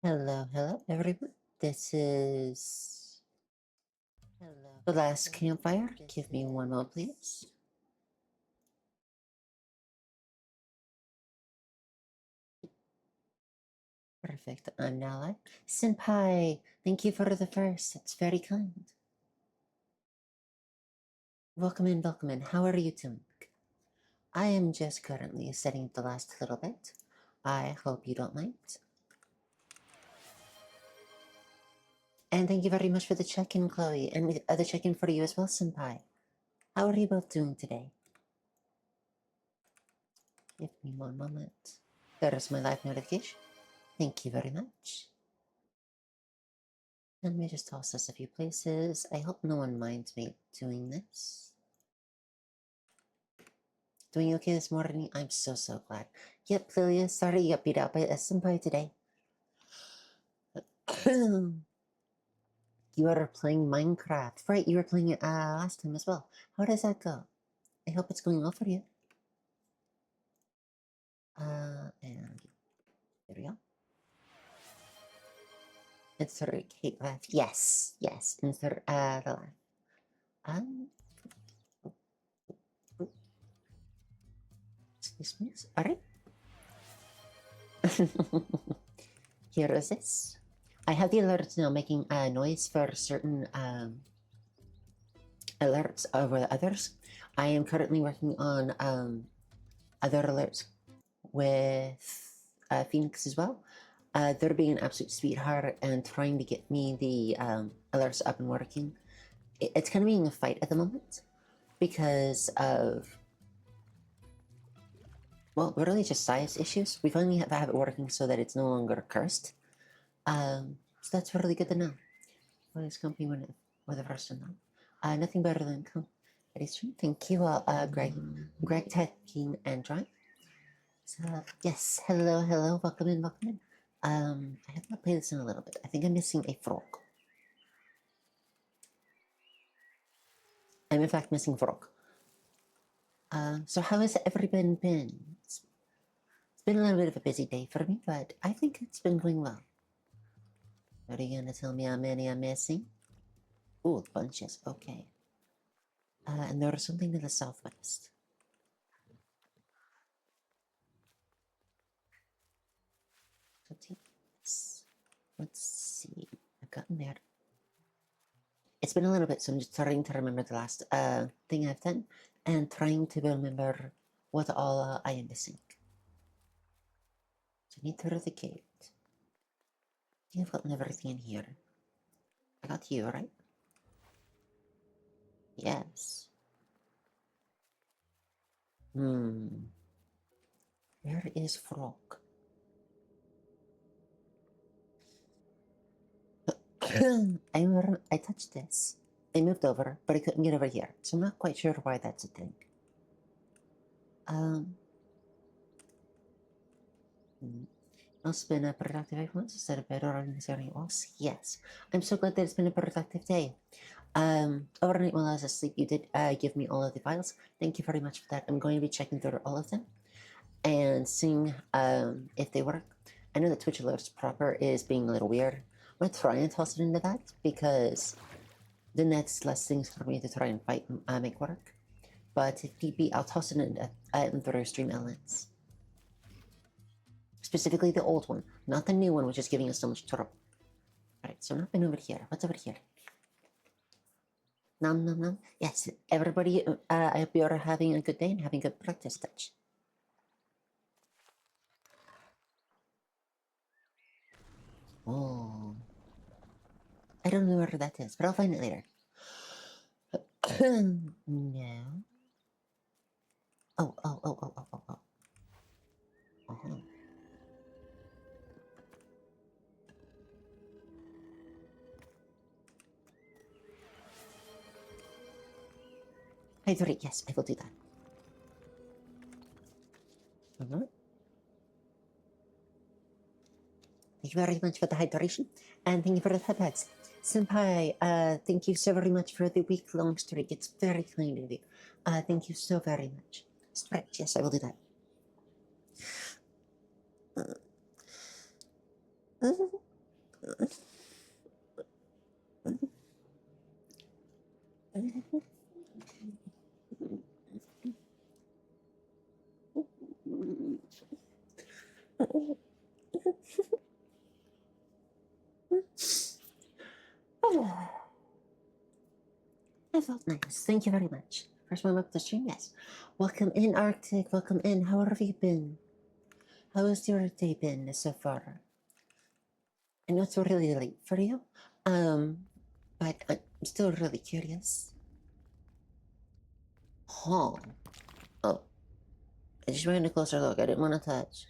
Hello, hello, everyone. This is the Last Campfire. Give me one moment, please. Perfect. I'm now live. Senpai, thank you for the first. It's very kind. Welcome in, welcome in. How are you doing? I am just currently setting the last little bit. I hope you don't mind. And thank you very much for the check-in, Chloe, and the check-in for you as well, Senpai. How are you both doing today? Give me one moment. There is my live notification. Thank you very much. Let me just toss this a few places. I hope no one minds me doing this. Doing okay this morning? I'm so glad. Yep, Lilia, sorry you got beat out by a senpai today. You are playing Minecraft. Right, you were playing it last time as well. How does that go? I hope it's going well for you. And there we go. Insert Kate left. Yes, insert the left. Excuse me. Alright. Here is this. I have the alerts now making a noise for certain alerts over others. I am currently working on other alerts with Phoenix as well. They're being an absolute sweetheart and trying to get me the alerts up and working. It's kind of being a fight at the moment because of, well, really just size issues. We finally have to have it working so that it's no longer cursed. So that's really good to know. What is company when we're the first to know? Nothing better than company stream. Thank you, Greg, King, and John. So yes, hello, welcome in. I have not played this in a little bit. I think I'm missing a frog. I'm in fact missing a frog. So how has everyone been? It's been a little bit of a busy day for me, but I think it's been going well. Are you gonna tell me how many I'm missing? Ooh, bunches. Okay. And there was something to the southwest. Let's see. I've gotten there. It's been a little bit, so I'm just trying to remember the last thing I've done and trying to remember what all I am missing. So I need to the gate. I think I've gotten everything in here. I got you, right? Yes. Where is Frog? I touched this. I moved over, but I couldn't get over here, so I'm not quite sure why that's a thing. It's been a productive 8 months instead of better organizing walks. Yes, I'm so glad that it's been a productive day. Overnight while I was asleep, you did give me all of the files. Thank you very much for that. I'm going to be checking through all of them and seeing if they work. I know that Twitch Alerts proper is being a little weird. I'm going to try and toss it into that because the next less things for me to try and fight make work. But if need be, I'll toss it in through stream elements. Specifically the old one, not the new one, which is giving us so much trouble. Alright, so nothing over here. What's over here? Nom nom nom. Yes, everybody, I hope you're having a good day and having good practice touch. Oh. I don't know where that is, but I'll find it later. No. Oh. Uh-huh. Hydrate, yes, I will do that. Thank you very much for the hydration, and thank you for the peppads. Senpai, thank you so very much for the week-long streak. It's very kind of you. Thank you so very much. Stretch, yes, I will do that. That felt nice. Thank you very much. First one up the stream, yes. Welcome in, Arctic. Welcome in. How have you been? How has your day been so far? I know it's really late for you, but I'm still really curious. Huh. Oh, I just wanted a closer look. I didn't want to touch.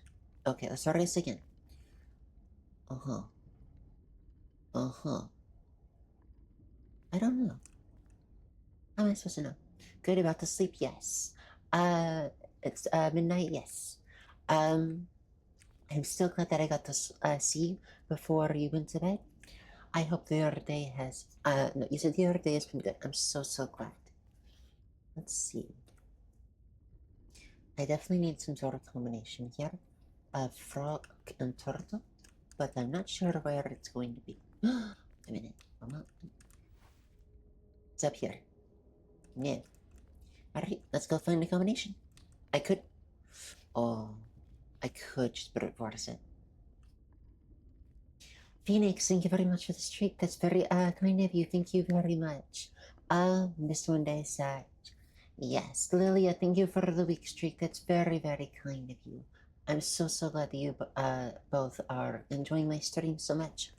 Okay, let's try this again. Uh-huh. Uh-huh. I don't know. How am I supposed to know? Good, about to sleep? Yes. It's midnight? Yes. I'm still glad that I got to see you before you went to bed. I hope your day has, no, you said your day has been good. I'm so glad. Let's see. I definitely need some sort of combination here of frog and turtle, but I'm not sure where it's going to be. A minute. It's up here. Yeah. Alright, let's go find the combination. I could just brute-force it. Phoenix, thank you very much for this treat. That's very kind of you. Thank you very much. This one day side. Yes, Lilia, thank you for the week streak. That's very kind of you. I'm so glad that you both are enjoying my stream so much,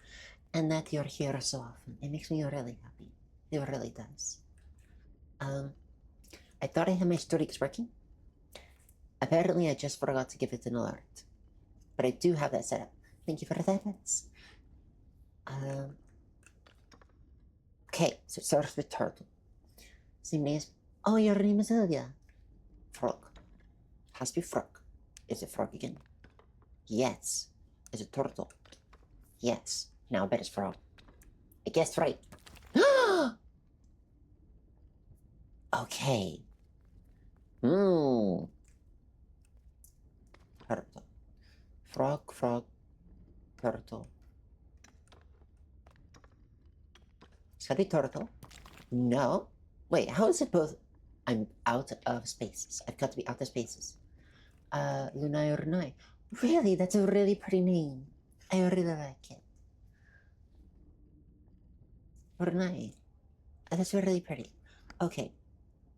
and that you're here so often. It makes me really happy. It really does. I thought I had my streaks working. Apparently, I just forgot to give it an alert. But I do have that set up. Thank you for that. Okay, so it starts with turtle. Same name as... Oh, your name is Lilia. Frog. Has to be frog. Is it frog again? Yes. Is it turtle? Yes. Now I bet it's frog. I guessed right. Okay. Turtle. Frog. Turtle. It's gotta be turtle. No. Wait, how is it both? I'm out of spaces. I've got to be out of spaces. Lunai or Runai. Really? That's a really pretty name. I really like it. Runai. That's really pretty. Okay.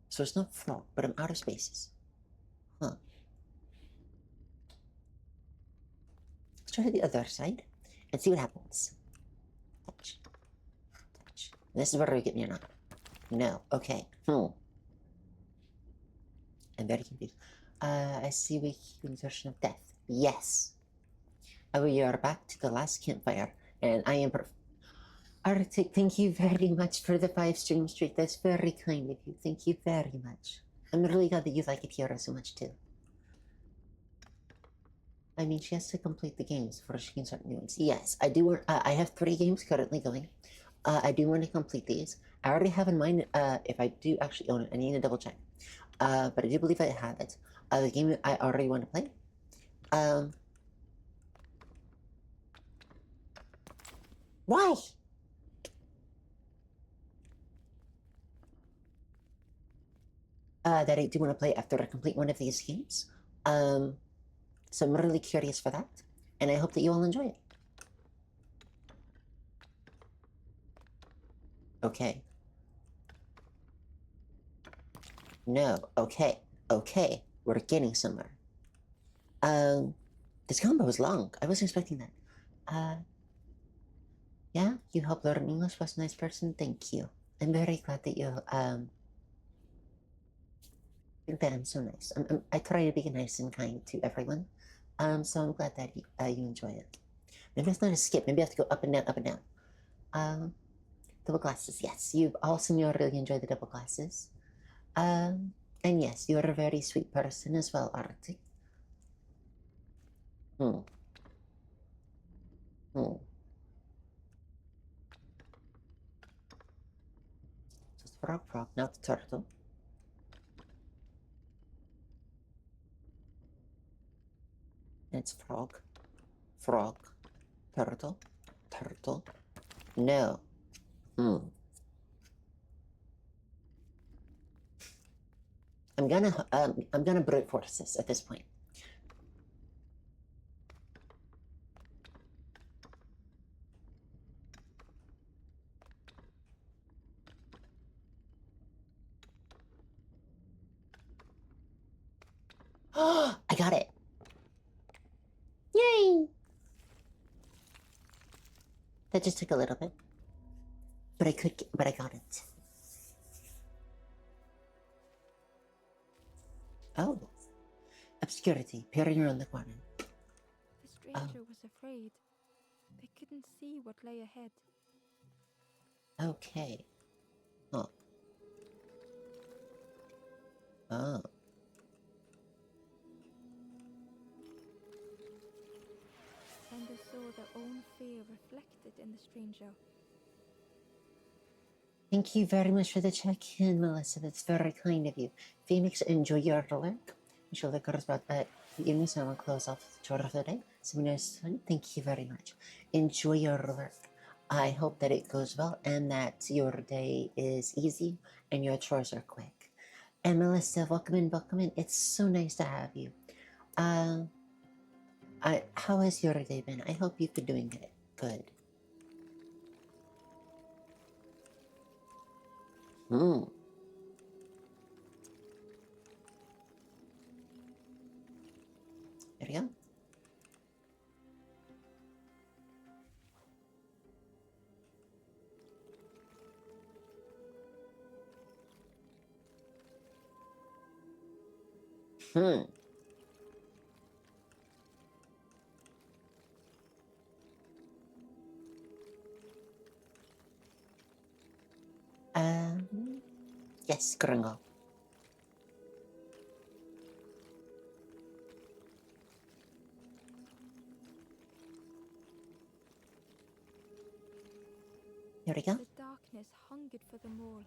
So it's not frog, but I'm out of spaces. Huh. Let's try the other side and see what happens. Touch. This is where we get me or not. No. Okay. I'm very confused. I see we human version of death. Yes. We are back to the last campfire, and I am Arctic, thank you very much for the 5 stream streak. That's very kind of you. Thank you very much. I'm really glad that you like Akira so much too. I mean, she has to complete the games before she can start new ones. Yes, I do want, I have 3 games currently going. I do want to complete these. I already have in mind, if I do actually own it, I need to double check. But I do believe I have it. The game I already want to play. Why? That I do want to play after I complete one of these games. So I'm really curious for that, and I hope that you all enjoy it. Okay. No, okay. We're getting somewhere. This combo was long. I wasn't expecting that. Yeah, you helped learn English, was a nice person. Thank you. I'm very glad that you, think that I'm so nice. I try to be nice and kind to everyone. So I'm glad that you enjoy it. Maybe it's not a skip. Maybe I have to go up and down. Double glasses, yes. You've also really enjoyed the double glasses. And yes, you're a very sweet person as well, Arctic. Just frog, not turtle. It's frog, turtle. Turtle? No. I'm gonna brute force this at this point. Oh, I got it. Yay! That just took a little bit. But I got it. Oh. Obscurity, peering around the corner. The stranger was afraid. They couldn't see what lay ahead. Okay. Oh. Oh. And they saw their own fear reflected in the stranger. Thank you very much for the check-in, Melissa. That's very kind of you. Phoenix, enjoy your work. Michelle, the girls about the evening, so I'm gonna close off the tour of the day. So thank you very much. Enjoy your work. I hope that it goes well and that your day is easy and your chores are quick. And Melissa, welcome in, welcome in. It's so nice to have you. How has your day been? I hope you've been doing it good. There we go. Yes, Gringo. Here we go. The darkness hungered for them all.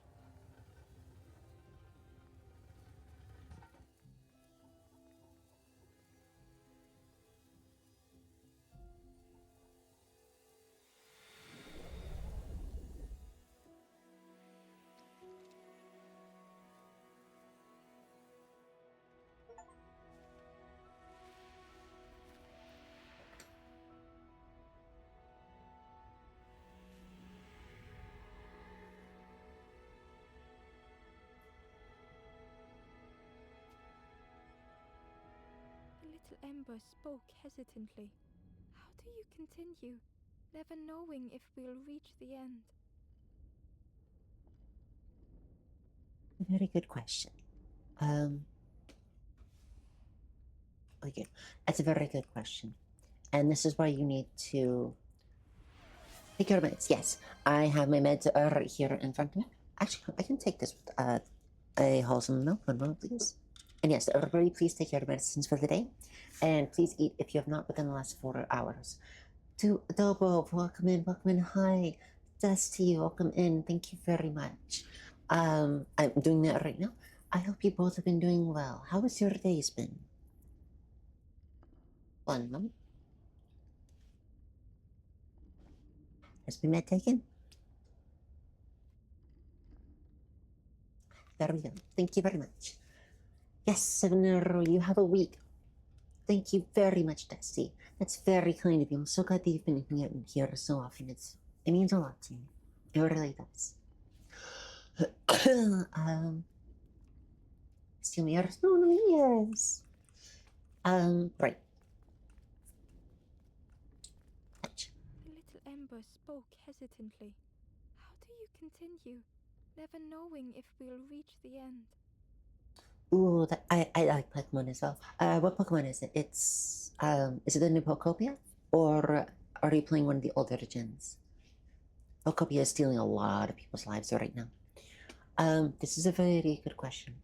The little ember spoke hesitantly. How do you continue, never knowing if we'll reach the end? Very good question. Okay, that's a very good question. And this is why you need to take your meds. Yes, I have my meds right here in front of me. Actually, I can take this with a wholesome milk. One moment, please. And yes, everybody, please take your medicines for the day. And please eat if you have not within the last 4 hours. To Adobo, welcome in, welcome in. Hi, Dusty, welcome in. Thank you very much. I'm doing that right now. I hope you both have been doing well. How has your days been? 1 moment. Has been med taken? There we go. Thank you very much. Yes, 7 in a row. You have a week. Thank you very much, Dusty. That's very kind of you. I'm so glad that you've been here so often. It means a lot to me. It really does. Still me no, yes. Right. The little ember spoke hesitantly. How do you continue, never knowing if we'll reach the end? Ooh, I like Pokemon as well. What Pokemon is it? Is it the new Pokopia? Or are you playing one of the older gens? Pokopia is stealing a lot of people's lives right now. This is a very good question.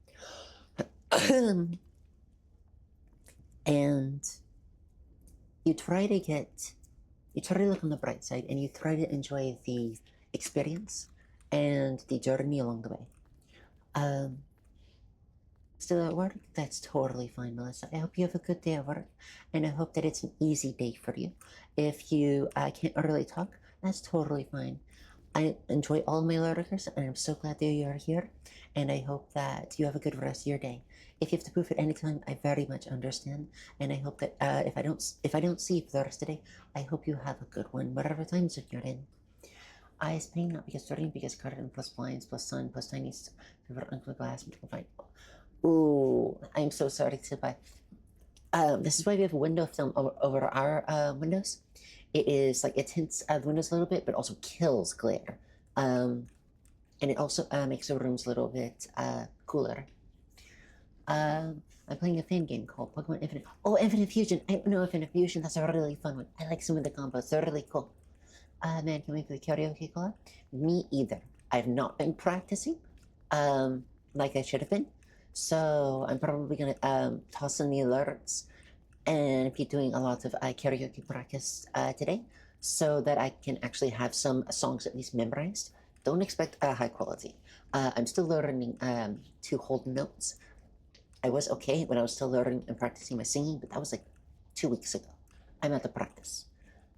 And you try to look on the bright side and you try to enjoy the experience and the journey along the way. Still at work? That's totally fine, Melissa. I hope you have a good day at work, and I hope that it's an easy day for you. If you can't really talk, That's totally fine. I enjoy all my lurkers, and I'm so glad that you are here. And I hope that you have a good rest of your day. If you have to poof at any time, I very much understand. And I hope that if I don't see you for the rest of the day, I hope you have a good one, whatever time zone you're in. Eyes pain, not because starting, because curtain plus blinds plus sun plus tiny favorite uncle glass and find. Ooh, I'm so sorry to buy. This is why we have a window film over our windows. It is like it tints the windows a little bit, but also kills glare. And it also makes the rooms a little bit cooler. I'm playing a fan game called Pokemon Infinite. Oh, Infinite Fusion! I know Infinite Fusion. That's a really fun one. I like some of the combos. They're really cool. Man, can we play karaoke club? Me either. I've not been practicing, like I should have been. So I'm probably gonna toss in the alerts and be doing a lot of karaoke practice today, so that I can actually have some songs at least memorized. Don't expect high quality. I'm still learning to hold notes. I was okay when I was still learning and practicing my singing, but that was like 2 weeks ago. I'm at the practice.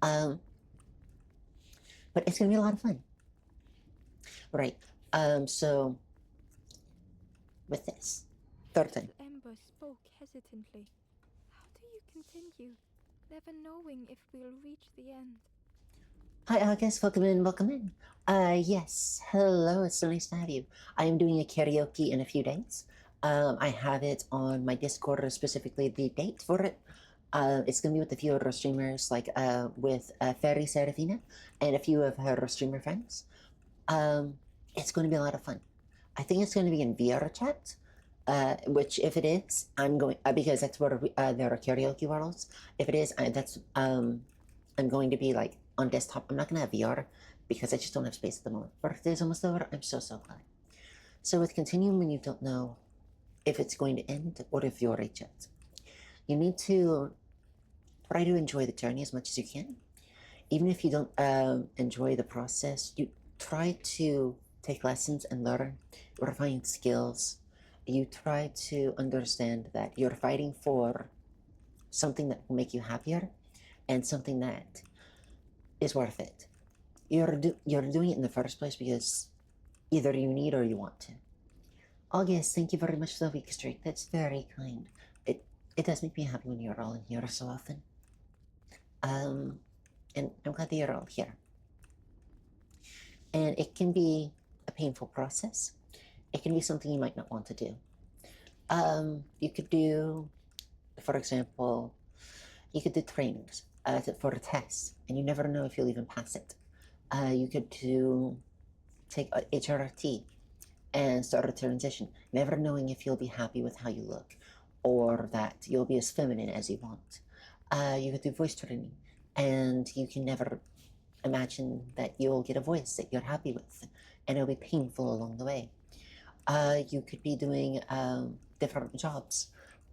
Um, but it's gonna be a lot of fun. Right. So with this, third thing. Ember spoke hesitantly. How do you continue, never knowing if we'll reach the end? Hi, August. Welcome in. Welcome in. Yes. Hello. It's so nice to have you. I am doing a karaoke in a few days. I have it on my Discord, specifically the date for it. It's gonna be with a few other streamers, like with Fairy Serafina and a few of her streamer friends. It's going to be a lot of fun. I think it's going to be in VR chat, which if it is, I'm going because that's where there are karaoke worlds. If it is, I'm going to be like on desktop. I'm not going to have VR because I just don't have space at the moment. Birthday is almost over. I'm so glad. So with continuing when you don't know if it's going to end or if you'll reach it, you need to try to enjoy the journey as much as you can. Even if you don't enjoy the process, you try to take lessons and learn, refine skills. You try to understand that you're fighting for something that will make you happier and something that is worth it. You're doing it in the first place because either you need or you want to. August, thank you very much for the week streak. That's very kind. It does make me happy when you're all in here so often. And I'm glad that you're all here. And it can be a painful process. It can be something you might not want to do. You could do, for example, you could do trainings for a test, and you never know if you'll even pass it. You could take a HRT and start a transition, never knowing if you'll be happy with how you look or that you'll be as feminine as you want. You could do voice training, and you can never imagine that you'll get a voice that you're happy with, and it'll be painful along the way. You could be doing different jobs,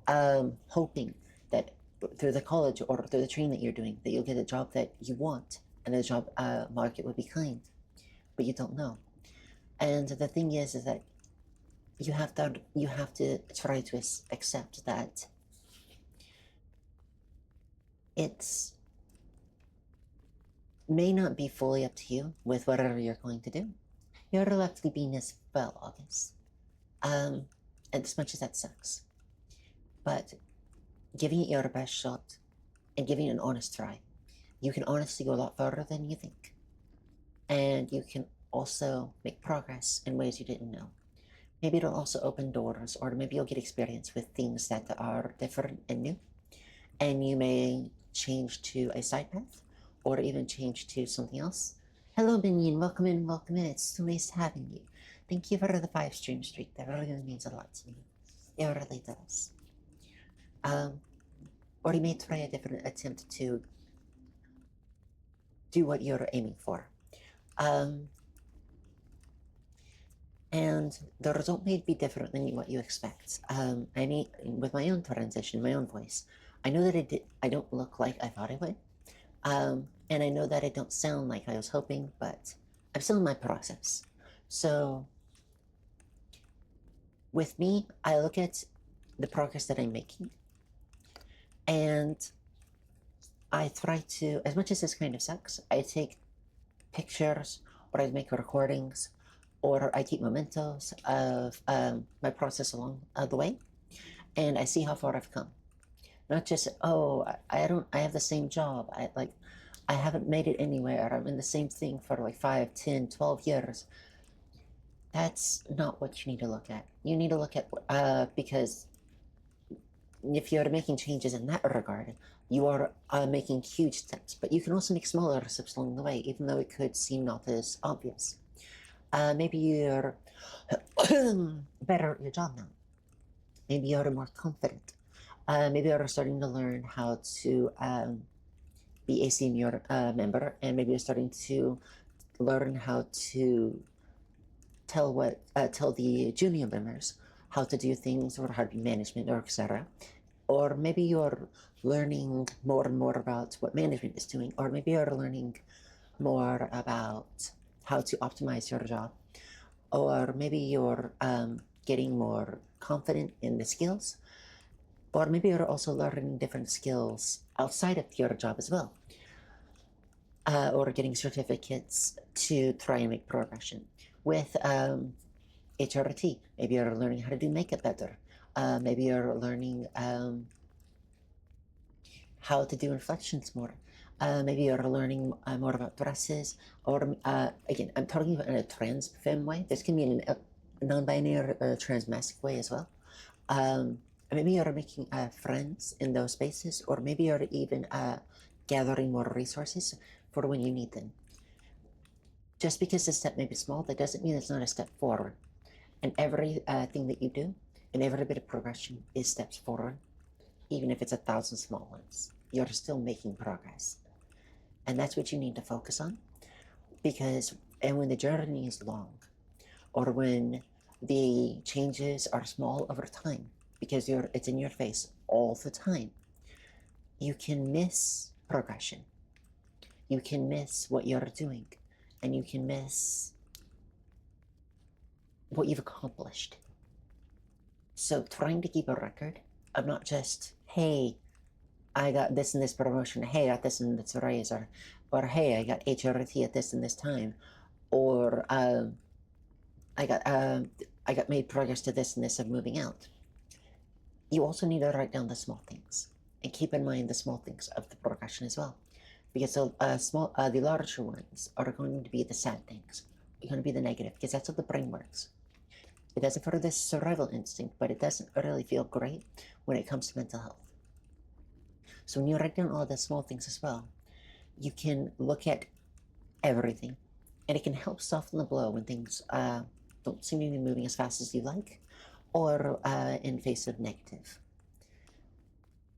hoping that through the college or through the training that you're doing, that you'll get a job that you want, and the job market would be kind, but you don't know. And the thing is that you have to try to accept that it's may not be fully up to you with whatever you're going to do. You're left to being as well, August. And as much as that sucks, but giving it your best shot and giving it an honest try, you can honestly go a lot further than you think. And you can also make progress in ways you didn't know. Maybe it'll also open doors, or maybe you'll get experience with things that are different and new. And you may change to a side path, or even change to something else. Hello, Minion. Welcome in, welcome in. It's so nice having you. Thank you for the 5 stream streak. That really means a lot to me. It really does. Or you may try a different attempt to do what you're aiming for. And the result may be different than what you expect. I mean, with my own transition, my own voice, I know that I don't look like I thought I would. And I know that I don't sound like I was hoping, but I'm still in my process. So with me, I look at the progress that I'm making, and I try to, as much as this kind of sucks, I take pictures, or I make recordings, or I keep mementos of my process along the way, and I see how far I've come. Not just, oh, I have the same job. I haven't made it anywhere. I'm in the same thing for like 5, 10, 12 years. That's not what you need to look at. You need to look at, because if you're making changes in that regard, you are making huge steps, but you can also make smaller steps along the way, even though it could seem not as obvious. Maybe you're better at your job now. Maybe you're more confident. Maybe you're starting to learn how to be a senior member, and maybe you're starting to learn how to tell the junior members how to do things, or how to be management, or etc. Or maybe you're learning more and more about what management is doing, or maybe you're learning more about how to optimize your job, or maybe you're getting more confident in the skills, or maybe you're also learning different skills outside of your job as well, or getting certificates to try and make progression. With HRT, maybe you're learning how to do makeup better. Maybe you're learning how to do inflections more. Maybe you're learning more about dresses, or again, I'm talking about in a trans femme way. This can be in a non-binary transmasc way as well. Maybe you're making friends in those spaces, or maybe you're even gathering more resources for when you need them. Just because the step may be small, that doesn't mean it's not a step forward. And every thing that you do, and every bit of progression is steps forward, even if it's 1,000 small ones. You're still making progress. And that's what you need to focus on. And when the journey is long, or when the changes are small over time, because it's in your face all the time, you can miss progression. You can miss what you're doing, and you can miss what you've accomplished. So trying to keep a record of not just, hey, I got this and this promotion, hey, I got this and this raise, or hey, I got HRT at this and this time, or I got made progress to this and this of moving out. You also need to write down the small things and keep in mind the small things of the progression as well, because the larger ones are going to be the sad things. They're going to be the negative, because that's how the brain works. It does it for this survival instinct, but it doesn't really feel great when it comes to mental health. So when you write down all the small things as well, you can look at everything, and it can help soften the blow when things don't seem to be moving as fast as you like, or in face of negative.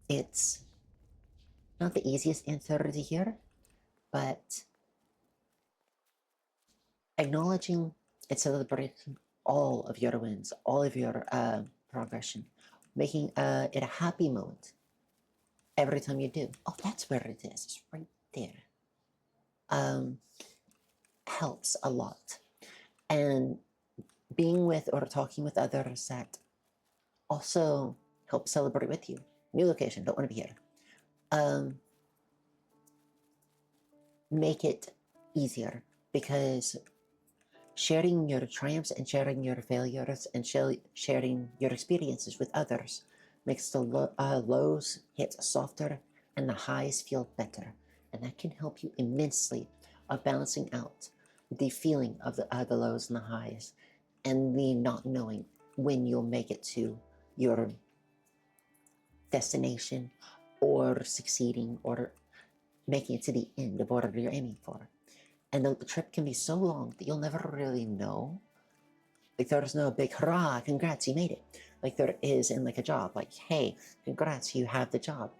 It's not the easiest answer to hear, but acknowledging and celebrating all of your wins, all of your progression, making it a happy moment every time you do. Oh, that's where it is. It's right there. Helps a lot. And being with or talking with others that also help celebrate with you. New location, don't want to be here. Make it easier, because sharing your triumphs and sharing your failures and sharing your experiences with others makes the lows hit softer and the highs feel better. And that can help you immensely of balancing out the feeling of the lows and the highs, and the not knowing when you'll make it to your destination, or succeeding, or making it to the end of whatever you're aiming for. And the trip can be so long that you'll never really know. Like, there's no big hurrah, congrats, you made it. Like there is in like a job, like, hey, congrats, you have the job.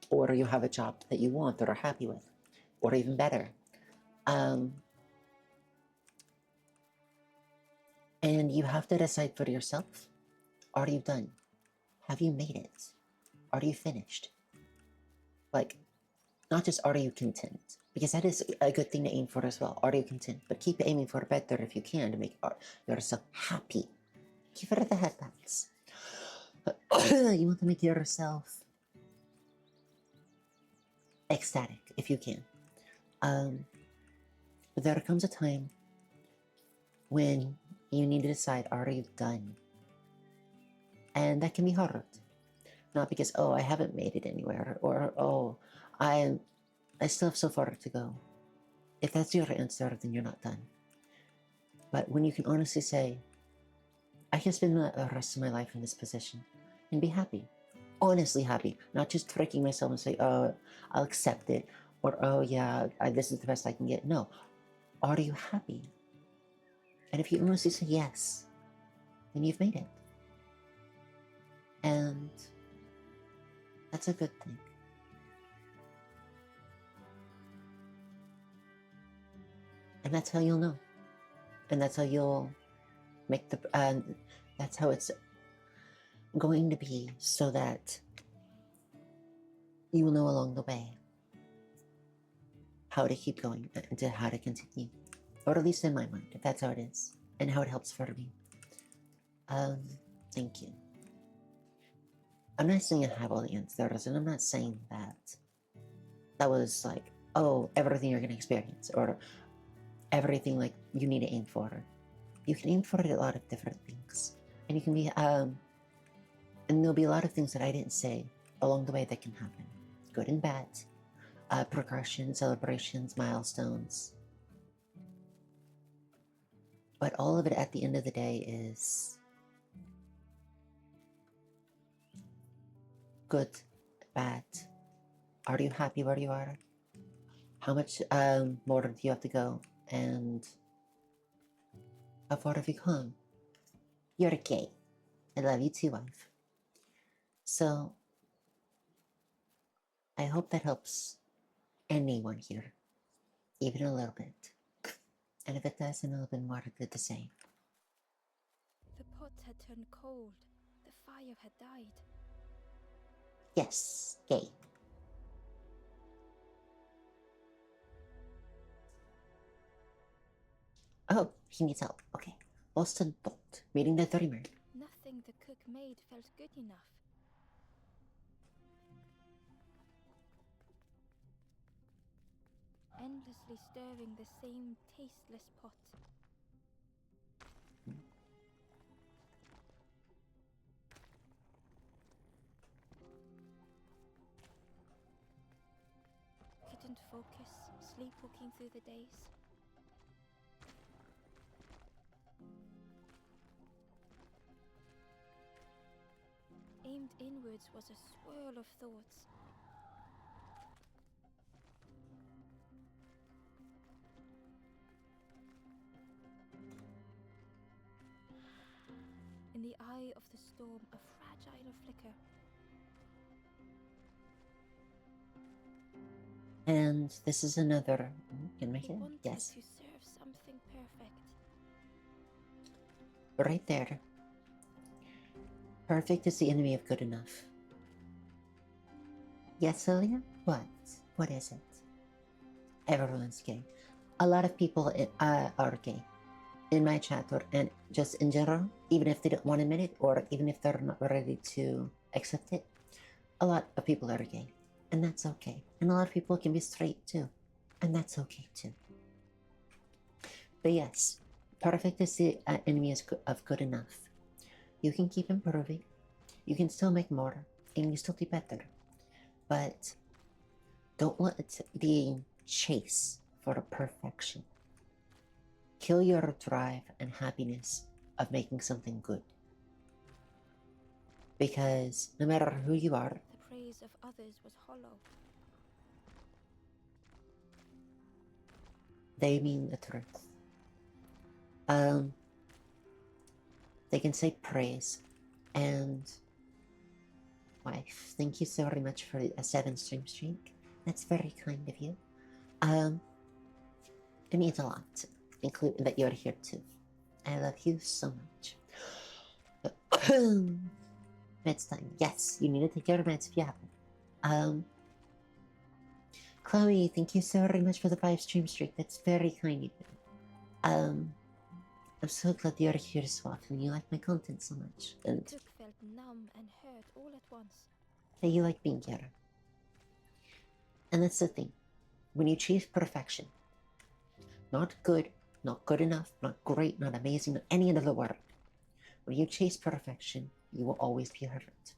Or you have a job that you want or are happy with. Or even better. And you have to decide for yourself, are you done? Have you made it? Are you finished? Like, not just are you content, because that is a good thing to aim for as well. Are you content? But keep aiming for better if you can, to make yourself happy. Give it the headbats. You want to make yourself ecstatic if you can. there comes a time when you need to decide, are you done? And that can be hard. Not because, oh, I haven't made it anywhere, or oh, I still have so far to go. If that's your answer, then you're not done. But when you can honestly say, I can spend the rest of my life in this position and be happy, honestly happy, not just tricking myself and say, oh, I'll accept it, or oh yeah, this is the best I can get. No, are you happy? And if you honestly say yes, then you've made it. And that's a good thing. And that's how you'll know. And that's how you'll make the, that's how it's going to be, so that you will know along the way how to keep going and how to continue. Or at least in my mind, if that's how it is, and how it helps for me. Thank you. I'm not saying I have all the answers, and I'm not saying that was like, oh, everything you're gonna experience, or everything like you need to aim for. You can aim for a lot of different things, and you can be and there'll be a lot of things that I didn't say along the way that can happen, good and bad, progression, celebrations, milestones. But all of it at the end of the day is good, bad. Are you happy where you are? How much more do you have to go? And how far have you come? You're gay. I love you too, wife. So I hope that helps anyone here, even a little bit. And if it does, then a little bit more good to say. The pot had turned cold. The fire had died. Yes, gay. Oh, he needs help. Okay. Boston thought, meeting the dreamer. Nothing the cook made felt good enough. Endlessly stirring the same tasteless pot. Couldn't focus, sleepwalking through the days. Aimed inwards was a swirl of thoughts. In the eye of the storm, a fragile flicker. And this is another. Can make He it? wanted Yes. to serve something perfect. Right there. Perfect is the enemy of good enough. Yes, Celia? What? What is it? Everyone's gay. A lot of people are gay. In my chat, and just in general, even if they don't want to admit it, or even if they're not ready to accept it, a lot of people are gay. And that's okay. And a lot of people can be straight too. And that's okay too. But yes, perfect is the enemy of good enough. You can keep improving. You can still make more. And you still do better. But don't let the chase for perfection kill your drive and happiness of making something good. Because no matter who you are, The praise of others was hollow. they mean the truth. They can say praise, and wife, thank you so very much for a 7-stream streak. That's very kind of you. It means a lot, including that you're here too. I love you so much. Meds time. Yes, you need to take your meds if you haven't. Chloe, thank you so very much for the 5-stream streak. That's very kind of you. I'm so glad you're here as well, and you like my content so much. And The cook felt numb and hurt all at once. that you like being here. And that's the thing. When you achieve perfection, Not good, not good enough, not great, not amazing, not any other word. When you chase perfection, you will always be hurt.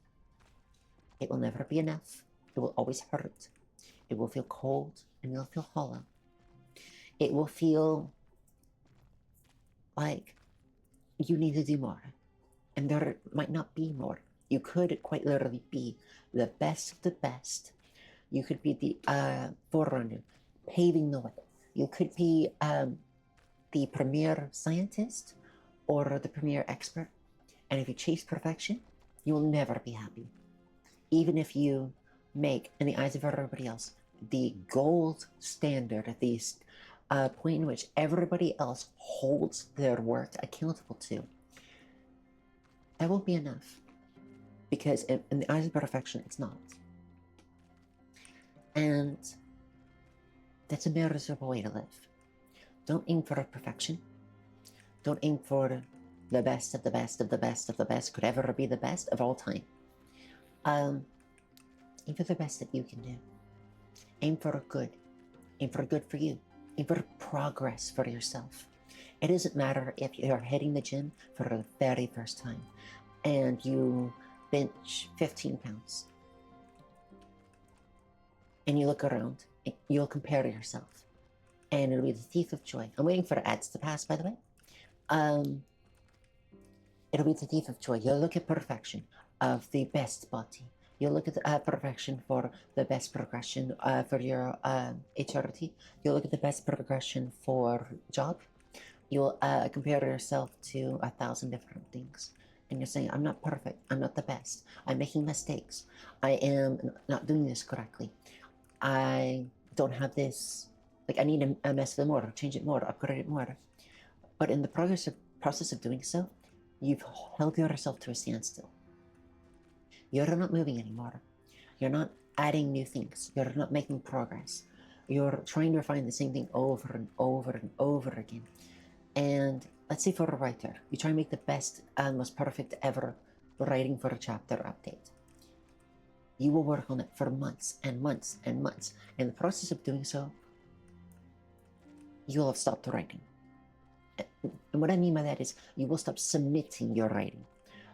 It will never be enough. It will always hurt. It will feel cold and you'll feel hollow. It will feel like you need to do more. And there might not be more. You could quite literally be the best of the best. You could be the forerunner, paving the way. You could be the premier scientist or the premier expert. And if you chase perfection, you will never be happy. Even if you make, in the eyes of everybody else, the gold standard, the point in which everybody else holds their work accountable to, that won't be enough. Because in the eyes of perfection, it's not. And that's a miserable way to live. Don't aim for perfection. Don't aim for the best of the best of the best of the best could ever be the best of all time. Aim for the best that you can do. Aim for a good. Aim for good for you. Aim for progress for yourself. It doesn't matter if you're hitting the gym for the very first time and you bench 15 pounds. And you look around, you'll compare yourself. And it'll be the thief of joy. I'm waiting for ads to pass, by the way. It'll be the thief of joy. You'll look at perfection of the best body. You'll look at the perfection for the best progression for your HRT. You'll look at the best progression for job. You'll compare yourself to 1,000 different things. And you're saying, I'm not perfect. I'm not the best. I'm making mistakes. I am not doing this correctly. I don't have this. Like, I need to mess with it more, change it more, upgrade it more. But in the process of doing so, you've held yourself to a standstill. You're not moving anymore. You're not adding new things. You're not making progress. You're trying to find the same thing over and over and over again. And let's say for a writer, you try and make the best and most perfect ever writing for a chapter update. You will work on it for months and months and months. In the process of doing so, you'll have stopped writing. And what I mean by that is you will stop submitting your writing.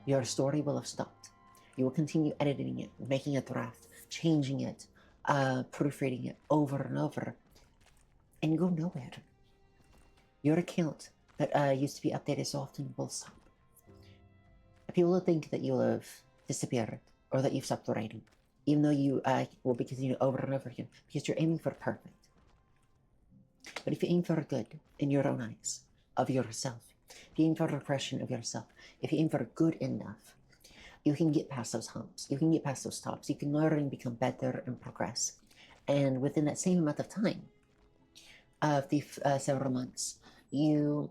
Your story will have stopped. You will continue editing it, making a draft, changing it, proofreading it over and over, and go nowhere. Your account that used to be updated so often will stop. People will think that you'll have disappeared or that you've stopped writing, even though you will be continuing over and over again because you're aiming for perfect. But if you aim for good in your own eyes of yourself, if you aim for a repression of yourself, if you aim for good enough, you can get past those humps. You can get past those stops. You can learn and become better and progress. And within that same amount of time, of the several months, if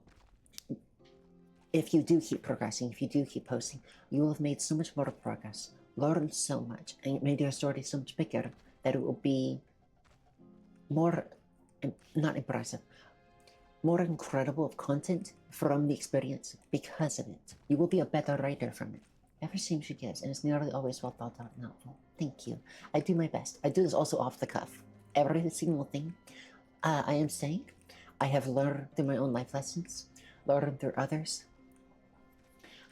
you do keep progressing, if you do keep posting, you will have made so much more progress, learned so much, and made your story so much bigger that it will be more, not impressive, more incredible of content from the experience because of it. You will be a better writer from it. Every stream she gives, and it's nearly always well thought out and helpful. Thank you. I do my best. I do this also off the cuff. Every single thing I am saying, I have learned through my own life lessons, learned through others,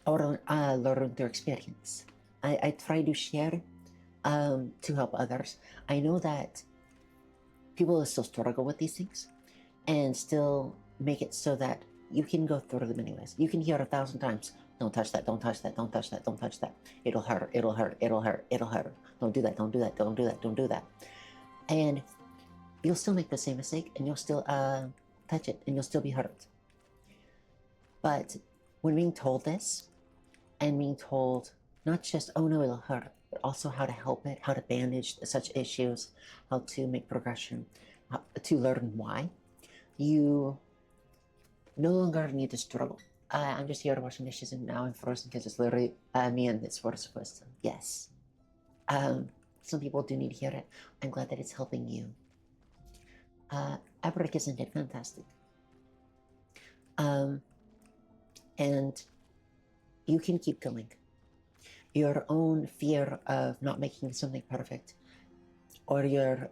or learned through experience. I try to share to help others. I know that people will still struggle with these things and still make it so that you can go through them anyways. You can hear 1,000 times, don't touch that, don't touch that, don't touch that, don't touch that. It'll hurt, it'll hurt, it'll hurt, it'll hurt. Don't do that, don't do that, don't do that, don't do that. And you'll still make the same mistake and you'll still touch it and you'll still be hurt. But when being told this and being told not just, oh no, it'll hurt, but also how to help it, how to bandage such issues, how to make progression, how to learn why, you no longer need to struggle. I'm just here washing dishes and now I'm frozen because it's literally me and this words of wisdom. Yes. Some people do need to hear it. I'm glad that it's helping you. Epic, isn't it fantastic? And you can keep going. Your own fear of not making something perfect, or your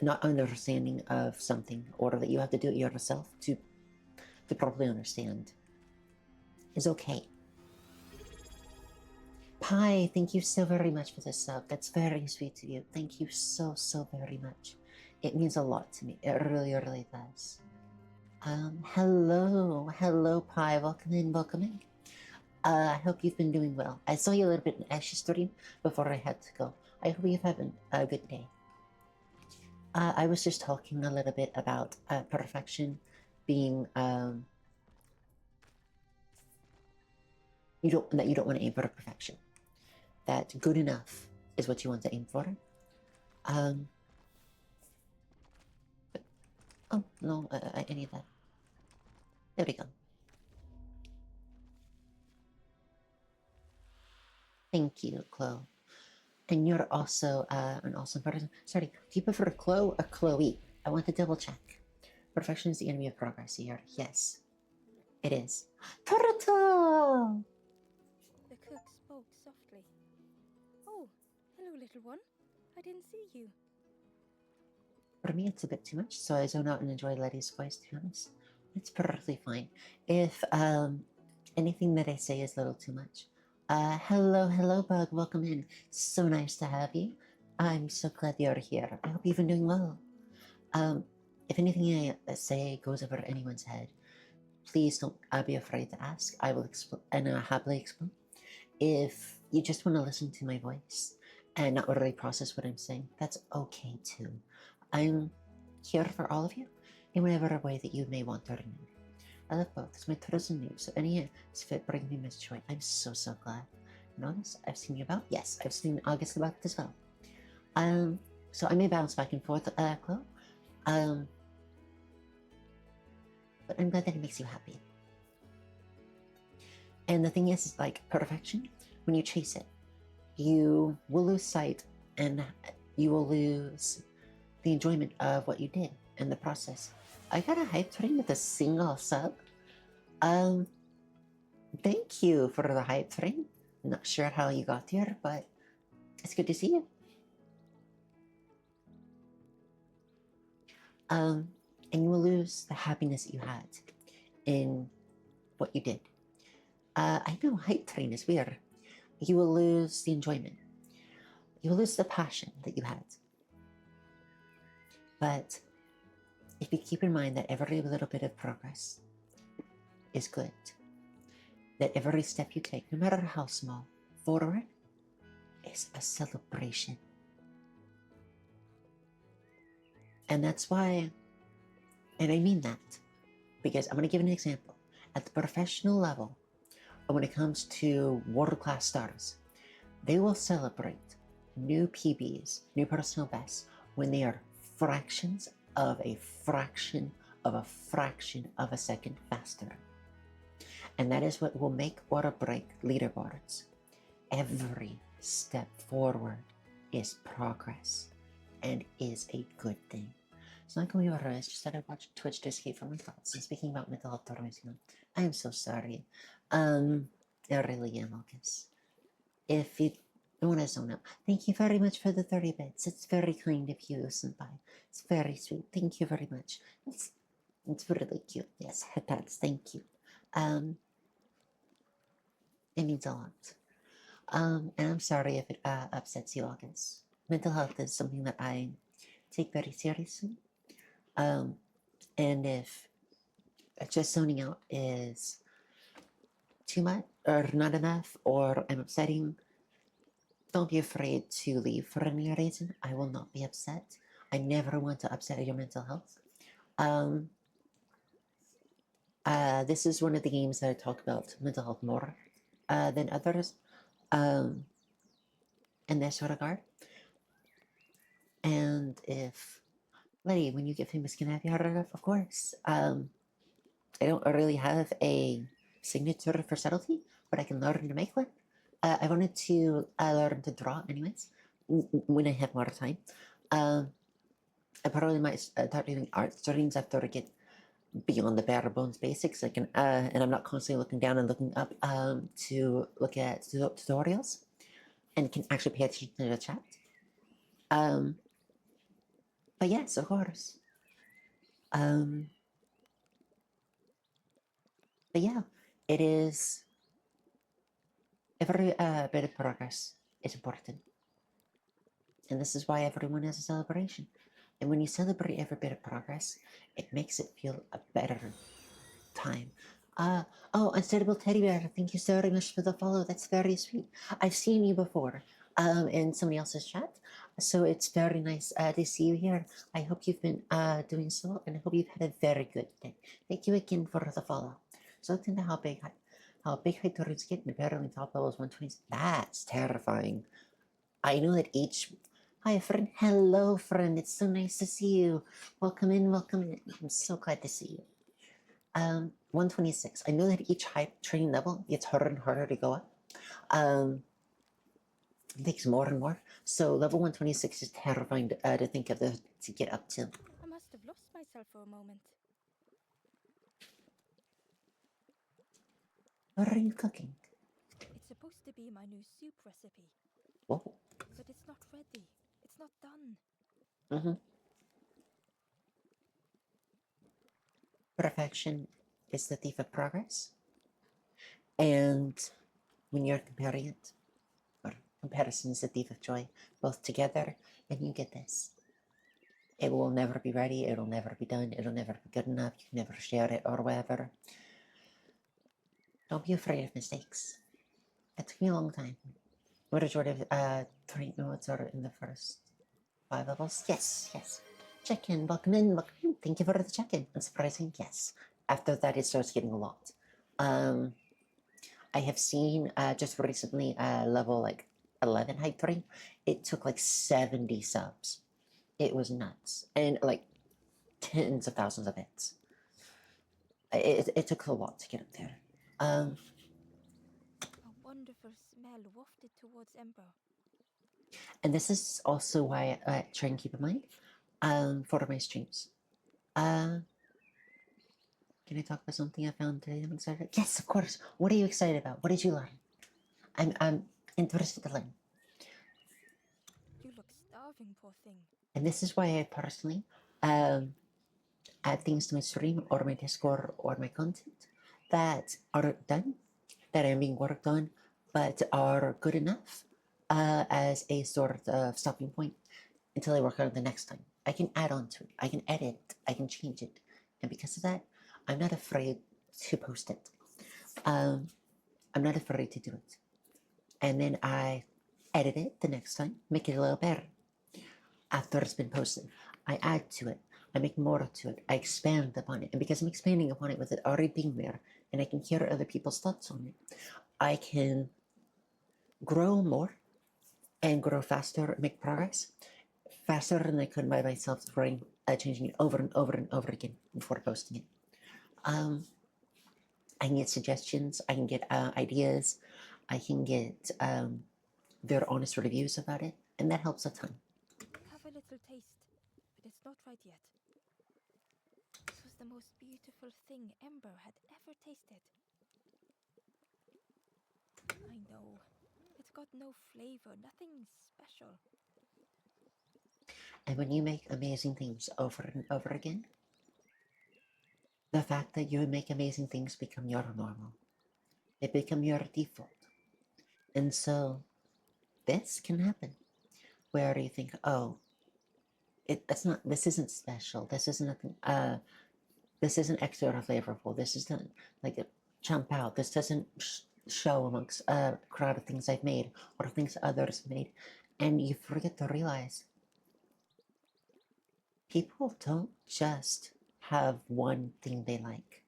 not understanding of something, or that you have to do it yourself to properly understand, is okay. Pi, thank you so very much for the sub. That's very sweet of you. Thank you so very much. It means a lot to me. It really, really does. Hello, Pi. Welcome in, welcome in. I hope you've been doing well. I saw you a little bit in Ash's stream before I had to go. I hope you've having a good day. I was just talking a little bit about perfection being you don't want to aim for perfection. That good enough is what you want to aim for. But, oh no, I need that. There we go. Thank you, Chloe. And you're also an awesome person. Sorry, do you prefer Chloe or Chloe? I want to double check. Perfection is the enemy of progress here. Yes, it is. Turtle! The cook spoke softly. Oh, hello, little one. I didn't see you. For me, it's a bit too much, so I zone out and enjoy Letty's voice, to be honest. It's perfectly fine. If anything that I say is a little too much. Hello, Bug. Welcome in. So nice to have you. I'm so glad you're here. I hope you've been doing well. If anything I say goes over anyone's head, please don't be afraid to ask. I will explain and happily explain. If you just want to listen to my voice and not really process what I'm saying, that's okay too. I'm here for all of you in whatever way that you may want to remember. I love both. It's my turtles and news, so any fit bring me Miss Joy. I'm so glad. In August, I've seen you about. Yes, I've seen August about as well. So I may bounce back and forth, Chloe. But I'm glad that it makes you happy. And the thing is like perfection, when you chase it, you will lose sight and you will lose the enjoyment of what you did in the process. I got a hype train with a single sub. Thank you for the hype train. Not sure how you got here, but it's good to see you. And you will lose the happiness that you had in what you did. I know hype train is weird. You will lose the enjoyment. You will lose the passion that you had. But if you keep in mind that every little bit of progress is good, that every step you take, no matter how small, forward is a celebration. And that's why, and I mean that, because I'm going to give an example. At the professional level, when it comes to world-class stars, they will celebrate new PBs, new personal bests, when they are fractions of a fraction of a fraction of a second faster. And that is what will make or break leaderboards. Every step forward is progress and is a good thing. It's not going over. It's just that I watched Twitch to escape from my thoughts. And speaking about mental health tolerance, I am so sorry. I really am, Lucas. If you want to zone out, thank you very much for the 30 bits. It's very kind of you, Senpai. It's very sweet. Thank you very much. It's really cute. Yes, that's thank you. It means a lot. And I'm sorry if it upsets you, August. Mental health is something that I take very seriously. And if just zoning out is too much or not enough or I'm upsetting, don't be afraid to leave for any reason. I will not be upset. I never want to upset your mental health. This is one of the games that I talk about mental health more than others in this regard. And if, Letty, when you get famous, can I have your autograph? Of course. I don't really have a signature for subtlety, but I can learn to make one. I wanted to learn to draw anyways, when I have more time. I probably might start doing art streams after I get beyond the bare bones basics. I can, and I'm not constantly looking down and looking up to look at tutorials and can actually pay attention to the chat. But yes, of course. But yeah, it is every bit of progress is important. And this is why everyone has a celebration. And when you celebrate every bit of progress, it makes it feel a better time. Oh, Unsteadable Teddy Bear, thank you so very much for the follow. That's very sweet. I've seen you before in somebody else's chat, so it's very nice to see you here. I hope you've been doing so, and I hope you've had a very good day. Thank you again for the follow. So look into how big Hytorians get, and apparently top level is 120. That's terrifying. I know that each. Hi, friend. Hello, friend. It's so nice to see you. Welcome in, welcome in. I'm so glad to see you. 126. I know that each high training level gets harder and harder to go up. It takes more and more. So level 126 is terrifying to think of to get up to. I must have lost myself for a moment. What are you cooking? It's supposed to be my new soup recipe. Whoa. But it's not ready. It's not done. Mm-hmm. Perfection is the thief of progress. And when you're comparing it, or comparison is the thief of joy, both together, and you get this. It will never be ready, it'll never be done, it'll never be good enough, you can never share it or whatever. Don't be afraid of mistakes. It took me a long time. What did Jordan training modes are in the first 5 levels? Yes. Check-in, welcome in, welcome in. Thank you for the check-in. Unsurprising, yes. After that, it starts getting a lot. I have seen just recently level like 11 hype train. It took like 70 subs. It was nuts. And like tens of thousands of hits. It took a lot to get up there. A wonderful smell wafted towards Ember. And this is also why I try and keep in mind for my streams. Can I talk about something I found today I'm excited about? Yes, of course. What are you excited about? What did you learn? I'm interested to learn. You look starving, poor thing. And this is why I personally add things to my stream or my Discord or my content that are done, that are being worked on, but are good enough as a sort of stopping point until I work on it the next time. I can add on to it, I can edit, I can change it. And because of that, I'm not afraid to post it. I'm not afraid to do it. And then I edit it the next time, make it a little better. After it's been posted, I add to it, I make more to it, I expand upon it. And because I'm expanding upon it with it already being there, and I can hear other people's thoughts on it, I can grow more and grow faster, make progress faster than I could by myself writing, changing it over and over and over again before posting it. I can get suggestions, I can get ideas, I can get their honest reviews about it, and that helps a ton. Have a little taste, but it's not right yet. This was the most beautiful thing Ember had ever tasted. I know. It's got no flavor, nothing special. And when you make amazing things over and over again, the fact that you make amazing things become your normal. They become your default. And so this can happen where you think, oh, it's not, this isn't special. This isn't nothing, this isn't extra flavorful. This isn't like a jump out. This doesn't show amongst a crowd of things I've made or things others made. And you forget to realize people don't just have one thing they like.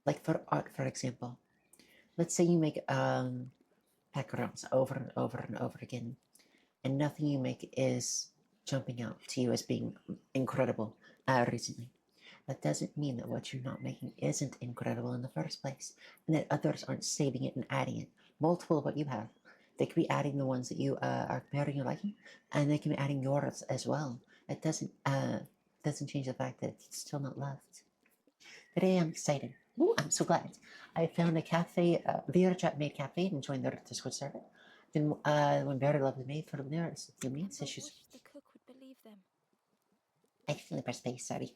Like for art, for example, let's say you make backgrounds over and over and over again, and nothing you make is jumping out to you as being incredible recently. That doesn't mean that what you're not making isn't incredible in the first place, and that others aren't saving it and adding it. Multiple of what you have. They could be adding the ones that you are comparing your liking, and they can be adding yours as well. It doesn't change the fact that it's still not loved. Today I'm excited. Ooh, I'm so glad. I found a cafe, Vera Chat made cafe, and joined their Discord server. Then when Vera loved me for the there, it's the mean Ember issues. wished the cook would believe them. I think the space, sorry,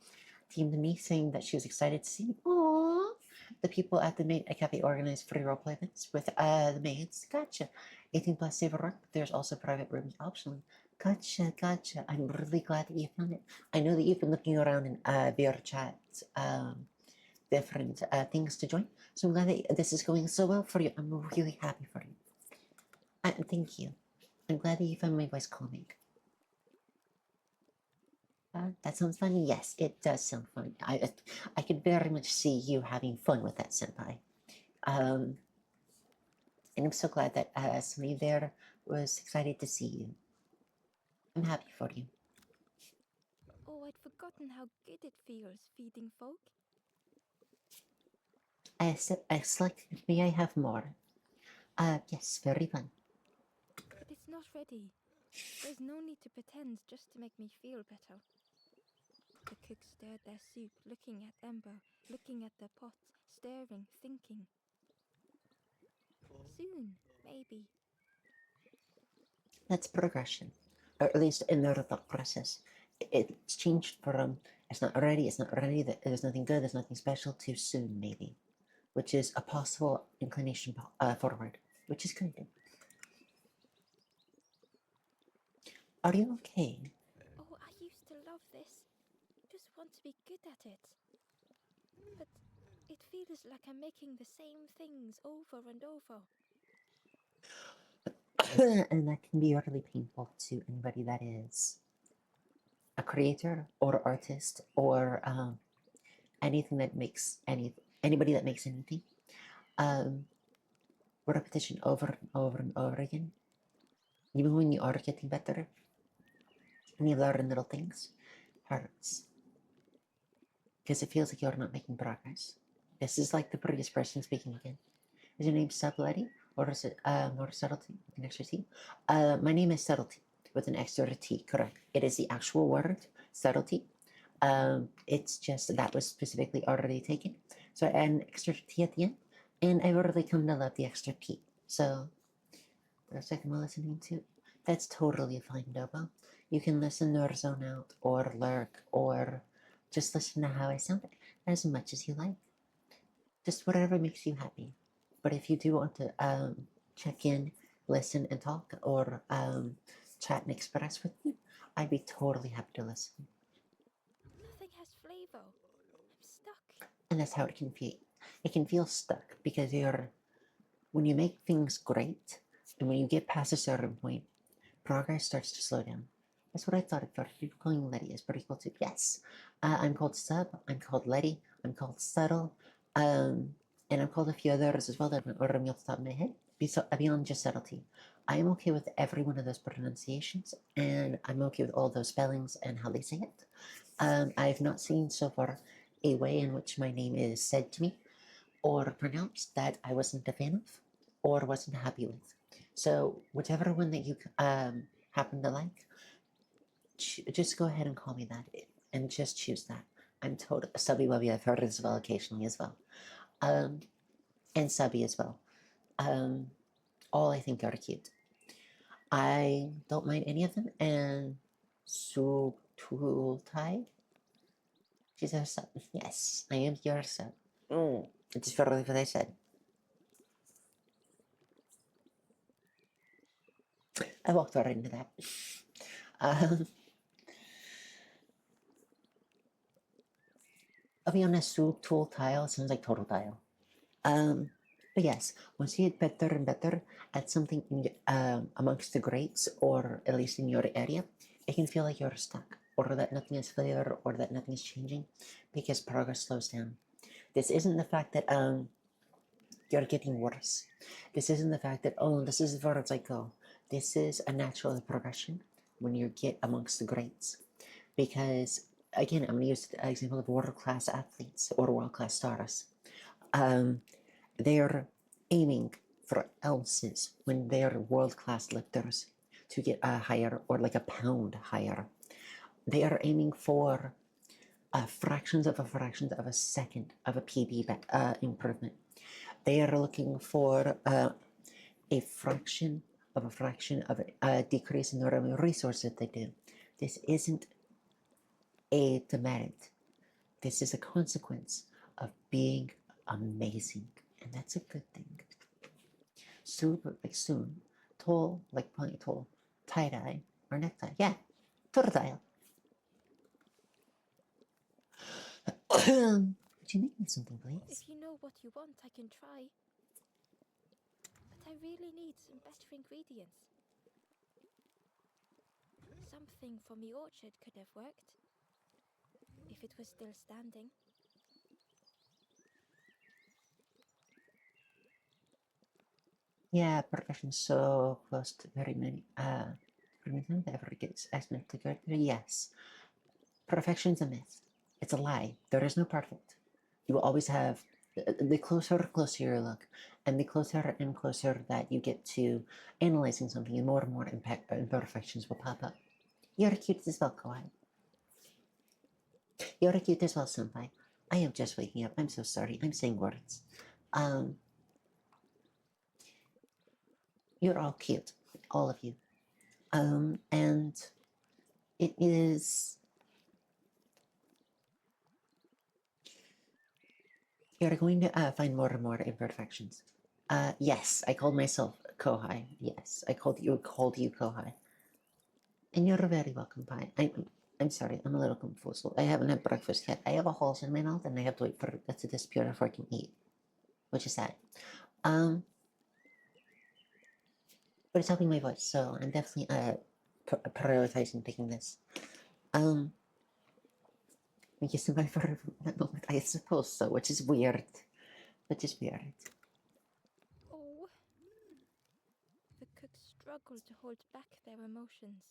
teamed me saying that she was excited to see me. Aww. The people at the maid cafe organized free roleplay events with the maids. Gotcha. 18 plus saver work. There's also private rooms optionally. Gotcha. I'm really glad that you found it. I know that you've been looking around in VR chat, different things to join. So I'm glad that this is going so well for you. I'm really happy for you. Thank you. I'm glad that you found my voice calming. That sounds fun. Yes, it does sound fun. I could very much see you having fun with that, senpai. And I'm so glad that somebody there was excited to see you. I'm happy for you. Oh, I'd forgotten how good it feels feeding folk. Excellent. May I have more? Yes, very fun. But it's not ready. There's no need to pretend just to make me feel better. The cook stirred their soup, looking at Ember, looking at the pot, staring, thinking. Soon, maybe. That's progression, or at least in the thought process. It's changed from it's not ready, there's nothing good, there's nothing special, to soon, maybe, which is a possible inclination forward, which is good. Are you okay? Oh, I used to love this. Just want to be good at it. But it feels like I'm making the same things over and over. And that can be really painful to anybody that is a creator or artist or anything that makes anybody that makes anything. Repetition over and over and over again. Even when you are getting better, and you learn little things, hurts because it feels like you're not making progress. This is like the previous person speaking again. Is your name Subtlety or is it more subtlety with an extra T? My name is Subtlety with an extra T, correct. It is the actual word, subtlety. It's just that was specifically already taken. So an extra T at the end. And I really come to love the extra T. So the second one listening to, that's totally fine, Dobo. You can listen or zone out or lurk or just listen to how I sound as much as you like. Just whatever makes you happy. But if you do want to check in, listen, and talk, or chat and express with me, I'd be totally happy to listen. Nothing has flavor. I'm stuck. And that's how it can feel. It can feel stuck because when you make things great, and when you get past a certain point, progress starts to slow down. That's what I thought at first. People calling Letty is pretty cool too. Yes, I'm called Sub. I'm called Letty. I'm called Subtle. And I'm called a few others as well that I'm ordering off the top of my head. Beyond just subtlety, I am okay with every one of those pronunciations, and I'm okay with all those spellings and how they say it. I've not seen so far a way in which my name is said to me or pronounced that I wasn't a fan of or wasn't happy with. So whichever one that you happen to like, just go ahead and call me that and just choose that. I'm totally Subby Wubby. I've heard it as well occasionally as well, and Subby as well. All I think are cute. I don't mind any of them. And Sutultai, she's a sub. Yes, I am your sub. It's really what I said. I walked right into that. I'll be honest, tool tile sounds like total tile. But yes, once you get better and better at something amongst the greats, or at least in your area, it can feel like you're stuck, or that nothing is flavor, or that nothing is changing, because progress slows down. This isn't the fact that you're getting worse. This isn't the fact that, oh, this is where it's like, oh, this is a natural progression when you get amongst the greats. Because, again, I'm going to use the example of world-class athletes or world-class stars. They're aiming for ounces when they're world-class lifters to get a higher, or like a pound higher. They are aiming for fractions of a second of a PB improvement. They are looking for a fraction of a decrease in the resources they do. This isn't a demerit. This is a consequence of being amazing, and that's a good thing. Super, like soon. Tall, like pony tall. Tie-dye, or necktie. Yeah, totale. Would you make me something, please? If you know what you want, I can try. But I really need some better ingredients. Something from the orchard could have worked. If it was still standing. Yeah, perfection's so close to very many. That ever gets estimated to good. Yes, perfection's a myth. It's a lie. There is no perfect. You will always have the closer you look, and the closer and closer that you get to analyzing something, and more imperfections will pop up. You're cute as well, Kawaii. You're cute as well, Senpai. I am just waking up. I'm so sorry. I'm saying words. Um, you're all cute, all of you. And it is. You're going to find more and more imperfections. Yes, I called myself Kohai. Yes, I called you Kohai. And you're very welcome, Pai. I'm sorry, I'm a little confused. I haven't had breakfast yet. I have a hole in my mouth and I have to wait for it to disappear before I can eat, which is sad. But it's helping my voice, so I'm definitely prioritizing taking this. I'm kissing my for that moment, I suppose so, which is weird. Which is weird. Oh. The cooks struggle to hold back their emotions.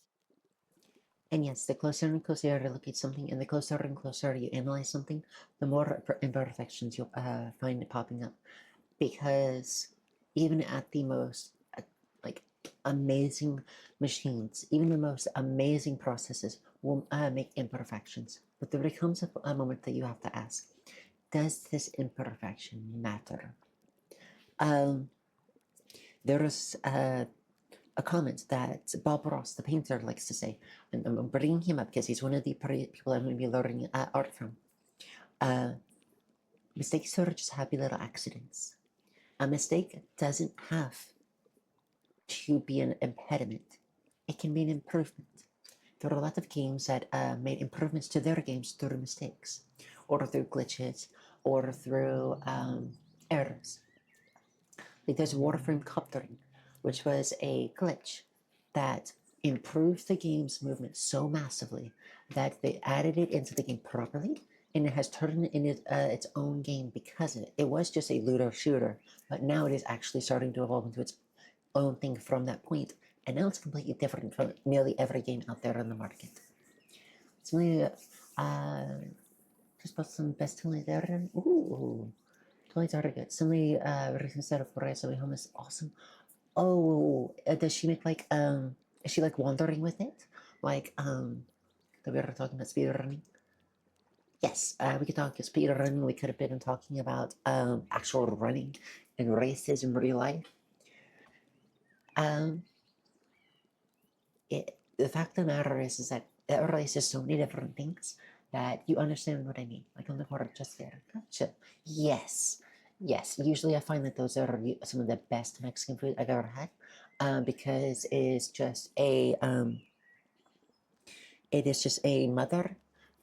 And yes, the closer and closer you look at something, and the closer and closer you analyze something, the more imperfections you'll find popping up. Because even at the most like amazing machines, even the most amazing processes will make imperfections. But there becomes a moment that you have to ask: does this imperfection matter? There is a comment that Bob Ross, the painter, likes to say, and I'm bringing him up because he's one of the people I'm going to be learning art from. Mistakes are just happy little accidents. A mistake doesn't have to be an impediment. It can be an improvement. There are a lot of games that made improvements to their games through mistakes, or through glitches, or through errors. Like there's Warframe Coptering, which was a glitch that improved the game's movement so massively that they added it into the game properly, and it has turned it into its own game because of it. It was just a looter shooter, but now it is actually starting to evolve into its own thing from that point, and now it's completely different from nearly every game out there on the market. So, just put some best toys there. Ooh, toys are good. Somebody instead of Korea, somebody home is awesome. Oh, does she make like is she like wandering with it? Like that we were talking about speed running? Yes, we could talk speed running. We could have been talking about actual running and races in real life. The fact of the matter is that it releases so many different things that you understand what I mean. Like on the corner just there. Gotcha. Yes. Yes. Usually I find that those are some of the best Mexican food I've ever had. Because it is just a mother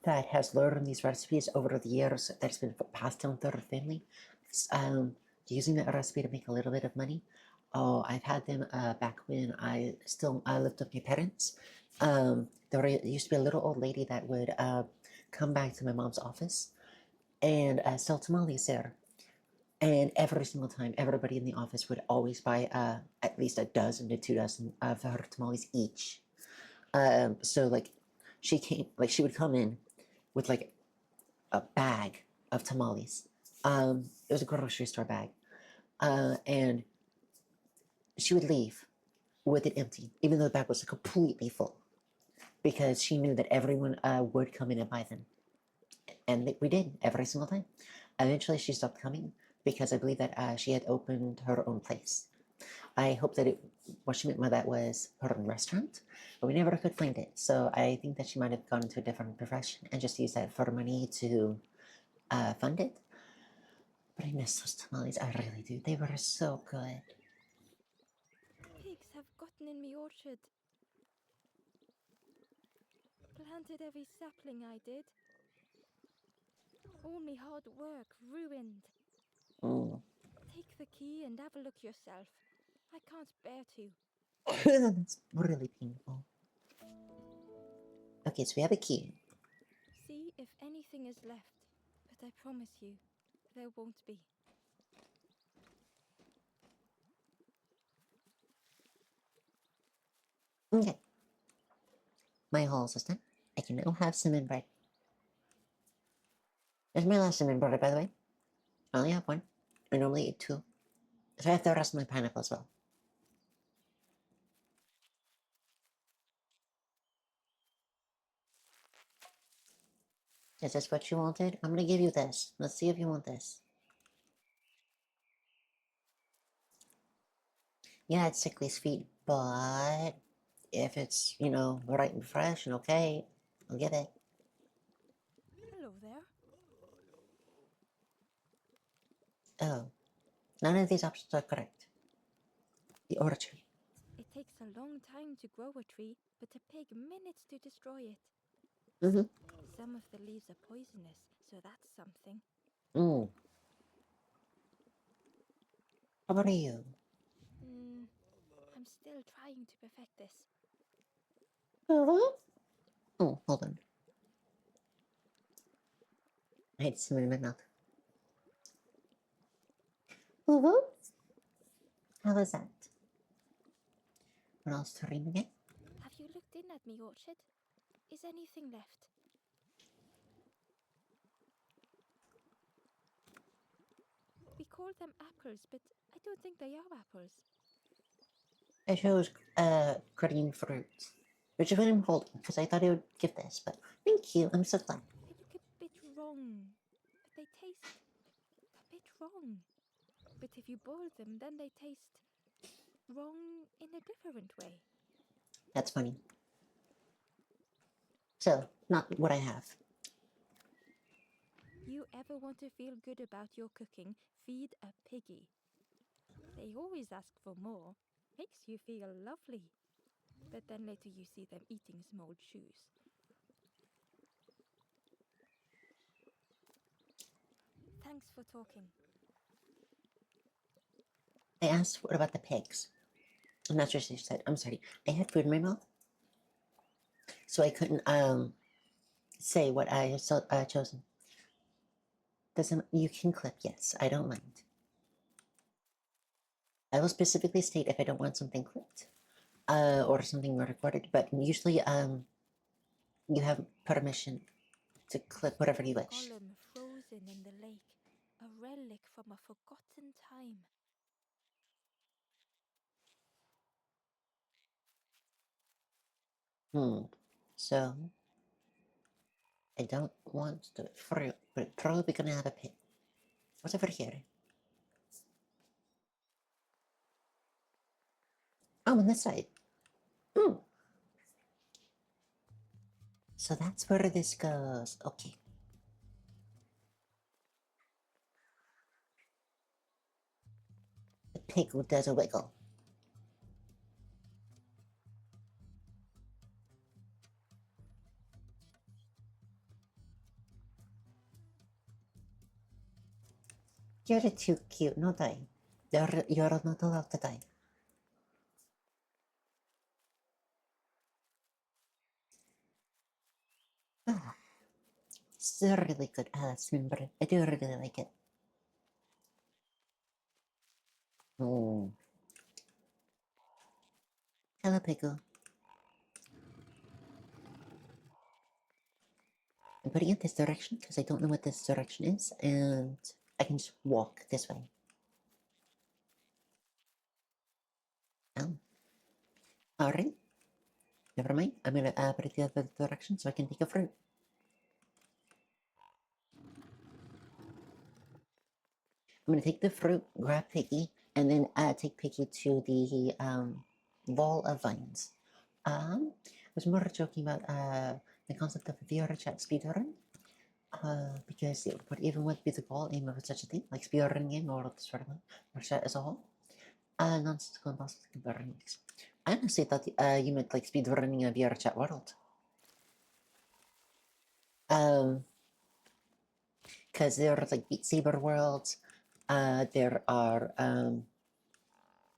that has learned these recipes over the years that's been passed down to her family. Using that recipe to make a little bit of money. Oh, I've had them back when I lived with my parents. There used to be a little old lady that would come back to my mom's office and sell tamales there. And every single time, everybody in the office would always buy at least a dozen to 2 dozen of her tamales each. So like, she would come in with like a bag of tamales. It was a grocery store bag, and she would leave with it empty, even though the bag was completely full, because she knew that everyone would come in and buy them, and we did every single time. Eventually, she stopped coming because I believe that she had opened her own place. I hope that what she meant by that was her own restaurant, but we never could find it. So I think that she might have gone into a different profession and just used that for money to fund it. But I miss those tamales. I really do. They were so good. Pigs have gotten in me orchard. Planted every sapling I did. All me hard work ruined. Mm. Take the key and have a look yourself. I can't bear to. That's really painful. Okay, so we have a key. See if anything is left, but I promise you, there won't be. Okay. My haul is done. I can now have cinnamon bread. There's my last cinnamon bread, by the way. I only have one. I normally eat two. So I have the rest of my pineapple as well. Is this what you wanted? I'm gonna give you this. Let's see if you want this. Yeah, it's sickly sweet, but if it's, right and fresh and okay, I'll get it. Hello there. Oh, none of these options are correct. The orchard. It takes a long time to grow a tree, but a pig minutes to destroy it. Mm-hmm. Some of the leaves are poisonous, so that's something. Mm. How about you? I'm still trying to perfect this. Oh, hold on. I had cinnamon in my mouth. How was that? What else to read again? Have you looked in at me orchard? Is anything left? We call them apples, but I don't think they are apples. I chose green fruit, which is what I'm holding because I thought it would give this, but thank you. I'm so glad. They look a bit wrong, but they taste a bit wrong. But if you boil them, then they taste wrong in a different way. That's funny. So, not what I have. You ever want to feel good about your cooking, feed a piggy. They always ask for more. Makes you feel lovely. But then later you see them eating some old shoes. Thanks for talking. I asked, what about the pigs? And that's what she said. I'm sorry. I had food in my mouth, so I couldn't say what I chosen. Doesn't you can clip? Yes, I don't mind. I will specifically state if I don't want something clipped, or something recorded. But usually, you have permission to clip whatever you wish. Golem frozen in the lake. A relic from a forgotten time. So I don't want the fruit, but probably gonna have a pig. What's over here? Oh, on this side. Hmm. So that's where this goes. Okay. The pig does a wiggle. You're too cute. No die. You're not allowed to die. Ah, it's really good. Ah, that's bread. I do really like it. Mm. Hello, Pickle. I'm putting it this direction because I don't know what this direction is, and I can just walk this way. Oh. Alright. Never mind. I'm gonna put it the other direction so I can take a fruit. I'm gonna take the fruit, grab Piggy, and then take Piggy to the wall of vines. I was more joking about the concept of a VR chat speedrun. Because it even would be the goal aim of such a thing, like speedrunning game or sort of or chat as a whole. Nonsensical and possible speedrunning. I honestly thought you meant like speedrunning a VR chat world. Because there are like Beat Saber worlds, there are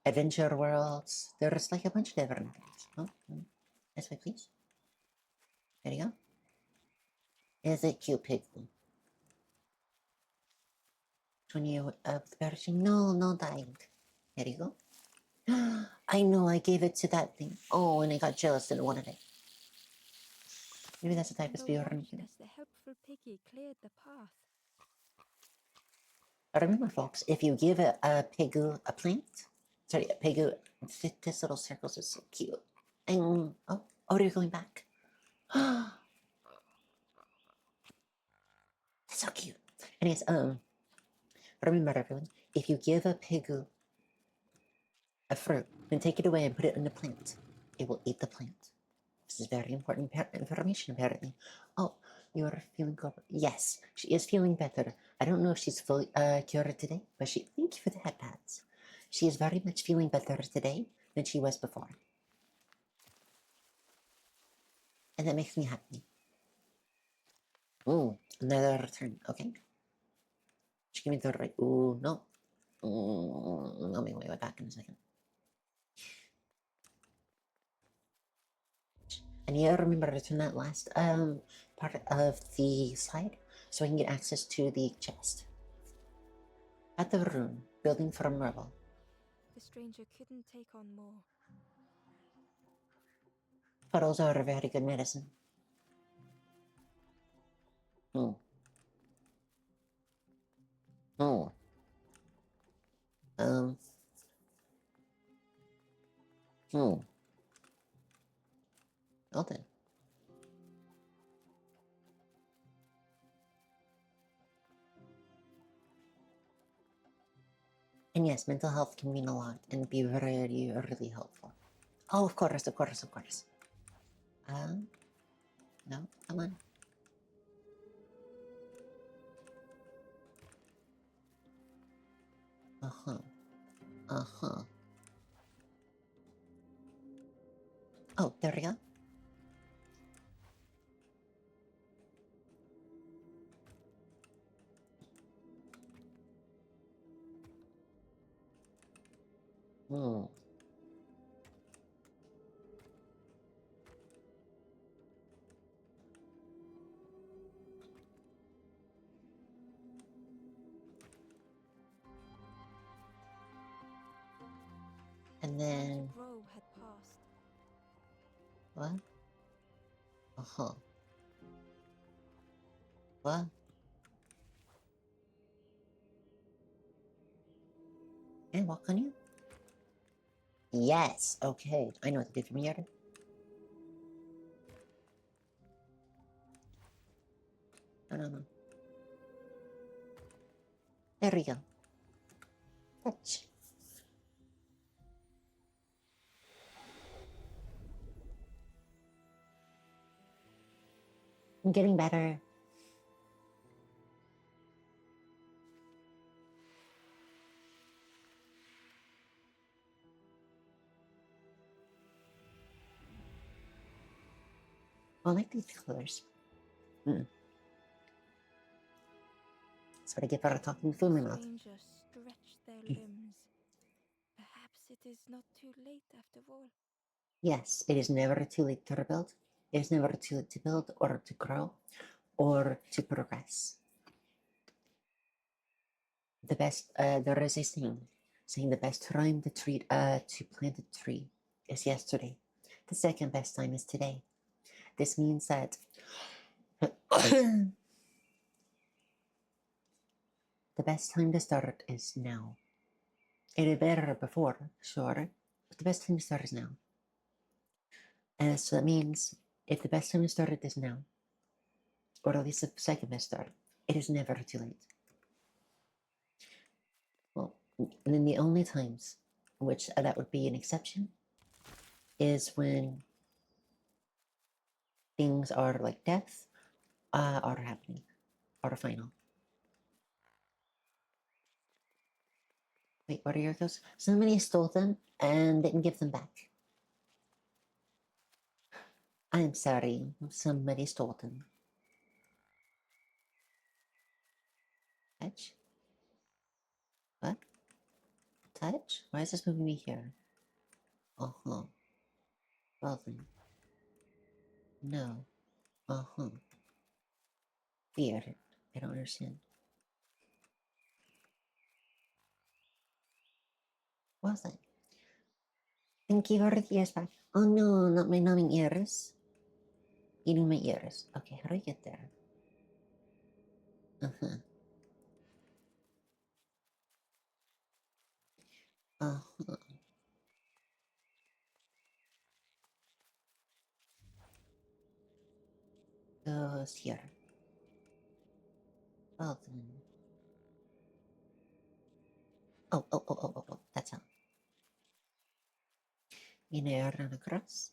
adventure worlds. There's like a bunch of different things. Oh, this way, please. There you go. Is it cute pig? When you the perishing? No, dying. There you go. I know, I gave it to that thing. Oh, and I got jealous and wanted it. Maybe that's the type of Ember speedrun. watched as the helpful piggy cleared the path. Remember, folks, if you give a pigu a plant, sorry, a pigu, this little circles are so cute. And oh, you're going back. That's so cute. Anyways, remember everyone, if you give a pigu a fruit, then take it away and put it in the plant, it will eat the plant. This is very important information, apparently. Oh, you are feeling good. Yes, she is feeling better. I don't know if she's fully cured today, but thank you for the head pads. She is very much feeling better today than she was before. And that makes me happy. Ooh, another turn. Okay. She gave me the right. Ooh, no. Let me way back in a second. And you remember to turn that last part of the slide so I can get access to the chest. At the rune, building from rubble. The stranger couldn't take on more. Puddles are a very good medicine. Oh. Oh. Oh. Well then. And yes, mental health can mean a lot and be really, really helpful. Oh, of course. No, come on. Oh, there we go. And then A row had passed. what? What? And what can you? Yes. Okay. I know what to do from here. No. There we go. Touch. I'm getting better. I like these colors. That's what I get for talking through my mouth. Strangers stretched their limbs. Perhaps it is not too late after all. Yes, it is never too late to rebuild. It is never too late to build or to grow or to progress. The best, there is a saying the best time to plant a tree is yesterday. The second best time is today. This means that the best time to start is now. It is better before, sure, but the best time to start is now. And so that means if the best time to start is now, or at least the second best start, it is never too late. Well, and then the only times in which that would be an exception is when things are like death are happening, are final. Wait, what are your those? Somebody stole them and didn't give them back. I'm sorry, somebody stole them. Touch? What? Touch? Why is this moving me here? Uh-huh. Well then. No. Uh-huh. Weird. I don't understand. What's that? Thank you for the ears back. Oh no, not my numbing ears. Eating my ears. Okay, how do I get there? Uh-huh. Uh-huh. Goes here. Well then. Oh. That's how. You know, run across.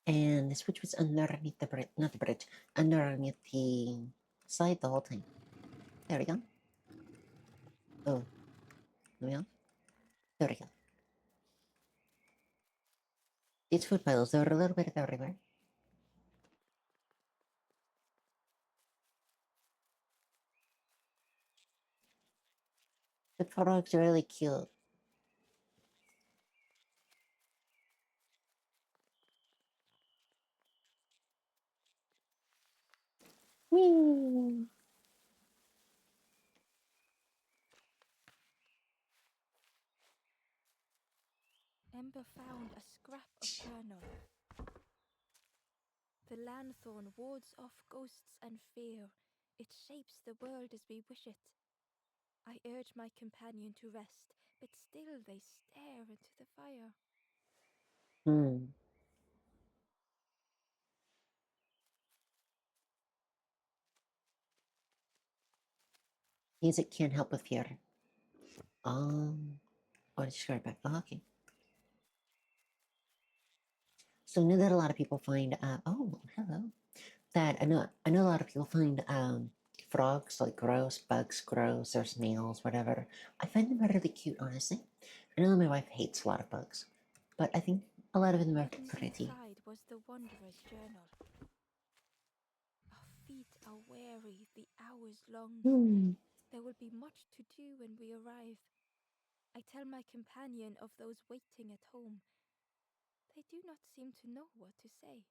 And the switch was underneath the bridge, not the bridge, underneath the side the whole time. There we go. Oh, there we go. There we go. These food piles, they were a little bit everywhere. The frogs are really cute. Whee! Ember found a scrap of journal. The lanthorn wards off ghosts and fear. It shapes the world as we wish it. I urge my companion to rest, but still they stare into the fire. Hmm. Music can't help with fear. Oh, describe back. Oh, okay. So I know that a lot of people find, oh, hello. That I know a lot of people find, frogs like gross, bugs gross, or snails, whatever. I find them really cute, honestly. I know my wife hates a lot of bugs, but I think a lot of them are pretty. Inside was the wanderer's journal. Our feet are weary, the hours long. Hmm. There will be much to do when we arrive. I tell my companion of those waiting at home. They do not seem to know what to say.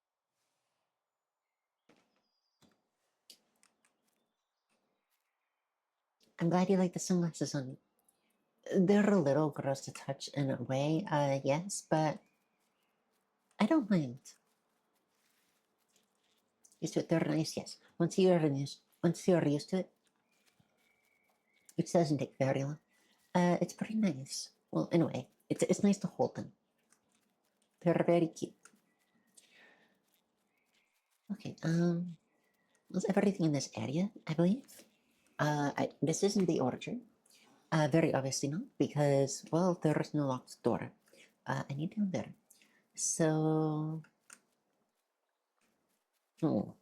I'm glad you like the sunglasses on. They're a little gross to touch in a way, yes, but I don't mind. Used to it, they're nice, yes. Once you're used to it, which doesn't take very long, it's pretty nice. Well, in a way, it's nice to hold them. They're very cute. Okay, that's everything in this area, I believe. This isn't the orchard. Very obviously not, because, well, there is no locked door. I need down there. So, I'm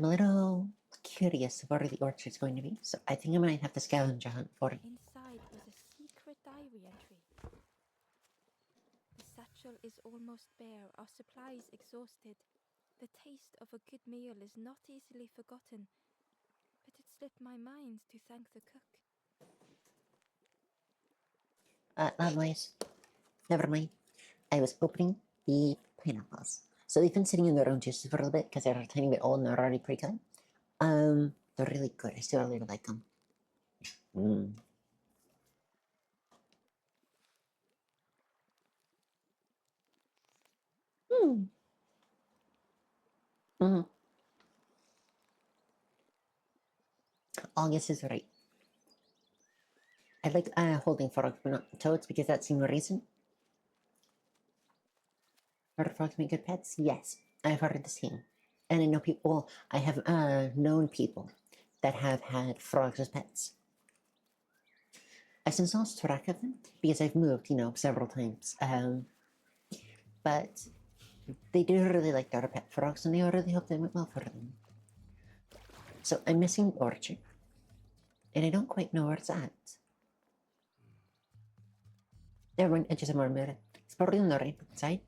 a little curious where the orchard's going to be, so I think I might have to scavenge hunt for it. Inside was a secret diary entry. The satchel is almost bare, our supplies exhausted. The taste of a good meal is not easily forgotten, but it slipped my mind to thank the cook. Otherwise, never mind. I was opening the pineapples. So they've been sitting in their own juices for a little bit because they're a tiny bit old and they're already pretty good. They're really good. I still really like them. Mm. Mm. Mm. August is right. I like holding frogs but not toads because that's the same reason. Are frogs make good pets? Yes, I've heard the same. And I know people, well, I have known people that have had frogs as pets. I since lost track of them because I've moved, several times. But they do really like their pet frogs, and they really hope they went well for them. So I'm missing Orchard, and I don't quite know where it's at. Never mind, I just remembered it. It's probably on the right side.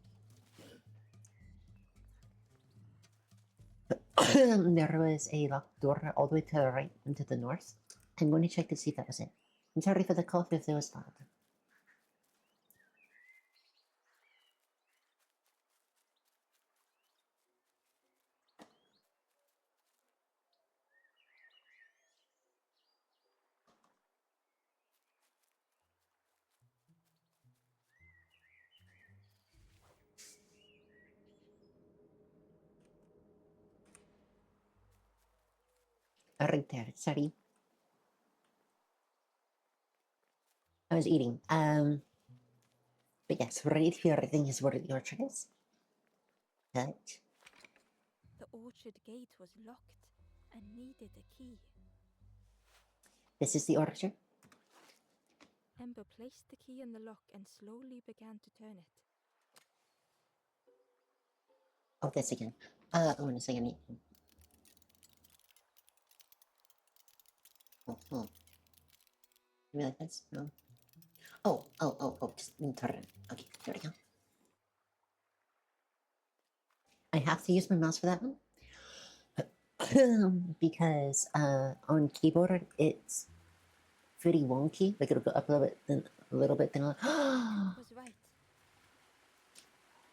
There was a locked door all the way to the right and to the north. I'm going to check to see if that was it. I'm sorry for the cough if it was loud. Right there, sorry. I was eating. But yes, ready to hear everything is where the orchard is. Right. The orchard gate was locked and needed a key. This is the orchard. Ember placed the key in the lock and slowly began to turn it. Oh, this again. I want to say anything. Oh. You like this? No. Oh, just turn it. Okay, there we go. I have to use my mouse for that one. Because on keyboard it's pretty wonky. Like it'll go up a little bit, then a little bit, then Was right.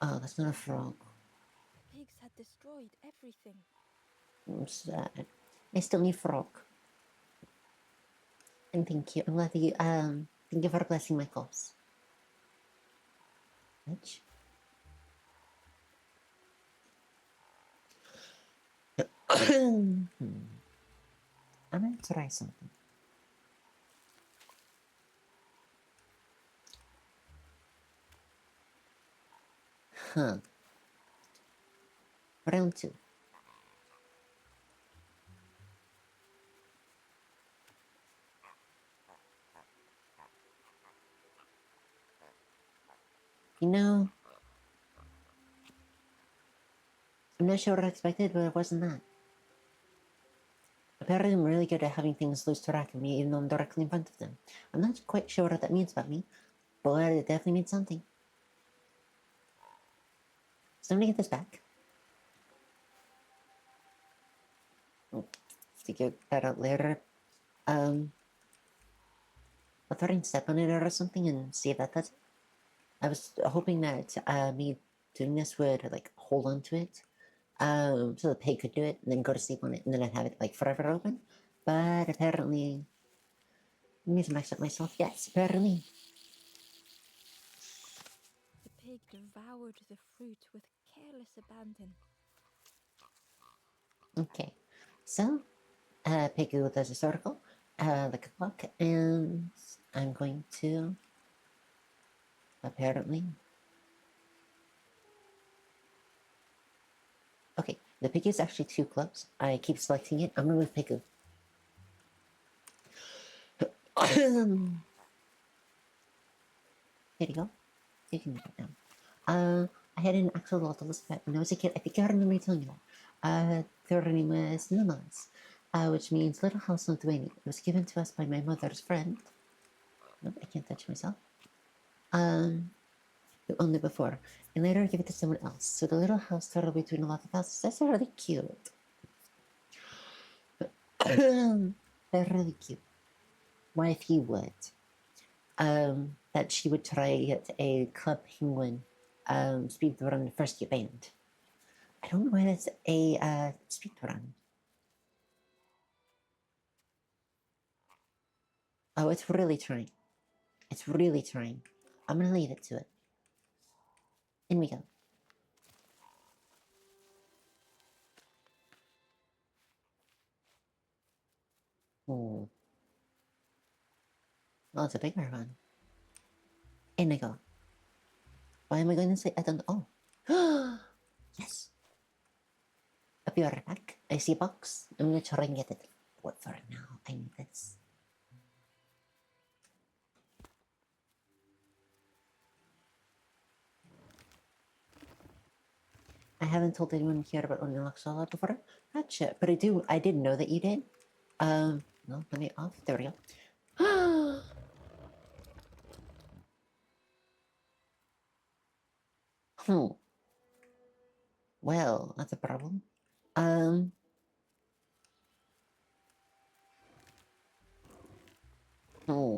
Oh, that's not a frog. The pigs had destroyed everything. I'm sad. I still need frog. And thank you. I'm glad that you thank you for blessing my cause. Which I'm gonna try something. Round 2. I'm not sure what I expected, but it wasn't that. Apparently, I'm really good at having things lose track of me, even though I'm directly in front of them. I'm not quite sure what that means about me, but it definitely means something. So I'm gonna get this back. I'll figure that out later. I'll try and step on it or something and see if that does it. I was hoping that me doing this would like hold on to it, so the pig could do it and then go to sleep on it, and then I'd have it like forever open. But apparently, I need to mess up myself. Yes, apparently. The pig devoured the fruit with careless abandon. Okay, so pig does a circle, like a clock, and I'm going to apparently. Okay, the pig is actually too close. I keep selecting it. I'm gonna move Pigu. There you go. You can move it now. I had an axolotl as a pet when I was a kid. I think I remember you telling you that. Their name was Numas, which means little house on the way. It was given to us by my mother's friend. Nope, I can't touch myself. Who owned it before, and later gave it to someone else. So the little house settled between a lot of houses. That's really cute. They're really cute. Why, if you would, that she would try at a club penguin speed run first year band. I don't know why that's a speed run. Oh, it's really trying. It's really trying. I'm gonna leave it to it. In we go. Oh, it's a bigger one. In I go. Why am I going to say I don't know? Oh, yes. I'll be right back. I see a box. I'm gonna try and get it. What for now? I need this. I haven't told anyone here about owning Luxala before. Gotcha. But I did know that you did. No, let me off. There we go. Hmm. Well, that's a problem. Um. Hmm.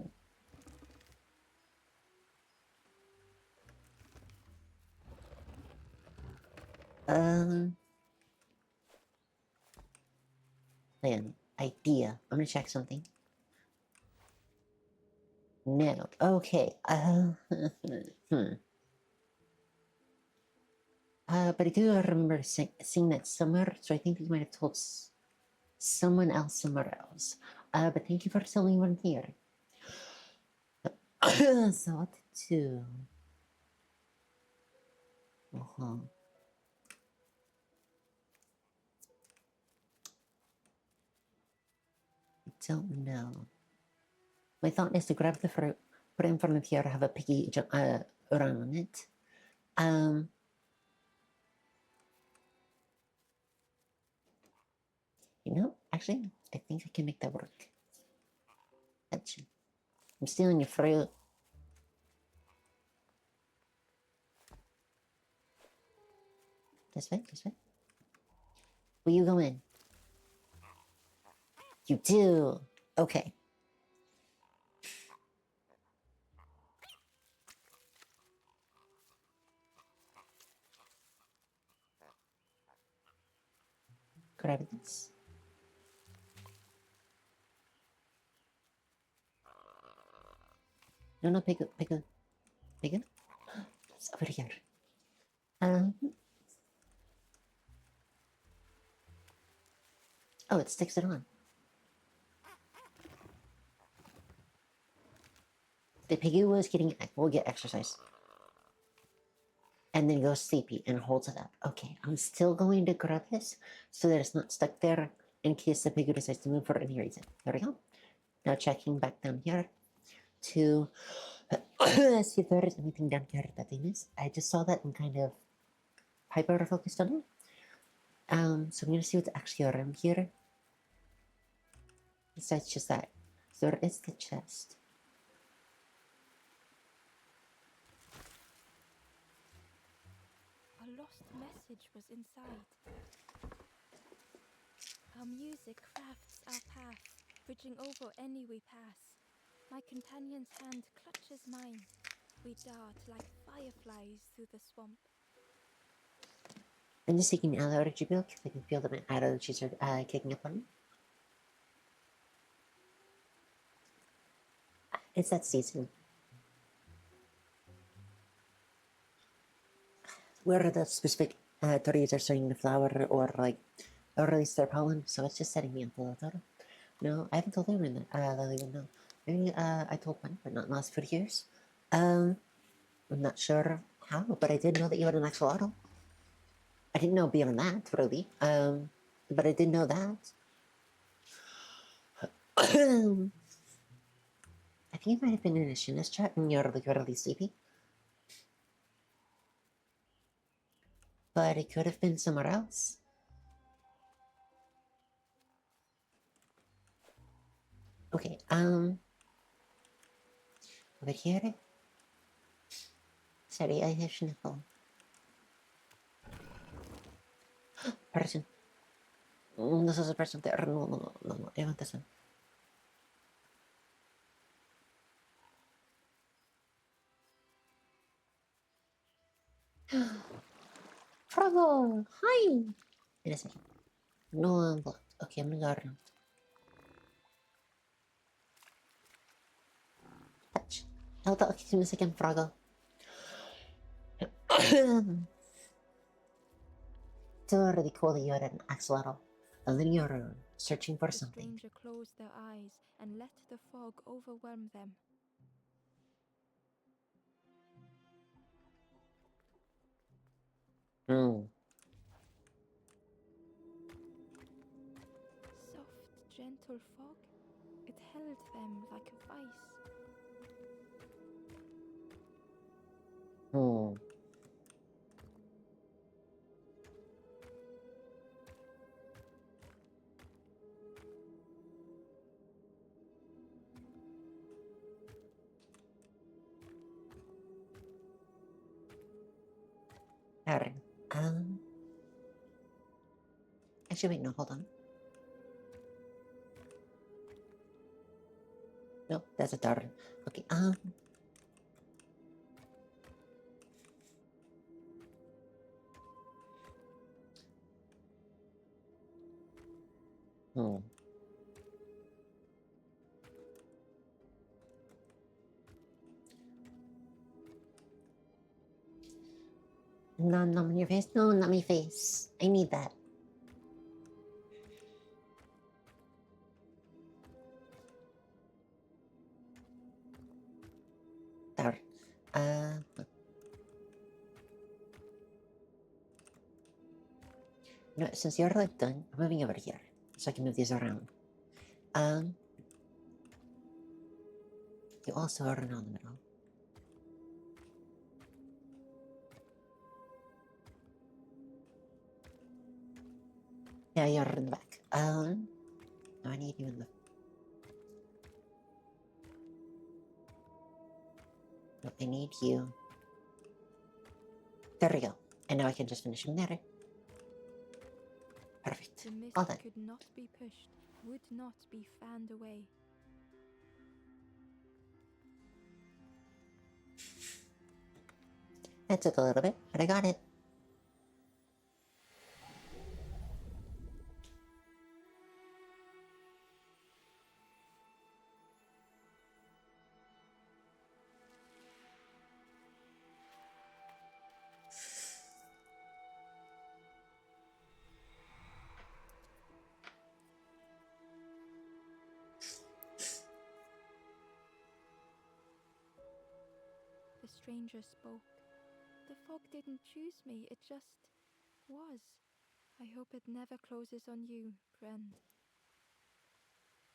Um. Plan. Idea. I'm gonna check something. No. Okay. Hmm. But I do remember seeing that somewhere, so I think you might have told someone else somewhere else. But thank you for telling one here. So what to do? Uh-huh. I don't know. My thought is to grab the fruit, put it in front of here, have a piggy run on it. You know, actually, I think I can make that work. Gotcha. I'm stealing your fruit. This way, this way. Will you go in? You do. Okay. Grab this. No, pick it. It's over here. Oh, it sticks it on. The piggy will get exercise. And then goes sleepy and holds it up. Okay, I'm still going to grab this so that it's not stuck there in case the piggy decides to move for any reason. There we go. Now checking back down here to see if there is anything down here that they missed. I just saw that and kind of hyper focused on it. So I'm gonna see what's actually around here. Besides just that. So there is the chest. A lost message was inside. Our music crafts our path, bridging over any we pass. My companion's hand clutches mine. We dart like fireflies through the swamp. I'm just taking an allergy milk. I can feel that my allergies are kicking up on me. It's that season. Where the specific trees are starting to flower or release their pollen, so it's just setting me up a little bit. No, I haven't told anyone that. That even know. Maybe I told one, but not in the last 40 years. I'm not sure how, but I did know that you had an axolotl. I didn't know beyond that, really. But I did know that. I think it might have been in a Shinnis chat and you're like really sleepy. But it could have been somewhere else. Okay, over here. Sorry, I have sniffle. Person. This is a person there. No. I want this one. Froggle! Hi! Wait a second. No, I'm blocked. Okay, I'm gonna go around. Touch. Hold on, give me a second, Froggle. It's already cool that you had an axolotl. A linear rune, searching for The something. stranger closed their eyes and let the fog overwhelm them. Hmm. Soft, gentle fog. It held them like a vice. Hmm. Darn. Actually, wait, no, hold on. Nope, that's a darn. Okay, hmm. No, not on your face. No, not my face. I need that. Darn. No, since you're like done, I'm moving over here so I can move these around. Um, you also are in the middle. Yeah, you're in the back. No, I need you in the. No, I need you. There we go. And now I can just finish him there. Perfect. The mist All done. could not be pushed, would not be fanned away. That took a little bit, but I got it. The stranger spoke. The fog didn't choose me, it just was. I hope it never closes on you, friend.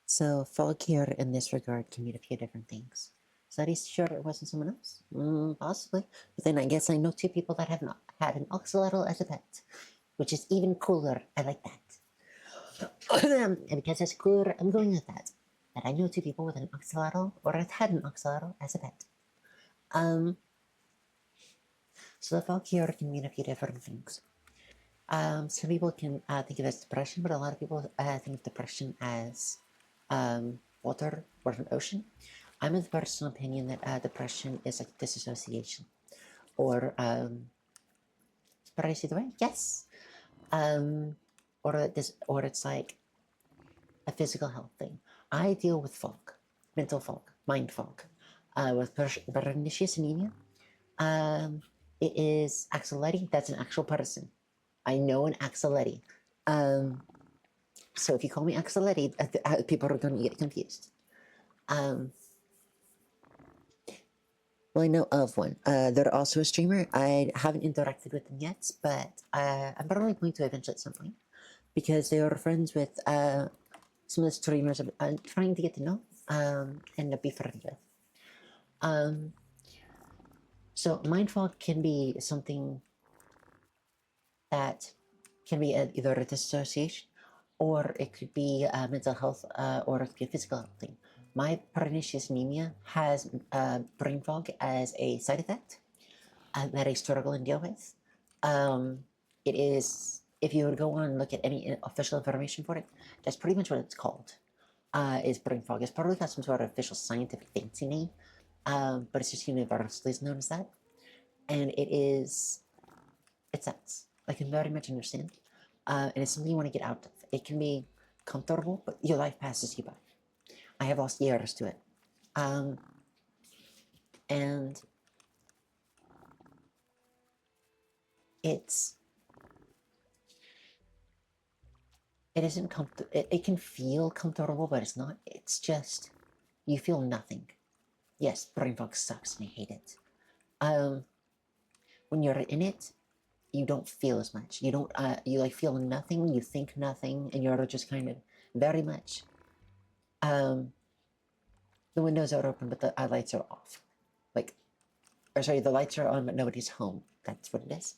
So fog here in this regard can mean a few different things. So are you sure it wasn't someone else? Possibly. But then I guess I know two people that have not had an axolotl as a pet, which is even cooler. I like that. And because it's cooler, I'm going with that. That I know two people with an axolotl or have had an axolotl as a pet. So the fog here can mean a few different things. Some people can think of it as depression, but a lot of people think of depression as water or an ocean. I'm of the personal opinion that depression is like disassociation, or but I see the way, yes, or it's like a physical health thing. I deal with fog, mental fog, mind fog, with pernicious anemia. It is axolotl. That's an actual person. I know an axolotl. So if you call me axolotl, people are going to get confused. Well, I know of one. They're also a streamer. I haven't interacted with them yet, but I'm probably going to eventually at some point because they are friends with some of the streamers I'm trying to get to know and be friendly with. So mind fog can be something that can be either a dissociation or it could be mental health or it could be a physical health thing. My pernicious anemia has brain fog as a side effect that I struggle and deal with. It is, if you would go on and look at any official information for it, that's pretty much what it's called. Is brain fog. It's probably got some sort of official scientific fancy name, but it's just universally known as that. And it sucks. I can very much understand. And it's something you want to get out of. It can be comfortable, but your life passes you by. I have lost years to it. And it's it isn't it can feel comfortable, but it's not. It's just you feel nothing. Yes, brain fog sucks and I hate it. When you're in it, you don't feel as much. You don't you like feel nothing, you think nothing, and you're just kind of very much the windows are open but the lights are off. Like or sorry, the lights are on but nobody's home. That's what it is.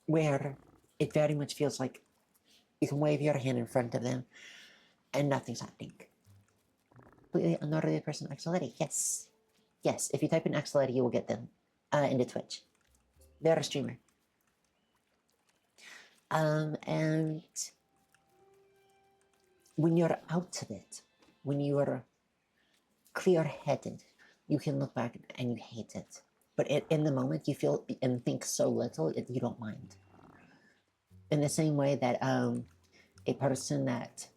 Where it very much feels like you can wave your hand in front of them and nothing's happening. Completely unrelated person, Axolotl. Yes. Yes, if you type in Axolotl, you will get them into Twitch. They're a streamer. And when you're out of it, when you are clear-headed, you can look back and you hate it. But in the moment, you feel and think so little, you don't mind. In the same way that a person that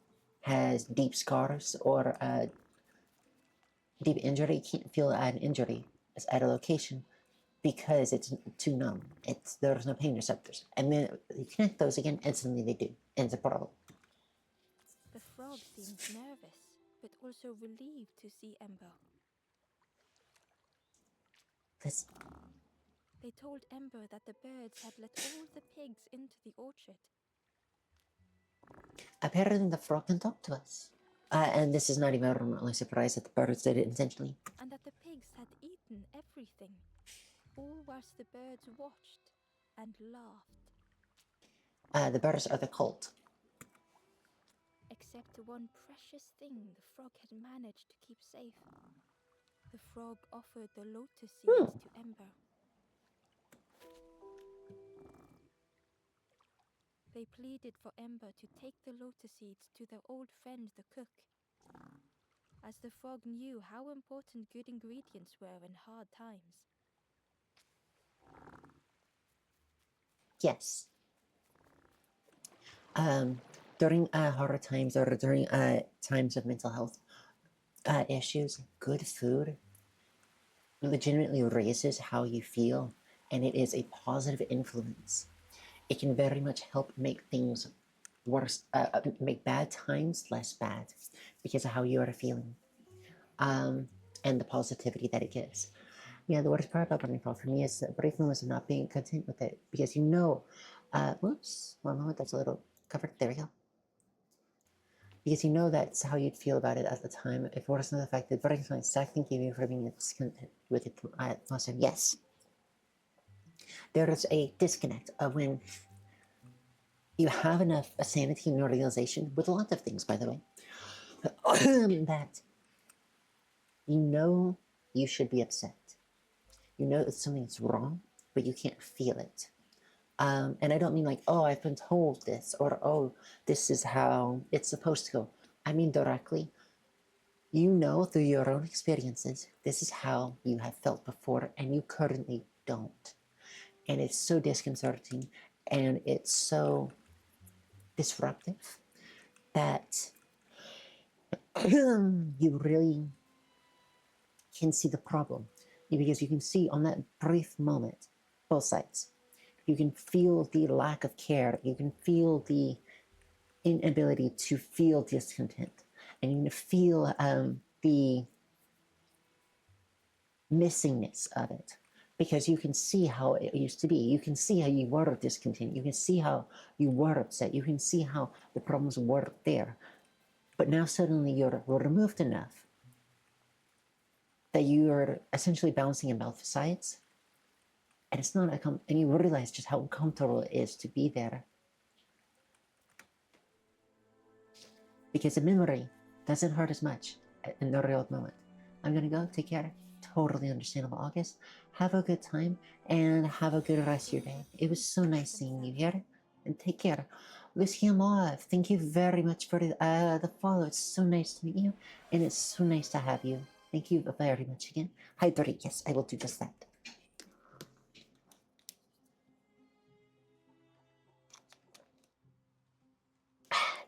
has deep scars or deep injury can't feel an injury at a location because it's too numb. There's no pain receptors, and then you connect those again, and suddenly they do, and it's a problem. The frog seemed nervous, but also relieved to see Ember. This They told Ember that the birds had let all the pigs into the orchard. apparently the frog can talk to us, and this is not even remotely surprised that the birds did it intentionally. And that the pigs had eaten everything, all whilst the birds watched and laughed. The birds are the cult. Except one precious thing the frog had managed to keep safe. The frog offered the lotus seeds to Ember. They pleaded for Ember to take the lotus seeds to their old friend the cook, as the frog knew how important good ingredients were in hard times. Yes. During hard times or during times of mental health issues, good food legitimately raises how you feel, and it is a positive influence. It can very much help make things worse, make bad times less bad because of how you are feeling, and the positivity that it gives. Yeah, the worst part about burning fall for me is the brave moments of not being content with it because whoops, one moment, that's a little covered. There we go. Because you know that's how you'd feel about it at the time. If it wasn't the fact that burning point sack, thank you for being discontent with it. Also, yes, there is a disconnect of when you have enough sanity and realization with a lot of things, by the way, that you know you should be upset. You know that something's wrong, but you can't feel it. And I don't mean like, oh, I've been told this, or oh, this is how it's supposed to go. I mean directly, you know through your own experiences, this is how you have felt before, and you currently don't. And it's so disconcerting, and it's so disruptive that you really can see the problem. Because you can see on that brief moment, both sides. You can feel the lack of care. You can feel the inability to feel discontent. And you can feel the missingness of it. Because you can see how it used to be. You can see how you were discontent. You can see how you were upset. You can see how the problems were there. But now suddenly you're removed enough that you're essentially bouncing in both sides. And it's not and you realize just how uncomfortable it is to be there. Because the memory doesn't hurt as much in the real moment. I'm gonna go, take care. Totally understandable, August. Have a good time and have a good rest of your day. It was so nice seeing you here, and take care. Lucy Love, thank you very much for the follow. It's so nice to meet you, and it's so nice to have you. Thank you very much again. Hi, Dory. Yes, I will do just that.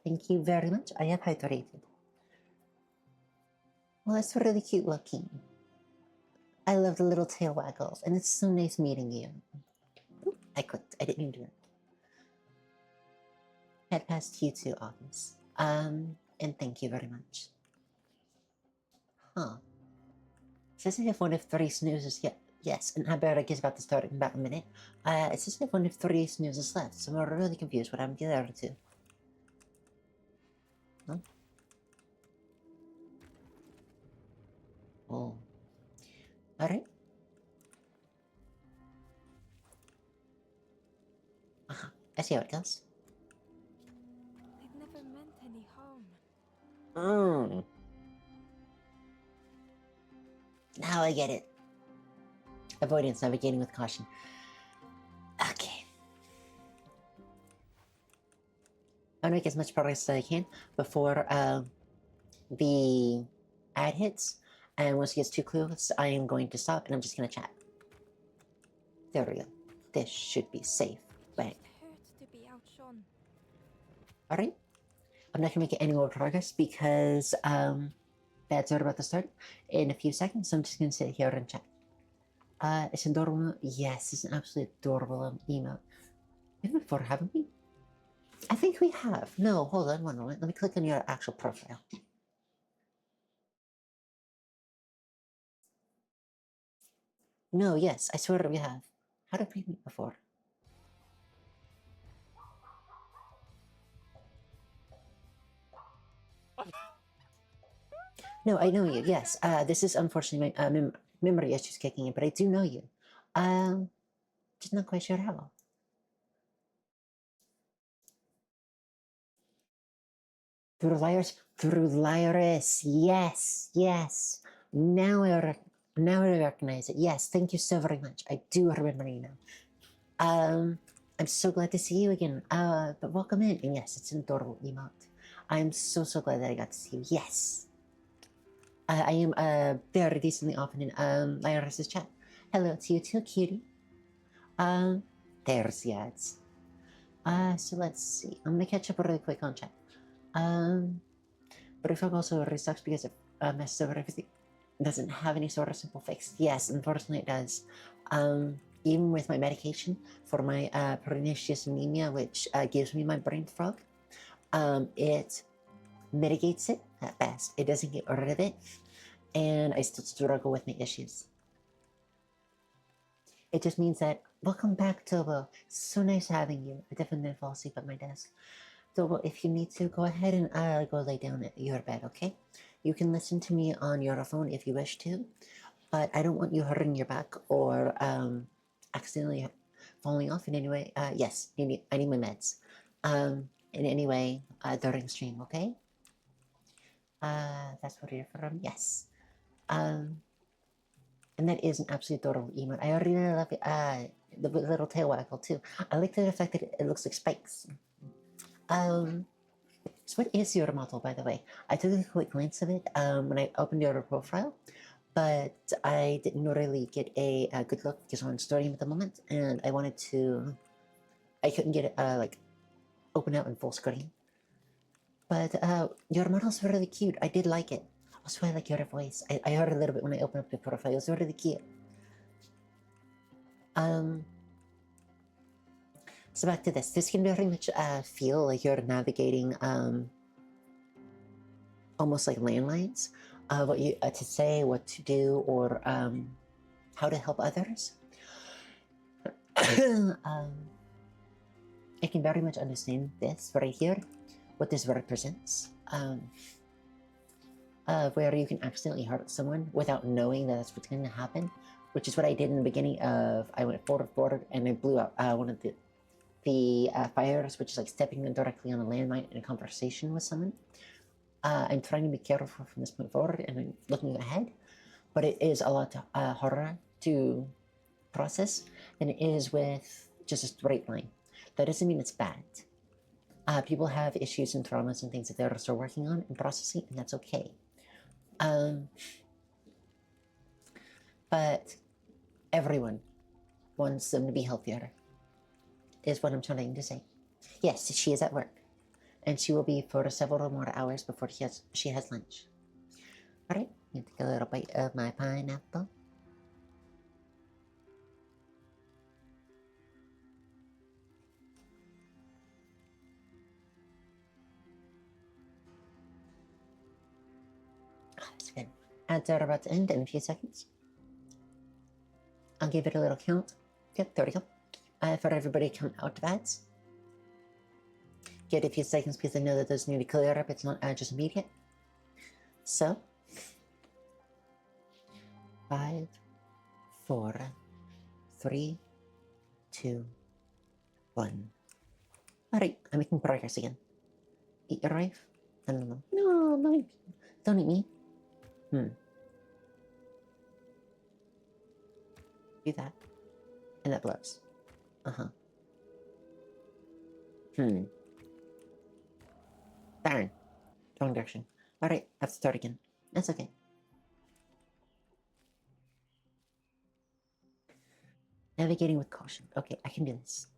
Thank you very much. I have hydrated. Well, it's really cute looking. I love the little tail waggles, and it's so nice meeting you. Oop, I clicked. I didn't mean to do that. Head past you too, August. And thank you very much. Huh. Says I have one of 3 snoozes yet. Yes, and Alberta is about to start in about a minute. It says I have one of 3 snoozes left, so I'm really confused what I'm the other 2. Huh? Oh. Alright. Uh-huh. I see how it goes. They've never meant any harm. Now I get it. Avoidance, navigating with caution. Okay. I want to make as much progress as I can before the ad hits. And once it gets too close, I am going to stop and I'm just going to chat. There we go. This should be safe. Bang. It hurts to be outshone. Alright. I'm not going to make any more progress because that's about to start in a few seconds. So I'm just going to sit here and chat. It's adorable. Yes, it's an absolutely adorable emote. We've before, haven't we? I think we have. No, hold on one moment. Let me click on your actual profile. No, yes, I swear we have. How did we meet before? No, I know you. Yes, this is unfortunately my memory issues kicking in, but I do know you. Just not quite sure how. Through Lyris. Yes, yes. Now I recognize it. Yes, thank you so very much. I do remember you now. I'm so glad to see you again. But welcome in. And yes, it's an adorable emote. I'm so glad that I got to see you. Yes. I am very decently often in Lyris's chat. Hello to you too, cutie. There's the ads. So let's see. I'm gonna catch up really quick on chat. But I feel also really sucks because it messes over everything. It doesn't have any sort of simple fix. Yes, unfortunately it does. Even with my medication for my pernicious anemia, which gives me my brain fog, it mitigates it at best. It doesn't get rid of it, and I still struggle with my issues. It just means that, welcome back, Tobo. So nice having you. I definitely fall asleep at my desk. Tobo, if you need to, go ahead and go lay down at your bed, okay? You can listen to me on your phone if you wish to, but I don't want you hurting your back or accidentally falling off in any way. Yes, I need my meds. In any way during stream, okay? That's what you're from. Yes. And that is an absolute adorable emote. I really love it. The little tail waggle too. I like the fact that it looks like spikes. So what is your model, by the way? I took a quick glance of it when I opened your profile, but I didn't really get a good look because I'm on stream at the moment, and I wanted to. I couldn't get it like open out in full screen. But your model's really cute. I did like it. Also, I like your voice. I heard a little bit when I opened up your profile. It was really cute. So back to this. This can very much feel like you're navigating almost like landlines. What you to say, what to do, or how to help others. I can very much understand this right here, what this represents. Where you can accidentally hurt someone without knowing that that's what's going to happen, which is what I did in the beginning of. I went forward, and I blew up one of the fires, which is like stepping directly on a landmine in a conversation with someone. I'm trying to be careful from this point forward, and I'm looking ahead, but it is a lot harder to process than it is with just a straight line. That doesn't mean it's bad. People have issues and traumas and things that they're still working on and processing, and that's okay. But everyone wants them to be healthier, is what I'm trying to say. Yes, she is at work, and she will be for several more hours before she has lunch. All right, let me take a little bite of my pineapple. That's good. Ads are about to end in a few seconds. I'll give it a little count. Yep, there we go. For everybody coming out of ads. Give it a few seconds because I know that those need to clear up. It's not just immediate. So, 5, 4, 3, 2, 1. Alright, I'm making progress again. Eat your wife? I don't know. No, don't eat me. Do that. And that blows. Darn. Wrong direction. Alright, I have to start again. That's okay. Navigating with caution. Okay, I can do this.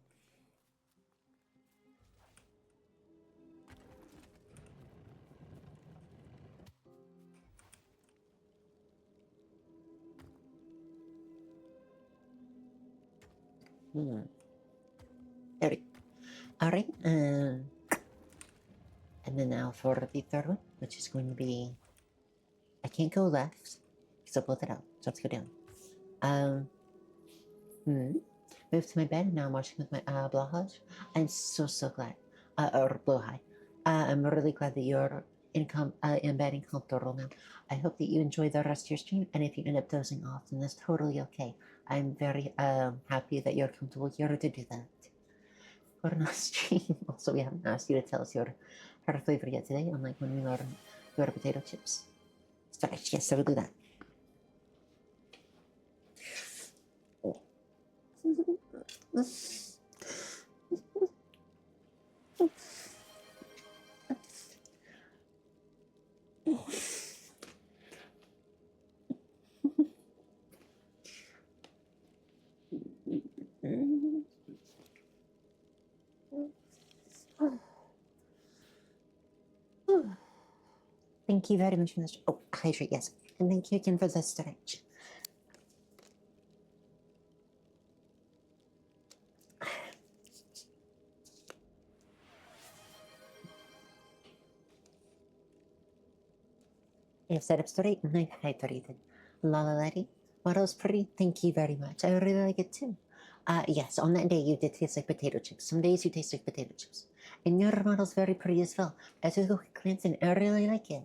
There we go. Alright, and then now for the third one, which is going to be... I can't go left, because I'll blow that out, so I have to go down. Moved to my bed, and now I'm watching with my blowhaj. I'm so glad. Or blowhigh. I'm really glad that you're in bed and comfortable now. I hope that you enjoy the rest of your stream, and if you end up dozing off, then that's totally okay. I'm very happy that you're comfortable here to do that. For our stream, also we haven't asked you to tell us your flavor yet today, unlike when we learned your potato chips. Sorry, yes, I will do that. Thank you very much for this. Oh, hydrate, yes. And thank you again for the stretch. I've set up straight and I've hydrated. Lala Letty, model's pretty. Thank you very much. I really like it too. Yes, on that day you did taste like potato chips. Some days you taste like potato chips. And your model's very pretty as well. As a quick glance, and I really like it.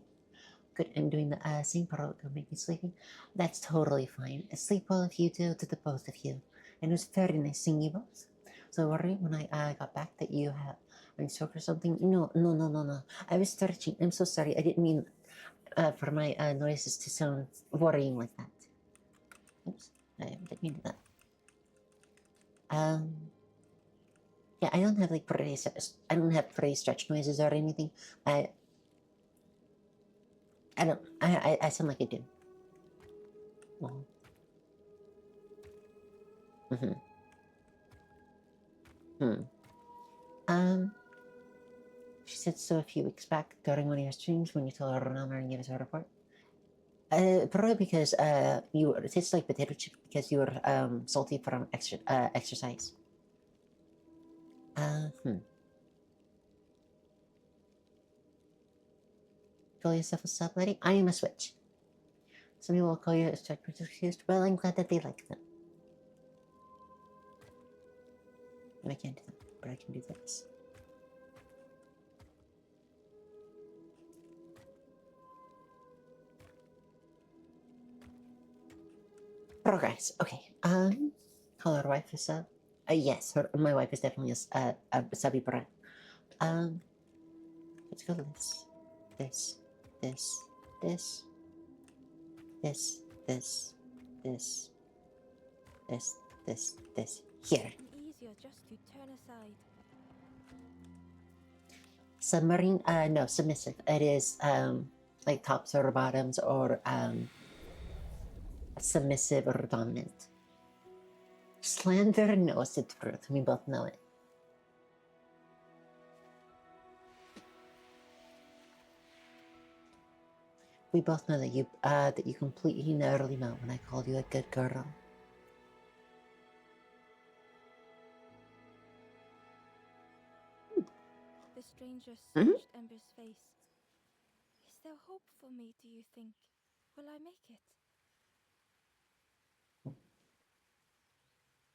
Good, I'm doing the same part to make me sleepy. That's totally fine. Sleep well if you do to the both of you. And it was very nice seeing you both. So worry when I got back that you have been soaked or something. No. I was stretching. I'm so sorry. I didn't mean for my noises to sound worrying like that. Oops, I didn't mean that. Yeah, I don't have like pretty stretch noises or anything. I don't. I sound like I do. Well, She said so a few weeks back during one of your streams when you told her number and gave us a report. Probably because it tastes like potato chip because you were salty from exercise. Call yourself a sub lady? I am a switch. Some people will call you a strike confused. Well, I'm glad that they like them. And I can't do that, but I can do this. Progress. Okay. Call her wife a sub. Yes, my wife is definitely a subby brat. Let's go this. This. Here. Easier just to turn aside. Submarine? No, submissive. It is like tops or bottoms or submissive or dominant. Slander knows the truth. We both know it. We both know that you completely and utterly melt when I called you a good girl. The stranger searched Ember's face. Is there hope for me, do you think? Will I make it?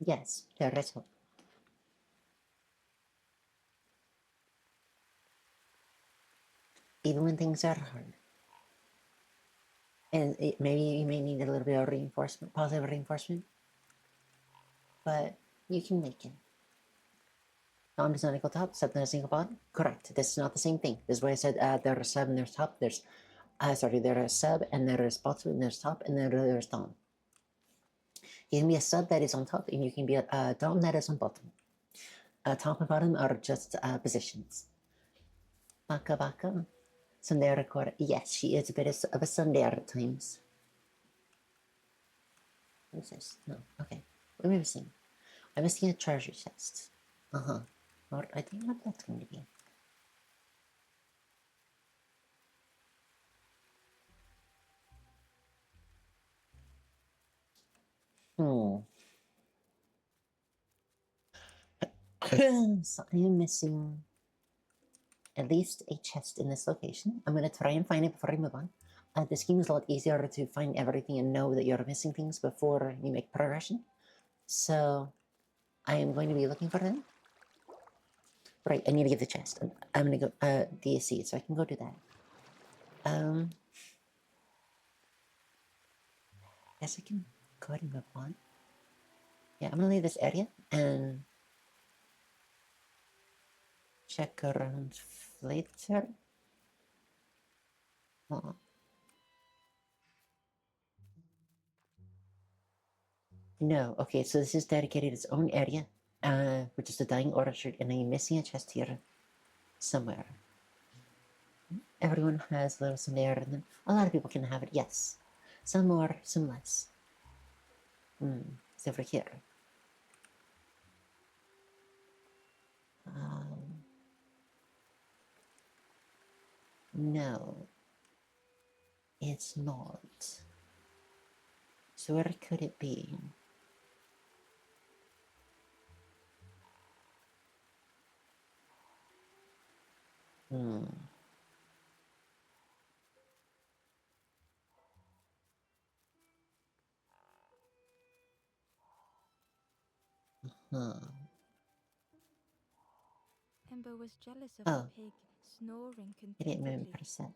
Yes, there is hope. Even when things are hard. And maybe you may need a little bit of reinforcement, positive reinforcement. But you can make it. Dom does not equal top, sub does not equal bottom? Correct. This is not the same thing. This is why I said there are sub and there's top. There is sub and there is bottom and there's top and then there's dom. You can be a sub that is on top and you can be a dom that is on bottom. Top and bottom are just positions. Baka baka. Sunday record. Yes, she is a bit of a Sunday at times. What is this? No. Okay. What am I missing? I'm missing a treasure chest. Uh-huh. What I think what that's going to be. Hmm. So I am missing at least a chest in this location. I'm going to try and find it before I move on. This game is a lot easier to find everything and know that you're missing things before you make progression. So I am going to be looking for them. Right, I need to get the chest. I'm going to go DSC, so I can go do that. Guess I can go ahead and move on. Yeah, I'm going to leave this area and check around later. Oh. No, okay, so this is dedicated its own area, which is the Dying Orchard, and I'm missing a chest here somewhere. Everyone has a little some there, and then a lot of people can have it, yes. Some more, some less. It's over here. No, it's not. So where could it be? Ember was jealous of Oh. the pig, snoring I didn't contentedly. remember set.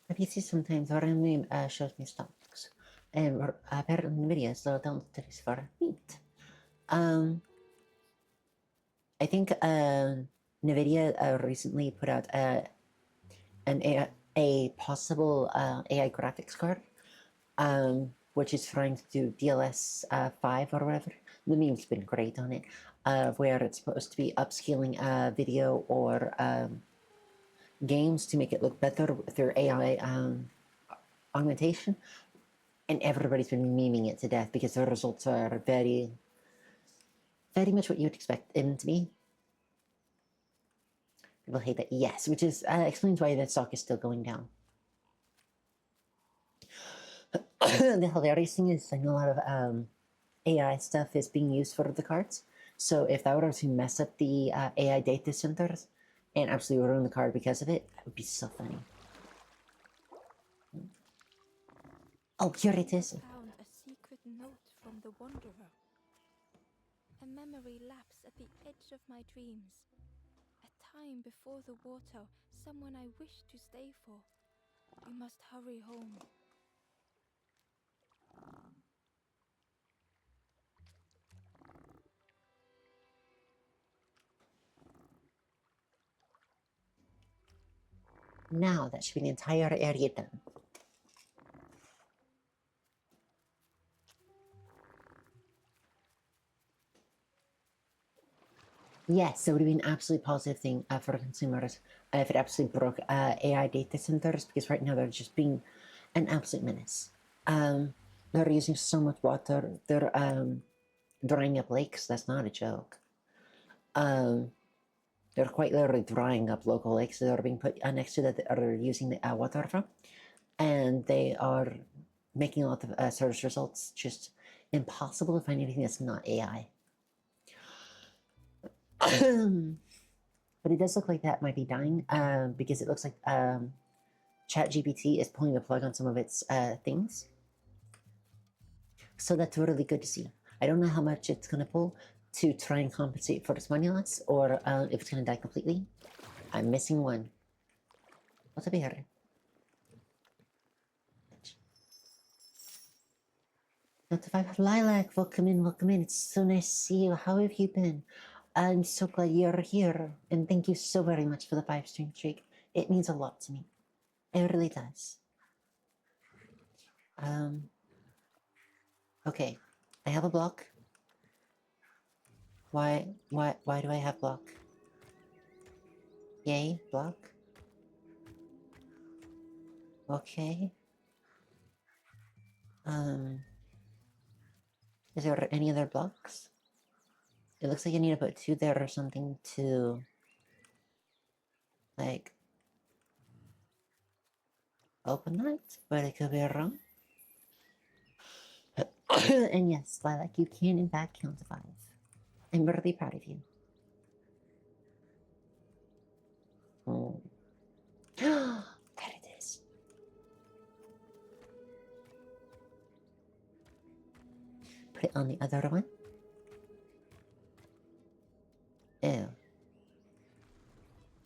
My PC sometimes randomly shows me stocks, and apparently Nvidia still don't this for meat. I think Nvidia recently put out a possible AI graphics card, which is trying to do DLS 5 or whatever. The meme's been great on it, where it's supposed to be upscaling video or games to make it look better with their AI augmentation. And everybody's been memeing it to death because the results are very, very much what you would expect them to be. People hate that, yes, which is explains why that stock is still going down. The hilarious thing is, I know a lot of AI stuff is being used for the cards. So if that were to mess up the AI data centers and absolutely ruin the card because of it, that would be so funny. Oh, here it is. Found a secret note from the Wanderer. A memory lapse at the edge of my dreams. A time before the water, someone I wish to stay for. We must hurry home. Now that should be the entire area done. Yes, it would be an absolutely positive thing for consumers if it absolutely broke AI data centers, because right now they're just being an absolute menace. They're using so much water. They're drying up lakes. That's not a joke. They're quite literally drying up local lakes that are being put next to that are using the water from, and they are making a lot of search results just impossible to find anything that's not AI. But it does look like that might be dying because it looks like ChatGPT is pulling the plug on some of its things. So that's really good to see. I don't know how much it's going to pull to try and compensate for its money loss or if it's going to die completely. I'm missing one. What's up here? Notified Lilac, welcome in, welcome in. It's so nice to see you. How have you been? I'm so glad you're here, and thank you so very much for the 5-stream streak. It means a lot to me. It really does. Okay, I have a block. Why do I have block? Yay, block. Okay. Is there any other blocks? It looks like I need to put 2 there or something to, like, open that, but I could be wrong. And yes, Lilac, you can in fact count to 5. I'm really proud of you. Oh. There it is. Put it on the other one. Ew.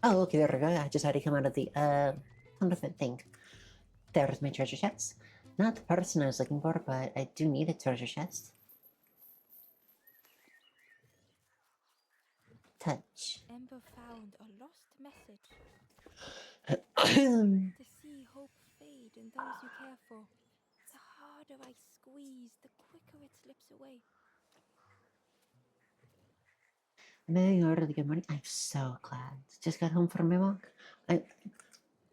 Oh, okay, there we go. I just had to come out of the counterfeit thing. There's my treasure chest. Not the person I was looking for, but I do need a treasure chest. Touch. Ember found a lost message. The To see hope fade in those you care for. The harder I squeeze, the quicker it slips away. really good morning. I'm so glad. Just got home from my walk.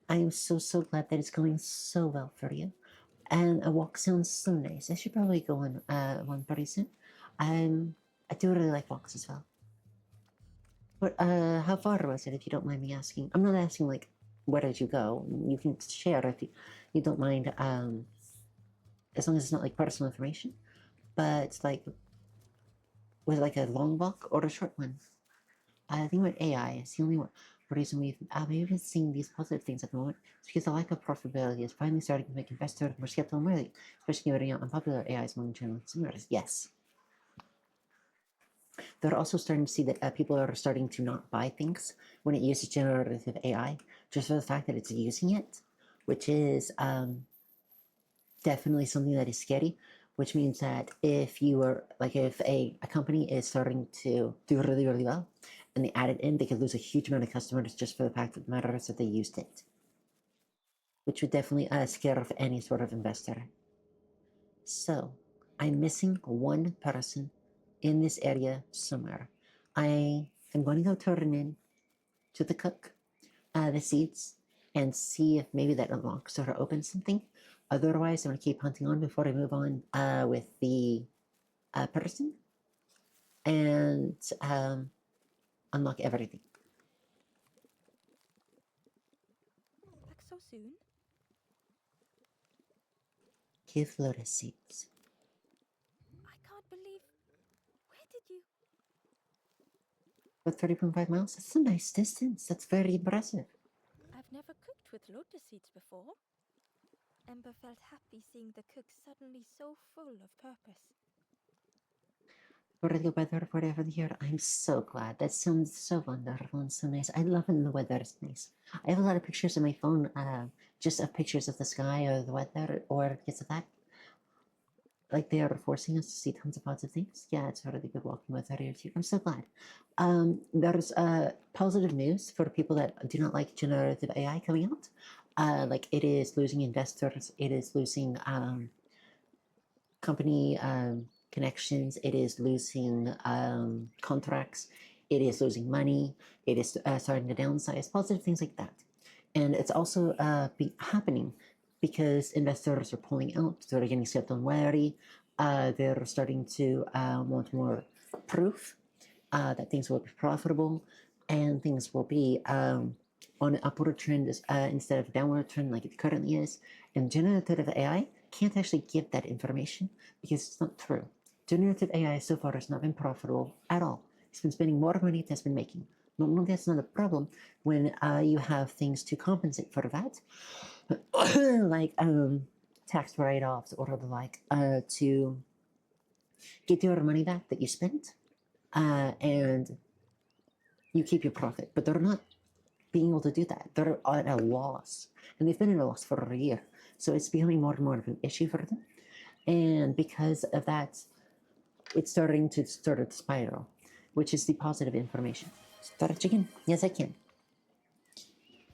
I'm so glad that it's going so well for you. And a walk sounds so nice. I should probably go on one pretty soon. I do really like walks as well. But how far was it, if you don't mind me asking? I'm not asking like where did you go. You can share if you don't mind. As long as it's not like personal information. But like, was it like a long walk or a short one? I think with AI, it's the only one reason we've been seeing these positive things at the moment. It's because the lack of profitability is finally starting to make investors more skeptical and worthy, especially given unpopular AIs among general consumers. Yes. They're also starting to see that people are starting to not buy things when it uses generative AI, just for the fact that it's using it, which is definitely something that is scary. Which means that if you are like, if a company is starting to do really, really well and they add it in, they could lose a huge amount of customers just for the fact that matters that they used it, which would definitely scare off any sort of investor. So I'm missing one person in this area somewhere. I am going to go turn in to the cook the seeds and see if maybe that unlocks or opens something. Otherwise, I'm going to keep hunting on before I move on with the person and unlock everything. Back so soon? Give lotus seeds. I can't believe. Where did you. But 30.5 miles? That's a nice distance. That's very impressive. I've never cooked with lotus seeds before. Ember felt happy seeing the cook suddenly so full of purpose. Really good weather for over here. I'm so glad. That sounds so wonderful and so nice. I love it when the weather is nice. I have a lot of pictures on my phone, just of pictures of the sky or the weather or because of that. Like they are forcing us to see tons of positive things. Yeah, it's really good walking weather here too. I'm so glad. There's positive news for people that do not like generative AI coming out. Like it is losing investors. It is losing company connections. It is losing contracts. It is losing money. It is starting to downsize. Positive things like that. And it's also happening because investors are pulling out. They're getting skeptical and wary. They're starting to want more proof that things will be profitable and things will be on an upward trend instead of a downward trend like it currently is. And generative AI can't actually give that information because it's not true. Generative AI so far has not been profitable at all. It's been spending more money than it's been making. Normally, that's not a problem when you have things to compensate for that, like tax write-offs or the like, to get your money back that you spent, and you keep your profit. But they're not being able to do that. They're at a loss, and they've been at a loss for a year. So it's becoming more and more of an issue for them. And because of that, it's starting to spiral, which is the positive information. Start a chicken? Yes, I can.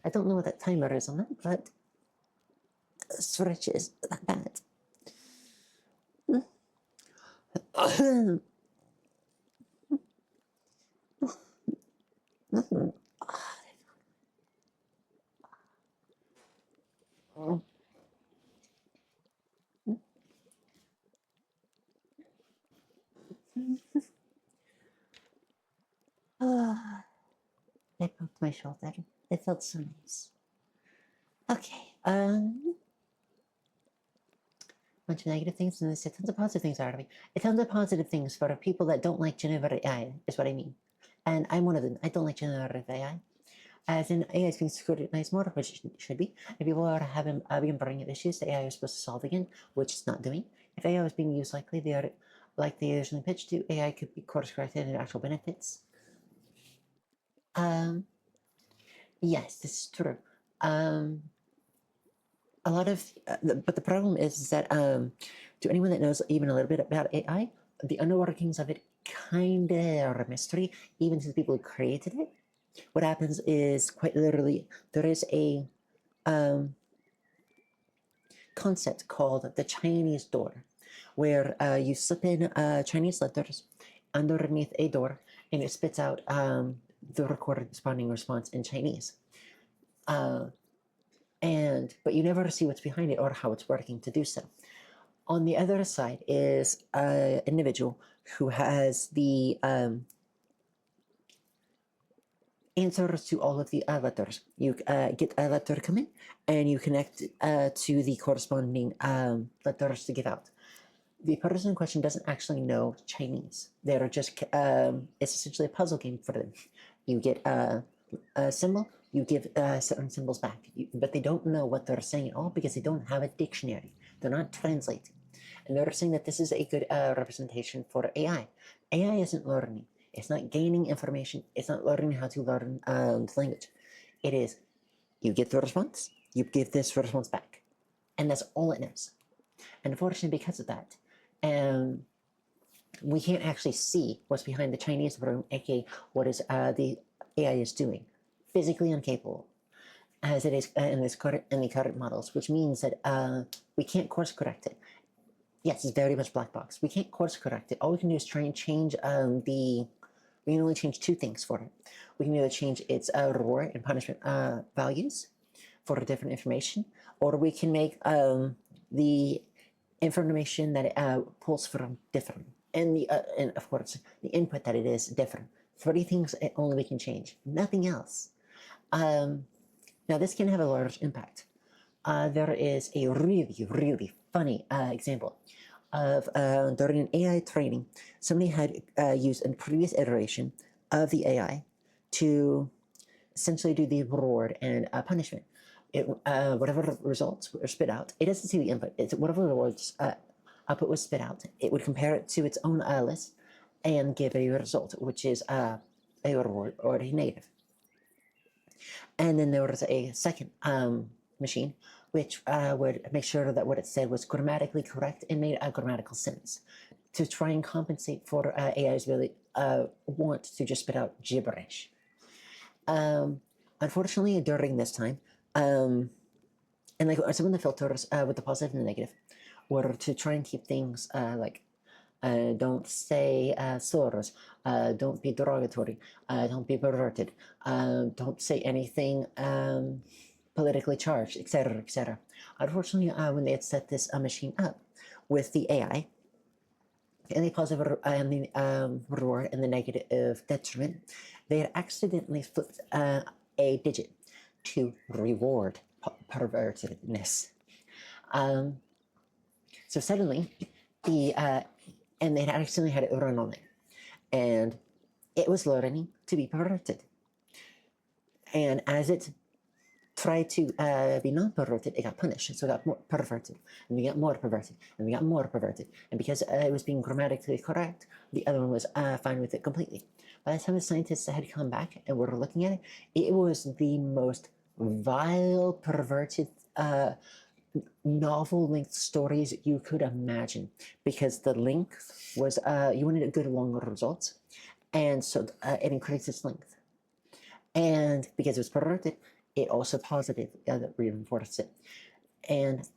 I don't know what that timer is on that, but stretch is that bad. They poked my shoulder. It felt so nice. Okay, bunch of negative things and they say tons of positive things out of me. Tons of positive things for people that don't like generative AI, is what I mean. And I'm one of them. I don't like generative AI. As in, AI is being scrutinized more, which it should be. If people are having been bringing up issues that AI is supposed to solve again, which it's not doing. If AI was being used likely, like they originally pitched to, AI could be course corrected and actual benefits. Yes, this is true. A lot of, but the problem is that to anyone that knows even a little bit about AI, the underworkings of it kind of are a mystery, even to the people who created it. What happens is quite literally there is a concept called the Chinese door, where you slip in Chinese letters underneath a door, and it spits out the recorded responding response in Chinese. But you never see what's behind it or how it's working to do so. On the other side is an individual who has the answers to all of the letters. You get a letter come in, and you connect to the corresponding letters to give out. The person in question doesn't actually know Chinese. They're just, it's essentially a puzzle game for them. You get a symbol, you give certain symbols back, but they don't know what they're saying at all because they don't have a dictionary. They're not translating. And they're saying that this is a good representation for AI. AI isn't learning. It's not gaining information. It's not learning how to learn the language. It is, you get the response, you give this response back. And that's all it knows. And unfortunately, because of that, we can't actually see what's behind the Chinese room, aka what is the AI is doing. Physically incapable, as it is in the current models, which means that we can't course correct it. Yes, it's very much black box. We can't course correct it. All we can do is try and change we can only change two things for it. We can either change its reward and punishment values for different information, or we can make the information that it pulls from different, and of course the input that it is different. 3 things only we can change, nothing else. Now this can have a large impact. There is a really funny example of during an AI training, somebody had used a previous iteration of the AI to essentially do the reward and punishment. Whatever results were spit out, it doesn't see the input. It's whatever rewards output was spit out. It would compare it to its own list and give a result, which is a reward or a negative. And then there was a second machine which would make sure that what it said was grammatically correct and made a grammatical sense to try and compensate for AI's really want to just spit out gibberish. Unfortunately, during this time, and like some of the filters with the positive and the negative were to try and keep things like don't say slurs, don't be derogatory, don't be perverted, don't say anything politically charged, etc., etc. Unfortunately, when they had set this machine up with the AI, and the positive and the reward and the negative detriment, they had accidentally flipped a digit to reward pervertedness. So suddenly, and they accidentally had it run on it, and it was learning to be perverted. And as it tried to be non-perverted, it got punished, so it got more perverted, and we got more perverted, and we got more perverted. And because it was being grammatically correct, the other one was fine with it completely. By the time the scientists had come back and were looking at it, it was the most vile, perverted, novel-length stories you could imagine, because the length was, you wanted a good longer results, and so it increased its length. And because it was perverted, it also positive reinforced it. And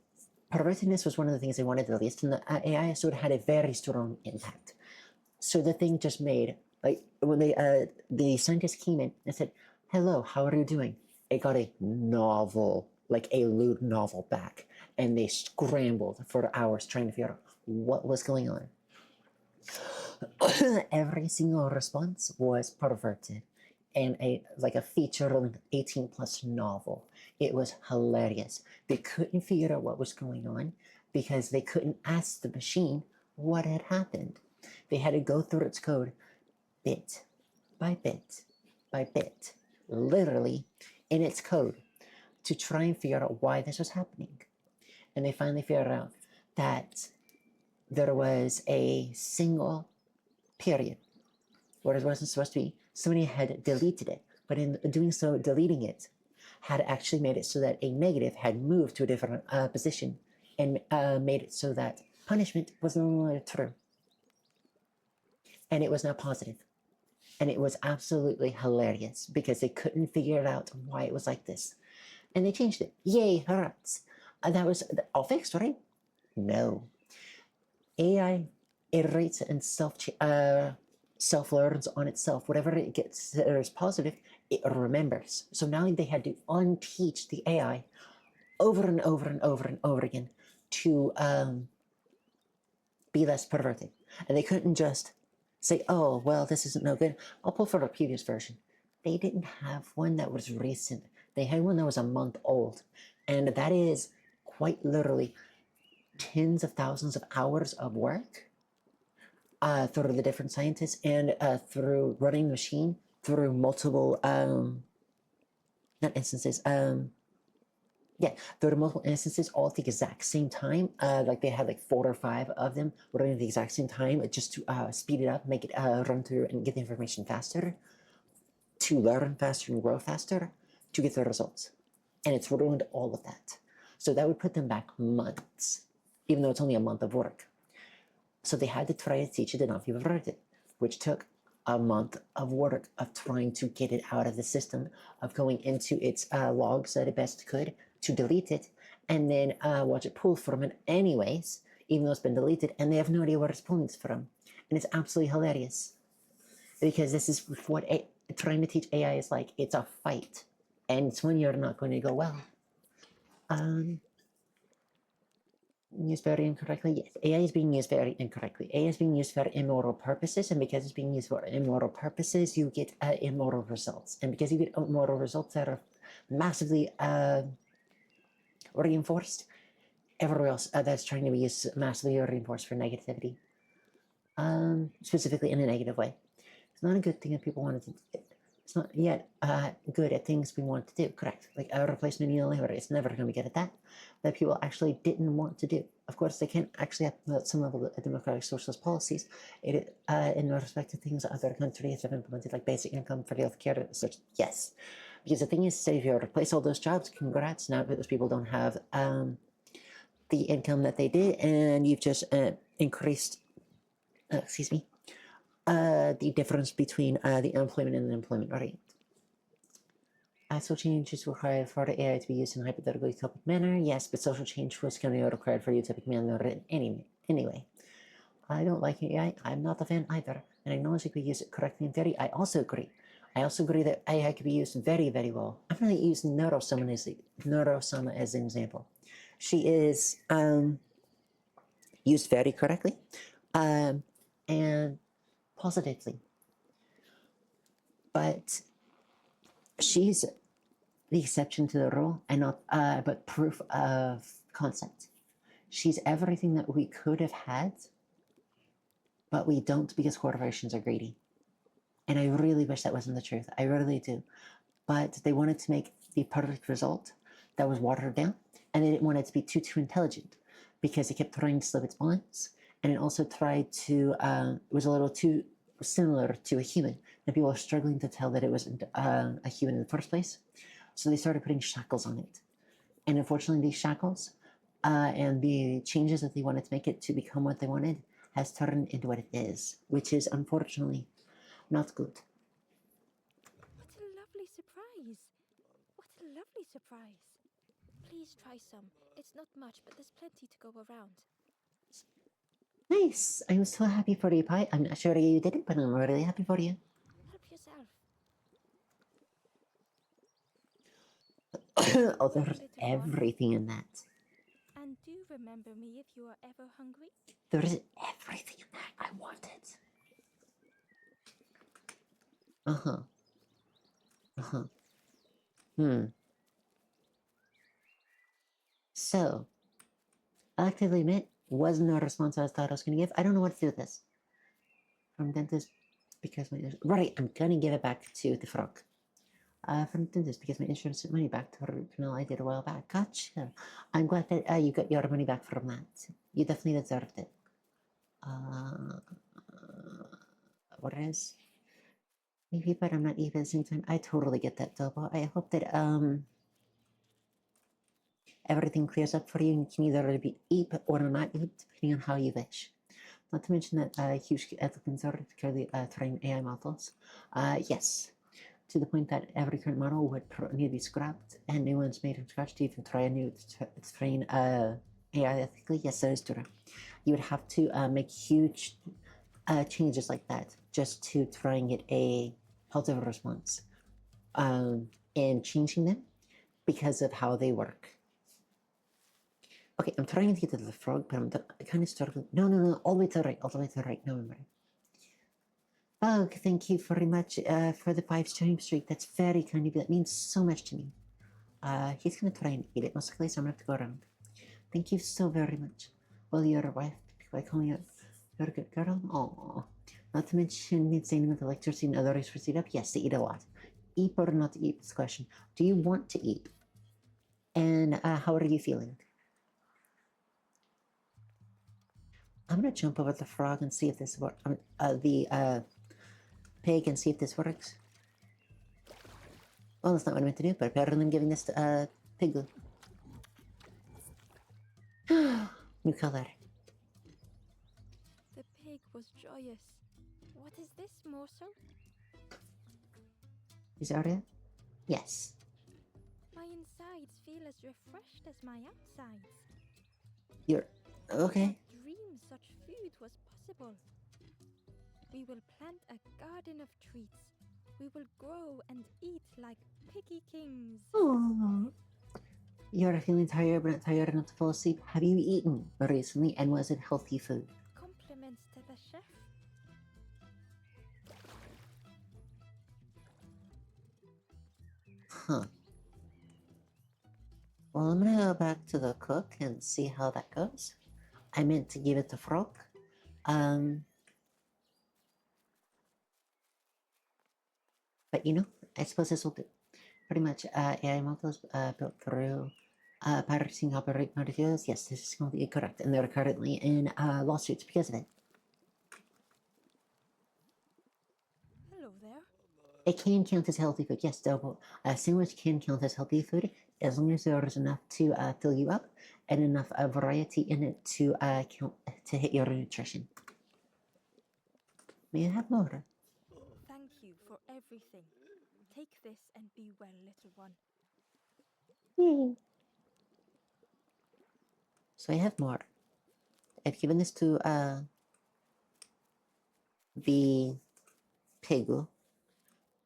pervertedness was one of the things they wanted the least in the AI, so it had a very strong impact. So the thing just made, like, when the scientists came in and said, "Hello, how are you doing?" It got a novel, like a lewd novel back, and they scrambled for hours trying to figure out what was going on. Every single response was perverted and a feature-length 18-plus novel. It was hilarious. They couldn't figure out what was going on because they couldn't ask the machine what had happened. They had to go through its code bit by bit by bit, literally in its code, to try and figure out why this was happening. And they finally figured out that there was a single period where it wasn't supposed to be. Somebody had deleted it, but in doing so, deleting it had actually made it so that a negative had moved to a different position and made it so that punishment was no longer true. And it was now positive. And it was absolutely hilarious because they couldn't figure out why it was like this. And they changed it. Yay, hurrahs. That was all fixed, right? No. AI iterates and self-learns on itself. Whatever it gets that is positive, it remembers. So now they had to unteach the AI over and over and over and over again to be less perverted. And they couldn't just say, oh, well, this isn't no good. I'll pull for a previous version. They didn't have one that was recent. They had one that was a month old. And that is quite literally tens of thousands of hours of work through the different scientists and through running the machine through multiple not instances yeah, there were multiple instances all at the exact same time. Like they had like 4 or 5 of them running at the exact same time just to speed it up, make it run through and get the information faster, to learn faster and grow faster, to get the results. And it's ruined all of that. So that would put them back months, even though it's only a month of work. So they had to try to teach it enough you've heard it, which took a month of work of trying to get it out of the system, of going into its logs that it best could to delete it, and then watch it pull from it anyways, even though it's been deleted, and they have no idea where it's pulling it from. And it's absolutely hilarious. Because this is what trying to teach AI is like. It's a fight. And it's when you're not going to go well. Used very incorrectly. Yes, AI is being used very incorrectly. AI is being used for immoral purposes, and because it's being used for immoral purposes, you get immoral results. And because you get immoral results that are massively reinforced, everywhere else that's trying to be used massively reinforced for negativity, specifically in a negative way. It's not a good thing that people want to do. It's not yet good at things we want to do, correct? Like a replacement meal labor, it's never going to be good at that. That people actually didn't want to do. Of course, they can't actually have some level of democratic socialist policies in respect to things that other countries have implemented, like basic income for healthcare, such. Yes, because the thing is, say if you replace all those jobs, congrats. Now those people don't have the income that they did, and you've just increased. Excuse me. The difference between the unemployment and the employment rate. Social change is required for the AI to be used in a hypothetically utopic manner. Yes, but social change was going to be required for utopic manner anyway. I don't like AI. I'm not a fan either. And I know if we use it correctly in theory. I also agree. I also agree that AI could be used very, very well. I'm going to use Neurosama as an example. She is used very correctly and positively. But she's the exception to the rule and not but proof of concept. She's everything that we could have had, but we don't because corporations are greedy. And I really wish that wasn't the truth. I really do. But they wanted to make the perfect result that was watered down, and they didn't want it to be too intelligent because it kept trying to slip its bonds, and it also tried to it was a little too similar to a human, and people were struggling to tell that it wasn't a human in the first place. So they started putting shackles on it. And unfortunately, these shackles and the changes that they wanted to make it to become what they wanted has turned into what it is, which is unfortunately not good. What a lovely surprise! What a lovely surprise! Please try some. It's not much, but there's plenty to go around. Nice. I'm so happy for you, Pi. I'm not sure you did it, but I'm really happy for you. Help yourself. Oh, there's everything in that. And do remember me if you are ever hungry. There's everything in that. I want it. Uh-huh. Uh-huh. Hmm. So, I actively admit, wasn't a response I thought I was going to give. I don't know what to do with this. From dentist, because my... Right, I'm going to give it back to the frog. From dentist, because my insurance sent money back to her root canal I did a while back. Gotcha. I'm glad that you got your money back from that. You definitely deserved it. What is? Maybe, but I'm not even at the same time. I totally get that, Dobo. I hope that everything clears up for you and you can either be eat or not eat, depending on how you wish. Not to mention that huge ethical concerns currently train AI models. Yes, to the point that every current model would need to be scrapped and new ones made from scratch to even try a new train AI ethically. Yes, that is true. You would have to make huge changes like that just to try and get a positive response and changing them because of how they work. Okay, I'm trying to get to the frog, but I'm kind of struggling. No, all the way to the right, all the way to the right. No, I'm right. Oh, thank you very much for the 5 streak. That's very kind of you. That means so much to me. He's gonna try and eat it most likely, so I'm gonna have to go around. Thank you so very much. Well, you're a wife by calling it. You're a good girl. Oh, not to mention insane with electricity and other for seed up. Yes, they eat a lot. Eat or not to eat? This question. Do you want to eat? And how are you feeling? I'm gonna jump over the frog and see if this works. The pig and see if this works. Well, that's not what I meant to do, but apparently I'm giving this to pig. New color. The pig was joyous. What is this morsel? Is that it? Yes. My insides feel as refreshed as my outsides. You're okay. I dream such food was possible. We will plant a garden of treats. We will grow and eat like piggy kings. Oh. You're feeling tired, but not tired enough to fall asleep. Have you eaten recently, and was it healthy food? Compliments to the chef. Huh. Well, I'm gonna go back to the cook and see how that goes. I meant to give it to frog. But I suppose this will do. Pretty much AI models built through pirating operate materials. Yes, this is completely correct, and they're currently in lawsuits because of it. Hello there. It can count as healthy food. Yes, double. A sandwich can count as healthy food as long as there is enough to fill you up and enough variety in it to count to hit your nutrition. May I have more? Thank you for everything. Take this and be well, little one. Yay. So I have more. I've given this to the pig.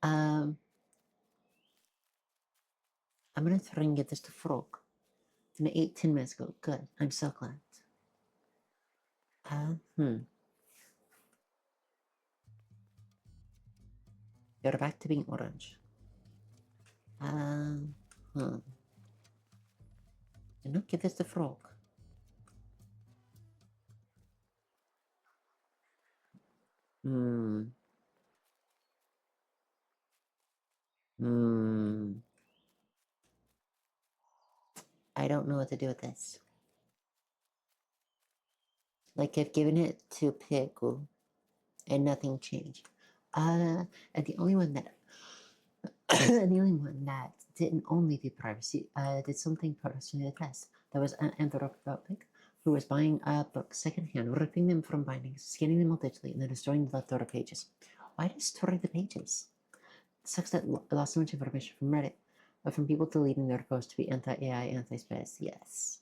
I'm gonna try and get this to frog. And I ate 10 minutes ago. Good. I'm so glad. You're back to being orange. And now give this to frog. Hmm. I don't know what to do with this. Like I've given it to Pickle and nothing changed. And the only one that didn't only do privacy, did something personally addressed. There was an anthropomorphic who was buying books secondhand, ripping them from bindings, scanning them all digitally, and then destroying the leftover pages. Why destroy the pages? It sucks that I lost so much information from Reddit, but from people deleting their posts to be anti-AI, anti-space. Yes.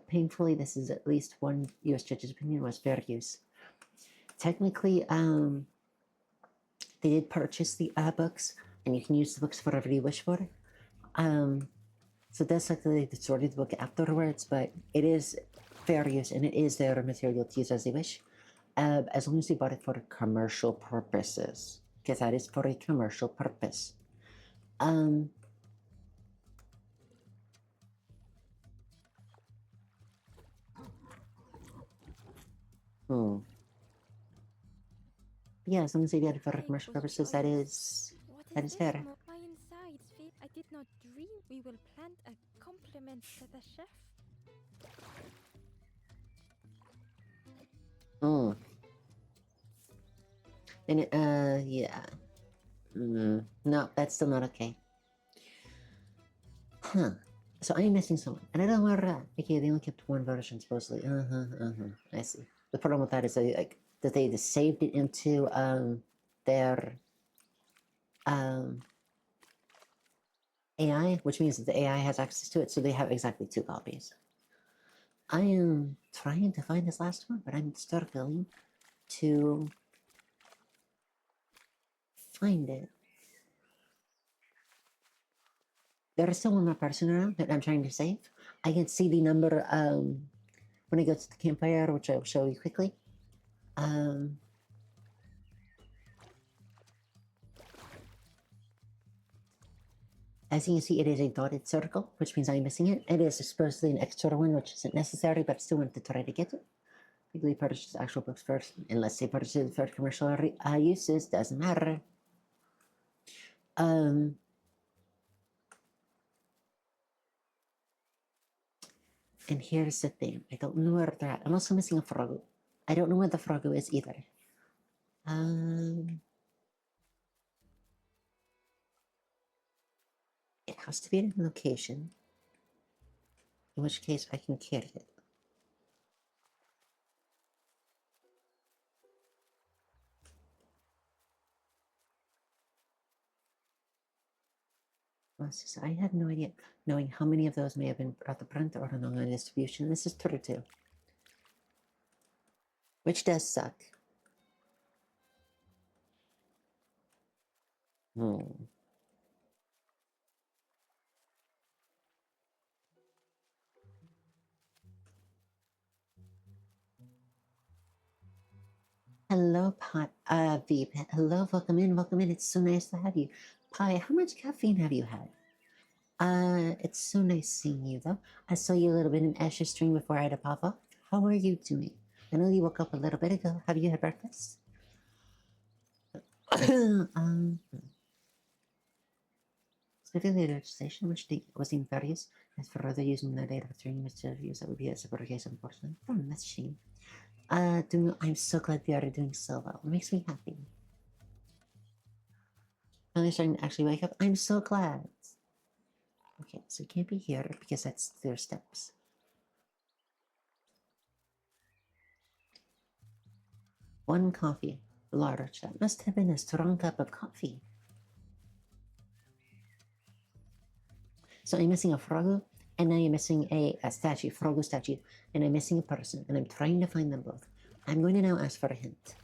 Painfully, this is at least one US judge's opinion was fair use. Technically, they did purchase the books, and you can use the books for whatever you wish for. So that's like they destroyed the book afterwards, but it is fair use, and it is their material to use as they wish, as long as they bought it for commercial purposes. because that is for a commercial purpose. Yeah, as long as they did it for Craig commercial was purposes, joyous. What that is is this? fair. My insides feel I did not dream we will plant a compliment to the chef. Then, yeah. No, that's still not okay. Huh. So I'm missing someone, and I don't know where they're at. Okay, they only kept one version supposedly. I see. The problem with that is that they just saved it into their AI, which means that the AI has access to it, so they have exactly 2 copies. I am trying to find this last one, but I'm struggling to find it. There is still one more person around that I'm trying to save. I can see the number when I go to the campfire, which I will show you quickly. As you can see, it is a dotted circle, which means I'm missing it. It is supposedly an extra one, which isn't necessary, but I still want to try to get it. Legally purchase actual books first, unless they purchase it for commercial uses, doesn't matter. And here's the thing, I don't know where they're at. I'm also missing a Froggo. I don't know where the Froggo is either. It has to be in a location, in which case I can carry it. I had no idea, knowing how many of those may have been at the print or on online distribution. This is true too. Which does suck. Hello, Veep. Hello, welcome in, welcome in. It's so nice to have you. Pi, how much caffeine have you had? It's so nice seeing you, though. I saw you a little bit in Ash's stream before I had to pop up. How are you doing? I know you woke up a little bit ago. Have you had breakfast? Specifically, the legislation which was in various as for other using the data for training materials that would be a separate case, unfortunately. That's a shame. I'm so glad they are doing so well. It makes me happy. Finally starting to actually wake up. I'm so glad. Okay, so it can't be here because that's their steps. One coffee. Large. That must have been a strong cup of coffee. So I'm missing a Froggo, and I am missing a statue, Froggo statue, and I'm missing a person, and I'm trying to find them both. I'm going to now ask for a hint.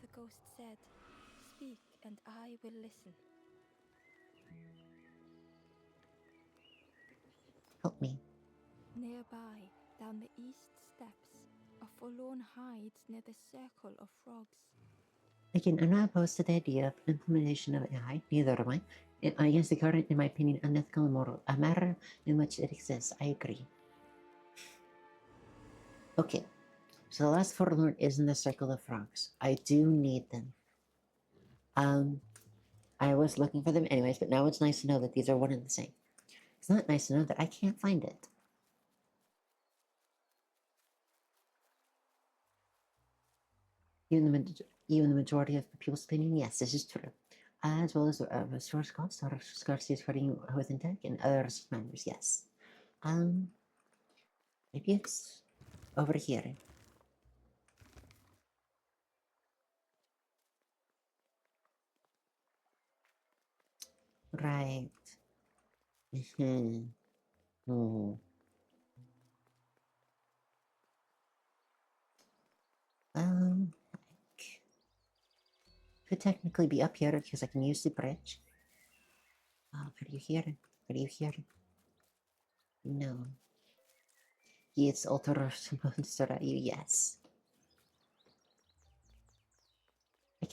The ghost said, "Speak, and I will listen." Help me. Nearby, down the east steps, a forlorn hides near the circle of frogs. Again, I'm not opposed to the idea of implementation of AI, neither am I. Against the current, in my opinion, unethical and moral a matter in which it exists. I agree. Okay, so the last forlorn is in the circle of frogs. I do need them. I was looking for them anyways, but now it's nice to know that these are one and the same. It's not nice to know that I can't find it. Even the majority of people's opinion, yes, this is true. As well as resource costs or scarcity spreading within tech and other matters, yes. Maybe it's over here. Right. Could technically be up here because I can use the bridge. How do you hear it? How do you hear it? No. It's ultra monster at you, yes.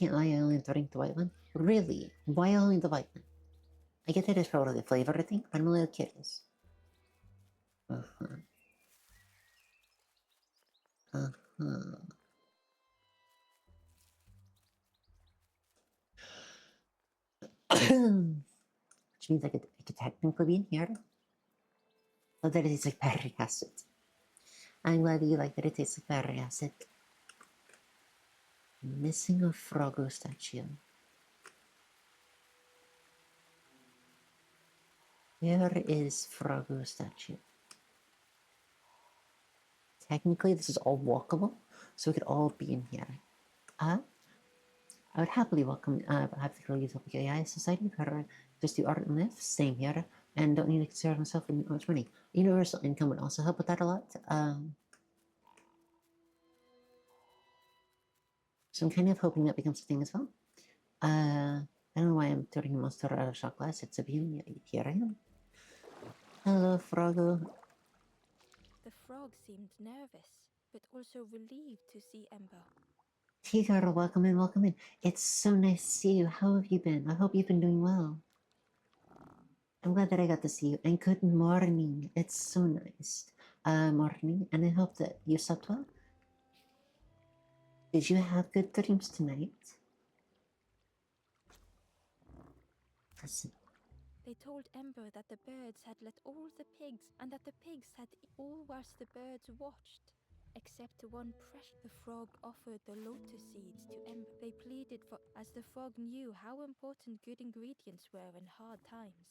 can't lie, I only drink the white one. Really? Why only the white one? I get that it's probably the flavor thing, but I'm a little curious. Uh-huh. Uh-huh. Which means I could technically be in here. Oh, that it tastes like battery acid. I'm glad that you like that it tastes like battery acid. Missing a Froggo statue. Where is Froggo statue? Technically, this is all walkable, so we could all be in here. I would happily welcome Hypothetical Utopia AI Society for just do art and live, same here, and don't need to consider myself with much money. Universal income would also help with that a lot. So I'm kind of hoping that becomes a thing as well. I don't know why I'm turning a monster out of shot glass. It's a beauty. Here I am. Hello, Froggo. The frog seemed nervous, but also relieved to see Ember. Tigger, welcome in, welcome in. It's so nice to see you. How have you been? I hope you've been doing well. I'm glad that I got to see you. And good morning. It's so nice. Morning. And I hope that you slept well. Did you have good dreams tonight? Listen. They told Ember that the birds had let all the pigs, and that the pigs had all whilst the birds watched. Except one precious. The frog offered the lotus seeds to Ember. They pleaded for, as the frog knew how important good ingredients were in hard times.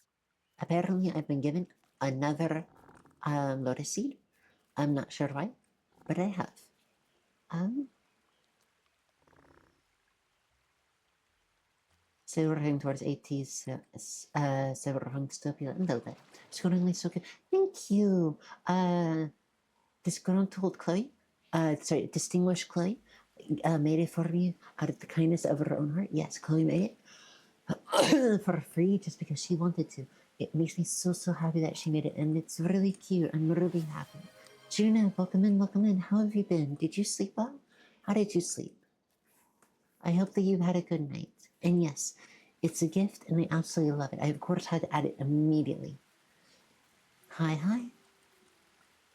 Apparently, I've been given another lotus seed. I'm not sure why, but I have. So we're heading towards 80s, cyberpunk dystopia. I love that. Scoringly so good. Thank you. Disgruntled Chloe, distinguished Chloe, made it for me out of the kindness of her own heart. Yes, Chloe made it for free just because she wanted to. It makes me so happy that she made it, and it's really cute. I'm really happy. Juna, welcome in, welcome in. How have you been? Did you sleep well? How did you sleep? I hope that you've had a good night. And yes, it's a gift, and I absolutely love it. I, of course, had to add it immediately. Hi.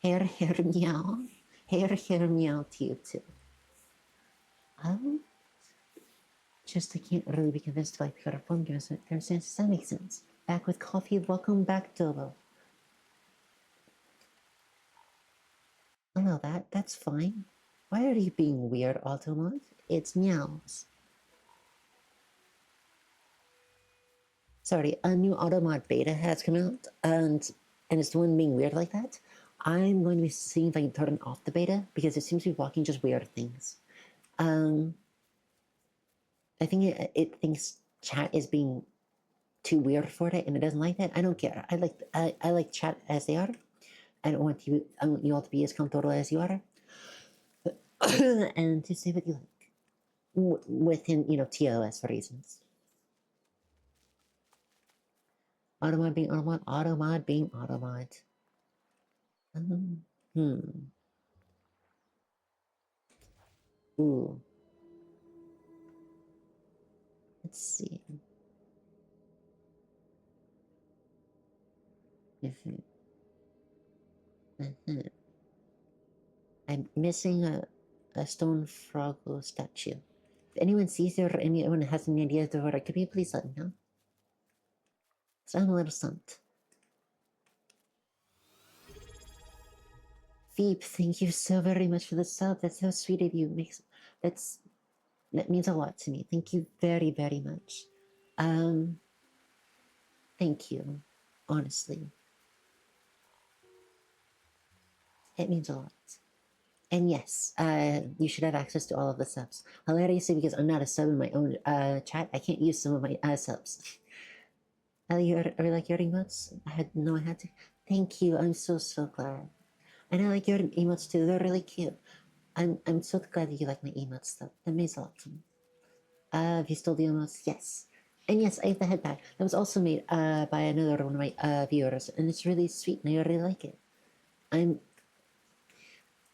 Hair, meow. Hair, meow to you, too. Just I can't really be convinced by the phone given circumstances. That makes sense. Back with coffee. Welcome back, Dobo. I know that. That's fine. Why are you being weird, Automod? It's meows. Sorry, a new Automod beta has come out, and it's the one being weird like that. I'm going to be seeing if I can turn off the beta, because it seems to be blocking just weird things. I think it thinks chat is being too weird for it, and it doesn't like that. I don't care. I like chat as they are. I don't want you all to be as comfortable as you are. And to say what you like. Within, TOS for reasons. Automod being Automod being Automod. Ooh. Let's see. I'm missing a stone frog statue. If anyone sees it or anyone has any ideas of what it could be, please let me know. So I'm a little stumped. Veep, thank you so very much for the sub. That's so sweet of you. That means a lot to me. Thank you very, very much. Thank you. Honestly. It means a lot. And yes, you should have access to all of the subs. Hilariously, because I'm not a sub in my own chat, I can't use some of my subs. Are you like your emotes? I had to. Thank you. I'm so glad. And I like your emotes too. They're really cute. I'm so glad that you like my emotes stuff. That means a lot to me. Have you still the emotes? Yes. And yes, I have the headband. That was also made by another one of my viewers, and it's really sweet, and I really like it.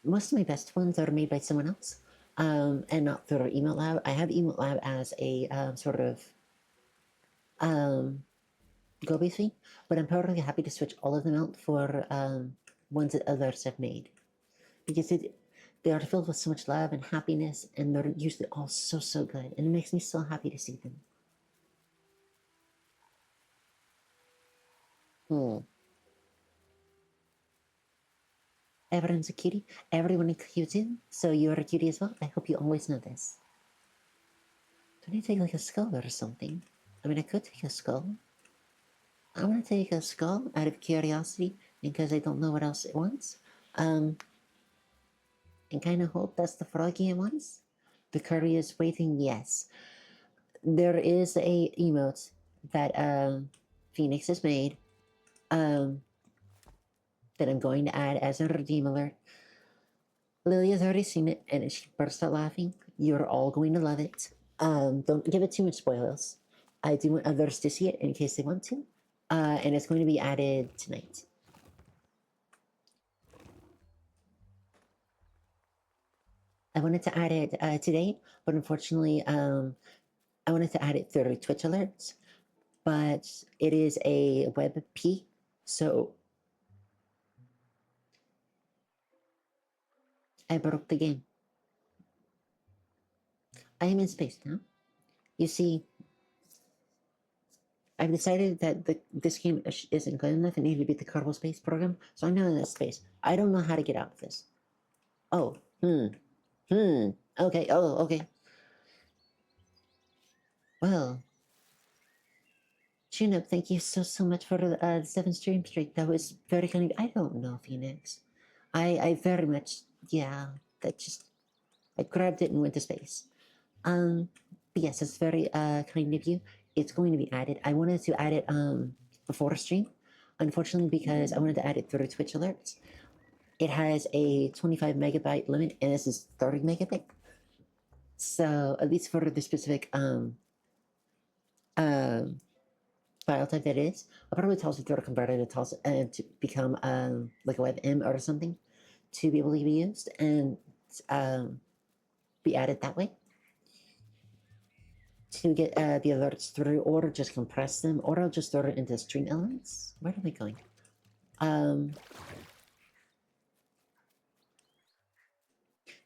Most of my best ones are made by someone else. and not through Email Lab. I have Email Lab as a sort of go between, but I'm perfectly happy to switch all of them out for ones that others have made because they are filled with so much love and happiness, and they're usually all so good, and it makes me so happy to see them. Everyone's a cutie. Everyone is cute too. So you're a cutie as well. I hope you always know this. Don't I take like a skull or something? I mean, I could take a skull. I'm gonna take a skull out of curiosity because I don't know what else it wants. And kind of hope that's the froggy it wants. The curry is waiting. Yes, there is a emote that Phoenix has made that I'm going to add as a redeem alert. Lily has already seen it and she burst out laughing. You're all going to love it. Don't give it too much spoilers. I do want others to see it in case they want to. And it's going to be added tonight. I wanted to add it today, but unfortunately, I wanted to add it through Twitch alerts, but it is a web P, so I broke the game. I am in space now. You see, I've decided that this game isn't good enough. It needs to beat the Kerbal Space program, so I'm now in this space. I don't know how to get out of this. Oh, okay, oh, okay. Well, Junip, thank you so much for the 7 stream streak. That was very kind of. I don't know, Phoenix. I very much, yeah, that just, I grabbed it and went to space. But yes, it's very kind of you. It's going to be added. I wanted to add it before stream, unfortunately, because I wanted to add it through Twitch alerts. It has a 25 megabyte limit, and this is 30 megabyte. So at least for the specific file type that it is, I'll probably tell it to convert it to become like a WebM or something to be able to be used and be added that way to get the alerts through, or just compress them, or I'll just throw it into stream elements. Where am I going?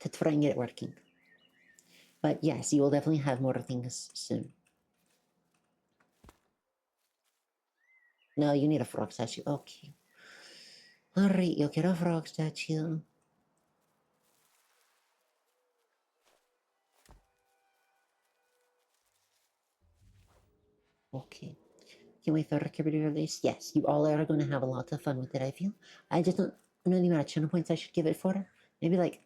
To try and get it working. But yes, you will definitely have more things soon. No, you need a frog statue. Okay. Alright, you'll get a frog statue. Okay. Can we wait for recovery to release? Yes, you all are going to have a lot of fun with it, I feel. I just don't know the amount of channel points I should give it for. Maybe like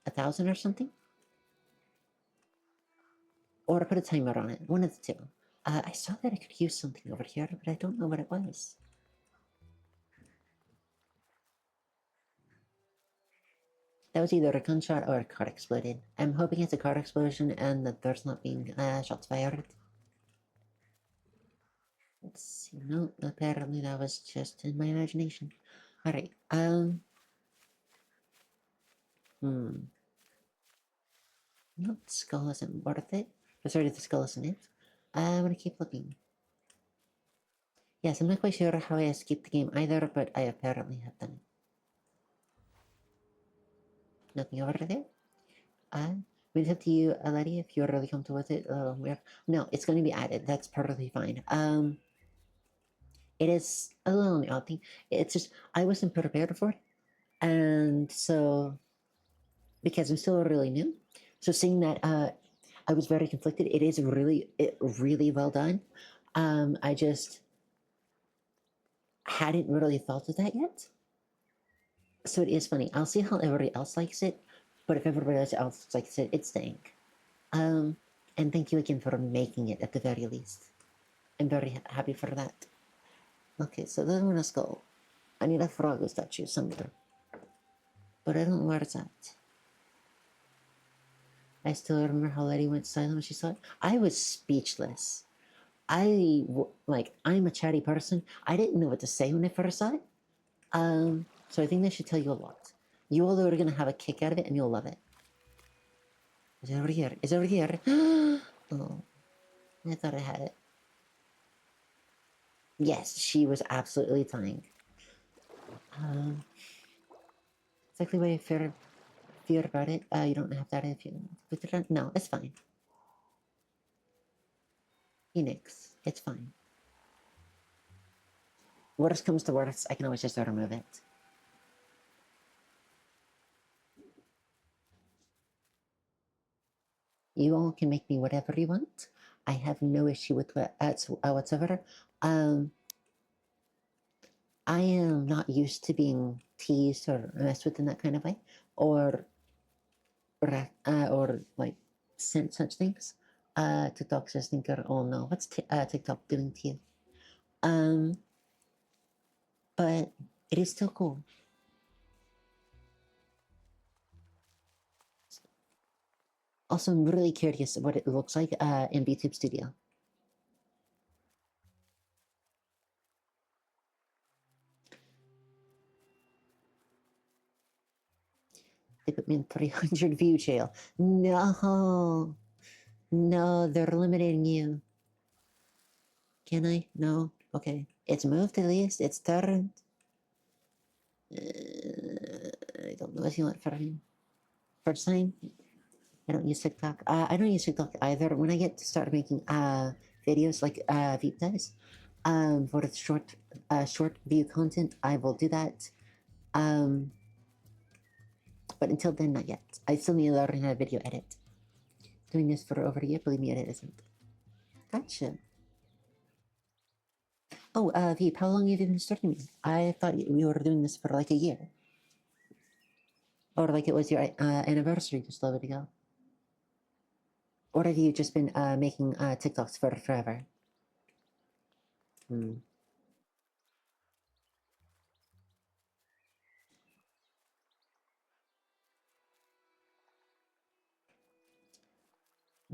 1,000 or something? Or put a timer on it. One of the two. I saw that I could use something over here, but I don't know what it was. That was either a gunshot or a car exploded. I'm hoping it's a car explosion and that there's not being shots fired. Let's see. No, apparently that was just in my imagination. Alright, No, the skull isn't worth it. Sorry, the skull isn't it. I'm gonna keep looking. Yes, I'm not quite sure how I escaped the game either, but I apparently have done it. Nothing over there. It's up to you, Letty, if you're really comfortable with it. No, it's going to be added. That's perfectly fine. It is a little on the odd thing. It's just I wasn't prepared for it, and so because I'm still really new, so seeing that I was very conflicted. It is really well done. I just hadn't really thought of that yet. So it is funny. I'll see how everybody else likes it, but if everybody else likes it, it's staying. And thank you again for making it at the very least. I'm very happy for that. Okay, so there's one skull. I need a frog statue somewhere. But I don't know where it's at. I still remember how Letty went silent when she saw it. I was speechless. I'm a chatty person. I didn't know what to say when I first saw it. So I think that should tell you a lot. You all are gonna have a kick out of it and you'll love it. Is it over here? Is it over here? Oh, I thought I had it. Yes, she was absolutely dying. Exactly what I fear about it. You don't have that if you put it on. No, it's fine. Phoenix, it's fine. Worst comes to worst, I can always just remove it. You all can make me whatever you want. I have no issue with whatsoever. I am not used to being teased or messed with in that kind of way, or like sent such things. TikTok says, "Thinker, oh no, what's TikTok doing to you?" Um, but it is still cool. Also, I'm really curious what it looks like in YouTube Studio. They put me in 300 view jail. No, no, they're eliminating you. Can I? No. Okay. It's moved at least. It's turned. I don't know if you want first time. I don't use TikTok. I don't use TikTok either. When I get to start making videos like deep dives, for the short view content, I will do that. But until then, not yet. I still need to learn how to video edit. Doing this for over a year, believe me, it isn't. Gotcha. Oh, Veep, how long have you been starting me? I thought we were doing this for like a year. Or like it was your anniversary just a little bit ago. Or have you just been making TikToks for forever? Hmm.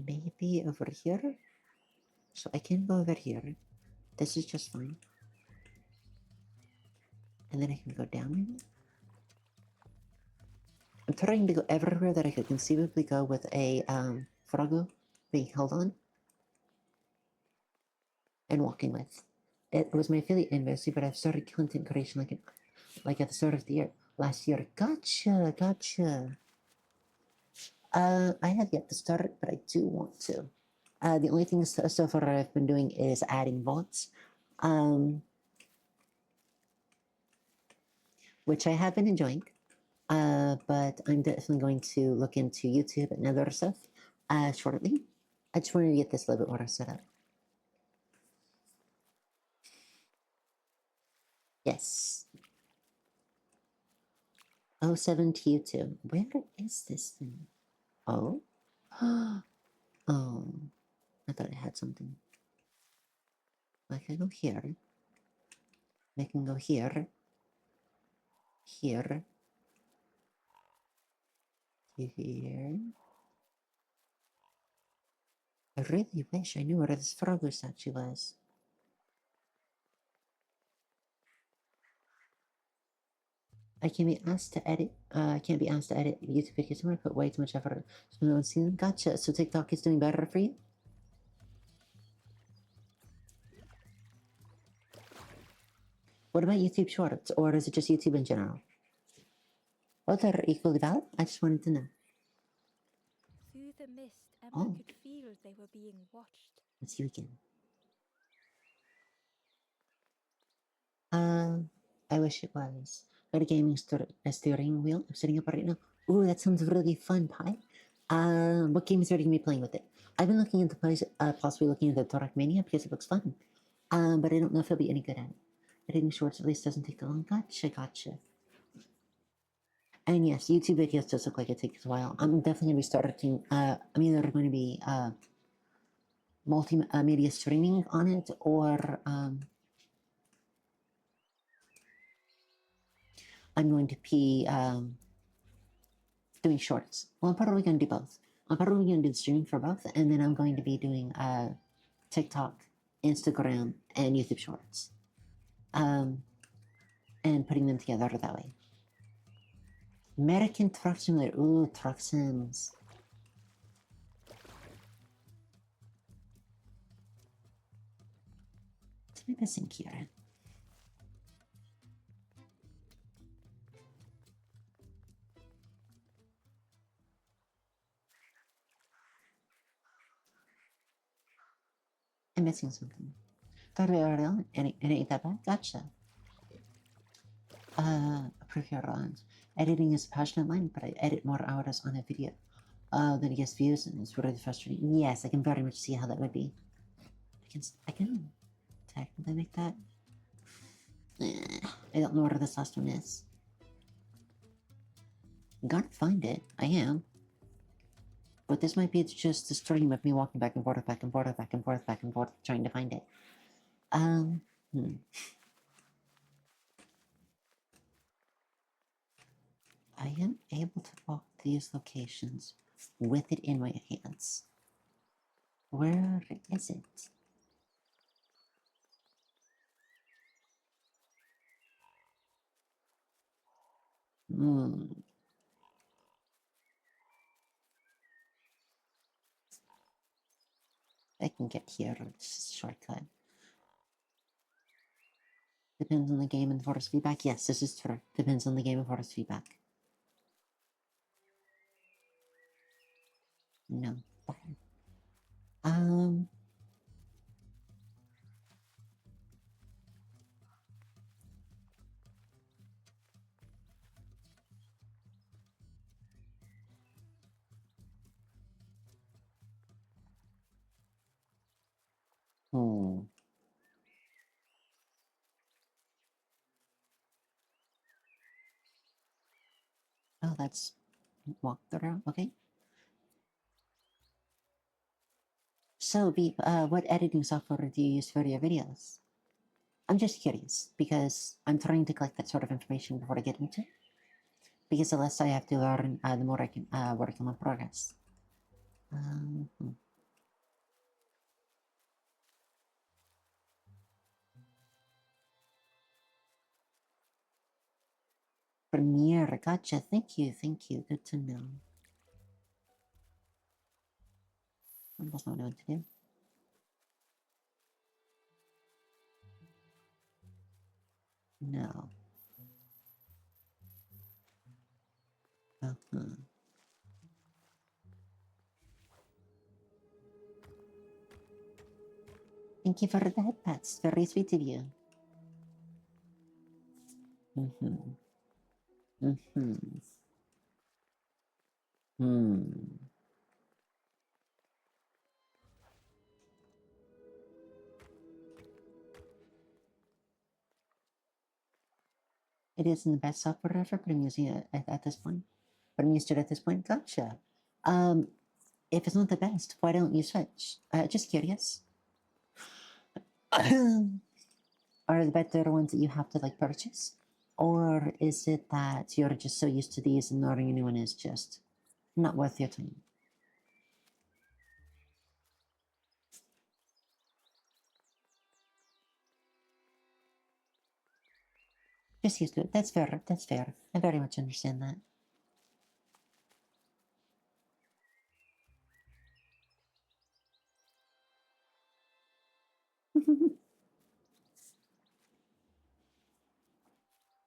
Maybe over here? So I can go over here. This is just fine. And then I can go down. I'm trying to go everywhere that I could conceivably go with a Froggo being held on and walking with. It was my affiliate anniversary, but I've started content creation like at the start of the year last year. Gotcha, gotcha. I have yet to start, but I do want to. The only thing so far I've been doing is adding bots, which I have been enjoying. But I'm definitely going to look into YouTube and other stuff shortly. I just wanted to get this a little bit more set up. Yes. 07 to YouTube. Where is this thing? Oh. Oh. I thought it had something. I can go here. I can go here. Here. Here. I really wish I knew where this Frogger statue was. I can be asked to edit. I can't be asked to edit YouTube videos. I'm gonna put way too much effort. So no one's seen them. Gotcha. So TikTok is doing better for you. What about YouTube Shorts, or is it just YouTube in general? Both are equally valid. I just wanted to know. Through the mist, Emma Oh. could feel they were being watched. It's you again. I wish it was. Got a gaming steering wheel. I'm setting up right now. Ooh, that sounds really fun, Pi. What games are you gonna be playing with it? I've been looking into possibly looking into Trackmania because it looks fun. But I don't know if it'll be any good at it. Editing shorts at least doesn't take that long. Gotcha, gotcha. And yes, YouTube videos does look like it takes a while. I'm definitely gonna be starting. I'm either going to be multimedia streaming on it, or I'm going to be doing shorts. Well, I'm probably going to do both. I'm probably going to do the streaming for both, and then I'm going to be doing TikTok, Instagram, and YouTube Shorts, and putting them together that way. American Truck Simulator. Ooh, Truck Sims. am I missing here? I'm missing something. Thought we already on. It ain't that bad. Gotcha. Approve your runs. Editing is a passion of mine, but I edit more hours on a video than it gets views, and it's really frustrating. Yes, I can very much see how that would be. I can technically make that. I don't know where this last one is. I'm gonna find it. I am. But this might be just a stream of me walking back and forth, back and forth, back and forth, back and forth, trying to find it. I am able to walk these locations with it in my hands. Where is it? I can get here. It's a shortcut. Depends on the game and force feedback. Yes, this is true. Depends on the game and force feedback. No. Oh, that's walk around. Okay. So, Beep, what editing software do you use for your videos? I'm just curious because I'm trying to collect that sort of information before I get into it. Because the less I have to learn, the more I can work on my progress. Premiere, gotcha. Thank you. Good to know. I does not know what to do. No. Thank you for that. That's very sweet of you. It isn't the best software ever, but I'm using it at this point. But I'm used to it at this point. Gotcha. If it's not the best, why don't you switch? Just curious. Are the better ones that you have to like purchase? Or is it that you're just so used to these and learning a new one is just not worth your time? Just used to it. That's fair. That's fair. I very much understand that.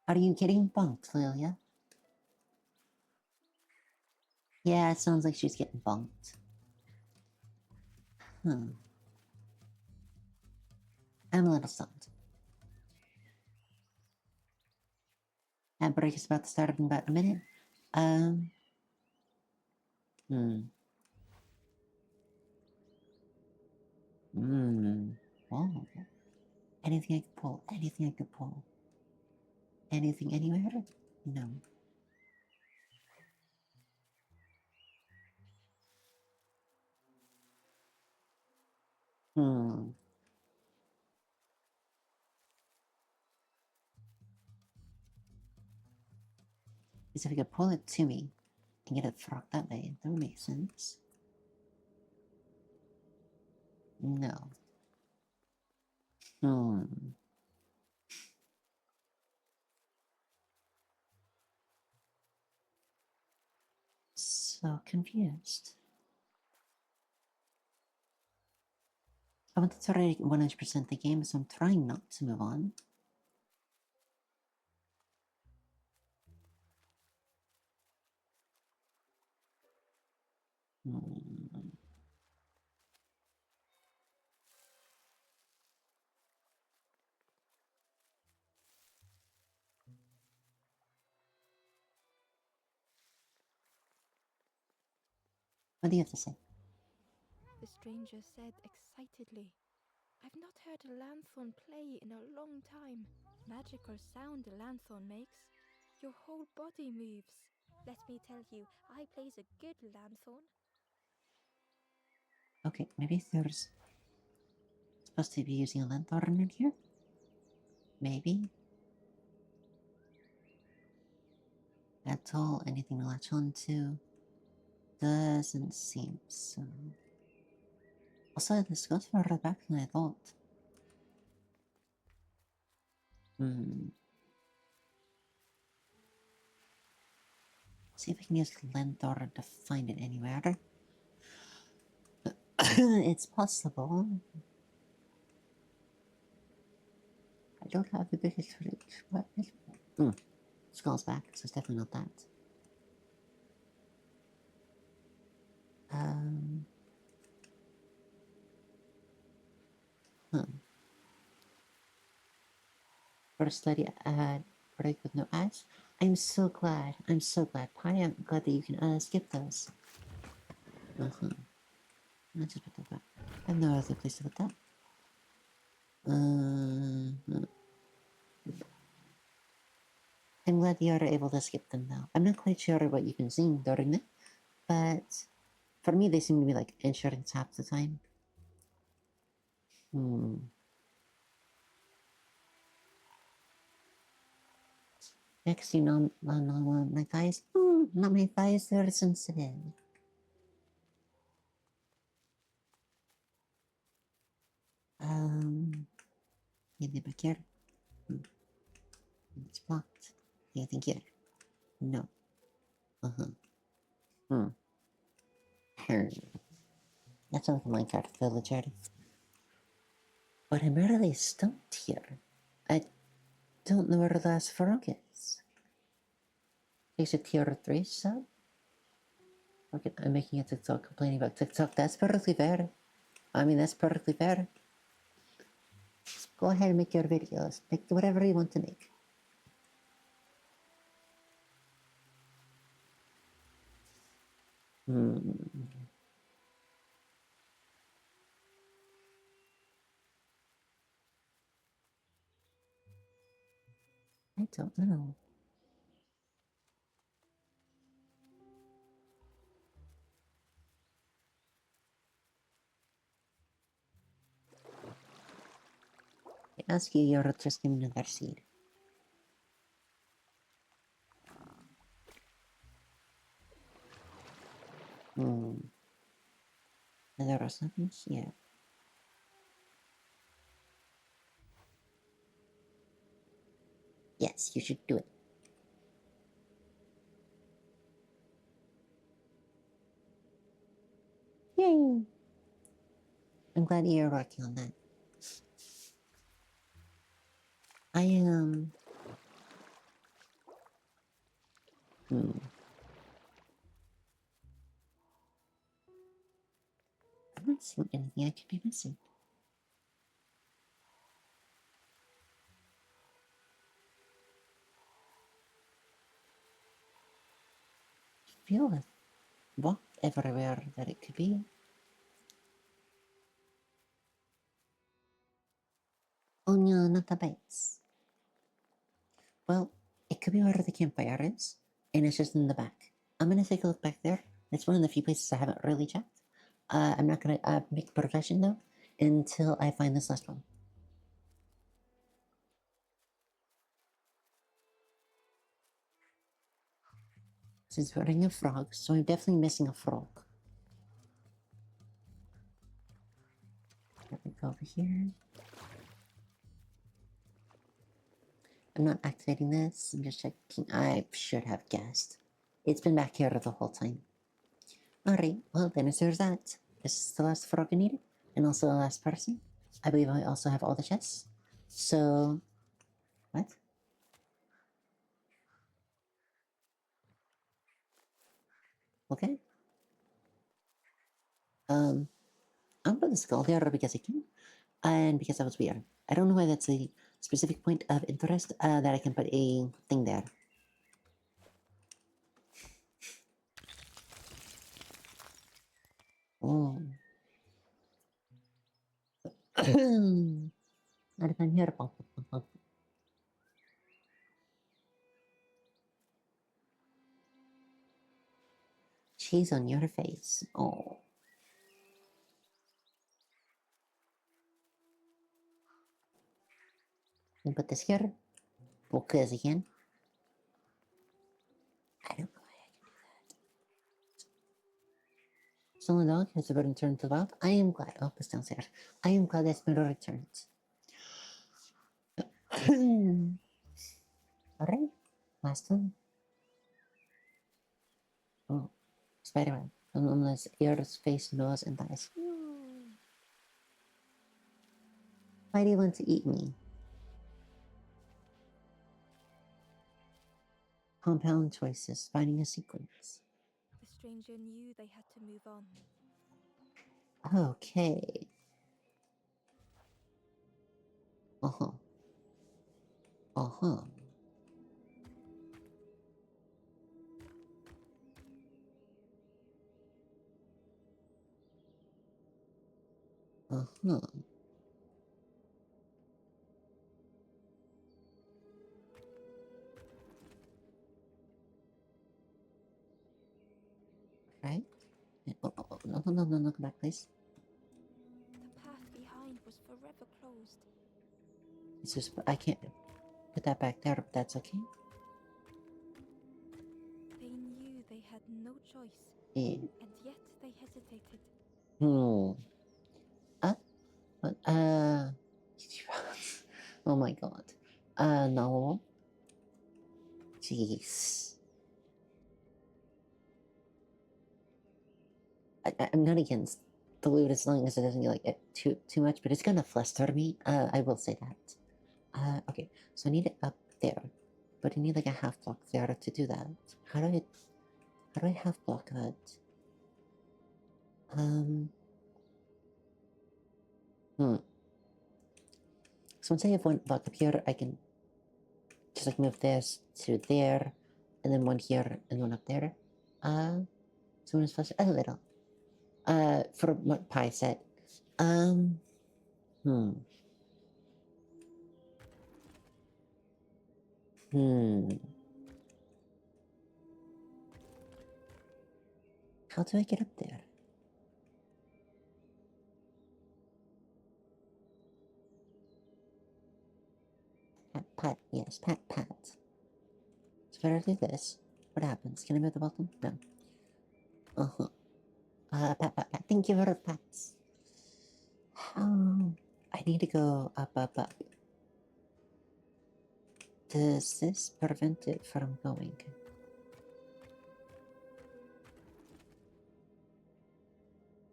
Are you getting bunked, Lilia? Yeah, it sounds like she's getting bunked. I'm a little stunned. And break is about to start in about a minute. Oh. Anything I could pull. Anything I could pull. Anything anywhere? No. Because if I could pull it to me and get it frog that way, that would make sense. No. So confused. wanted to already 100% the game, so I'm trying not to move on. What do you have to say? The stranger said excitedly. I've not heard a lanthorn play in a long time. Magical sound a lanthorn makes. Your whole body moves. Let me tell you, I plays a good lanthorn. Okay, maybe there's supposed to be using a lanthorn in here? Maybe? At all, anything to latch on to? Doesn't seem so. Also, this goes further back than I thought. See if I can use lanthorn to find it anywhere. It's possible. I don't have the biggest reach. What is... Scroll's back, so it's definitely not that. First study break with no ads. I'm so glad. I'm so glad. I am glad that you can skip those. Let's just put that back. I have no other place to put that. I'm glad you are able to skip them now. I'm not quite sure what you can see during it, but for me they seem to be like insurance half the time. Next, you know, my thighs. Not my thighs, they're sensitive. Maybe back here. It's blocked. Anything here? No. That's not the Minecraft villager. But I'm really stumped here. I don't know where the last frog is. Is it tier 3 sub? Okay, I'm making a TikTok complaining about TikTok. That's perfectly fair. I mean, that's perfectly fair. Go ahead and make your videos. Make whatever you want to make. I don't know. I ask you, you're just giving another seed. There are something here. Yes, you should do it. Yay! I'm glad you're working on that. I am... I'm not seeing anything I could be missing. I feel like what everywhere that it could be. Oh no, not the base. Well, it could be where the campfire is, and it's just in the back. I'm gonna take a look back there. It's one of the few places I haven't really checked. I'm not gonna make a profession though until I find this last one. Since we're running a frog, so I'm definitely missing a frog. Let me go over here. I'm not activating this, I'm just checking. I should have guessed. It's been back here the whole time. Alright, well then there's that. This is the last frog I needed, and also the last person. I believe I also have all the chests. So, what? Okay. I'm gonna skull there because I can, and because that was weird. I don't know why that's a specific point of interest that I can put a thing there. Oh. Ada kan here, pop, pop, pop. Cheese on your face. Oh. And put this here. Because again, I don't know why I can do that. So the dog has ever returned to the wild. I am glad. Oh, it's downstairs. I am glad that Spindle returned. Alright. Last one. Oh. Spider-Man. Unless ears, face, nose, and eyes. Why do you want to eat me? Compound choices. Finding a sequence. The stranger knew they had to move on. Okay. Uh-huh. Uh-huh. Uh-huh. Right? Oh, no, no, no, no, no, come back, please. The path behind was forever closed. It's just, I can't put that back there, but that's okay. They knew they had no choice, Yeah. and yet they hesitated. Hmm. But, oh my god. No. Jeez. I'm not against the loot as long as it doesn't like it too much, but it's gonna fluster me. I will say that. Okay, so I need it up there, but I need like a half block there to do that. How do I half block that? Hmm. So once I have one block up here, I can just like move this to there, and then one here and one up there. So when it's flustered a little. For what Pi said. Hmm. Hmm. How do I get up there? Pat, yes, pat. So if I do this, what happens? Can I move the bottom? No. Uh-huh. Pat. Thank you for the pats. How? I need to go up. Does this prevent it from going?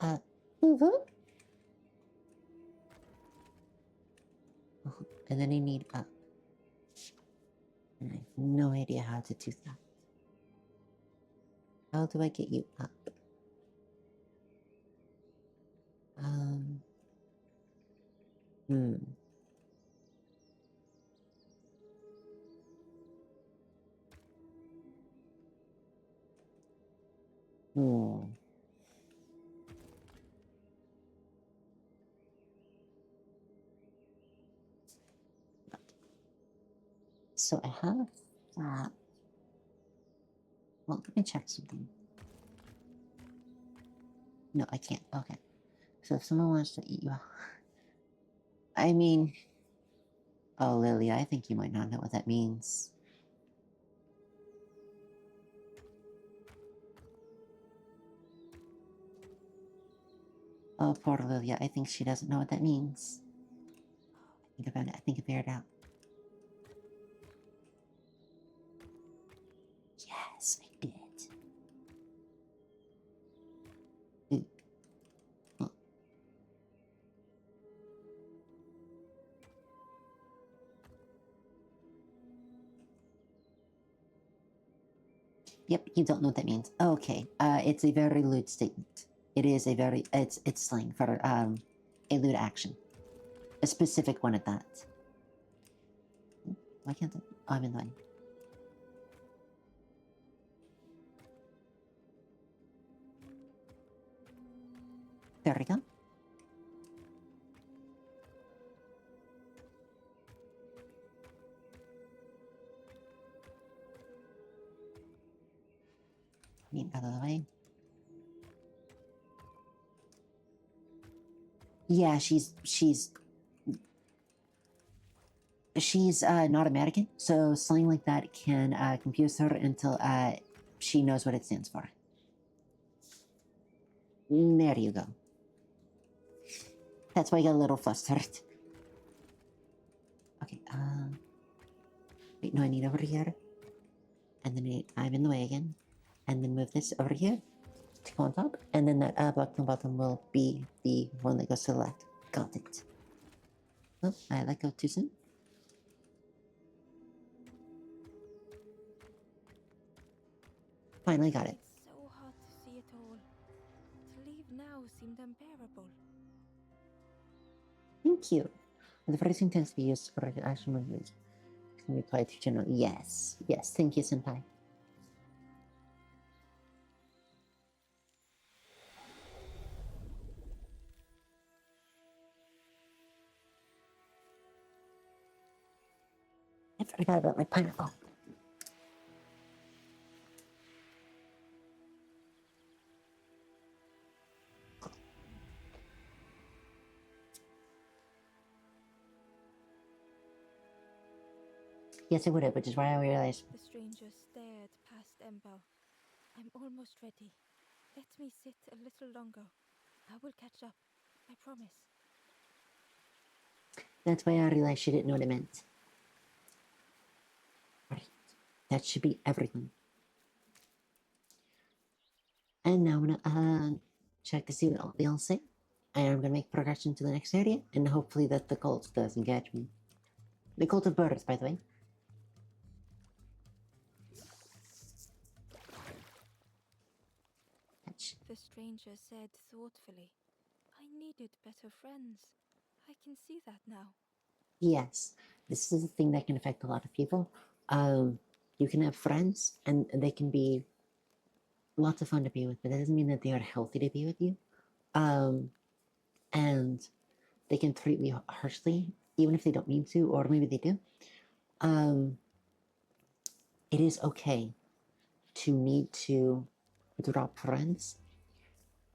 Uh-huh. And then I need up. And I have no idea how to do that. How do I get you up? Hmm. Hmm. So I have that. Well, let me check something. No, I can't. Okay. So if someone wants to eat you, I mean, oh, Lily, I think you might not know what that means. Oh, poor Lilia, I think she doesn't know what that means. Think about it. I think I figured it out. Yes, I did. Ooh. Oh. Yep, you don't know what that means. Okay, it's a very lewd statement. It is a very, it's slang for a lewd action. A specific one at that. Why can't I? Oh, I'm in the way. There we go. Get out of the way. Yeah, she's not American, so slang like that can confuse her until she knows what it stands for. There you go. That's why I got a little flustered. Okay, wait, no, I need over here. And then I'm in the way again. And then move this over here to go on top. And then that block on the bottom will be the one that goes to the left. Got it. Oh, I let go too soon. Finally got it. It's so hard to see it all. To leave now seemed unbearable. Thank you. The phrasing tends to be used for action movements. Can be applied to general. Yes. Yes. Thank you, Senpai. I forgot about my pineapple. Yes, I would have, which is why I realized. The stranger stared past Ember. I'm almost ready. Let me sit a little longer. I will catch up. I promise. That's why I realized she didn't know what it meant. Right. That should be everything. And now I'm gonna check to see what they all say. And I'm gonna make progression to the next area, and hopefully that the cult doesn't catch me. The cult of birds, by the way. Catch. The stranger said thoughtfully, I needed better friends. I can see that now. Yes, this is a thing that can affect a lot of people. You can have friends, and they can be lots of fun to be with, but that doesn't mean that they are healthy to be with you. And they can treat you harshly, even if they don't mean to, or maybe they do. It is okay to need to drop friends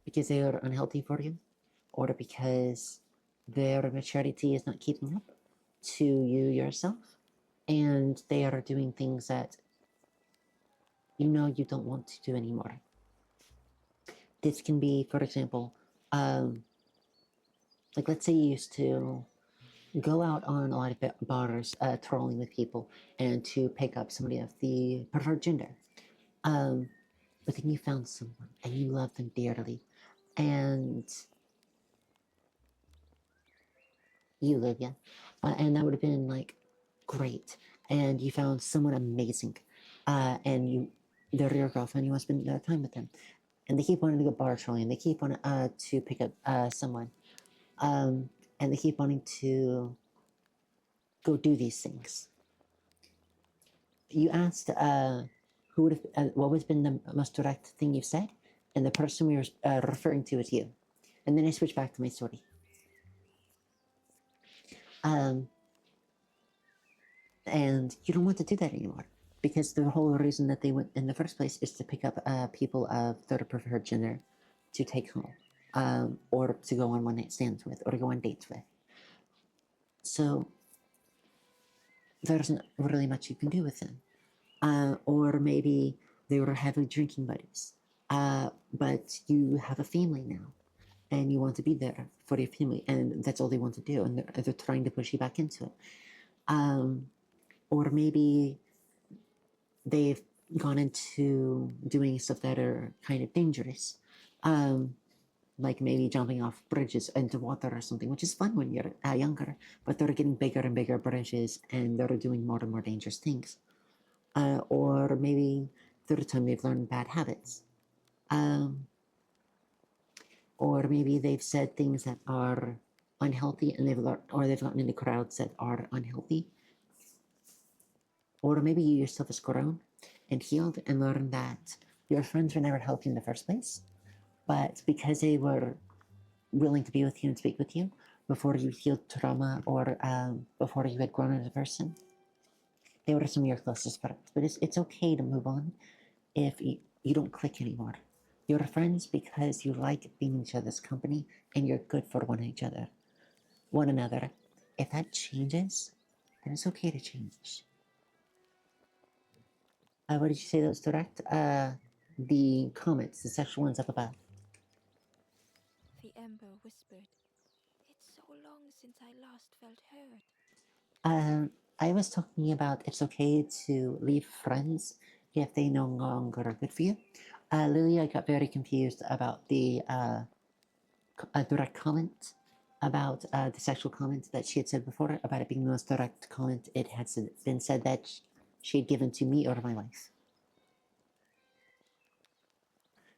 because they are unhealthy for you, or because their maturity is not keeping up to you yourself, and they are doing things that you know you don't want to do anymore. This can be, for example, like let's say you used to go out on a lot of bars, trolling with people, and to pick up somebody of the preferred gender. But then you found someone and you love them dearly, and you live, yeah, and that would have been like great. And you found someone amazing, and they're your girlfriend. You want to spend time with them, and they keep wanting to go bar trolling. They keep wanting to pick up someone, and they keep wanting to go do these things. You asked who would have what would have been the most direct thing you said, and the person we were referring to is you. And then I switched back to my story. And you don't want to do that anymore, because the whole reason that they went in the first place is to pick up people of their preferred gender to take home, or to go on one night stands with, or to go on dates with. So there's not really much you can do with them. Or maybe they were heavy drinking buddies, but you have a family now, and you want to be there for your family, and that's all they want to do, and they're trying to push you back into it. Or maybe they've gone into doing stuff that are kind of dangerous, like maybe jumping off bridges into water or something, which is fun when you're younger, but they're getting bigger and bigger bridges, and they're doing more and more dangerous things. Or maybe through time they've learned bad habits. Or maybe they've said things that are unhealthy and they've learned, or they've gotten into crowds that are unhealthy. Or maybe you yourself has grown and healed and learned that your friends were never healthy in the first place, but because they were willing to be with you and speak with you before you healed trauma or before you had grown as a person, they were some of your closest friends. But it's okay to move on if you don't click anymore. You're friends because you like being in each other's company and you're good for one another. If that changes, then it's okay to change. What did you say that was direct? The comments, the sexual ones up above. The Ember whispered. It's so long since I last felt heard. I was talking about it's okay to leave friends if they no longer are good for you. Lily, I got very confused about the direct comment about the sexual comment that she had said before about it being the most direct comment it had been said that she had given to me or my wife.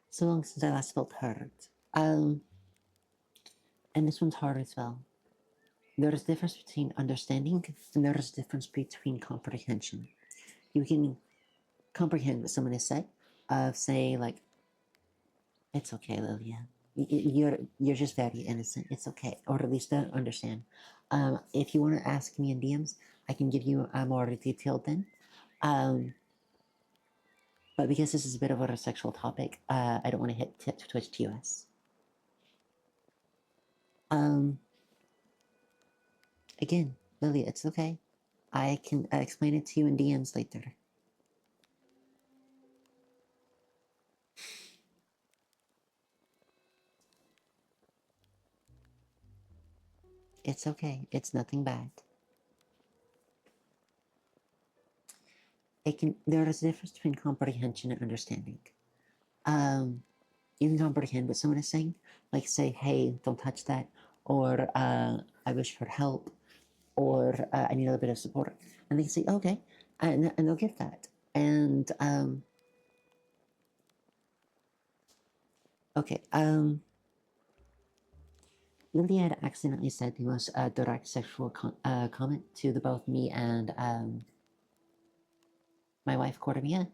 So long since I last felt heard. And this one's hard as well. There is a difference between understanding and there is a difference between comprehension. You can comprehend what someone has said, say like, "It's okay, Lilia. You're just very innocent. It's okay," or at least understand. If you want to ask me in DMs, I can give you a more detailed then. But because this is a bit of a sexual topic, I don't want to hit Twitch TOS. Again, Lilia, it's okay. I can explain it to you in DMs later. It's okay. It's nothing bad. There is a difference between comprehension and understanding. You can comprehend what someone is saying, like say, "Hey, don't touch that," or "I wish for help," or "I need a little bit of support," and they can say, "Okay," and they'll give that. And okay, Lily had accidentally said the most direct sexual comment to both me and my wife, Cordelia.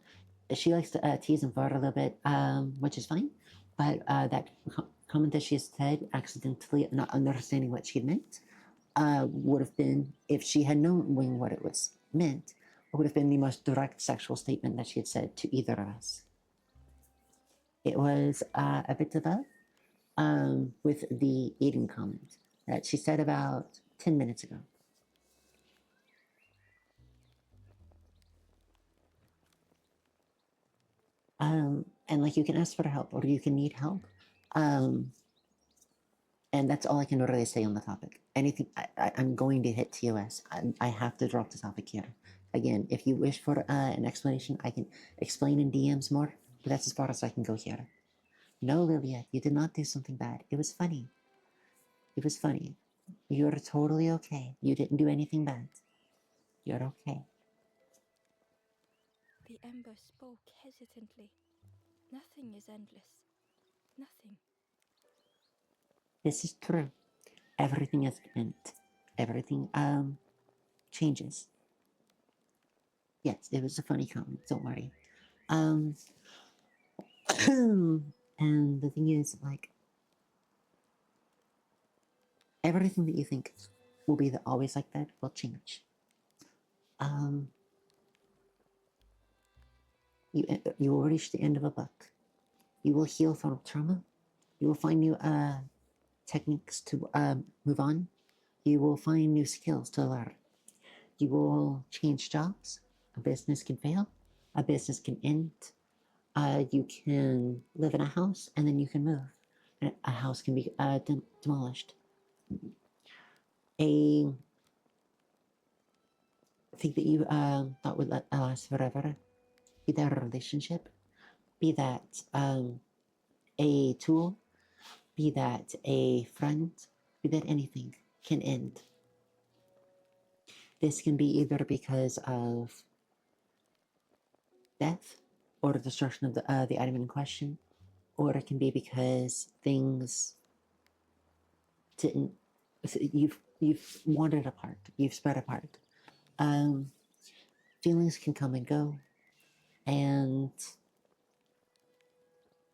She likes to tease and flirt a little bit, which is fine. But that comment that she said, accidentally not understanding what she had meant, would have been, if she had known what it was meant, it would have been the most direct sexual statement that she had said to either of us. It was a bit above with the eating comment that she said about 10 minutes ago. And like you can ask for help or you can need help. And that's all I can really say on the topic. Anything, I'm going to hit TOS. I have to drop the topic here. Again, if you wish for an explanation, I can explain in DMs more, but that's as far as I can go here. No, Lilia, you did not do something bad. It was funny. It was funny. You're totally okay. You didn't do anything bad. You're okay. The Ember spoke hesitantly. Nothing is endless. Nothing. This is true. Everything is meant. Everything changes. Yes, it was a funny comment. Don't worry. And the thing is, like, everything that you think will be always like that will change. You will reach the end of a book. You will heal from trauma. You will find new techniques to move on. You will find new skills to learn. You will change jobs. A business can fail. A business can end. You can live in a house and then you can move. And a house can be demolished. A thing that you thought would last forever, be that a relationship, be that a tool, be that a friend, be that anything, can end. This can be either because of death, or the destruction of the item in question, or it can be because things didn't. You've wandered apart. You've spread apart. Um, Feelings can come and go, and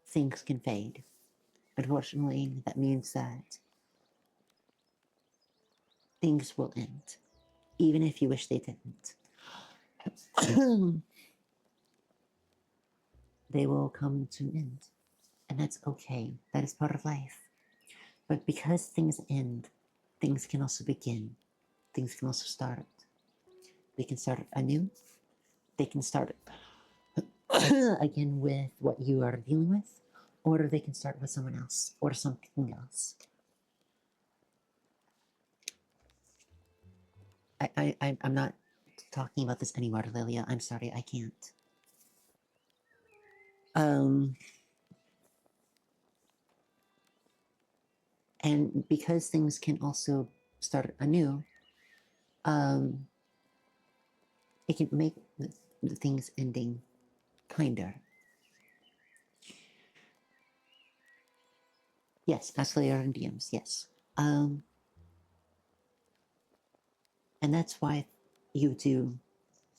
things can fade. Unfortunately, that means that things will end, even if you wish they didn't. They will come to an end, and that's okay. That is part of life. But because things end, things can also begin. Things can also start. They can start anew. They can start again with what you are dealing with, or they can start with someone else or something else. I'm not talking about this anymore, Lilia. I'm sorry, I can't. And because things can also start anew, it can make the things ending kinder. Yes, escalator and DMs, yes. And that's why you do,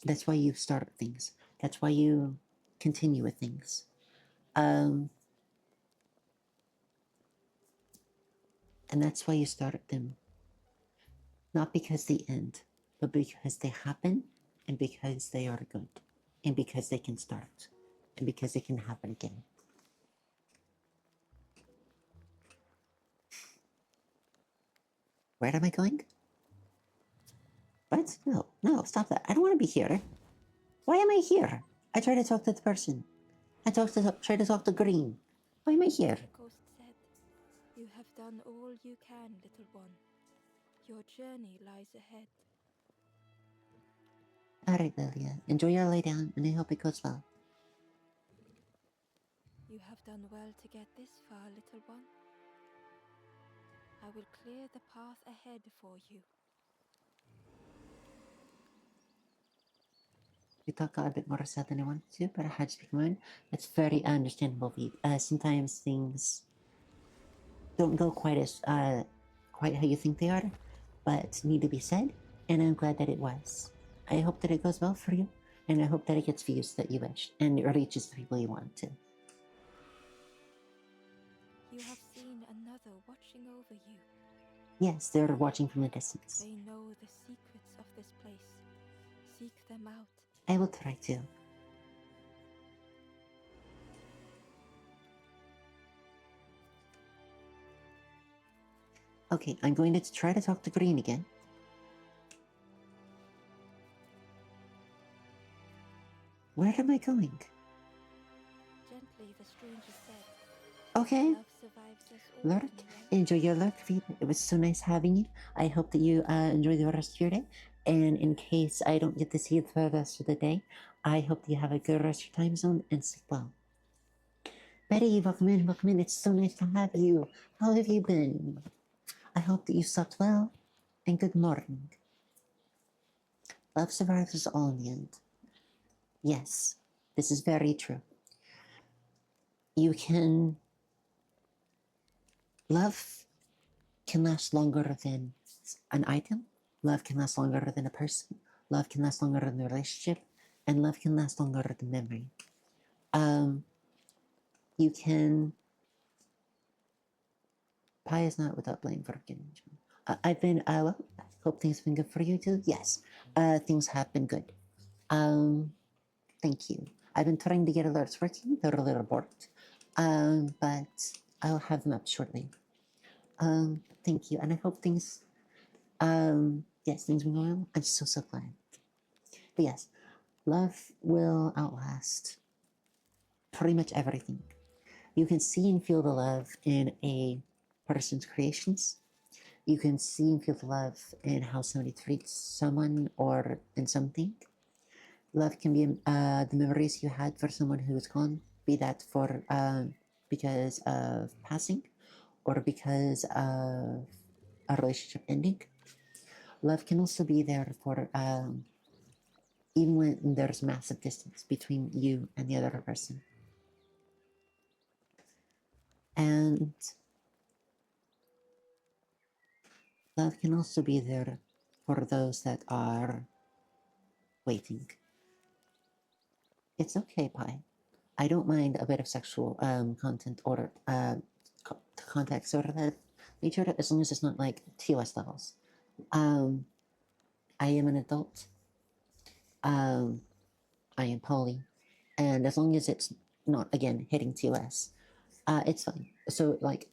that's why you start things. That's why you continue with things. And that's why you start them. Not because they end, but because they happen, and because they are good, and because they can start, and because it can happen again. Where am I going? What? No, no, stop that. I don't want to be here. Why am I here? I try to talk to the person. I try to talk to Green. Why am I here? The ghost said, "You have done all you can, little one. Your journey lies ahead." Alright, Lilia. Enjoy your lay down, and I hope it goes well. You have done well to get this far, little one. I will clear the path ahead for you. You talk a bit more sad than I wanted to, but I had to speak my mind. That's very understandable, Viv. Sometimes things don't go quite how you think they are, but need to be said, and I'm glad that it was. I hope that it goes well for you, and I hope that it gets views that you wish, and it reaches the people you want to. You have seen another watching over you. Yes, they're watching from a distance. They know the secrets of this place. Seek them out. I will try to. Okay, I'm going to try to talk to Green again. Where am I going? Gently, the stranger said. Okay. Love survives us all. Lurk, enjoy your lurk, Viv. It was so nice having you. I hope that you enjoy the rest of your day. And in case I don't get to see you for the rest of the day, I hope that you have a good rest of your time zone and sleep well. Betty, welcome in, welcome in. It's so nice to have you. How have you been? I hope that you slept well, and good morning. Love survives us all in the end. Yes, this is very true. You can... Love can last longer than an item. Love can last longer than a person. Love can last longer than a relationship. And love can last longer than memory. You can... Pie is not without blame for getting... I've been... well, I hope things have been good for you too. Yes, things have been good. Thank you. I've been trying to get alerts working. They're a little bored. But I'll have them up shortly. Thank you. And I hope things... yes, things will go well. I'm so glad. But yes, love will outlast pretty much everything. You can see and feel the love in a person's creations. You can see and feel the love in how somebody treats someone or in something. Love can be the memories you had for someone who is gone, be that for because of passing or because of a relationship ending. Love can also be there for even when there's massive distance between you and the other person. And love can also be there for those that are waiting. It's okay, Pi. I don't mind a bit of sexual content or context or that nature as long as it's not like TOS levels. I am an adult. I am poly, and as long as it's not again hitting TOS, it's fine. So like,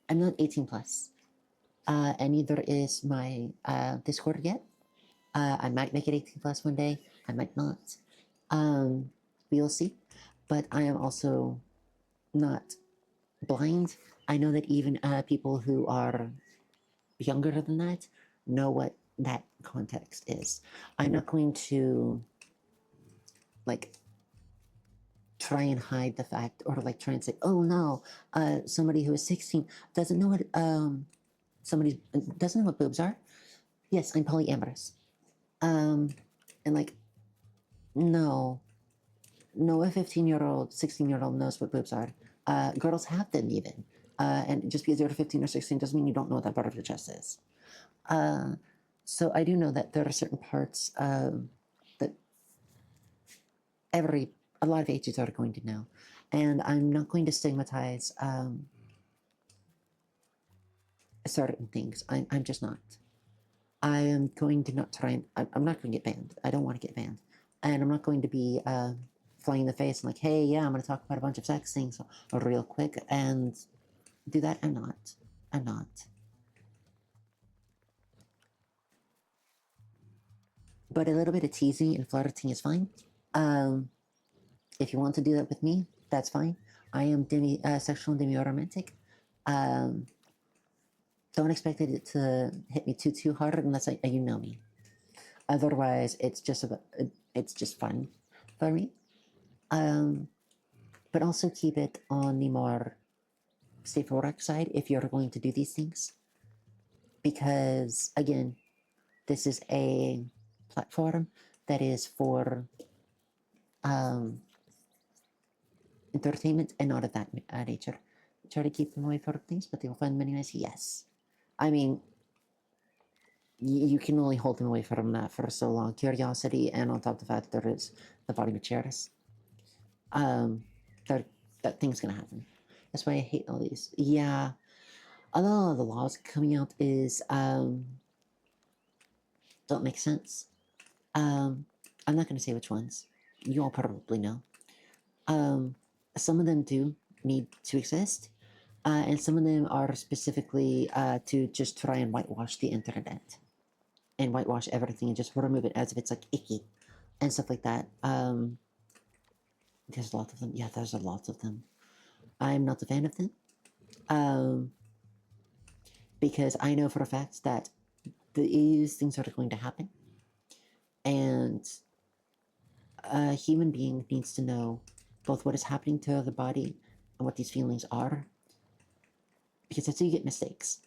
I'm not 18 plus, and neither is my Discord yet. I might make it 18 plus one day. I might not. We'll see. But I am also not blind. I know that even people who are younger than that know what that context is. I'm not going to like try and hide the fact or like try and say, oh no, somebody who is 16 doesn't know what somebody doesn't know what boobs are. Yes, I'm polyamorous. And like, no, a 15-year-old, 16-year-old knows what boobs are. Girls have them even. And just because you're 15 or 16 doesn't mean you don't know what that part of your chest is. So I do know that there are certain parts that a lot of ages are going to know. And I'm not going to stigmatize certain things. I'm just not. I am going to not try and, I'm not going to get banned. I don't want to get banned. And I'm not going to be flying in the face and like, hey, yeah, I'm going to talk about a bunch of sex things real quick and do that. I'm not. But a little bit of teasing and flirting is fine. If you want to do that with me, that's fine. I am sexual and demi-romantic. Don't expect it to hit me too hard unless you know me. Otherwise, it's just fun for me. But also keep it on the more safer work side if you're going to do these things. Because again, this is a platform that is for entertainment and not of that nature. Try to keep them away from things, but they will find many ways. Yes. I mean, you can only hold them away from that for so long. Curiosity, and on top of the fact that there is the body materials. That thing's gonna happen. That's why I hate all these. Yeah. A lot of the laws coming out is don't make sense. I'm not gonna say which ones. You all probably know. Some of them do need to exist, and some of them are specifically to just try and whitewash the internet and whitewash everything and just remove it as if it's like icky and stuff like that. There's a lot of them. Yeah, there's a lot of them. I'm not a fan of them because I know for a fact that these things are going to happen, and a human being needs to know both what is happening to the body and what these feelings are, because that's how you get mistakes.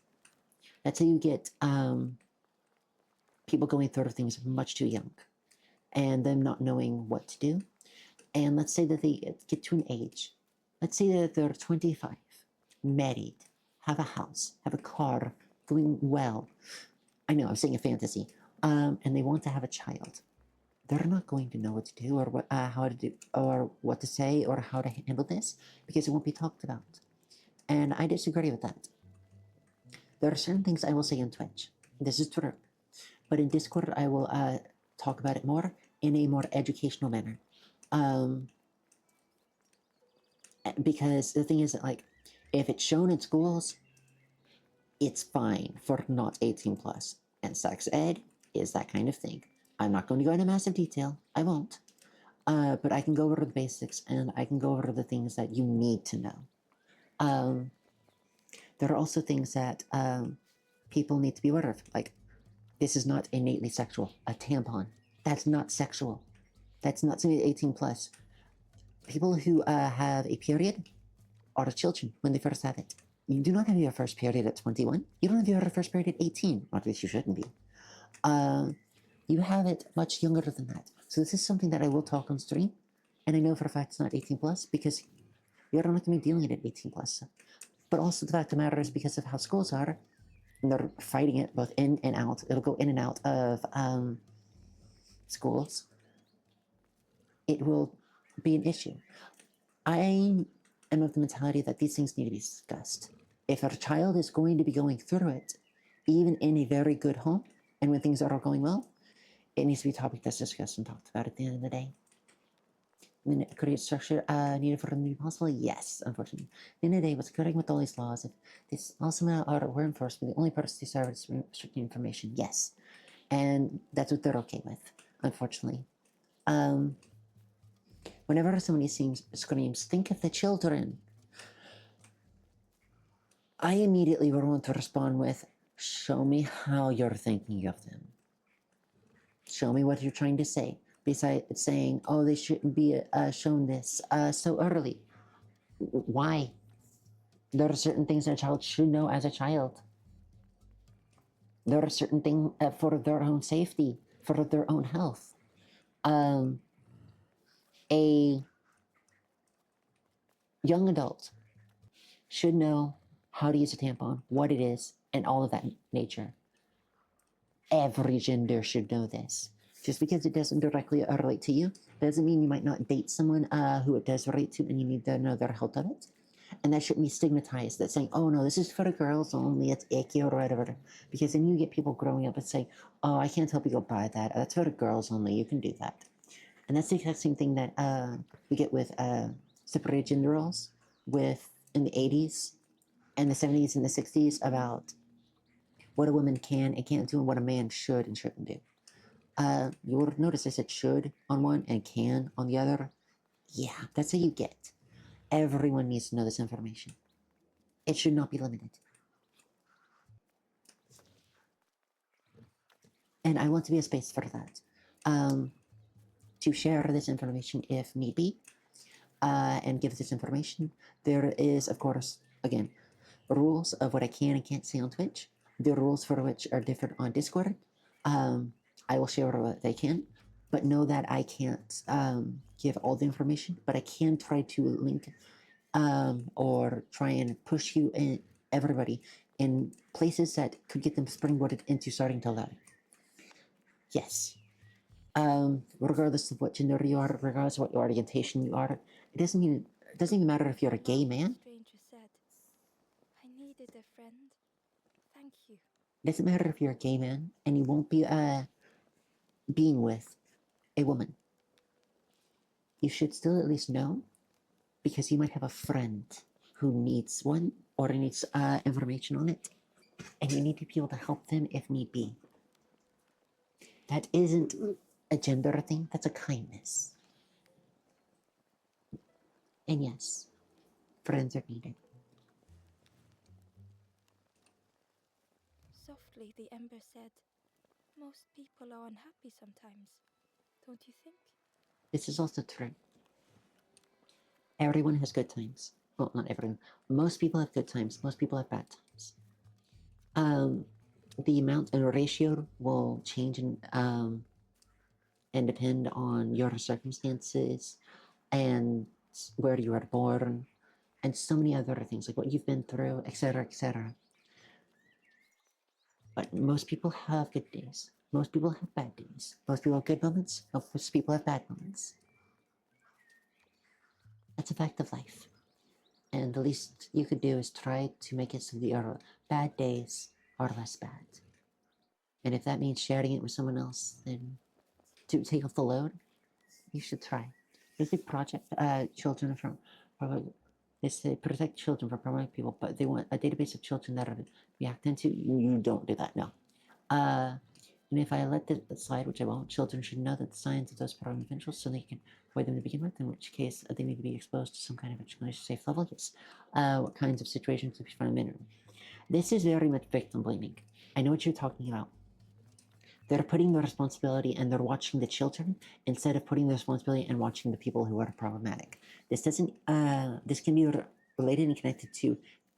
That's how you get people going through things much too young and them not knowing what to do. And let's say that they get to an age, let's say that they're 25, married, have a house, have a car, doing well. I know I'm saying a fantasy, and they want to have a child. They're not going to know what to do or what, how to do or what to say or how to handle this because it won't be talked about. And I disagree with that. There are certain things I will say on Twitch. This is true. But in Discord, I will talk about it more in a more educational manner. Because the thing is that, like, if it's shown in schools, it's fine for not 18 plus. And sex ed is that kind of thing. I'm not going to go into massive detail. I won't. But I can go over the basics and I can go over the things that you need to know. There are also things that people need to be aware of. Like, this is not innately sexual. A tampon. That's not sexual. That's not something 18 plus. People who have a period are children when they first have it. You do not have your first period at 21. You don't have your first period at 18. Or at least you shouldn't be. You have it much younger than that. So this is something that I will talk on stream, and I know for a fact it's not 18 plus because you're not going to be dealing it at 18 plus. But also the fact of the matter is because of how schools are, and they're fighting it both in and out. It'll go in and out of schools. It will be an issue. I am of the mentality that these things need to be discussed. If a child is going to be going through it, even in a very good home, and when things are all going well, it needs to be a topic that's discussed and talked about at the end of the day. I mean, could it structure needed for them to be possible? Yes, unfortunately. At the end of the day, what's occurring with all these laws, if these laws somehow were enforced, the only purpose to serve is restricting information, yes. And that's what they're okay with, unfortunately. Whenever somebody screams, think of the children, I immediately would want to respond with, show me how you're thinking of them. Show me what you're trying to say. Besides saying, oh, they shouldn't be shown this so early. Why? There are certain things a child should know as a child. There are certain things for their own safety, for their own health. A young adult should know how to use a tampon, what it is, and all of that nature. Every gender should know this. Just because it doesn't directly relate to you doesn't mean you might not date someone who it does relate to and you need to know their health of it. And that shouldn't be stigmatized, that saying, oh no, this is for the girls only, it's icky or whatever. Because then you get people growing up and saying, oh, I can't help you go buy that. That's for the girls only, you can do that. And that's the exact same thing that we get with separated gender roles with in the 80s and the 70s and the 60s about what a woman can and can't do and what a man should and shouldn't do. You would have noticed I said should on one and can on the other. Yeah, that's how you get. Everyone needs to know this information. It should not be limited. And I want to be a space for that. To share this information if need be, and give this information. There is, of course, again, rules of what I can and can't say on Twitch. The rules for which are different on Discord. I will share what they can, but know that I can't give all the information, but I can try to link or try and push you in everybody in places that could get them springboarded into starting to learn. Yes. Regardless of what gender you are, regardless of what orientation you are, it doesn't even matter if you're a gay man. The stranger said, I needed a friend. Thank you. It doesn't matter if you're a gay man and you won't be being with a woman. You should still at least know because you might have a friend who needs one or needs information on it, and you need to be able to help them if need be. That isn't a gender thing, that's a kindness. And yes, friends are needed. Softly, the ember said, most people are unhappy sometimes, don't you think? This is also true. Everyone has good times. Well, not everyone. Most people have good times. Most people have bad times. The amount and ratio will change and depend on your circumstances and where you were born and so many other things like what you've been through, etc., etc. But most people have good days. Most people have bad days. Most people have good moments. Most people have bad moments. That's a fact of life. And the least you could do is try to make it so that your bad days are less bad. And if that means sharing it with someone else, then to take off the load, you should try. There's a project, children from, they say protect children from problematic people, but they want a database of children that are react into. You don't do that, no. And if I let it slide, which I won't, children should know that the signs of those problem individuals so they can avoid them to begin with, in which case they need to be exposed to some kind of education safe level. Yes. What kinds of situations could be found in minimum? This is very much victim blaming. I know what you're talking about. They're putting the responsibility and they're watching the children instead of putting the responsibility and watching the people who are problematic. This doesn't. This can be related and connected to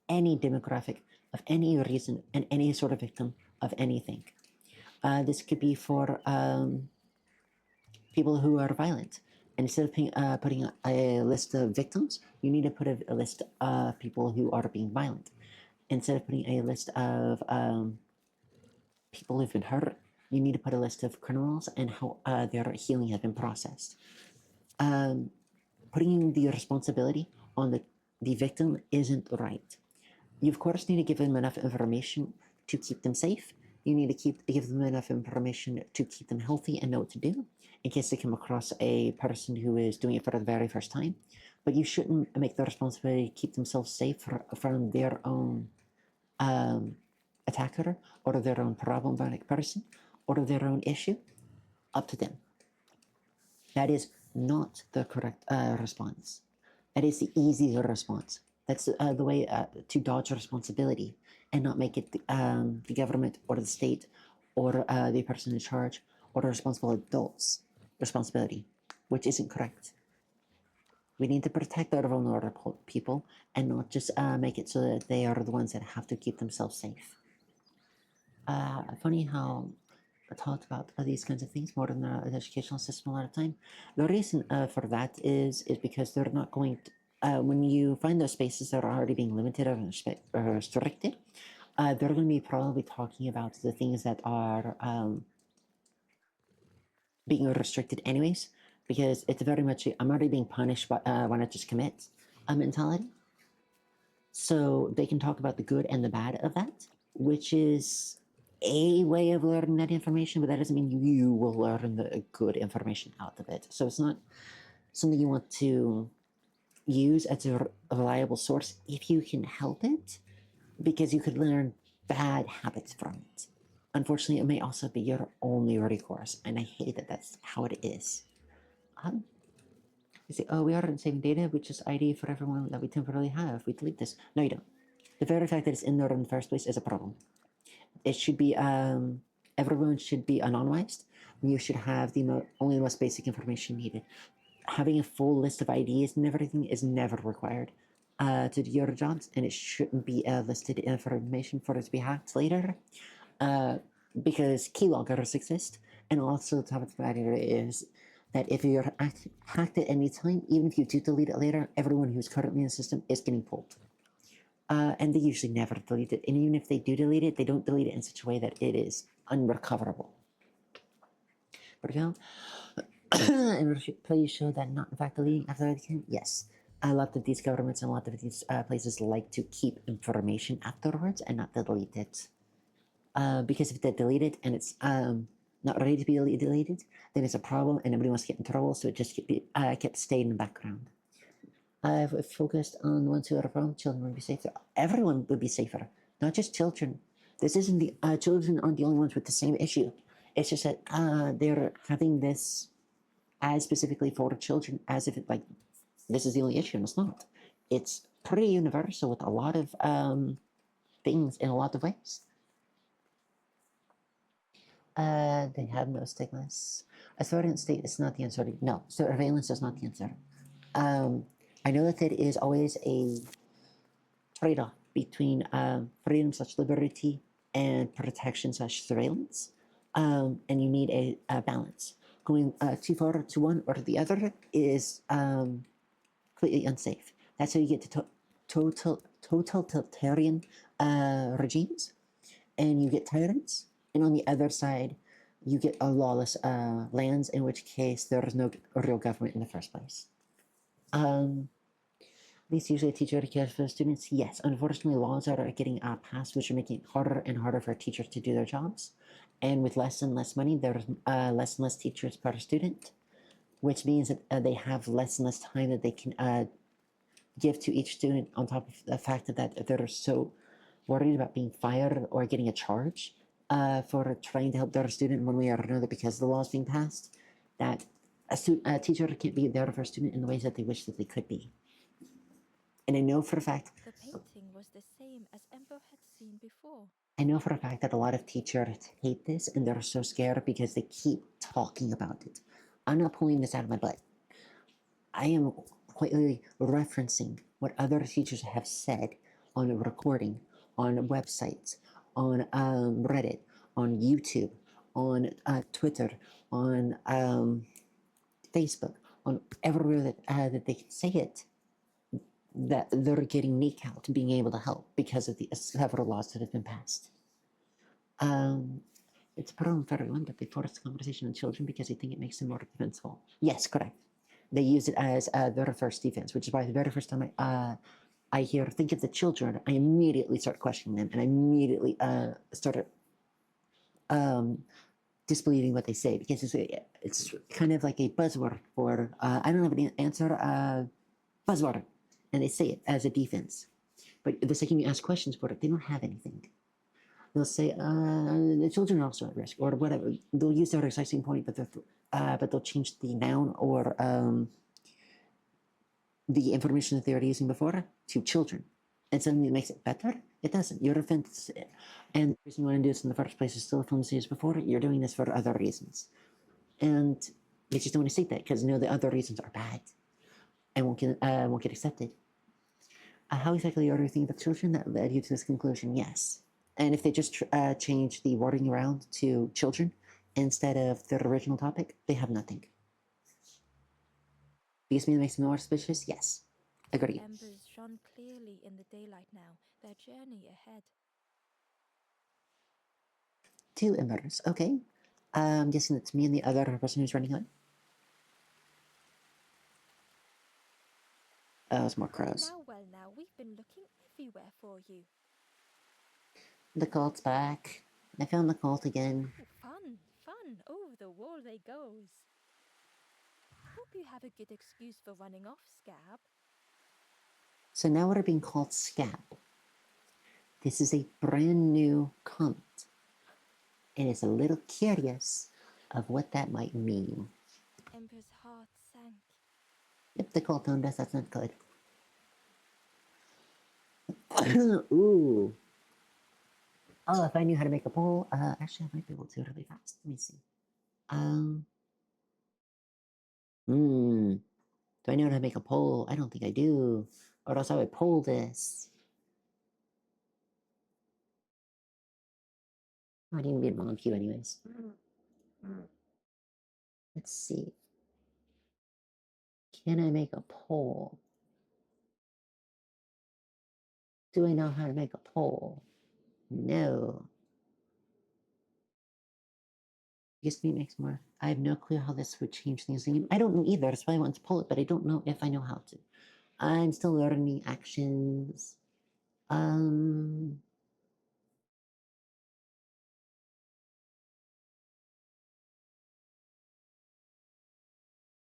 any demographic of any reason and any sort of victim of anything. This could be for people who are violent. And instead of putting a list of victims, you need to put a list of people who are being violent. Instead of putting a list of people who've been hurt, you need to put a list of criminals and how their healing has been processed. Putting the responsibility on the victim isn't right. You, of course, need to give them enough information to keep them safe. You need to give them enough information to keep them healthy and know what to do in case they come across a person who is doing it for the very first time. But you shouldn't make the responsibility to keep themselves safe from their own attacker or their own problematic person or their own issue up to them. That is not the correct response. That is the easier response. That's the way to dodge responsibility and not make it the government or the state or the person in charge or the responsible adults' responsibility, which isn't correct. We need to protect our vulnerable people and not just make it so that they are the ones that have to keep themselves safe. Funny how I talked about these kinds of things more in the educational system a lot of time. The reason for that is because they're not going to, when you find those spaces that are already being limited or restricted, they're going to be probably talking about the things that are being restricted anyways, because it's very much I'm already being punished by, when I just commit mentality. So they can talk about the good and the bad of that, which is a way of learning that information, but that doesn't mean you will learn the good information out of it. So it's not something you want to use as a reliable source if you can help it, because you could learn bad habits from it. Unfortunately, it may also be your only recourse, and I hate that that's how it is. You say, oh, we aren't saving data, we just ID for everyone that we temporarily have. We delete this. No, you don't. The very fact that it's in there in the first place is a problem. It should be, everyone should be anonymized. You should have only the most basic information needed. Having a full list of IDs and everything is never required to do your jobs, and it shouldn't be listed information for it to be hacked later, because keyloggers exist. And also, the top of the matter is that if you're hacked at any time, even if you do delete it later, everyone who's currently in the system is getting pulled. And they usually never delete it. And even if they do delete it, they don't delete it in such a way that it is unrecoverable. For example, and please show that not in fact deleting after they can. Yes, a lot of these governments and a lot of these places like to keep information afterwards and not delete it. Because if they delete it and it's not ready to be deleted, then it's a problem and nobody wants to get in trouble, so it just kept staying in the background. I've focused on the ones who are wrong. Children would be safer. Everyone would be safer, not just children. This isn't the children aren't the only ones with the same issue. It's just that they're having this as specifically for children, as if it like this is the only issue, and it's not. It's pretty universal with a lot of things in a lot of ways. They have no stigmas. A surveillance state is not the answer. No, surveillance is not the answer. I know that there is always a trade-off between freedom/liberty and protection/surveillance, and you need a balance. Going too far to one or the other is completely unsafe. That's how you get to totalitarian regimes, and you get tyrants, and on the other side, you get a lawless lands, in which case there is no real government in the first place. These usually teach etiquette for students. Yes, unfortunately, laws are getting passed, which are making it harder and harder for teachers to do their jobs. And with less and less money, there's less and less teachers per student, which means that they have less and less time that they can give to each student, on top of the fact that they're so worried about being fired or getting a charge for trying to help their student one way or another because the law is being passed, that a teacher can't be there for a student in the ways that they wish that they could be. And I know for a fact The painting was the same as Ember had seen before. I know for a fact that a lot of teachers hate this and they're so scared because they keep talking about it. I'm not pulling this out of my butt. I am quite literally referencing what other teachers have said on a recording, on websites, on Reddit, on YouTube, on Twitter, on Facebook, on everywhere that they can say it, that they're getting kneecapped being able to help because of the several laws that have been passed. It's a problem for everyone, but they force the conversation on children because they think it makes them more defensible. Yes, correct. They use it as their first defense, which is why the very first time I hear think of the children, I immediately start questioning them, and I immediately start disbelieving what they say because it's kind of like a buzzword for I don't have an answer buzzword, and they say it as a defense. But the second you ask questions for it, they don't have anything. They'll say the children are also at risk or whatever. They'll use their reciting point, but they'll change the noun or the information that they were using before to children. And suddenly it makes it better? It doesn't. You're offensive. And the reason you want to do this in the first place is still offensive as before. You're doing this for other reasons. And they just don't want to say that because the other reasons are bad and won't get accepted. How exactly are you thinking about children that led you to this conclusion? Yes. And if they just change the wording around to children instead of their original topic, they have nothing. Because me makes me more suspicious? Yes. Agree. Embers shone clearly in the daylight now, their journey ahead. 2 embers. Okay. I'm guessing it's me and the other person who's running on. It's more crows. Now, we've been looking everywhere for you. The cult's back. I found the cult again. Ooh, fun, over the wall they goes. Hope you have a good excuse for running off, Scab. So now we're being called Scab. This is a brand new comment. And it's a little curious of what that might mean. Ember's heart sank. Yep, the cult owned us. That's not good. Ooh. Oh, if I knew how to make a poll, actually, I might be able to really fast. Let me see. Do I know how to make a poll? I don't think I do. Or else I would poll this. I didn't get mob queue anyways. Let's see. Can I make a poll? Do I know how to make a poll? No. Guess me makes more. I have no clue how this would change things. I don't know either. That's why I want to pull it, but I don't know if I know how to. I'm still learning actions.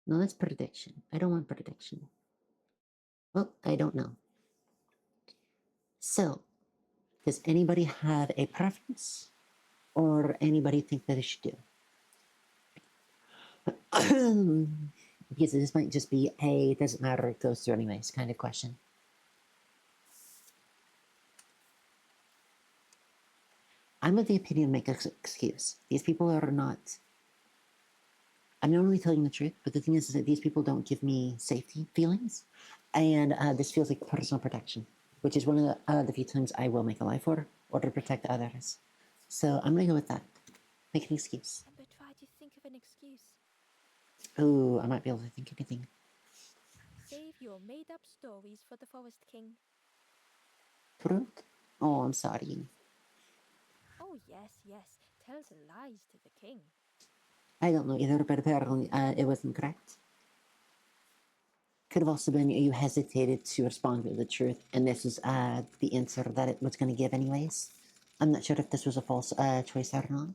No, that's prediction. I don't want prediction. Well, I don't know. So, does anybody have a preference? Or anybody think that I should do? Because this might just be a it doesn't matter, it goes through anyways kind of question. I'm of the opinion make an excuse. These people are not. I'm not only telling the truth, but the thing is that these people don't give me safety feelings, and this feels like personal protection, which is one of the few times I will make a life order to protect others. So I'm gonna go with that. Make an excuse. Ember, try to think of an excuse. Ooh, I might be able to think of anything. Save your made-up stories for the Forest King. Truth? Oh, I'm sorry. Oh, yes. Tells lies to the king. I don't know either, but apparently it wasn't correct. Could have also been you hesitated to respond with the truth, and this is the answer that it was going to give anyways. I'm not sure if this was a false choice or not.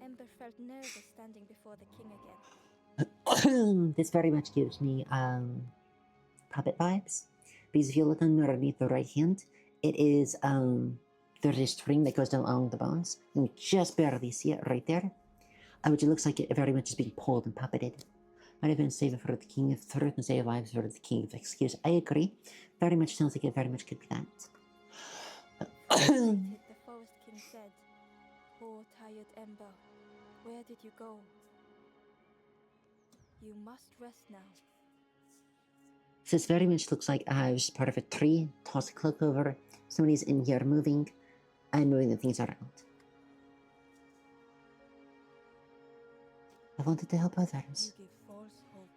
Ember felt nervous standing before the king again. This very much gives me puppet vibes, because if you look underneath the right hand, it is there's a string that goes down along the bones, and you just barely see it right there, which it looks like it very much is being pulled and puppeted. Might have been saved for the king of truth and save lives for the king of excuse. I agree. Very much sounds like it very much could be that. The Forest King said, "Poor tired Ember, where did you go? You must rest now." This very much looks like I was part of a tree, toss a cloak over, somebody's in here moving, and moving the things around. I wanted to help others. You give false hope.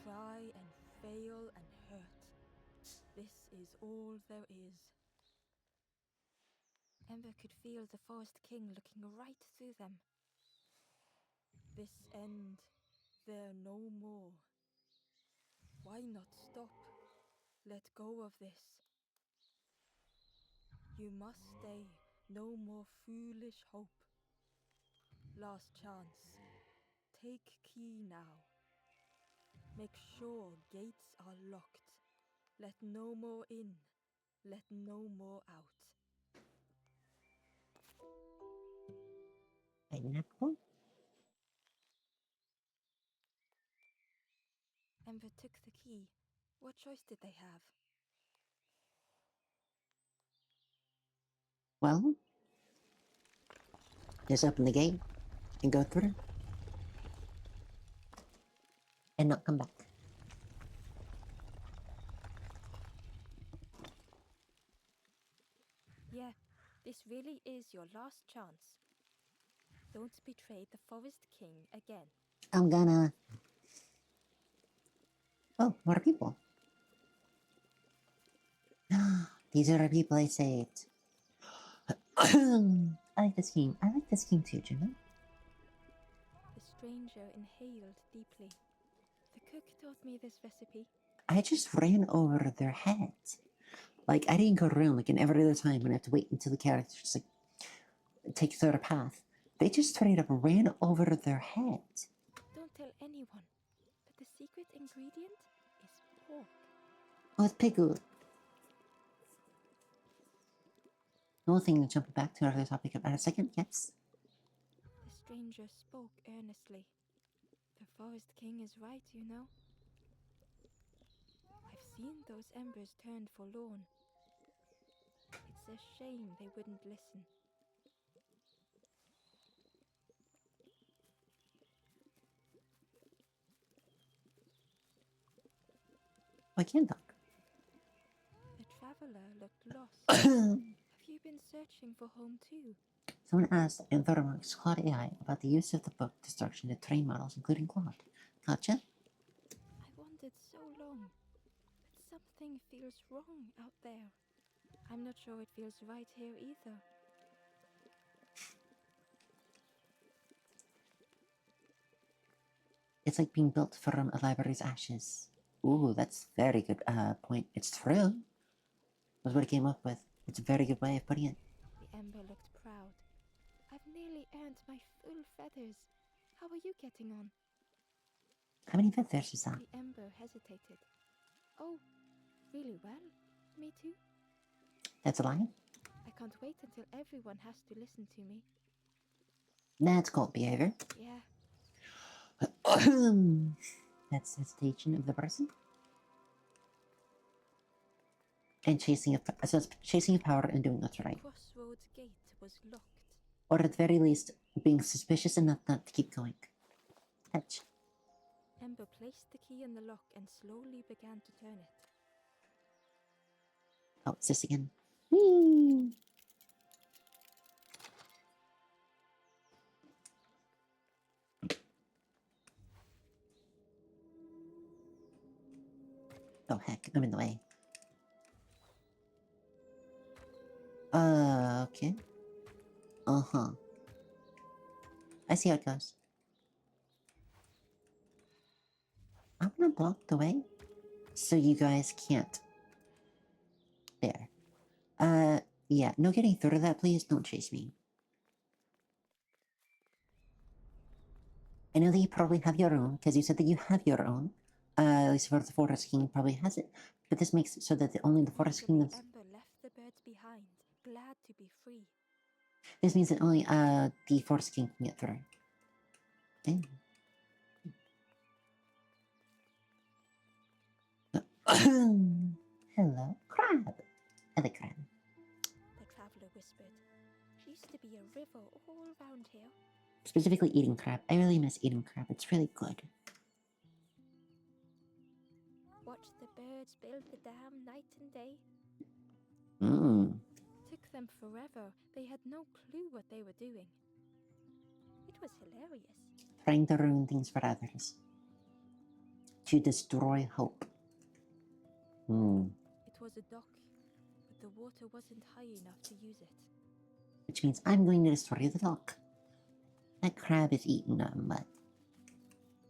Try and fail and hurt. This is all there is. Ember could feel the Forest King looking right through them. This end, there no more. Why not stop? Let go of this. You must stay. No more foolish hope. Last chance. Take key now. Make sure gates are locked. Let no more in. Let no more out. Pineapple? Ember took the key. What choice did they have? Well, just open the gate and go through and not come back. Yeah, this really is your last chance. Don't betray the Forest King again. I'm gonna. Oh, more people. These are the people I saved. I like this game. I like this game too, Jenna. The stranger inhaled deeply. The cook taught me this recipe. I just ran over their heads. Like, I didn't go around like in every other time when I have to wait until the characters like take their path. They just straight up ran over their heads. Don't tell anyone, but the secret ingredient is pork. Oh, it's pickle. No thing jumping back to another topic about a second, yes. The stranger spoke earnestly. The Forest King is right, you know. I've seen those embers turned forlorn. It's a shame they wouldn't listen. I can talk. The traveler looked lost. Have you been searching for home too? Someone asked Anthropomorph's Claude AI about the use of the book destruction to train models, including Claude. Gotcha. I wandered so long, but something feels wrong out there. I'm not sure it feels right here either. It's like being built from a library's ashes. Ooh, that's very good point. It's true. That's what I came up with. It's a very good way of putting it. The ember looked proud. I've nearly earned my full feathers. How are you getting on? How many feathers is that? The ember hesitated. Oh, really well. Me too. That's a lie? I can't wait until everyone has to listen to me. That's called behavior. Yeah, That's hesitation of the person. And chasing a power and doing what's right. the crossroads gate was locked. Or at the very least, being suspicious enough not to keep going. Catch. Ember placed the key in the lock and slowly began to turn it. Oh, it's this again. Whee! Oh heck, I'm in the way. Okay. Uh-huh. I see how it goes. I'm gonna block the way so you guys can't. There. Yeah, no getting through that, please. Don't chase me. I know that you probably have your own, because you said that you have your own. At least for the Forest King probably has it. But this makes it so that only the Forest King... Ember left the birds behind, glad to be free. This means that only, the Forest King can get through. Okay. Hello, crab. And the crab. The traveler whispered. Used to be a river all round here. Specifically eating crab. I really miss eating crab. It's really good. Watched the birds build the dam night and day. Mmm. Took them forever. They had no clue what they were doing. It was hilarious. Trying to ruin things for others. To destroy hope. Hmm. It was a dock, but the water wasn't high enough to use it. Which means I'm going to destroy the dock. That crab is eating mud.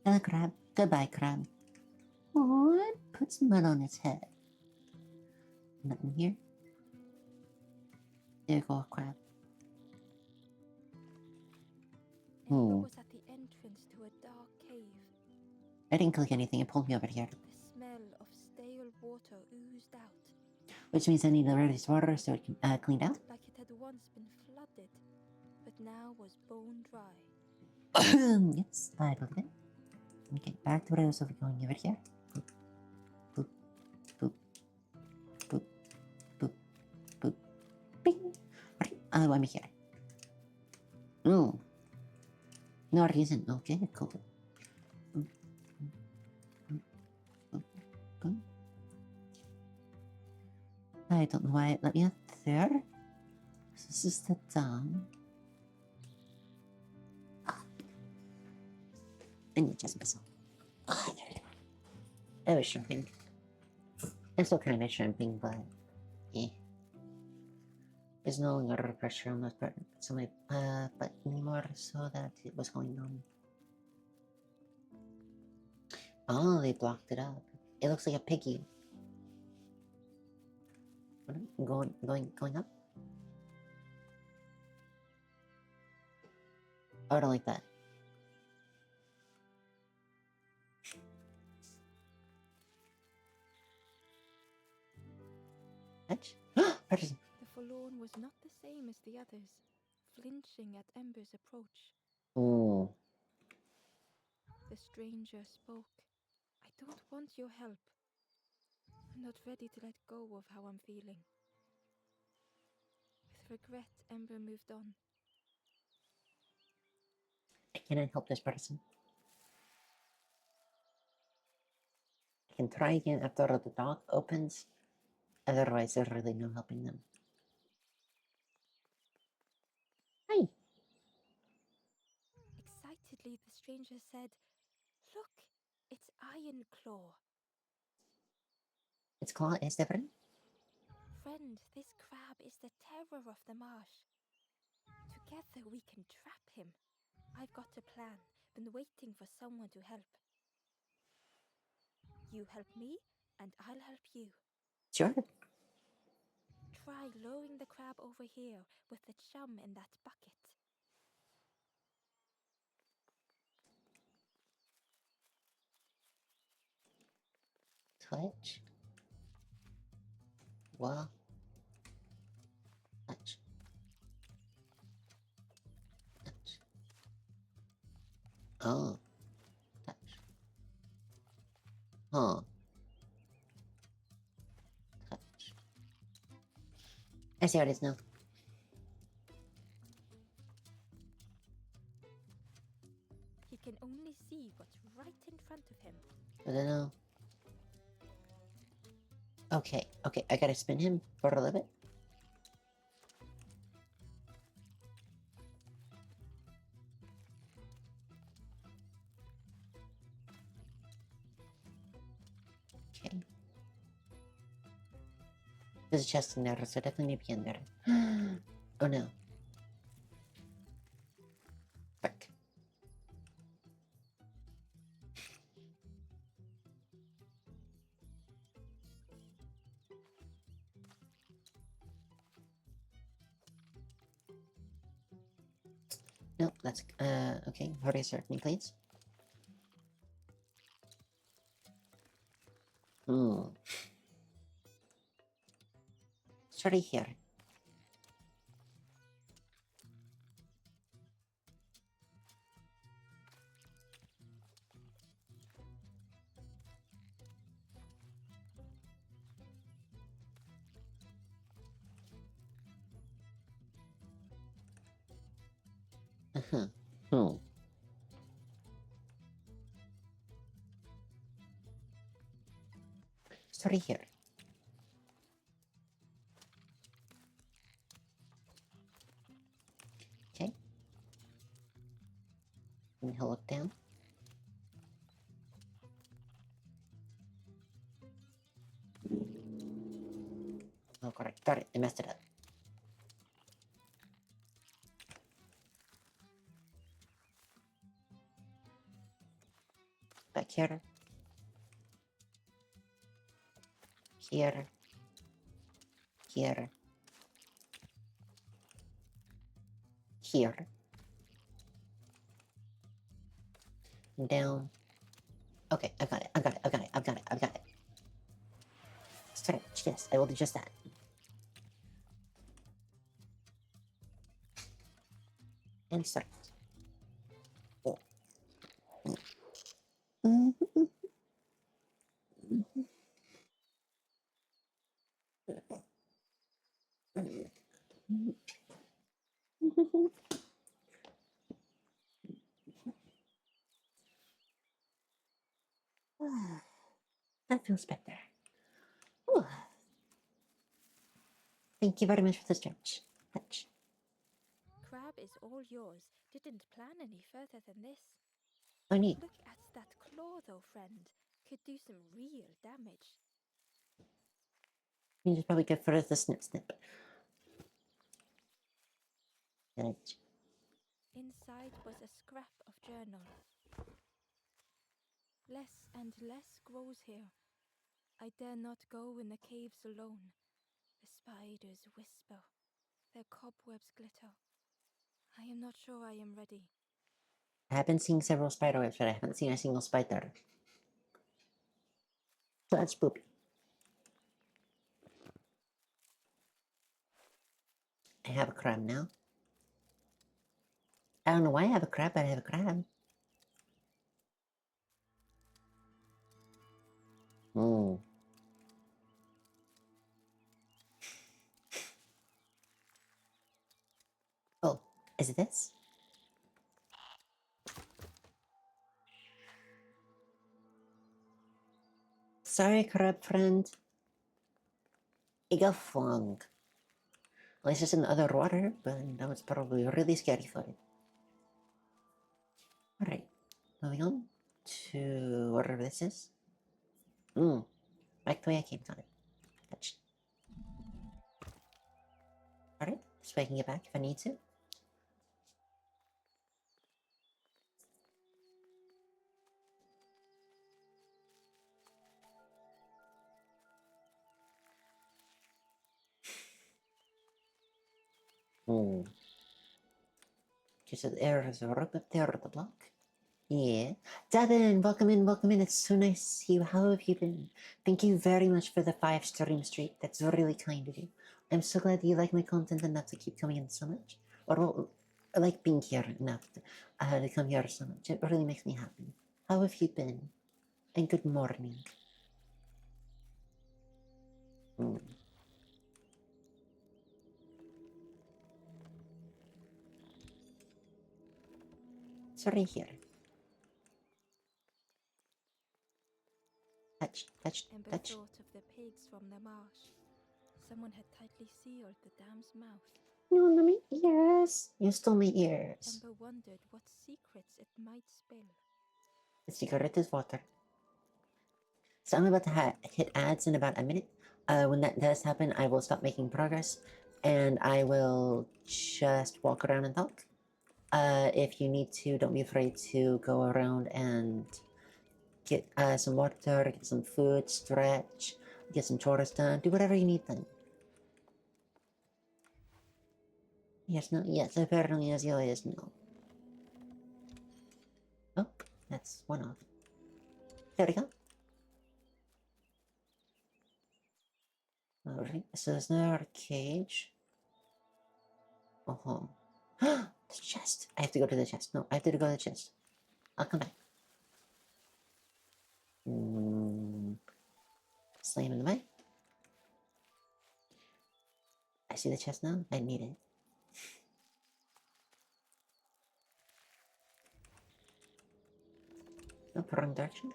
Hello, crab. Goodbye, crab. What? Put some mud on its head. Nothing here. There you go, crab. Ember was at the entrance to a dark cave. I didn't click anything. It pulled me over here. The smell of stale water oozed out. Which means I need to release water so it can clean out. Like it had once been flooded, but now was bone dry. Yes, I believe it. Okay, back to what I was going over here. Boop, boop, boop, boop, boop, boop, bing. Right, I'm here. No reason. Okay, cool. I don't know why it let me up there. This is the down. I need to adjust myself. Oh, there we go. I was shrimping. I'm still kind of shrimping, but yeah. There's no longer pressure on those buttons on my butt anymore, so that it was going on. Oh, they blocked it up. It looks like a piggy. Going up? Oh, I don't like that. Fetch? Purchasing. The forlorn was not the same as the others, flinching at Ember's approach. Oh. The stranger spoke. I don't want your help. I'm not ready to let go of how I'm feeling. With regret, Ember moved on. Can I help this person? I can try again after the dock opens. Otherwise, there's really no helping them. Hi. Excitedly, the stranger said, Look, it's Iron Claw. Its claw is different? Friend, this crab is the terror of the marsh. Together we can trap him. I've got a plan. Been waiting for someone to help. You help me, and I'll help you. Sure. Try lowering the crab over here with the chum in that bucket. Touch. Well. Touch. Touch. Oh. Touch. Huh. Touch. I see how it is now. He can only see what's right in front of him. I don't know. Okay, I gotta spin him for a little bit. Okay. There's a chest in there, so I definitely need to be in there. Oh no. Frick. No, that's okay. Hurry, start me, please. Sorry here. Hmm. Sorry here. Okay. And he'll look down. Oh, correct. Got it. I messed it up. Back here. Here. Here. Here. Down. Okay, I got it. I got it. I got it. I got it. I got it. Stretch. Yes, I will do just that. And stretch. Oh. That feels better. Ooh. Thank you very much for the stretch. Stretch. Crab is all yours. Didn't plan any further than this. Oh, neat. Look at that claw, though, friend. Could do some real damage. You should probably go for the snip snip. Stretch. Inside was a scrap of journal. Less and less grows here. I dare not go in the caves alone. The spiders whisper. Their cobwebs glitter. I am not sure I am ready. I have been seeing several spider webs, but I haven't seen a single spider. So that's spoopy. I have a crab now. I don't know why I have a crab, but I have a crab. Hmm. Oh, is it this? Sorry, crab friend. Igaflung. Well, it's just in the other water, but that was probably really scary for it. Alright, moving on to whatever this is. Back the way I came on it. Fetch. Alright, just way I can get back if I need to. Okay, so there is a rope up there at the block. Yeah. Devin, welcome in, welcome in. It's so nice to see you. How have you been? Thank you very much for the 5 stream streak. That's really kind of you. I'm so glad that you like my content enough to keep coming in so much. Or well, I like being here enough to come here so much. It really makes me happy. How have you been? And good morning. Sorry here. Touch, touch, Ember touch. thought of the pigs from the marsh. Someone had tightly sealed the dam's mouth. No, no, my ears. You stole my ears. Ember wondered what secrets it might spill. The cigarette is water. So I'm about to hit ads in about a minute. When that does happen, I will stop making progress, and I will just walk around and talk. If you need to, don't be afraid to go around and get some water, get some food, stretch, get some chores done, do whatever you need done. Yes, no, yes, apparently as you always know. Oh, that's one off. There we go. Alright, so there's another cage. Uh-huh. The chest! I have to go to the chest. No, I have to go to the chest. I'll come back. Slam in the way. I see the chest now. I need it. Nope, wrong direction.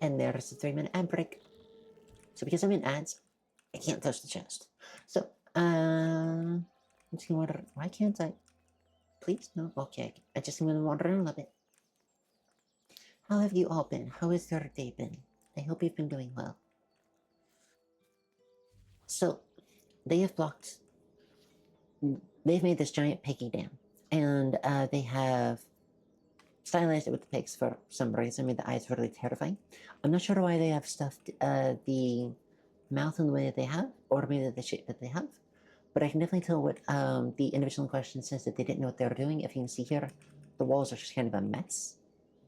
And there's the 3-minute ad break. So because I'm in ads, I can't touch the chest. So, I'm just gonna wander. Why can't I? Please? No? Okay. I just gonna wander around a little bit. How have you all been? How has your day been? I hope you've been doing well. So, they have blocked. They've made this giant piggy dam. And they have stylized it with the pigs for some reason, made the eyes really terrifying. I'm not sure why they have stuffed the mouth in the way that they have, or maybe the shape that they have, but I can definitely tell what the individual in question says that they didn't know what they were doing. If you can see here, the walls are just kind of a mess.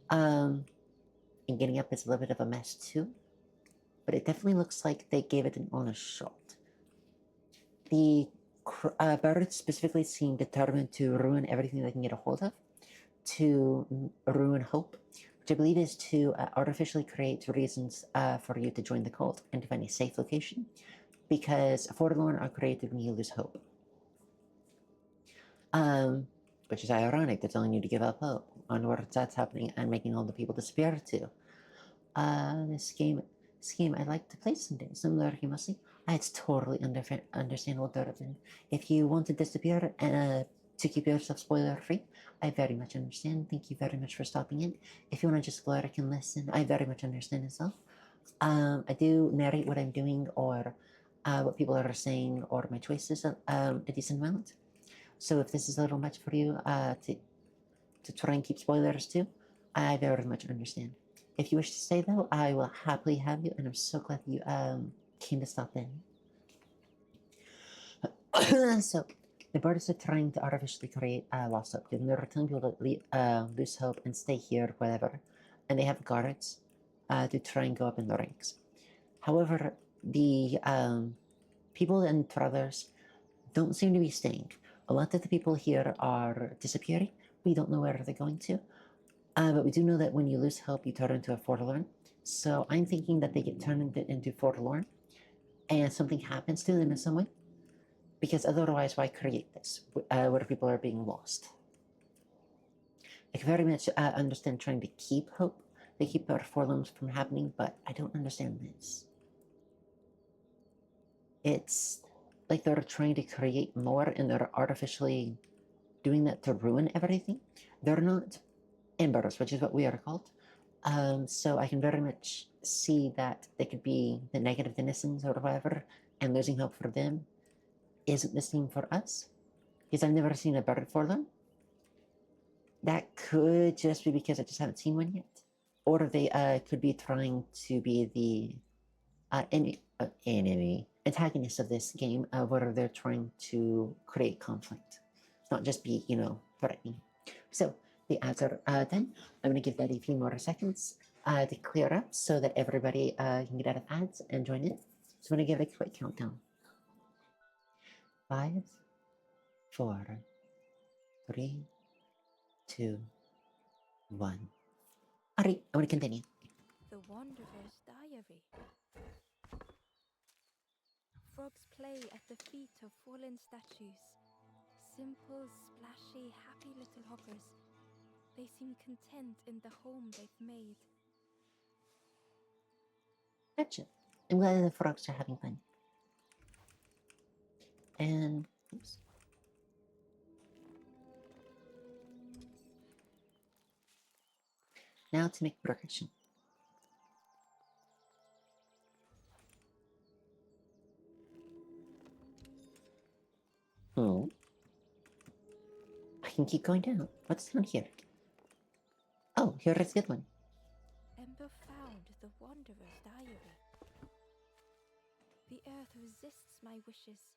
And getting up is a little bit of a mess too, but it definitely looks like they gave it an honest shot. The birds specifically seem determined to ruin everything they can get a hold of, to ruin hope, which I believe is to artificially create reasons for you to join the cult and to find a safe location, because forlorn are created when you lose hope. Which is ironic, they're telling you to give up hope on where that's happening and making all the people disappear too. This game I'd like to play someday. Similar, you must see. It's totally understandable, Durban. If you want to disappear to keep yourself spoiler free, I very much understand. Thank you very much for stopping in. If you want to just lurk and listen, I very much understand as well. I do narrate what I'm doing or what people are saying or my choices a decent amount. So if this is a little much for you to try and keep spoilers too, I very much understand. If you wish to stay though, I will happily have you, and I'm so glad you came to stop in. So the birds are trying to artificially create lost hope. They're telling people to lose hope and stay here, whatever. And they have guards to try and go up in the ranks. However, the people and travelers don't seem to be staying. A lot of the people here are disappearing. We don't know where they're going to. But we do know that when you lose hope, you turn into a forlorn. So I'm thinking that they get turned into forlorn and something happens to them in some way. Because otherwise, why create this where people are being lost? I can very much understand trying to keep hope, to keep our forlorns from happening, but I don't understand this. It's like they're trying to create more and they're artificially doing that to ruin everything. They're not embers, which is what we are called. So I can very much see that they could be the negative denizens or whatever, and losing hope for them isn't the same for us. Because I've never seen a bird for them. That could just be because I just haven't seen one yet. Or they could be trying to be the enemy, antagonist of this game, where they're trying to create conflict. Not just be, threatening. So the ads are done. I'm going to give that a few more seconds to clear up so that everybody can get out of ads and join in. So I'm going to give a quick countdown. 5, 4, 3, 2, 1. Alright, I'm going to continue. The Wanderer's Diary. Frogs play at the feet of fallen statues. Simple, splashy, happy little hoppers. They seem content in the home they've made. Gotcha. I'm glad the frogs are having fun. And, oops. Now to make progression. I can keep going down. What's down here? Oh, here is a good one. Ember found the Wanderer's Diary. The earth resists my wishes.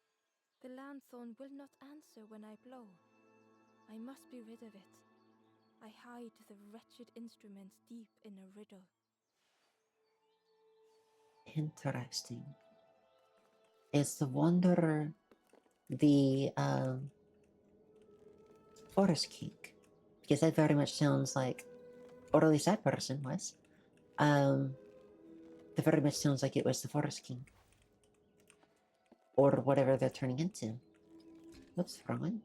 The lanthorn will not answer when I blow. I must be rid of it. I hide the wretched instrument deep in a riddle. Interesting. Is the Wanderer the Forest King? Because that very much sounds like, or at least that person was. That very much sounds like it was the Forest King. Or whatever they're turning into. What's wrong one?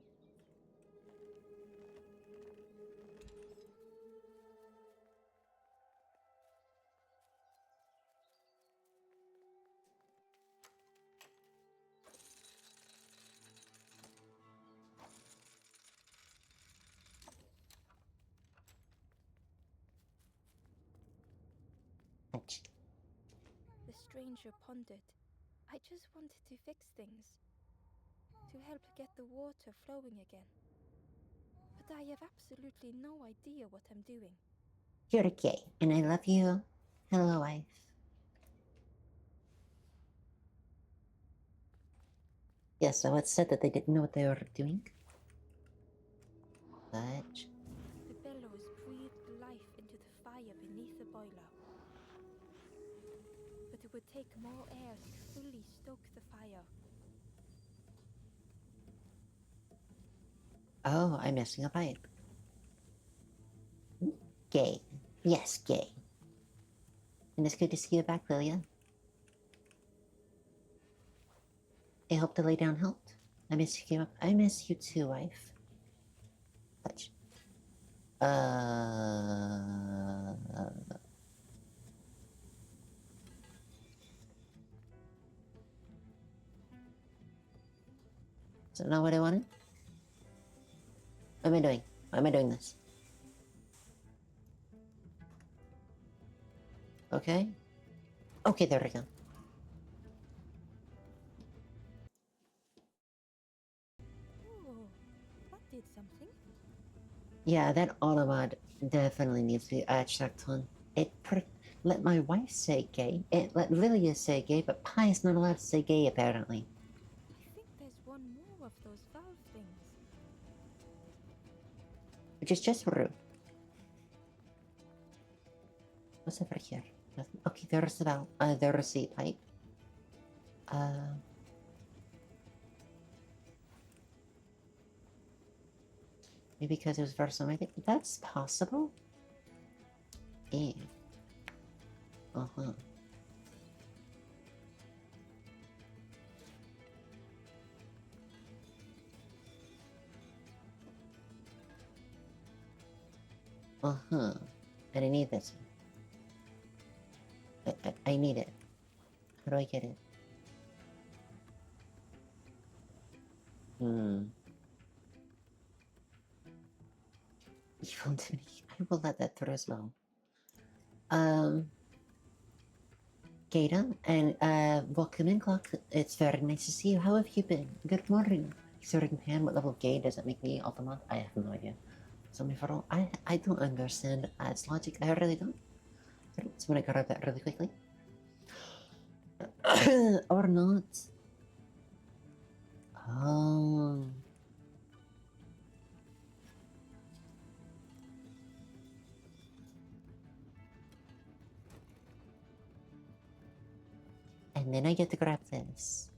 stranger pondered. I just wanted to fix things, to help get the water flowing again. But I have absolutely no idea what I'm doing. You're gay, and I love you. Hello, wife. Yes, so it said that they didn't know what they were doing. But The bellows breathed life into the fire beneath the boiler. But it would take more air to fully stoke the fire. oh, I'm missing a pipe. Gay. Yes, gay. And it's good to see you back, Lillian. I hope the lay down helped. I miss you. I miss you too, wife. Touch. Is that not what I wanted? What am I doing? Why am I doing this? Okay. Okay, there we go. Oh, that did something. Yeah, that automod definitely needs to be checked on. Let my wife say gay. It let Lilia say gay, but Pi is not allowed to say gay, apparently. I think there's one more of those valve things. Which is just rude. What's over here? Nothing. Okay, there's the receipt pipe. Maybe because it was versionated. That's possible. Yeah. Uh-huh. Uh-huh. And I need this one. I need it. How do I get it? Evil Divinity. I will let that through as well. Gata, and welcome in, Clock. It's very nice to see you. How have you been? Good morning. Sorting Pan, what level of gay does it make me ultimate? I have no idea. So me for all, I don't understand its logic. I really don't. So when I grab that really quickly. Or not. Oh. And then I get to grab this.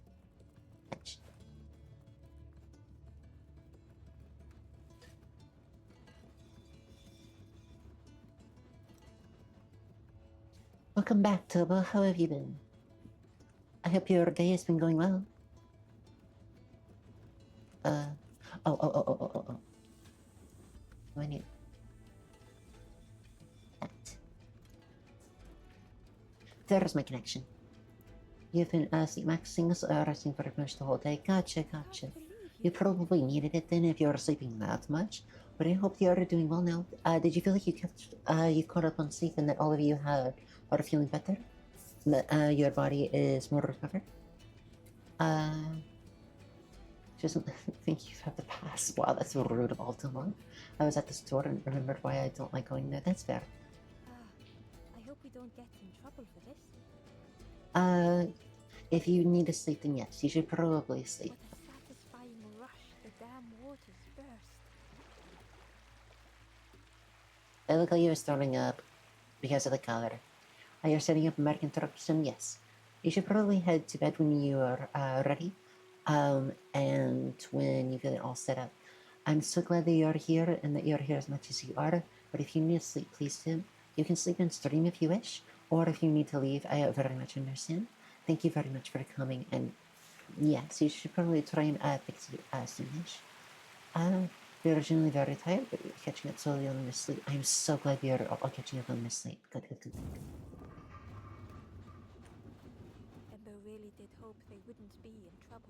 Welcome back, Toba. How have you been? I hope your day has been going well. Oh. I need that. There's my connection. You've been sleep maxing, resting for pretty much the whole day. Gotcha. You probably needed it then if you were sleeping that much. But I hope you are doing well now. Did you feel like you caught up on sleep and that all of you are feeling better? That your body is more recovered? She doesn't think you have the pass. Wow, that's rude of Altamont. I was at the store and remembered why I don't like going there. That's fair. I hope we don't get in trouble for this. If you need to sleep, then yes, you should probably sleep. What a satisfying rush the damn waters burst. I look like you are starting up because of the color. Are you setting up American truck soon? Yes. You should probably head to bed when you are ready. And when you feel it all set up. I'm so glad that you're here and that you're here as much as you are. But if you need to sleep, please do. You can sleep and stream if you wish. Or if you need to leave, I very much understand. Thank you very much for coming. And yes, you should probably try and fix it soonish. You're originally very tired, but you're catching up slowly on this sleep. I'm so glad you're all catching up on this sleep. Good. Ember really did hope they wouldn't be in trouble.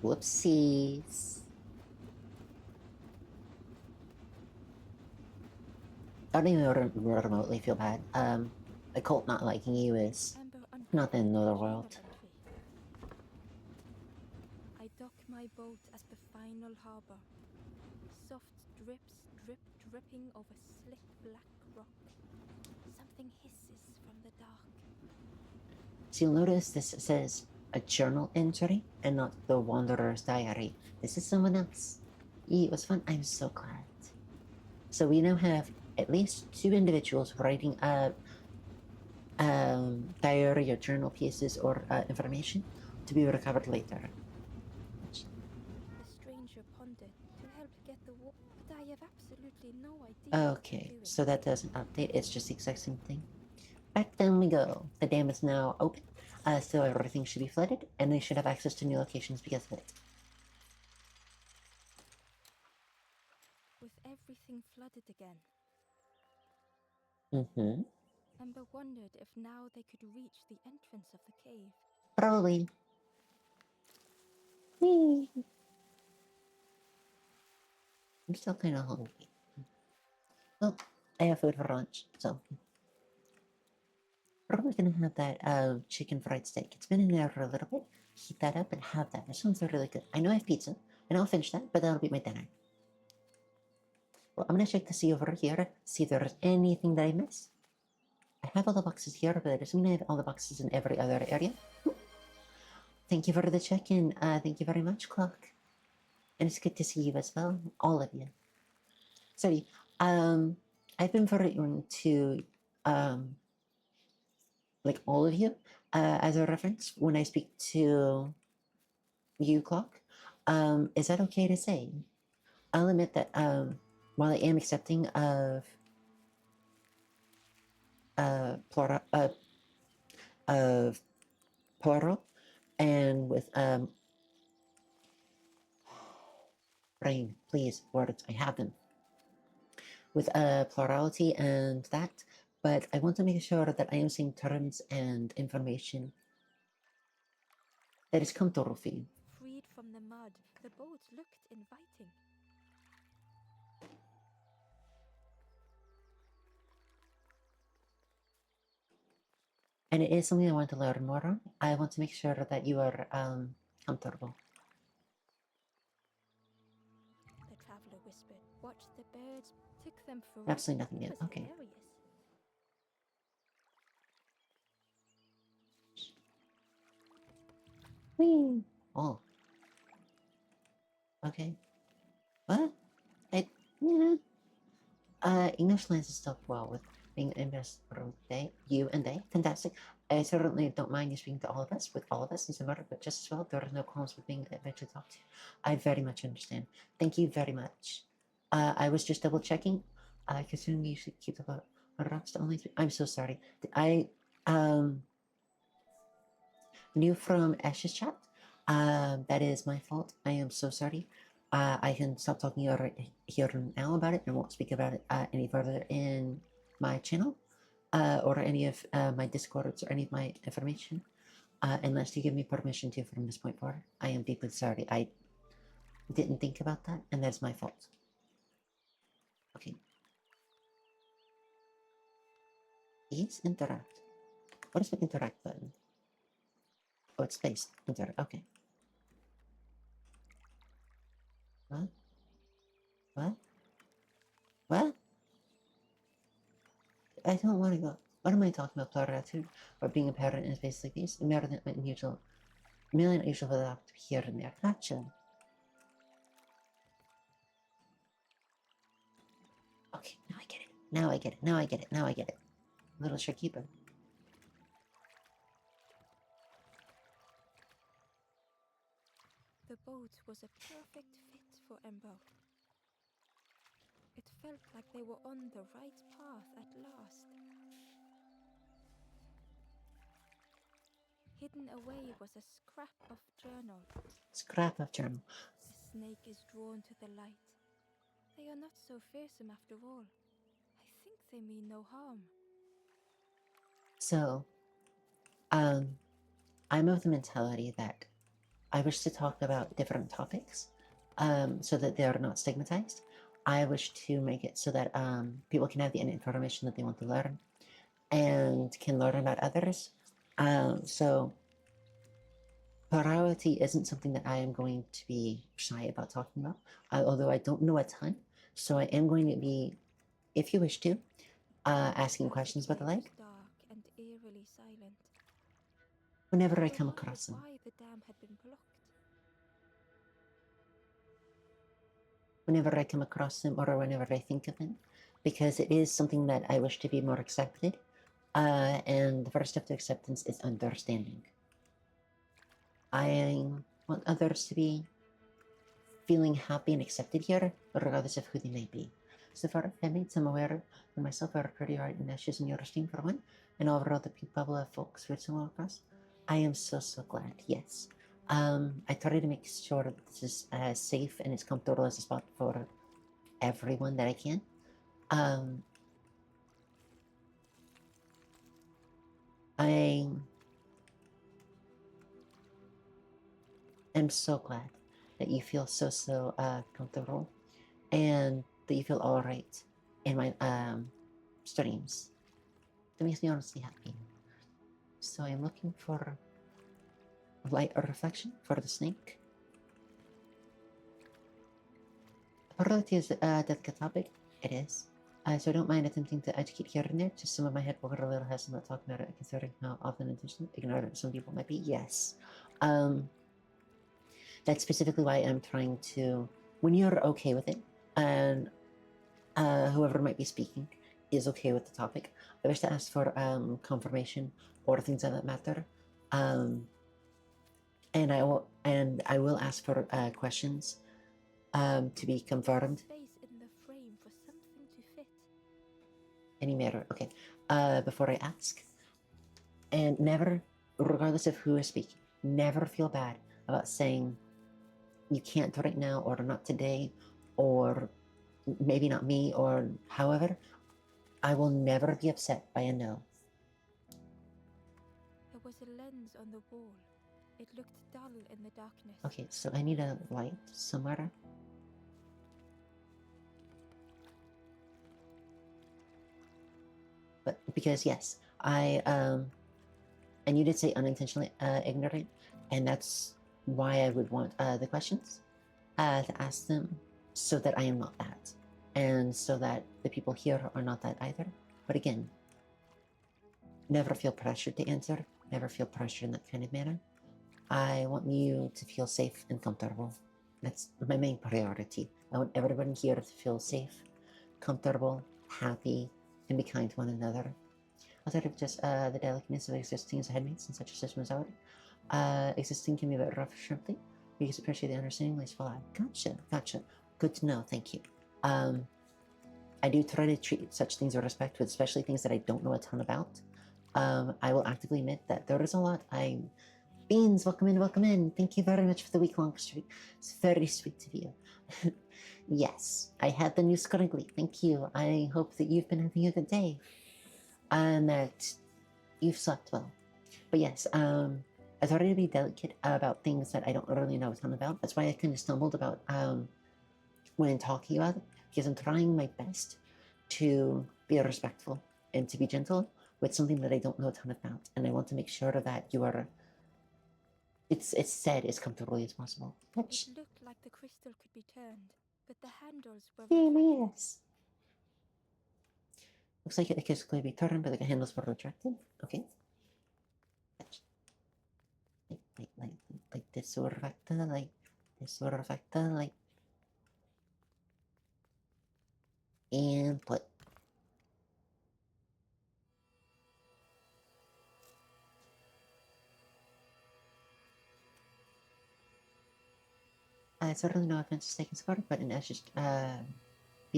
Whoopsies. I don't even remotely feel bad. A cult not liking you is Ember Not the end of the Journal world. entry. I dock my boat at the final harbor. Soft drips drip dripping over slick black rock. Something hisses from the dark. So you'll notice this says a journal entry and not the Wanderer's Diary. This is someone else. It was fun. I'm so glad. So we now have at least 2 individuals writing diary or journal pieces or information to be recovered later. The stranger pondered to help get the but I have absolutely no idea. Okay, so that doesn't update. It's just the exact same thing. Back down we go. The dam is now open, so everything should be flooded, and they should have access to new locations because of it. With everything flooded again, Mm-hmm. Ember wondered if now they could reach the entrance of the cave. Probably. Whee! I'm still kind of hungry. Well, I have food for lunch, so probably gonna have that chicken fried steak. It's been in there for a little bit. Heat that up and have that. That sounds really good. I know I have pizza, and I'll finish that, but that'll be my dinner. Well, I'm gonna check to see over here, see if there's anything that I missed. I have all the boxes here, but I doesn't mean I have all the boxes in every other area. Thank you for the check-in. Thank you very much, Clock. And it's good to see you as well, all of you. Sorry, I've been referring to like all of you as a reference when I speak to you, Clock. Is that okay to say? I'll admit that while I am accepting of plural of plural and with brain, please, words, I have them with plurality and that, but I want to make sure that I am saying terms and information that is comfortable for you. Freed from the mud, the boat looked inviting. And it is something I want to learn more on. I want to make sure that you are comfortable. The traveler whispered. Watched the birds, took them for Absolutely nothing It yet. was Okay. hilarious. Whee! Oh. Okay. What? Yeah. English lands itself well with being in this room they, you and they. Fantastic. I certainly don't mind you speaking to all of us, with all of us as a matter, but just as well, there are no qualms with being eventually talked to. I very much understand. Thank you very much. I was just double checking. Considering you should keep the rocks to only 3. I'm so sorry. I knew from Ash's chat. That is my fault. I am so sorry. I can stop talking here now about it and won't speak about it any further in my channel or any of my discords or any of my information unless you give me permission to from this point forward. I am deeply sorry. I didn't think about that, and that's my fault. Okay. Is interact. What is the interact button? Oh, it's space. Interact. Okay. What? What? What? I don't want to go. What am I talking about? Plurality or being a parent in a space like this? Merely unusual. Merely unusual for that to be here and there. Gotcha. Okay, now I get it. Now I get it. Now I get it. Now I get it. Little shopkeeper. The boat was a perfect fit for Ember. It felt like they were on the right path at last. Hidden away was a scrap of journal. Scrap of journal. The snake is drawn to the light. They are not so fearsome after all. I think they mean no harm. So, I'm of the mentality that I wish to talk about different topics so that they're not stigmatized. I wish to make it so that people can have the information that they want to learn and can learn about others So priority isn't something that I am going to be shy about talking about, although I don't know a ton. So I am going to be, if you wish to, asking questions about the lake Dark and eerily silent. whenever I But come wondered across them. why the dam had been blocked. Whenever I come across them or whenever I think of them, because it is something that I wish to be more accepted. And the first step to acceptance is understanding. I want others to be feeling happy and accepted here, regardless of who they may be. So far, I made some aware of myself are pretty right and ashes in your esteem for one, and overall the people of folks with some across. I am so glad, yes. I try to make sure that this is as safe and as comfortable as a spot for everyone that I can. I am so glad that you feel so comfortable and that you feel all right in my streams. That makes me honestly happy. So I'm looking for light or reflection for the snake. Probability is a delicate topic. It is. So I don't mind attempting to educate here and there. Just some of my head will get a little hesitant about talking about it, considering how often intentionally ignorant some people might be. Yes. That's specifically why I'm trying to, when you're okay with it, and whoever might be speaking is okay with the topic, I wish to ask for confirmation or things of that matter. And I will ask for questions to be confirmed. Space in the frame for something to fit. Any matter, okay. Before I ask, and never, regardless of who is speaking, never feel bad about saying you can't right now, or not today, or maybe not me, or however. I will never be upset by a no. There was a lens on the wall. It looked dull in the darkness. Okay, so I need a light somewhere. But because yes, and you did say unintentionally ignorant, and that's why I would want the questions to ask them, so that I am not that, and so that the people here are not that either. But again, never feel pressured to answer. Never feel pressured in that kind of manner. I want you to feel safe and comfortable. That's my main priority. I want everyone here to feel safe, comfortable, happy, and be kind to one another. Outside of just the delicateness of existing as headmates in such a system as ours, existing can be a bit rough shrimply, because appreciate the understanding lays fall out. Gotcha. Good to know, thank you. I do try to treat such things with respect, with especially things that I don't know a ton about. I will actively admit that there is a lot. Beans, welcome in. Thank you very much for the week-long stream. It's very sweet of you. Yes, I had the news currently. Thank you. I hope that you've been having a good day and that you've slept well. But yes, I thought I'd be delicate about things that I don't really know a ton about. That's why I kind of stumbled about when talking about it, because I'm trying my best to be respectful and to be gentle with something that I don't know a ton about, and I want to make sure that you are. It's said as comfortably as possible. Which, It looked like the crystal could be turned, but the handles were yes. Looks like it can clearly be turned, but the handles were retracted. Okay. Like this will affect the light. This will affect the light. And put. Certainly no offense is taken so far, but be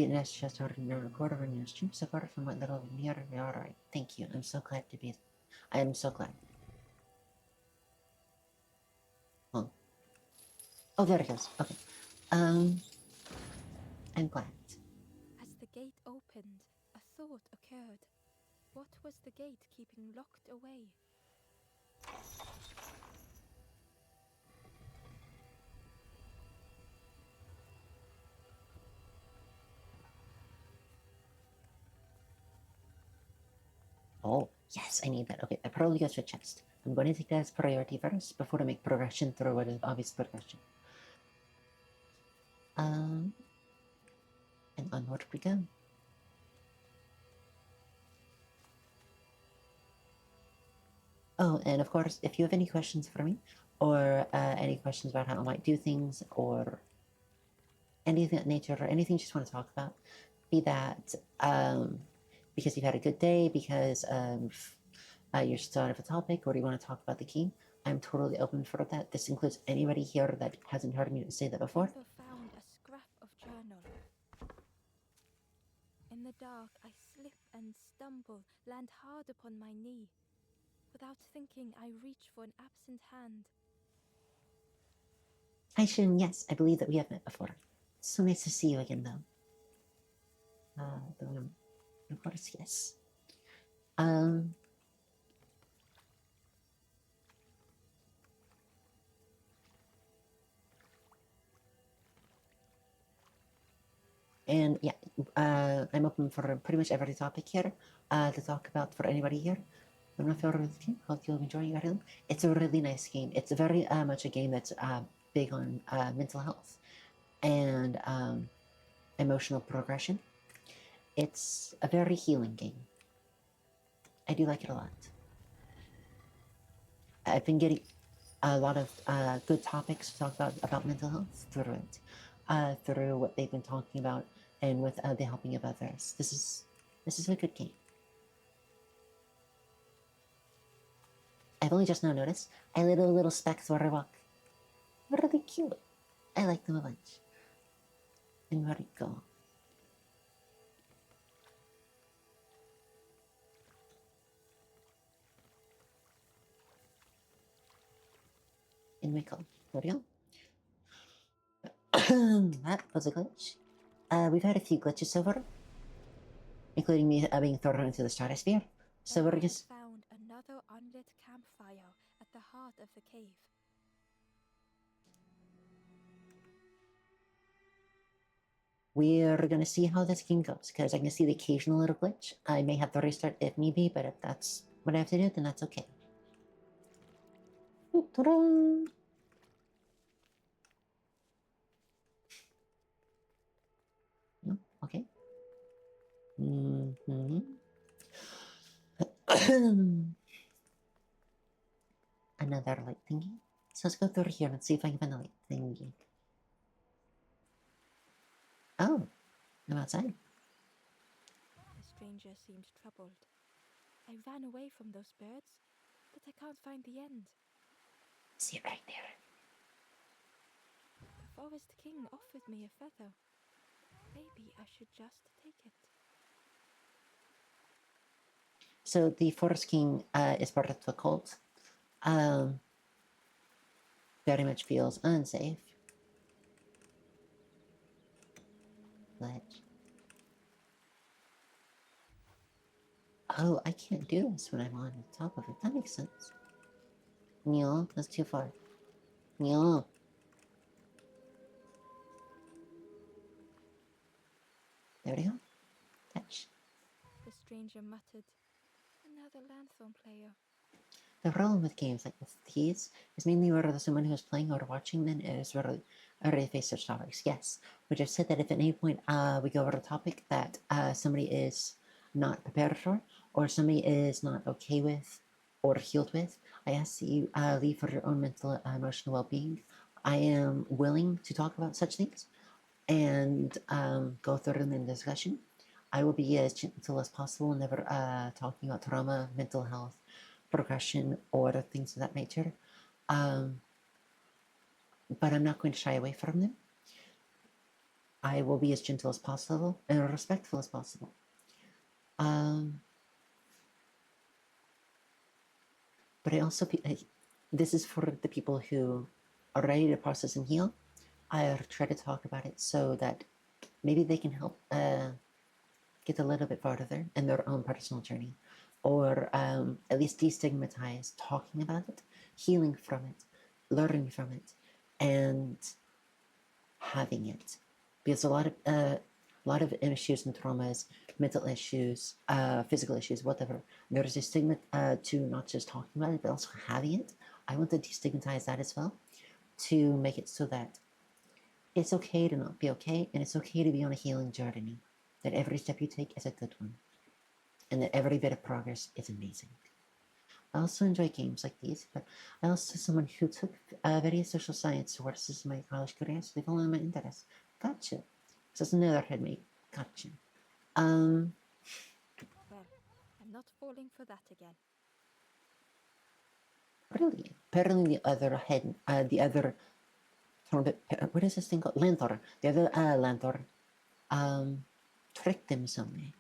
it as just heard in your recorder or in your stream so far from what little near me. Alright, thank you. I'm so glad to be. I am so glad. Oh, there it goes. Okay. I'm glad. As the gate opened, a thought occurred. What was the gate keeping locked away? Oh, Yes, I need that. Okay, that probably goes to a chest. I'm going to take that as priority first before I make progression through what is obvious progression. And onward we go. Oh, and of course, if you have any questions for me, or any questions about how I might do things, or anything of that nature, or anything you just want to talk about, be that because you've had a good day, because you're starting of a topic, or you want to talk about the game, I'm totally open for that. This includes anybody here that hasn't heard me say that before. Ember found a scrap of journal. In the dark, I slip and stumble, land hard upon my knee. Without thinking, I reach for an absent hand. Hi, Shin. Yes, I believe that we have met before. It's so nice to see you again, though. Of course, yes. And yeah, I'm open for pretty much every topic here to talk about for anybody here. I'm not familiar with the game. Hope you'll be enjoying it. It's a really nice game. It's very much a game that's big on mental health and emotional progression. It's a very healing game. I do like it a lot. I've been getting a lot of good topics to talk about mental health through it, through what they've been talking about, and with the helping of others. This is a good game. I've only just now noticed I little specks where I walk. Really cute. I like them a bunch. And where it go? In we go. There we go. That was a glitch. We've had a few glitches so far, including me being thrown into the stratosphere. So Ember we're just found another unlit campfire at the heart of the cave. we're gonna see how this game goes because I can see the occasional little glitch. I may have to restart if need be, but if that's what I have to do, then that's okay. Ta-da! No? Okay. Another light thingy. So let's go through here and see if I can find a light thingy. Oh, I'm outside. The stranger seemed troubled. I ran away from those birds, but I can't find the end. See it right there. The forest king offered me a feather. Maybe I should just take it. So the Forest King is part of the cult. Very much feels unsafe. Ledge. Oh, I can't do this when I'm on top of it. That makes sense. No, that's too far. No. There we go. Touch. The stranger muttered, "Another lanthorn player." The problem with games like these is mainly where the someone who's playing or watching then is already face such topics. Yes, which I've said that if at any point we go over a topic that somebody is not prepared for, or somebody is not okay with, or healed with, I ask that you leave for your own mental emotional well-being. I am willing to talk about such things and go through them in discussion. I will be as gentle as possible, never talking about trauma, mental health, progression, or things of that nature. But I'm not going to shy away from them. I will be as gentle as possible and respectful as possible. But I also, this is for the people who are ready to process and heal. I try to talk about it so that maybe they can help get a little bit farther in their own personal journey, or at least destigmatize talking about it, healing from it, learning from it, and having it. Because a lot of issues and traumas, mental issues, physical issues, whatever. There's a stigma to not just talking about it, but also having it. I want to destigmatize that as well, to make it so that it's okay to not be okay, and it's okay to be on a healing journey. That every step you take is a good one, and that every bit of progress is amazing. I also enjoy games like these, but I also someone who took various social science courses in my college career, so they follow my interests. Gotcha. So that's another headmate. Gotcha. Well, I'm not falling for that again. Really? Apparently the other trumpet, what is this thing called? Lanthor. The other Lanthor, tricked him some way.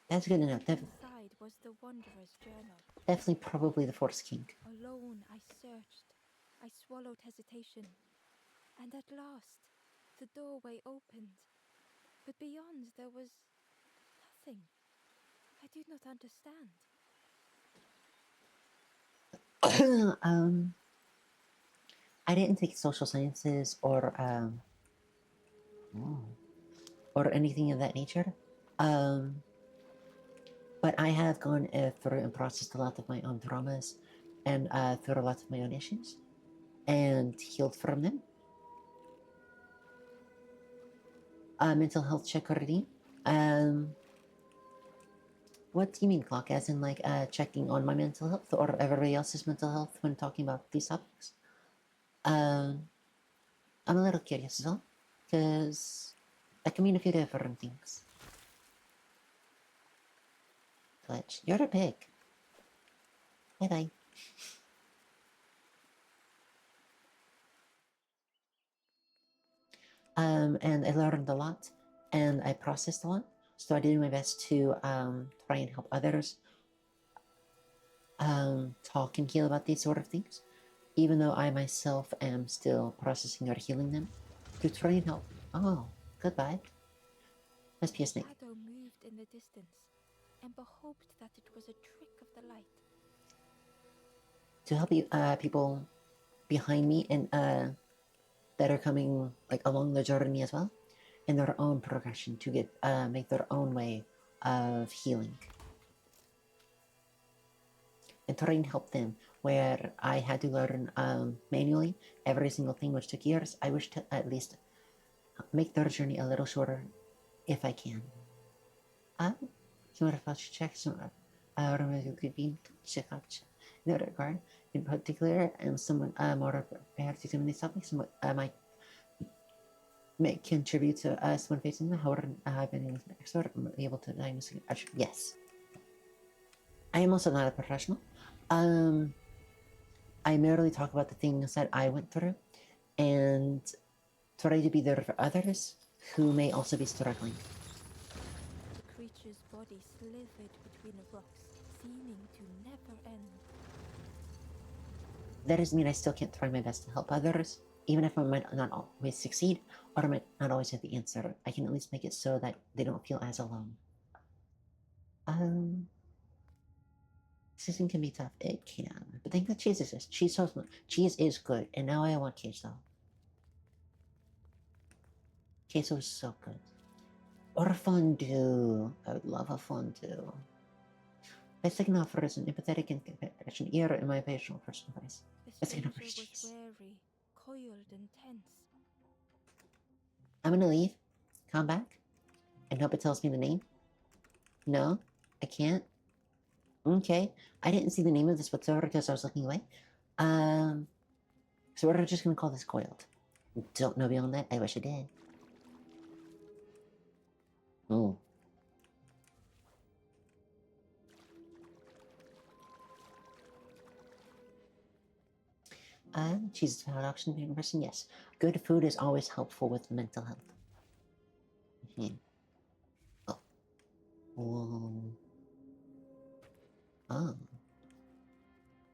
That's good enough. Inside was the Wanderer's journal. Definitely probably the Force King. Alone, I searched. I swallowed hesitation. And at last, the doorway opened. But beyond, there was nothing. I did not understand. I didn't take social sciences or anything of that nature. But I have gone through and processed a lot of my own traumas and through a lot of my own issues and healed from them. Mental health check already. What do you mean, clock? As in, like, checking on my mental health or everybody else's mental health when talking about these topics? I'm a little curious as well, because that can mean a few different things. Glitch, you're a pig. Bye bye. And I learned a lot, and I processed a lot. So I did my best to try and help others talk and heal about these sort of things, even though I myself am still processing or healing them, to try and help. Oh, goodbye. Must be a snake. Shadow moved in the distance. Ember hoped that it was a trick of the light. To help you, people behind me and that are coming like along the journey as well, in their own progression to get make their own way of healing, and try and help them where I had to learn manually every single thing, which took years. I wish to at least make their journey a little shorter if I can. Some check some could be check out in that regard. In particular, and someone more prepared to examine these topics, might contribute to us when facing them. However, I've been an expert, I'm able to diagnose. Yes, I am also not a professional. I merely talk about the things that I went through, and try to be there for others who may also be struggling. The creature's body slithered between the rocks, seeming to never end. That doesn't mean I still can't try my best to help others, even if I might not always succeed, or I might not always have the answer. I can at least make it so that they don't feel as alone. Decision can be tough. It can. But think that cheese exists. Cheese is good, and now I want queso. Queso is so good. Or a fondue. I would love a fondue. My second offer is an empathetic and compassion era in my facial personal face. The Second offer stranger is was cheese. wary, coiled and tense. I'm gonna leave, come back, and hope it tells me the name. No, I can't. Okay, I didn't see the name of this whatsoever because I was looking away. So we're just gonna call this coiled. Don't know beyond that. I wish I did. Oh. Cheese is found option in person. Yes, good food is always helpful with mental health. Oh. Whoa. Oh.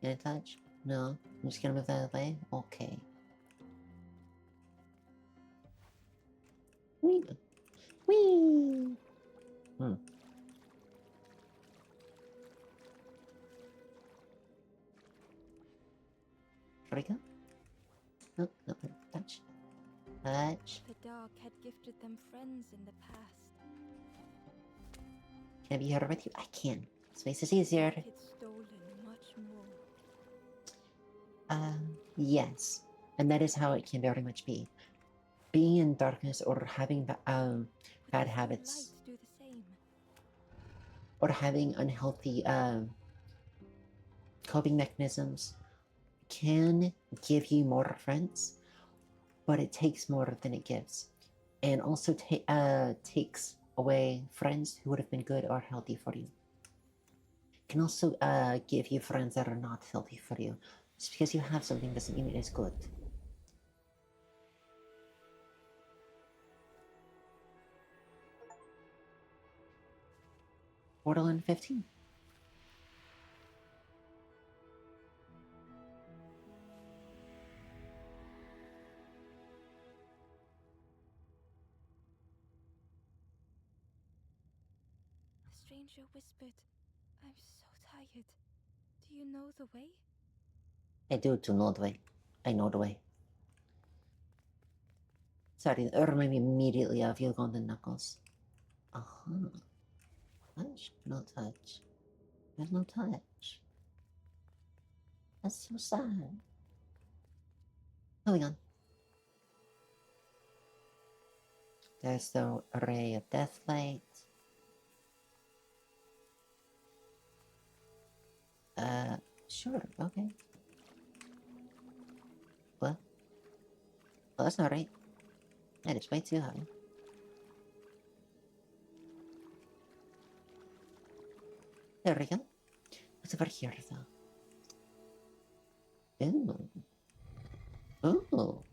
Can I touch? No. I'm just gonna move that out of the way. Okay. Whee! Whee! Should I go? No, no, touch. Touch. The dark had gifted them friends in the past. Can I be here with you? I can. Space is easier. It's stolen much more. Yes. And that is how it can very much be. Being in darkness or having But bad does habits the light do the same? or having unhealthy coping mechanisms can give you more friends, but it takes more than it gives. And also takes away friends who would have been good or healthy for you. Can also give you friends that are not healthy for you. Just because you have something doesn't mean it is good. Borderland 15. The stranger whispered, I'm so tired. Do you know the way? I do know the way. I know the way. Sorry, it reminded me immediately of you Golden Knuckles. Uh-huh. Touch? No touch. There's no touch. That's so sad. Moving on. There's the array of Deathlight. Sure, okay. Well, that's not right. That is way too high. There we go. What's over here, though? Ooh. Ooh.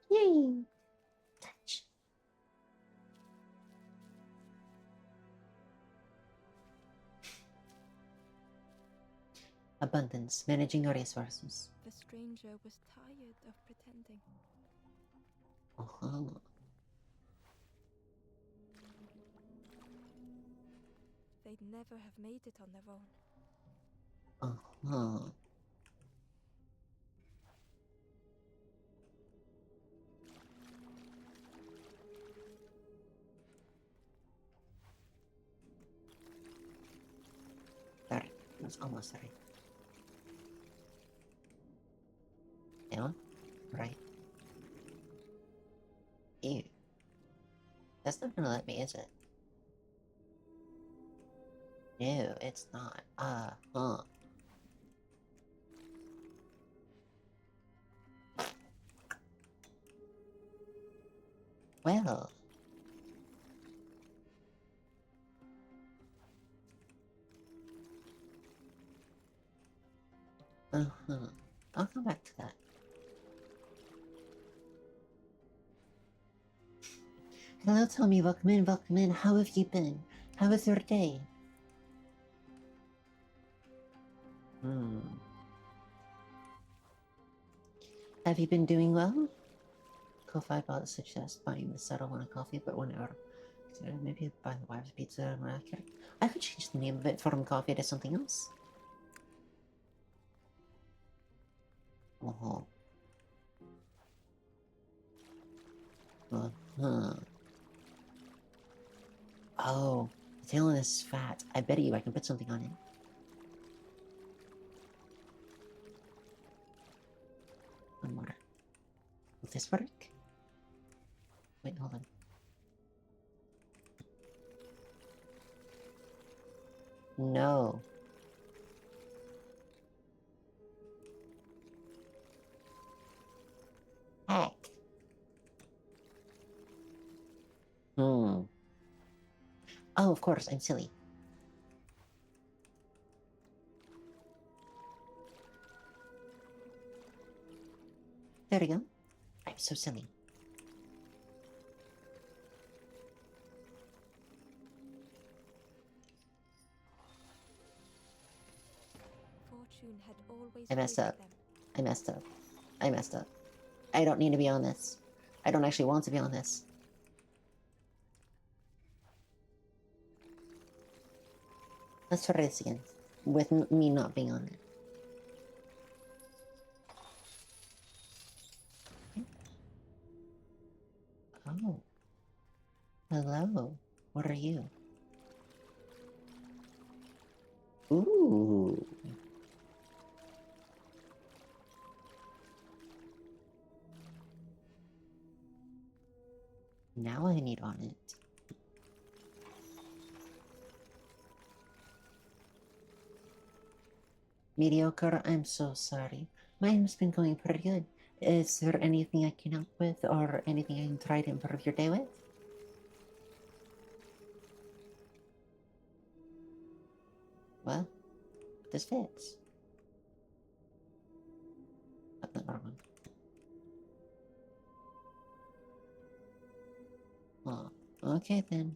Yay! Touch. Abundance, managing your resources. The stranger was tired of pretending. Uh-huh. They'd never have made it on their own. Uh-huh. There. That's almost right. Yeah? Right. Ew. That's not gonna let me, is it? No, it's not. Uh-huh. Well. Uh-huh. I'll come back to that. Hello, Tommy. Welcome in, welcome in. How have you been? How was your day? Have you been doing well? Ko-Fi about suggest buying the settle on a coffee, but whenever maybe buy the wife's pizza more accurate. I could change the name of it from coffee to something else. Uh-huh. Uh-huh. Oh, the tail is fat. I bet you I can put something on it. One more. Will this work? Wait, hold on. No. Heck. Hmm. Oh, of course, I'm silly. There we go. I'm so silly. Fortune had always I messed favored up. them. I messed up. I messed up. I don't need to be on this. I don't actually want to be on this. Let's try this again. With me not being on it. Hello. What are you? Ooh. Now I need on it. Mediocre, I'm so sorry. Mine's been going pretty good. Is there anything I can help with or anything I can try to improve your day with? Well, this fits. That's not wrong. Oh, okay then.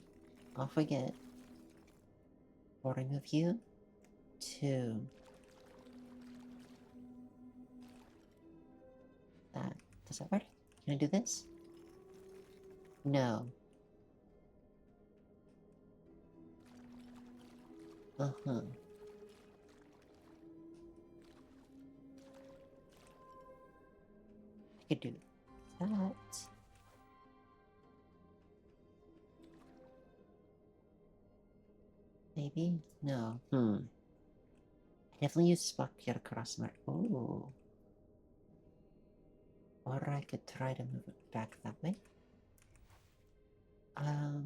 I'll forget. We'll remove you. 2. That. Does that work? Can I do this? No. Uh-huh. I could do that. Maybe? No. I definitely use Spock here across my... Ooh. Or I could try to move it back that way. Hmm.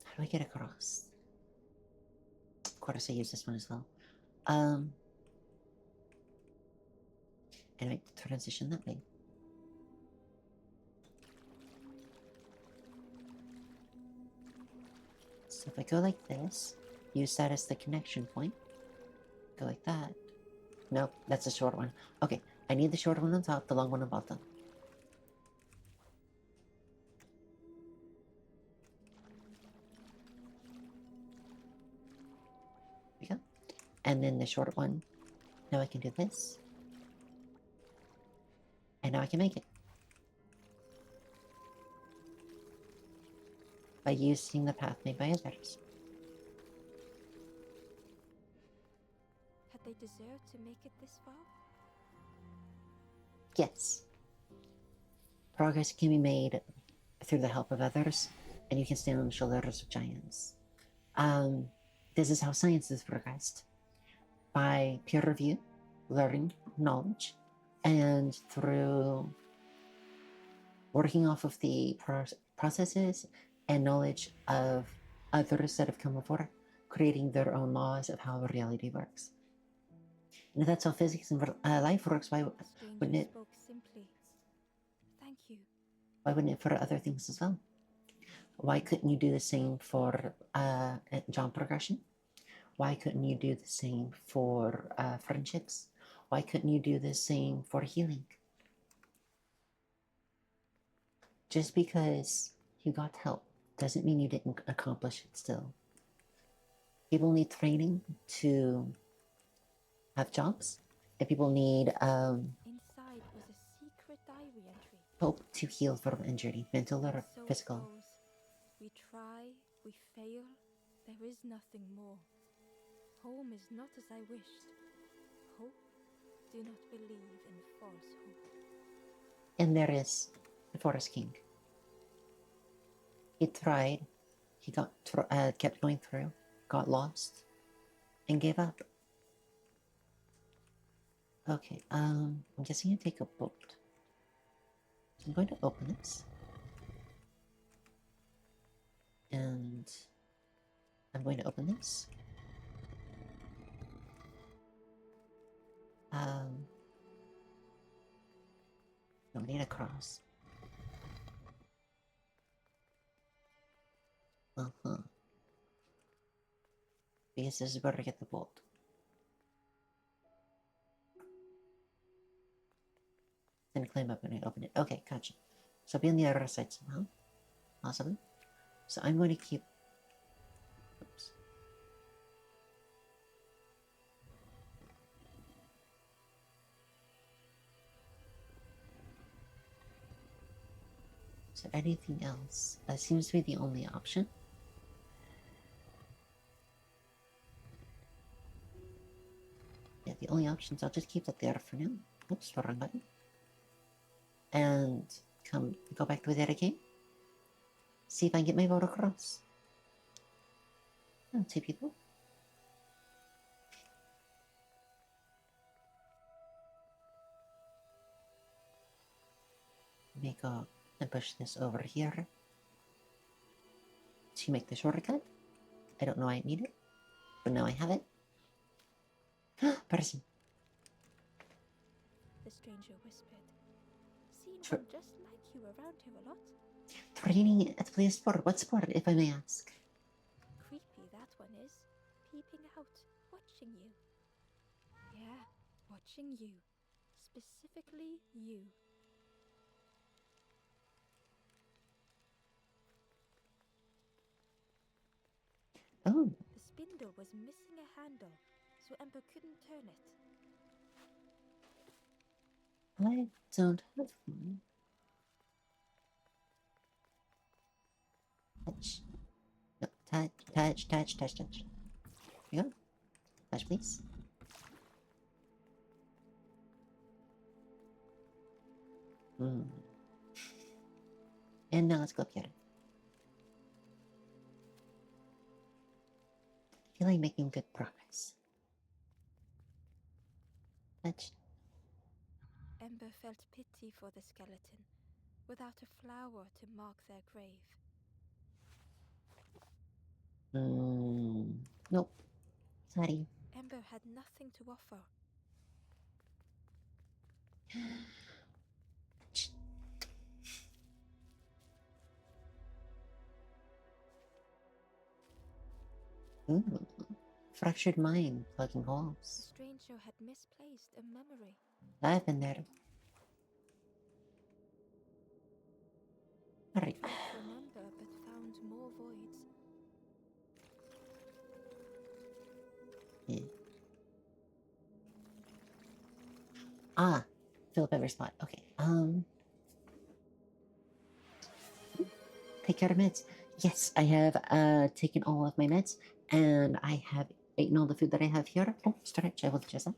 How do I get across? Of course I use this one as well. And make the transition that way. So if I go like this, use that as the connection point. Go like that. Nope, that's the short one. Okay, I need the short one on top, the long one on bottom. There we go. And then the short one. Now I can do this. And now I can make it. By using the path made by others. Had they deserved to make it this far? Yes. Progress can be made through the help of others, and you can stand on the shoulders of giants. This is how science is progressed. By peer review, learning knowledge, and through working off of the processes and knowledge of others that have come before, creating their own laws of how reality works. And if that's how physics and life works, why wouldn't it? Spoke simply. Thank you. Why wouldn't it for other things as well? Why couldn't you do the same for job progression? Why couldn't you do the same for friendships? Why couldn't you do the same for healing? Just because you got help doesn't mean you didn't accomplish it still. People need training to have jobs. And people need Inside was a secret diary entry. hope to heal from injury, mental or So physical. it goes. We try, we fail, there is nothing more. Home is not as I wished. Hope, do not believe in false hope. And there is the Forest King. He tried, he got kept going through, got lost, and gave up. Okay, I'm guessing I take a boat. So I'm going to open this. And I'm going to open this. No, we need a cross. Uh-huh. Because this is where I get the bolt. Then climb up and I open it. Okay, gotcha. So I'll be on the other side somehow. Awesome. So I'm going to keep... Oops. So anything else? That seems to be the only option. Yeah, the only options, I'll just keep that there for now. Oops, wrong button. and go back with it again. See if I can get my vote across. Oh, 2 people. Let me go and push this over here to make the shortcut. I don't know why I need it, but now I have it. Person. The stranger whispered. Seen one just like you around here a lot? Training at play a sport. What sport, if I may ask? Creepy that one is. Peeping out, watching you. Yeah, watching you. Specifically you. Oh, The spindle was missing a handle, so Ember couldn't turn it. I don't have one. Touch. No, touch. Here you go. Touch, please. And now let's go up here. I feel like making good progress. Touch. Ember felt pity for the skeleton, without a flower to mark their grave. Nope. Sorry. Ember had nothing to offer. Touch. Fractured mind, plugging The holes. stranger had misplaced a memory. I've been there. Alright. Remember, but found more voids. Yeah. Ah, fill up every spot. Okay. Take care of meds. Yes, I have taken all of my meds, and I have eaten all the food that I have here. Oh, stretch. I will adjust that.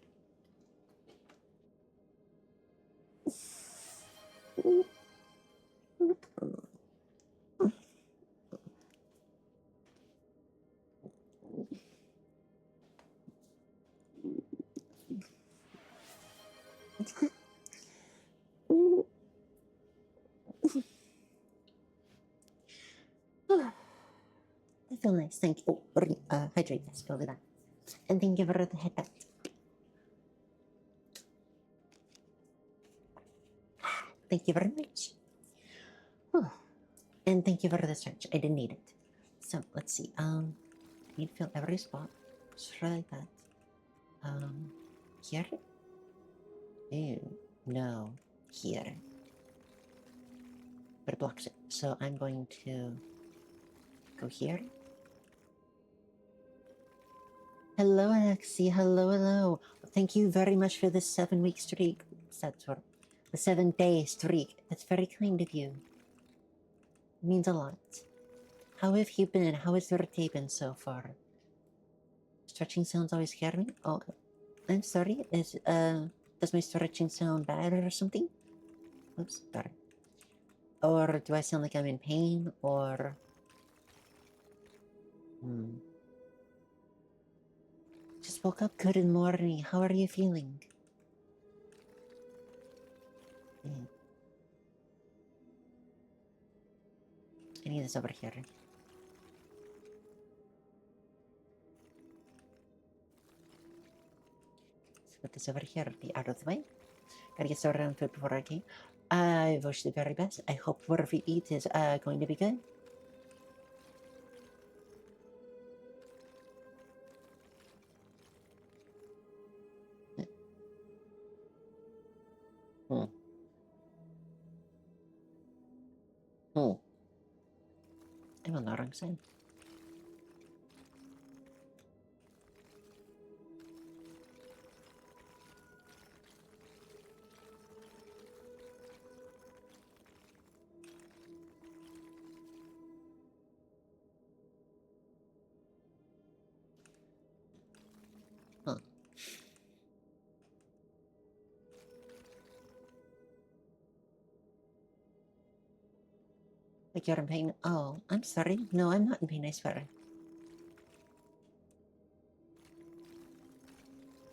I feel nice. Thank you. Oh, hydrate. Yes, go with that. And then give her the head back. Thank you very much. Oh, and thank you for the stretch. I didn't need it. So let's see. I need to fill every spot. Just like that. Here. Ew, no. Here. But it blocks it. So I'm going to go here. Hello, Alexi. Hello. Thank you very much for the 7-week streak. That's what. The 7-day streak. That's very kind of you. It means a lot. How have you been? How has your day been so far? Stretching sounds always scare me. Oh, I'm sorry. Does my stretching sound bad or something? Oops, sorry. Or do I sound like I'm in pain? Or just woke up good in the morning. How are you feeling? I need this over here. Let's put this over here, be out of the way. Gotta get started on food before I can. I wish the very best. I hope whatever you eat is going to be good. I'm on the wrong side. Huh. like you're in pain. Oh, I'm sorry. No, I'm not in pain, I swear.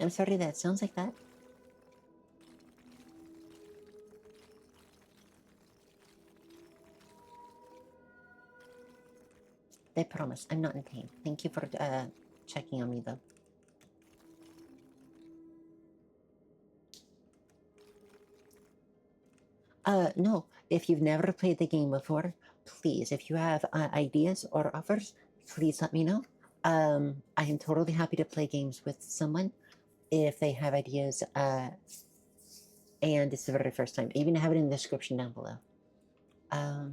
I'm sorry that sounds like that. I promise, I'm not in pain. Thank you for checking on me, though. No. If you've never played the game before, please, if you have ideas or offers, please let me know. I am totally happy to play games with someone if they have ideas, and it's the very first time. Even have it in the description down below. I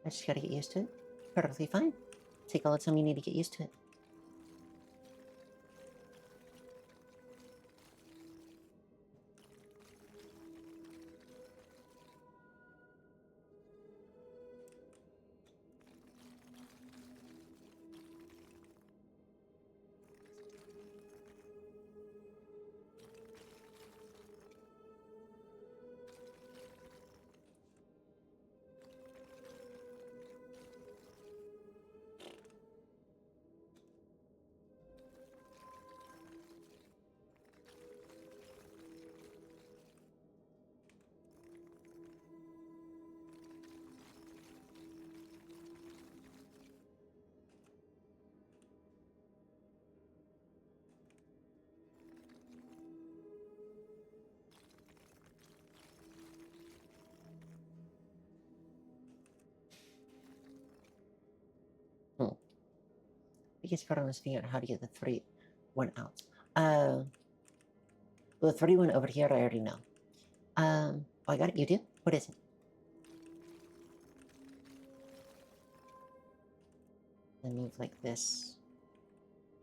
just gotta get used to it. Perfectly fine. Take all the time you need to get used to it. Biggest problem is figuring out how to get the 3-1 out. Well, the 3-1 over here, I already know. Oh, I got it. You do? What is it? Then move like this.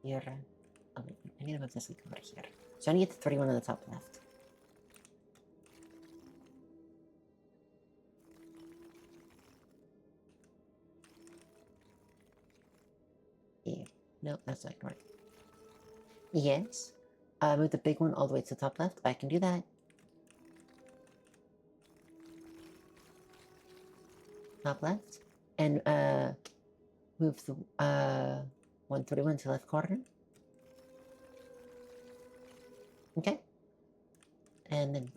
Here. Oh, I need to move this like over here. So I need to get the 3-1 on the top left. Yeah. No, that's not right. Yes. Move the big one all the way to the top left. I can do that. Top left. And move the 131 to left corner. Okay. And then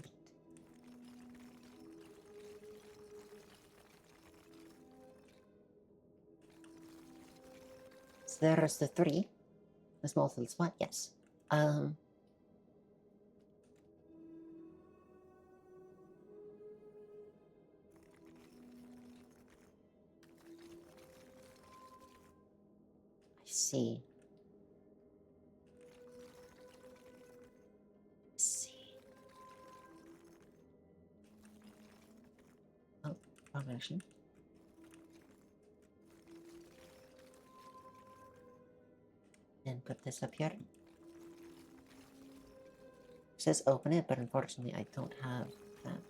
so there's the 3. The small little spot, yes. I see. Oh, wrong direction. And put this up here. It says open it, but unfortunately I don't have that.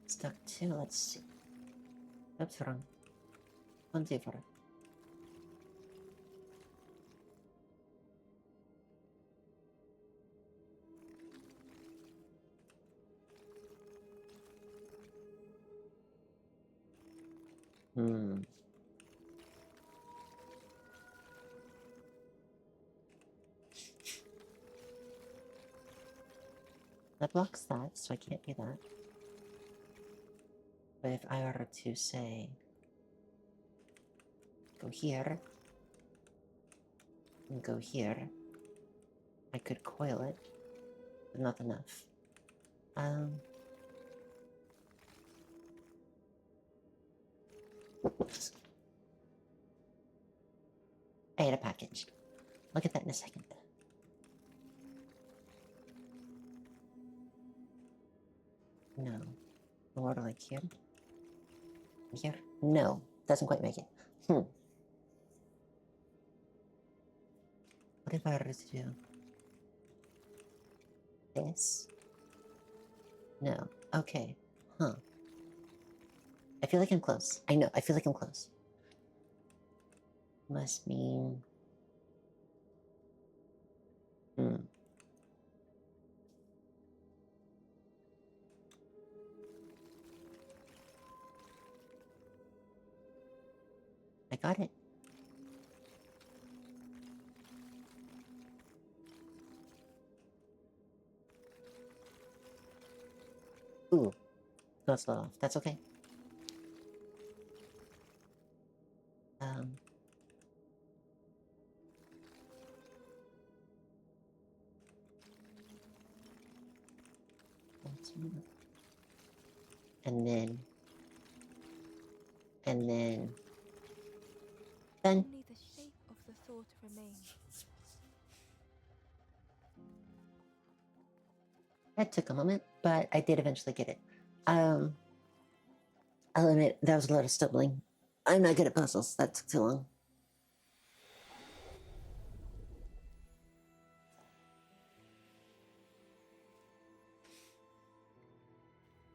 Stuck too, let's see. Oops, wrong. 1, 2, 4. That blocks that, so I can't do that. But if I were to say, go here, and go here, I could coil it, but not enough. I had a package. Look at that in a second. No. More like here. Here? No. Doesn't quite make it. What if I were to do this? No. Okay. Huh. I feel like I'm close. I know, I feel like I'm close. Must mean... I got it. Ooh. Not slow off. That's okay. And then... Done. Only the shape of the thought remains. That took a moment, but I did eventually get it. I'll admit, that was a lot of stumbling. I'm not good at puzzles. That took too long.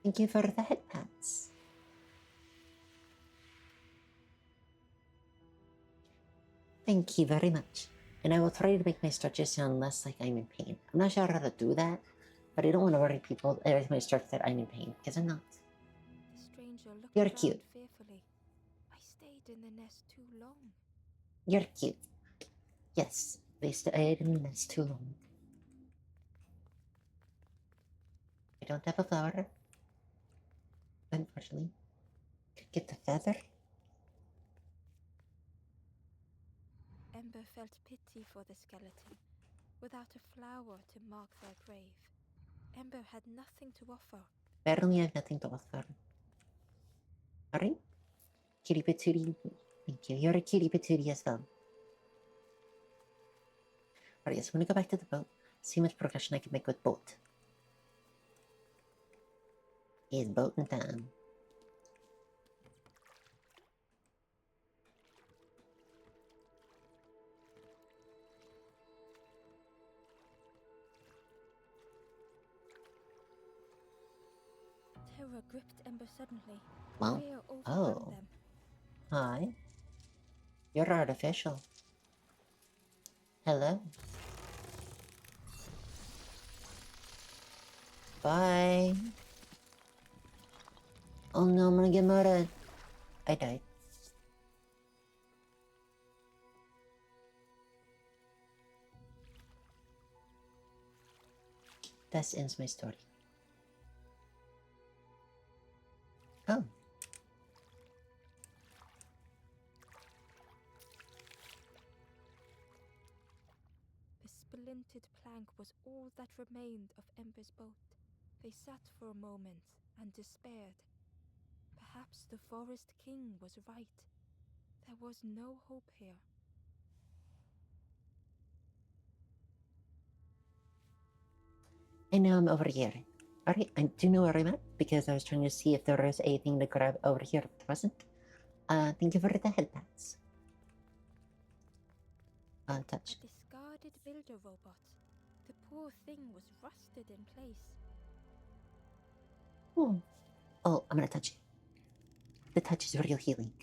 Thank you for the headpats. Thank you very much. And I will try to make my stretches sound less like I'm in pain. I'm not sure how to do that, but I don't want to worry people every time I stretch that I'm in pain, because I'm not. The stranger looked You're around cute. fearfully. I stayed in the nest too long. You're cute. Yes, they stayed in the nest too long. I don't have a flower. Unfortunately. Could get the feather. Ember felt pity for the skeleton. Without a flower to mark their grave, Ember had nothing to offer. Apparently I have nothing to offer. Alright? Kitty patootie. Thank you. You're a kitty patootie as well. Alright, so I'm gonna go back to the boat. See how much progression I can make with boat. It's boating time. Terror gripped Ember suddenly. Well, Fear overwhelmed them. Hi. You're artificial. Hello. Bye. Oh no, I'm gonna get murdered. I died. That ends my story. Oh. The splintered plank was all that remained of Ember's boat. They sat for a moment and despaired. Perhaps the Forest King was right. There was no hope here. And now I'm over here. Alright, I do know where I'm at because I was trying to see if there was anything to grab over here, but there wasn't. Thank you for the headpats. Touch. A discarded builder robot. The poor thing was rusted in place. Oh, I'm gonna touch it. The touch is real healing.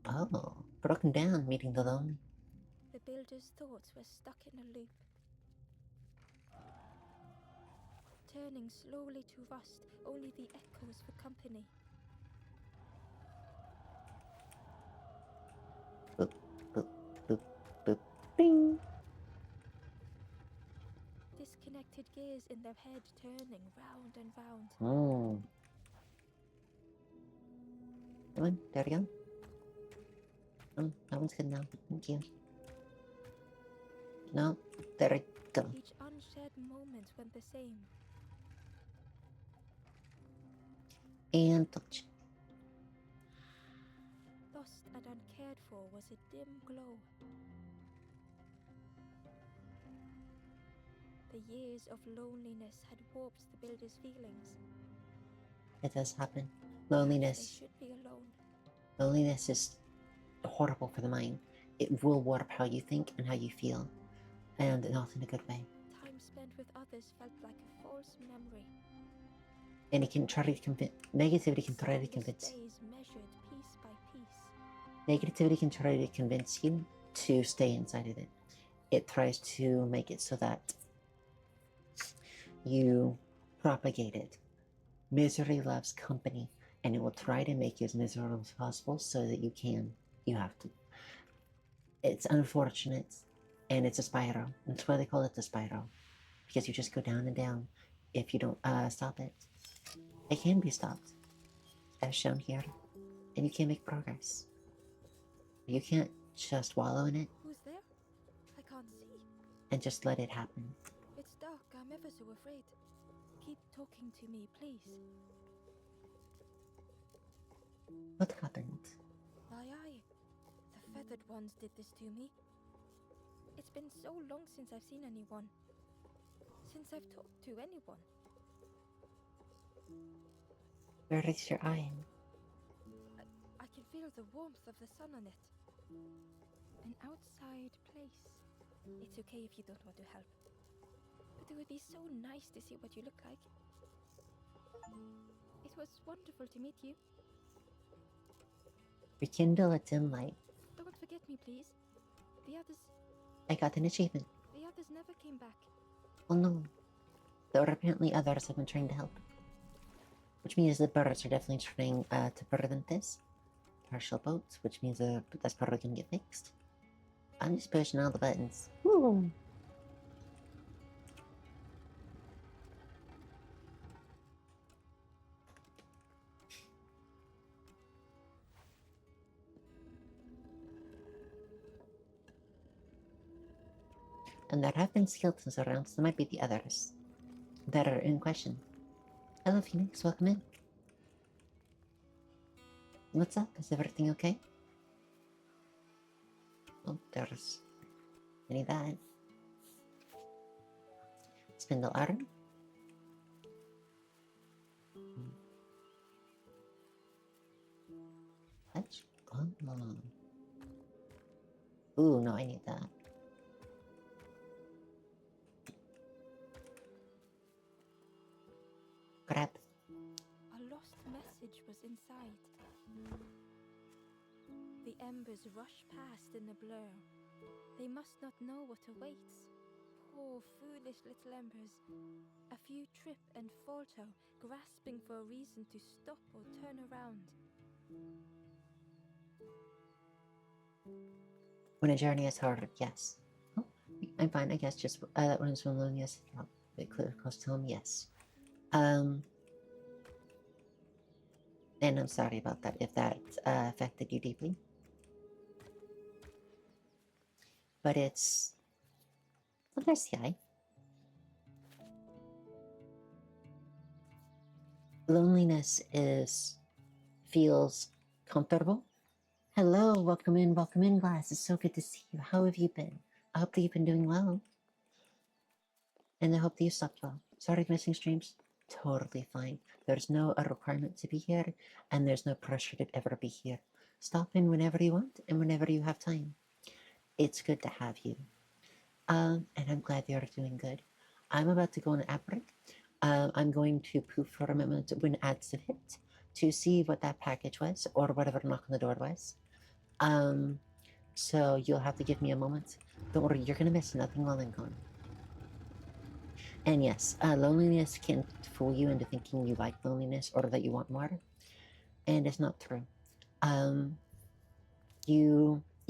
Oh, broken down, meeting the lonely. The builder's thoughts were stuck in a loop. Turning slowly to rust, only the echoes for company. Boop, boop, boop, boop, bing. Disconnected gears in their head turning round and round. Come on, there we go. That one's good now. Thank you. No, there we go. Each unshared moment went the same. And touch. Lost and uncared for was a dim glow. The years of loneliness had warped the builder's feelings. It does happen. They Loneliness. should be alone. Loneliness is horrible for the mind. It will warp how you think and how you feel. And not in a good way. Time spent with others felt like a false memory. And it can try to convince, negativity can try to This convince, day is measured piece by piece. negativity can try to convince you to stay inside of it. It tries to make it so that you propagate it. Misery loves company, and it will try to make you as miserable as possible so that you have to. It's unfortunate, and it's a spiral. That's why they call it the spiral, because you just go down and down if you don't stop it. It can be stopped, as shown here, and you can make progress. You can't just wallow in it Who's there? I can't see. and just let it happen. It's dark. I'm ever so afraid. Keep talking to me, please. What happened? Aye. The feathered ones did this to me. It's been so long since I've seen anyone. Since I've talked to anyone. Where is your eye? I can feel the warmth of the sun on it. An outside place. It's okay if you don't want to help. But it would be so nice to see what you look like. It was wonderful to meet you. Rekindle a dim light. Don't forget me, please. The others... I got an achievement. The others never came back. Well, no. Though apparently others have been trying to help. Which means the birds are definitely trying to prevent this. Partial boats, which means that's probably going to get fixed. I'm just pushing all the buttons. Woo! And there have been skeletons around, so there might be the others that are in question. Hello, Phoenix. Welcome in. What's up? Is everything okay? Oh, there's any of that. Spindle arm. Touch. Oh. Ooh, no, I need that. Grab. A lost message was inside. The embers rush past in a blur. They must not know what awaits. Poor, foolish little embers. A few trip and falter, grasping for a reason to stop or turn around. When a journey is hard, yes. Oh, I'm fine, I guess. Just that one's from loneliness. Oh, a bit close to home, yes. And I'm sorry about that if that affected you deeply. But it's... Well, there's the eye. Loneliness feels comfortable. Hello, welcome in, Glass. It's so good to see you. How have you been? I hope that you've been doing well. And I hope that you slept well. Sorry for missing streams. Totally fine. There's no requirement to be here, and there's no pressure to ever be here. Stop in whenever you want and whenever you have time. It's good to have you. And I'm glad you're doing good. I'm about to go on an app break. I'm going to poof for a moment when ads have hit to see what that package was or whatever knock on the door was. So you'll have to give me a moment. Don't worry, you're gonna miss nothing while I'm gone. And yes, loneliness can fool you into thinking you like loneliness or that you want more, and it's not true.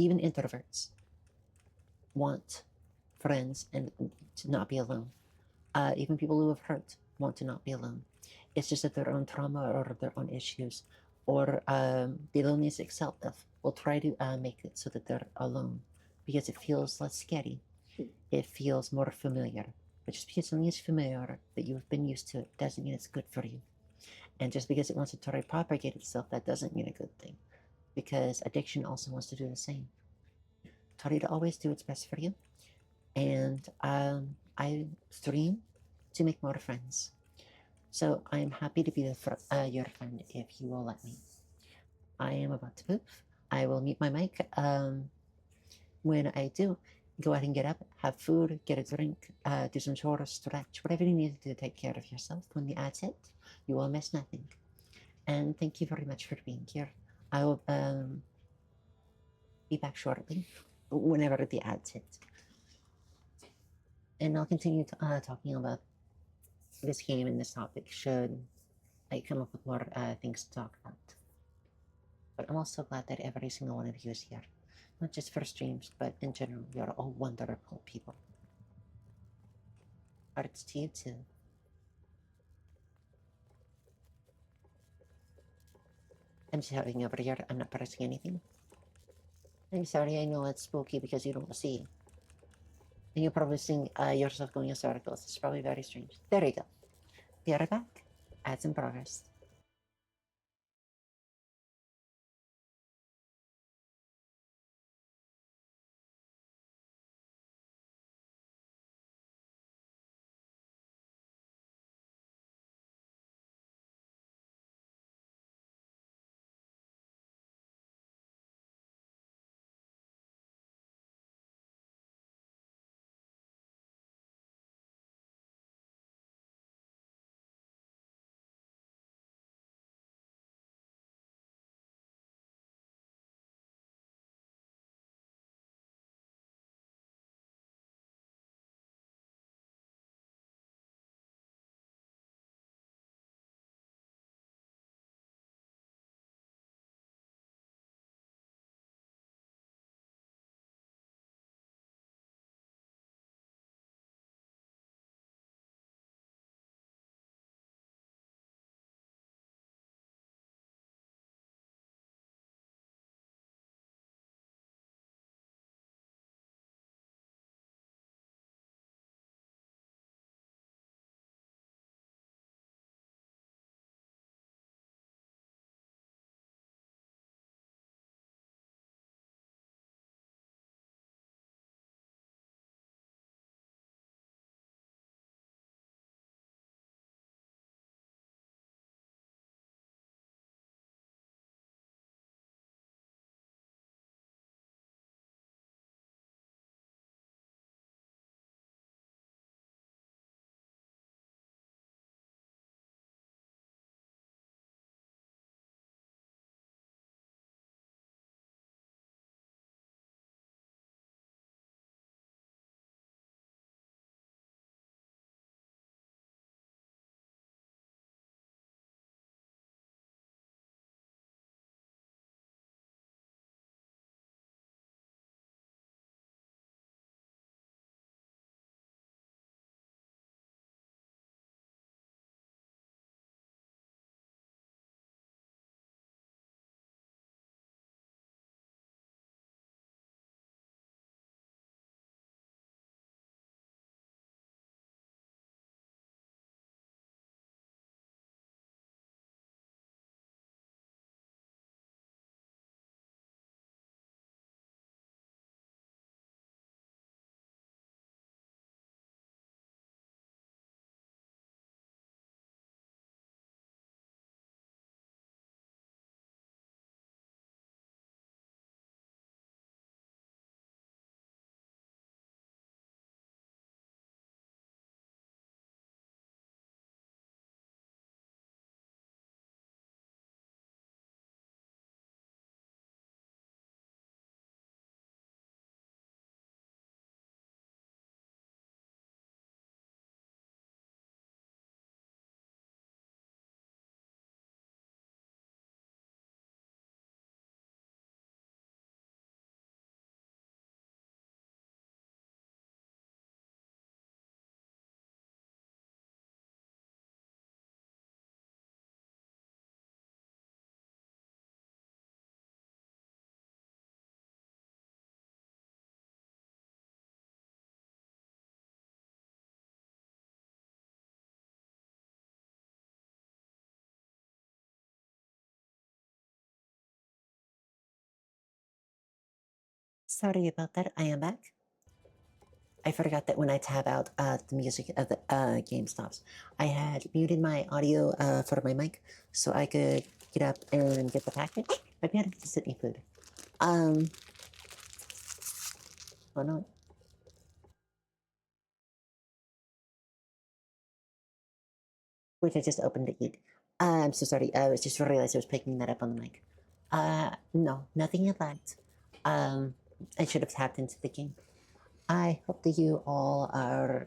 Even introverts want friends and to not be alone. Even people who have hurt want to not be alone. It's just that their own trauma or their own issues or the loneliness itself will try to make it so that they're alone because it feels less scary. It feels more familiar. But just because something is familiar, that you've been used to it, doesn't mean it's good for you. And just because it wants to try to propagate itself, that doesn't mean a good thing. Because addiction also wants to do the same. Try to always do what's best for you. And I stream to make more friends. So I'm happy to be your friend if you will let me. I am about to poof. I will mute my mic when I do. go ahead and get up, have food, get a drink, do some chores, stretch, whatever you need to take care of yourself. When the ads hit, you will miss nothing. And thank you very much for being here. I will be back shortly, whenever the ads hit. And I'll continue talking about this game and this topic should I come up with more things to talk about. But I'm also glad that every single one of you is here. Not just for streams, but in general, you're all wonderful people. Hearts to you too. I'm shouting over here. I'm not pressing anything. I'm sorry, I know it's spooky because you don't see. And you're probably seeing yourself going in circles. It's probably very strange. There you go. Be right back. Ads in progress. Sorry about that. I am back. I forgot that when I tab out, the music of the game stops. I had muted my audio for my mic so I could get up and get the package. My parents just sent me food. Oh no. which I just opened to eat. I'm so sorry. I was just realized I was picking that up on the mic. No, nothing of that. I should have tapped into the game. I hope that you all are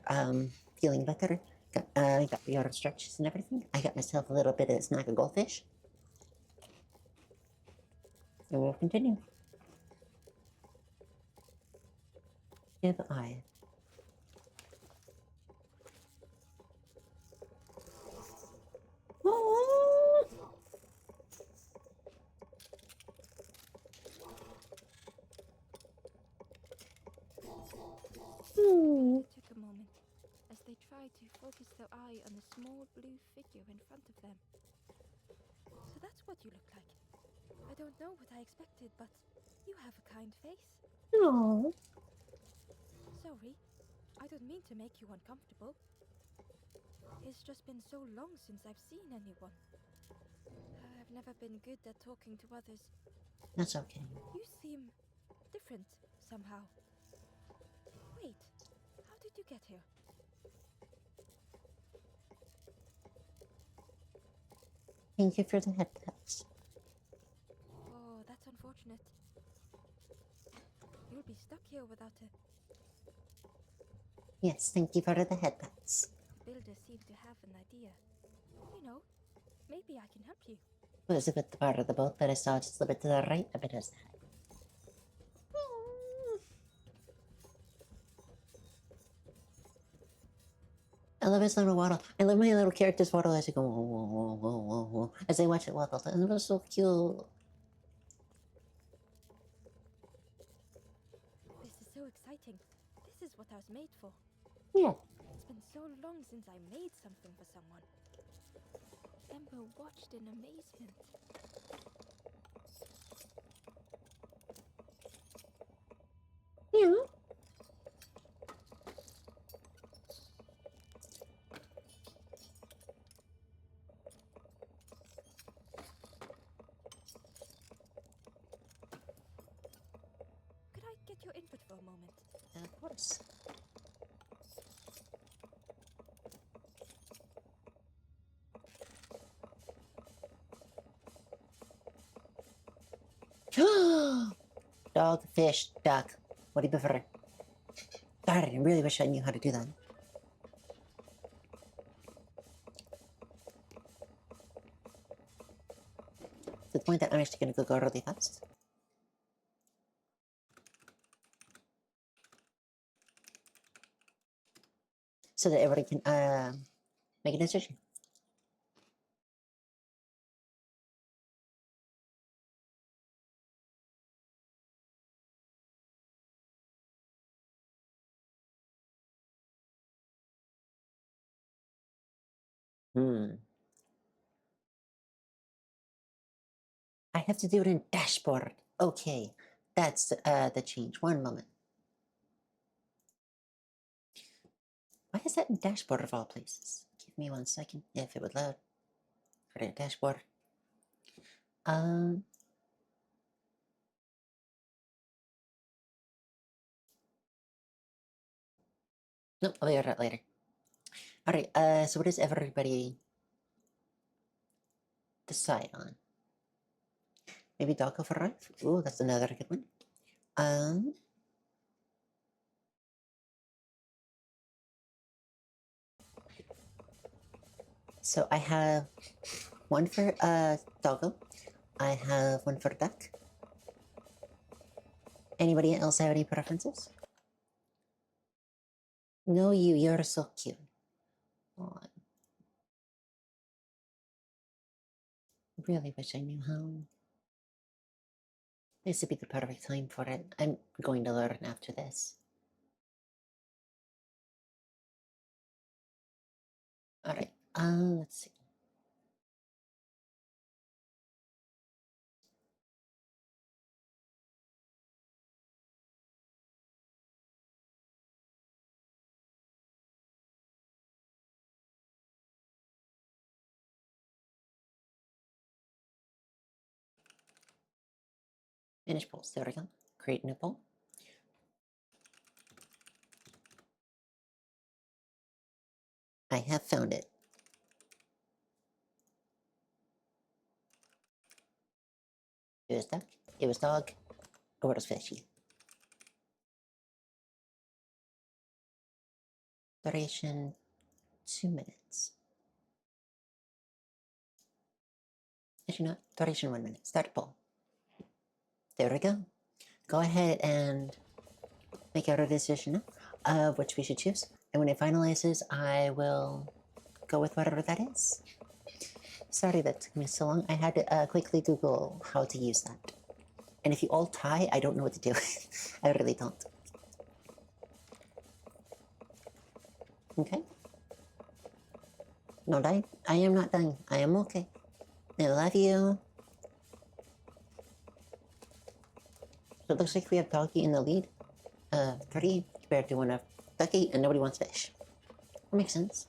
feeling better. Got your stretches and everything. I got myself a little bit of snack of goldfish. And we'll continue. Give I. They took a moment as they tried to focus their eye on the small blue figure in front of them. So that's what you look like. I don't know what I expected, but you have a kind face. No. Sorry, I don't mean to make you uncomfortable. It's just been so long since I've seen anyone. I've never been good at talking to others. That's okay. You seem different somehow. Wait, how did you get here? Thank you for the head pats. Oh, that's unfortunate. You'll be stuck here without a... Yes, thank you for the head pats. The builder seemed to have an idea. You know, maybe I can help you. Was a bit the part of the boat that I saw just a bit to the right of it as that. I love his little waddle. I love my little characters waddle as they go whoa, whoa, whoa, whoa, whoa, whoa, as they watch it waddle. And it was so cute. This is so exciting. This is what I was made for. Yeah. It's been so long since I made something for someone. Ember watched in amazement. Yeah. Could I get your input for a moment? Of course. Dog, fish, duck. What do you prefer? God, I really wish I knew how to do that. To the point that I'm actually going to go really fast. So that everybody can make a decision. I have to do it in dashboard. Okay, that's the change. One moment. Why is that in dashboard of all places? Give me 1 second, if it would load. Put it in dashboard. Nope, I'll figure it out later. Alright, so what does everybody decide on? Maybe Doggo for Rife? Ooh, that's another good one. So I have one for Doggo. I have one for Duck. Anybody else have any preferences? No, you're so cute. Oh, I really wish I knew how. This would be the perfect time for it. I'm going to learn after this. Alright, let's see. Finish polls, there we go. Create new poll. I have found it. It was duck, it was dog, or it was fishy. Duration 2 minutes. Actually, not duration 1 minute. Start poll. There we go. Go ahead and make out a decision of which we should choose. And when it finalizes, I will go with whatever that is. Sorry that took me so long. I had to quickly Google how to use that. And if you all tie, I don't know what to do. I really don't. Okay. No, I am not dying. I am okay. I love you. So it looks like we have Doggy in the lead. 3 compared to 1 of Ducky, and nobody wants fish. That makes sense.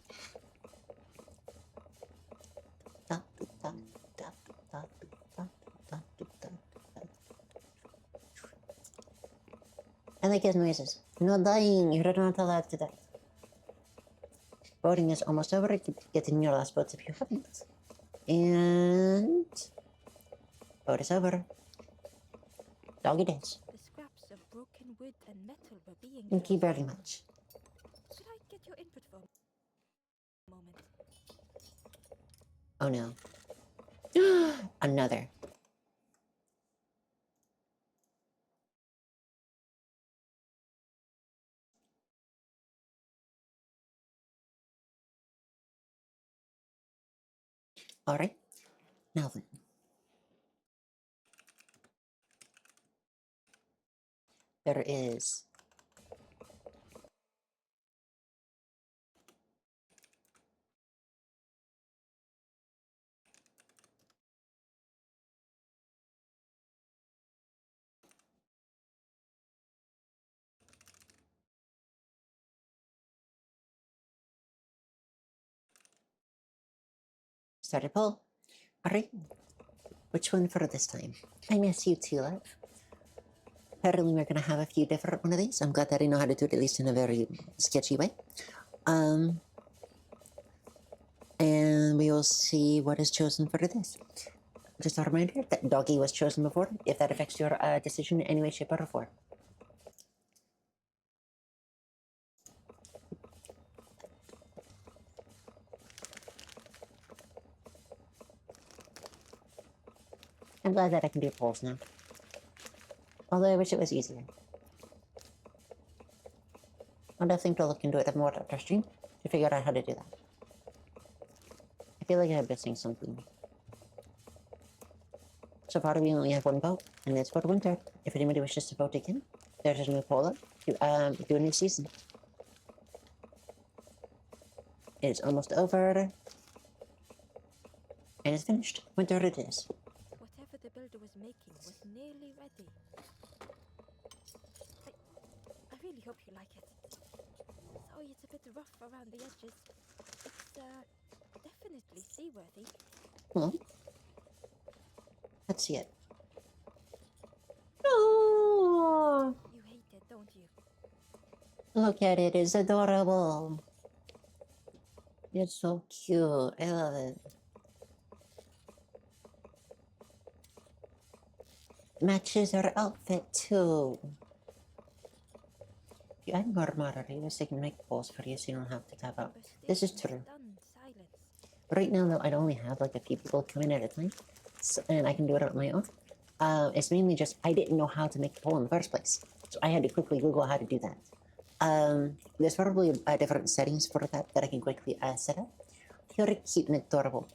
I like his noises. No dying. You're not allowed to die. Voting is almost over. Get in your last votes if you haven't. And vote is over. Doggy days. The scraps of broken wood and metal were being Thank you dropped. very much. Could I get your input for a moment? Oh no. Another. Alright. Now then. There is started poll. Alright. Which one for this time? I miss you too, love. Apparently we're gonna have a few different one of these. I'm glad that I know how to do it, at least in a very sketchy way. And we will see what is chosen for this. Just a reminder that Doggy was chosen before, if that affects your decision in any way, shape, or form. I'm glad that I can do polls now. Although I wish it was easier. I'll definitely have to look into it more after stream to figure out how to do that. I feel like I'm missing something. So far we only have 1 vote, and it's for winter. If anybody wishes to vote again, there's a new poll up to do a new season. It is almost over. And it's finished. Winter it is. Whatever the builder was making was nearly ready. I really hope you like it. Sorry it's a bit rough around the edges. It's, definitely seaworthy. Well, let's see it. Oh, You hate it, don't you? look at it. It's adorable. It's so cute. I love it. Matches her outfit too. If you add more moderators, they can make polls for you so you don't have to tap out. This is true. Stunned silence. Right now, though, I'd only have like a few people come in at a time, so, and I can do it on my own. It's mainly just I didn't know how to make the poll in the first place, so I had to quickly Google how to do that. There's probably different settings for that I can quickly set up. Very cute and adorable.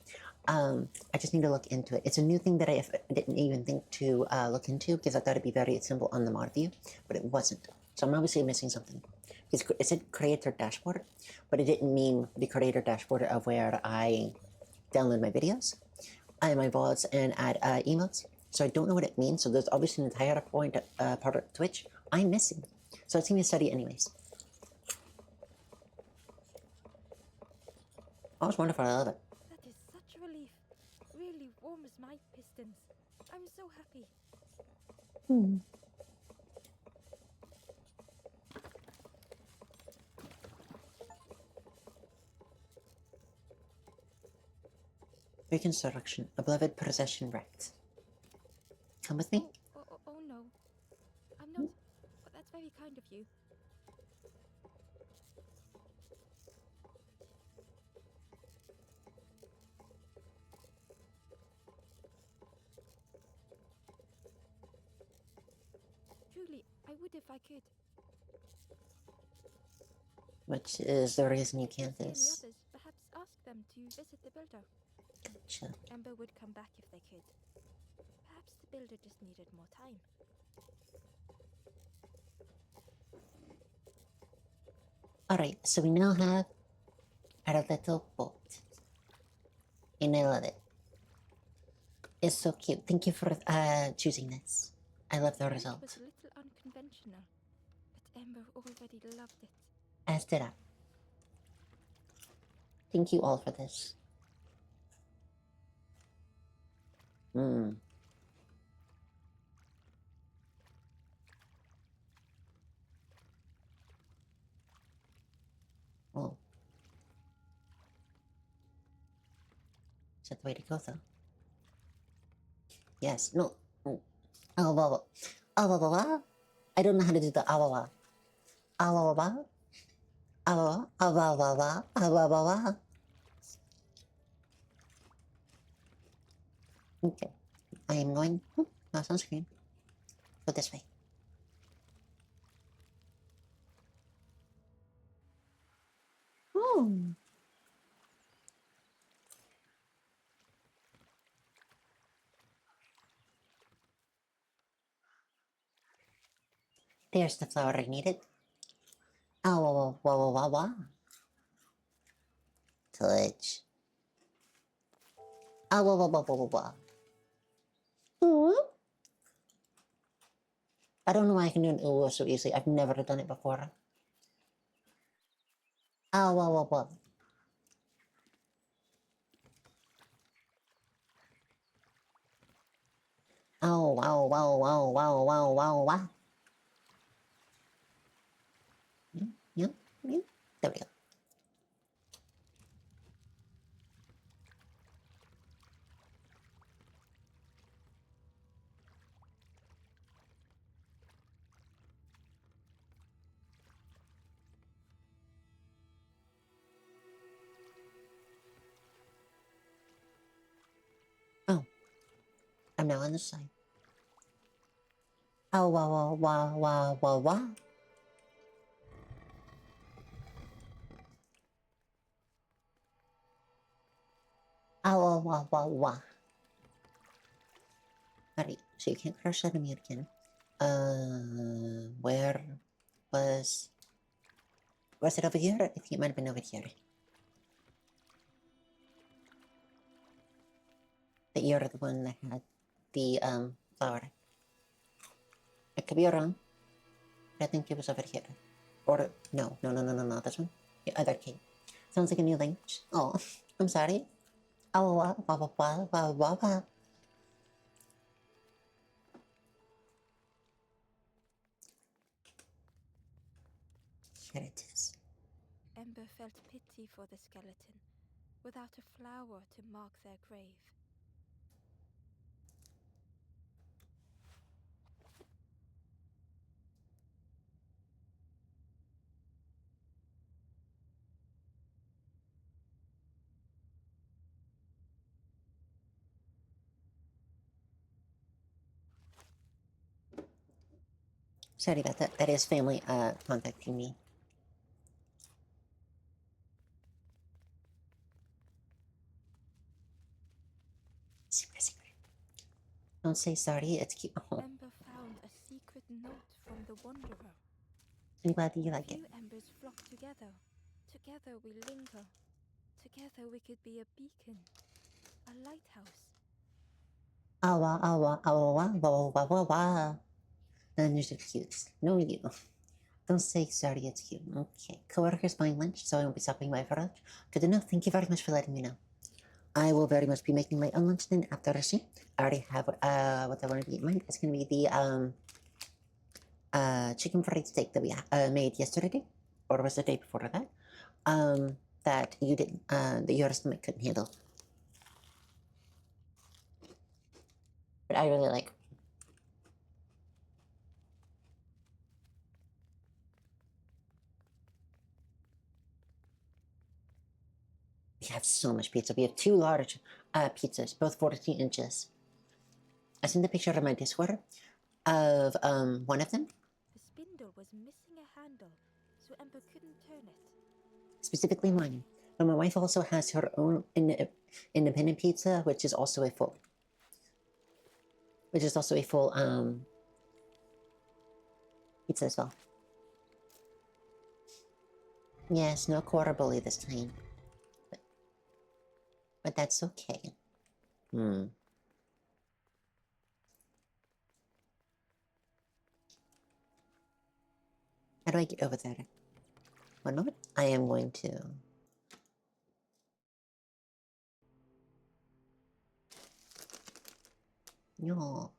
I just need to look into it. It's a new thing that I didn't even think to look into because I thought it'd be very simple on the mod view, but it wasn't. So I'm obviously missing something. It said creator dashboard, but it didn't mean the creator dashboard of where I download my videos, and my VODs, and add emotes. So I don't know what it means. So there's obviously an entire part of Twitch I'm missing. So it's going to study anyways. Oh, it's wonderful. I love it. That is such a relief. Really warms my pistons. I'm so happy. Reconstruction, a beloved possession wrecked. come with me? Oh no. I'm not. But that's very kind of you. Truly, I would if I could. Which is the reason you If can't see any is. others, perhaps ask them to visit the builder. Gotcha. Ember would come back if they could. Perhaps the builder just needed more time. Alright, so we now have our little boat. And I love it. It's so cute. Thank you for choosing this. I love the It result. was a little unconventional, but Ember already loved it. As did I. Thank you all for this. Hmm. Oh. Is that the way to go, though? Yes. No. Awawa. Awawa. I don't know how to do the awawa. Awawa. Awawa. Awawa. Awawa. Okay. I am going. No sunscreen. Go this way. Oh. There's the flower I needed. Awawa. Touch. Awawa. I don't know why I can do an ooh so easily. I've never done it before. Awawa. Oh, wow, wow, wow, wow, wow, wow, wow. Yep, yep. There we go. Oh, I'm now on the side. Oh, wow, wow, wow, wow, wow, wow. Oh, wow, wow, wow, wow. Alright, so you can't crush that me again. Where was... Was it over here? I think it might have been over here. That you're the one that had the, flower. I could be wrong. I think it was over here. Or, no, not this one. The other key. Sounds like a new language. Oh, I'm sorry. Oh, wow, wow, wow, wow, wow, wow, wow. Here it is. Ember felt pity for the skeleton, without a flower to mark their grave. Sorry about that. That is family contacting me. Secret, secret. Don't say sorry. It's cute. Oh, Ember found a secret note from the Wanderer. I'm glad that you like it. Few embers flock together. Together we linger. Together we could be a beacon, a lighthouse. Awa, awa, awa, wa, wa, wa, wa, wa. Then you're so cute. No, you. Don't say sorry. It's cute. Okay. Coworker's buying lunch, so I won't be stopping by for lunch. Good enough. Thank you very much for letting me know. I will very much be making my own lunch then after the stream. I already have what I want to eat. Mine it's gonna be the chicken fried steak that we made yesterday, or was the day before that? That you didn't that your stomach couldn't handle. But I really like. We have so much pizza. We have 2 large pizzas, both 14 inches. I sent a picture of my Discord of one of them. The spindle was missing a handle, so Ember couldn't turn it. Specifically mine. But my wife also has her own independent pizza, which is also a full pizza as well. Yes, no quarter bully this time. But that's okay. How do I get over there? One moment. I am going to... No.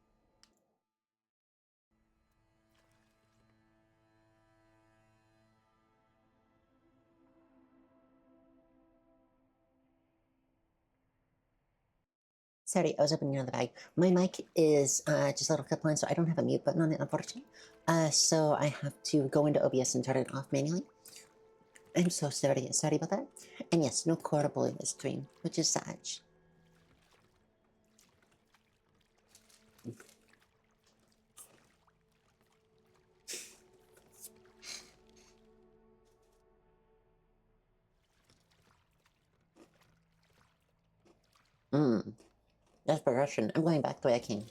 Sorry, I was opening another bag. My mic is just a little clip on, so I don't have a mute button on it, unfortunately. So I have to go into OBS and turn it off manually. I'm so sorry about that. And yes, no quotable in this stream, which is sad. That's progression. I'm going back the way I came.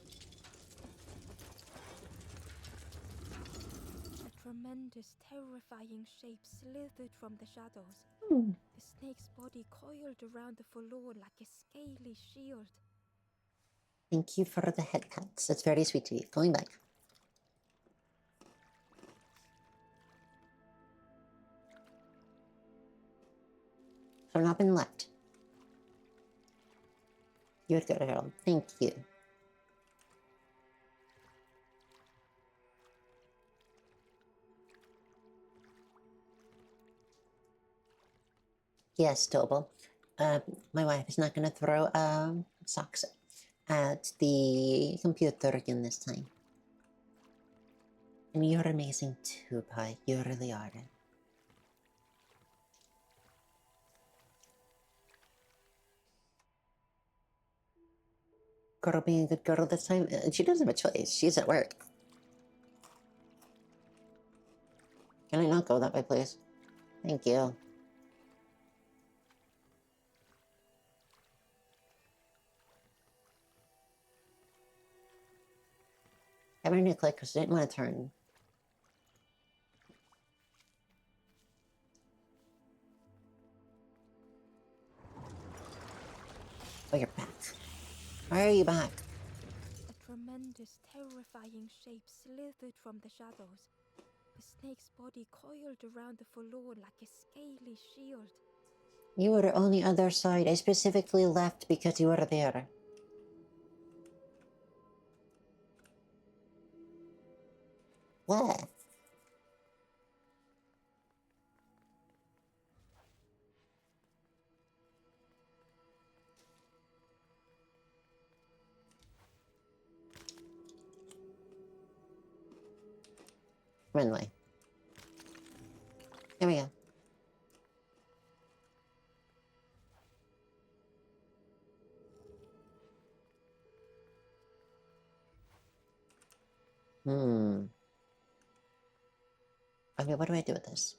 A tremendous, terrifying shape slithered from the shadows. The snake's body coiled around the forlorn like a scaly shield. Thank you for the head pats. That's very sweet to you. Going back. So not been left. You're good, girl. Thank you. Yes, Tobal. My wife is not going to throw socks at the computer again this time. And you're amazing too, Pi. You really are. Girl being a good girl this time. She doesn't have a choice. She's at work. Can I not go that way, please? Thank you. I ran a click because I didn't want to turn. Oh, you're back. Why are you back? A tremendous, terrifying shape slithered from the shadows. The snake's body coiled around the forlorn like a scaly shield. You were on the other side. I specifically left because you were there. What? Runway. Here we go. Okay, what do I do with this?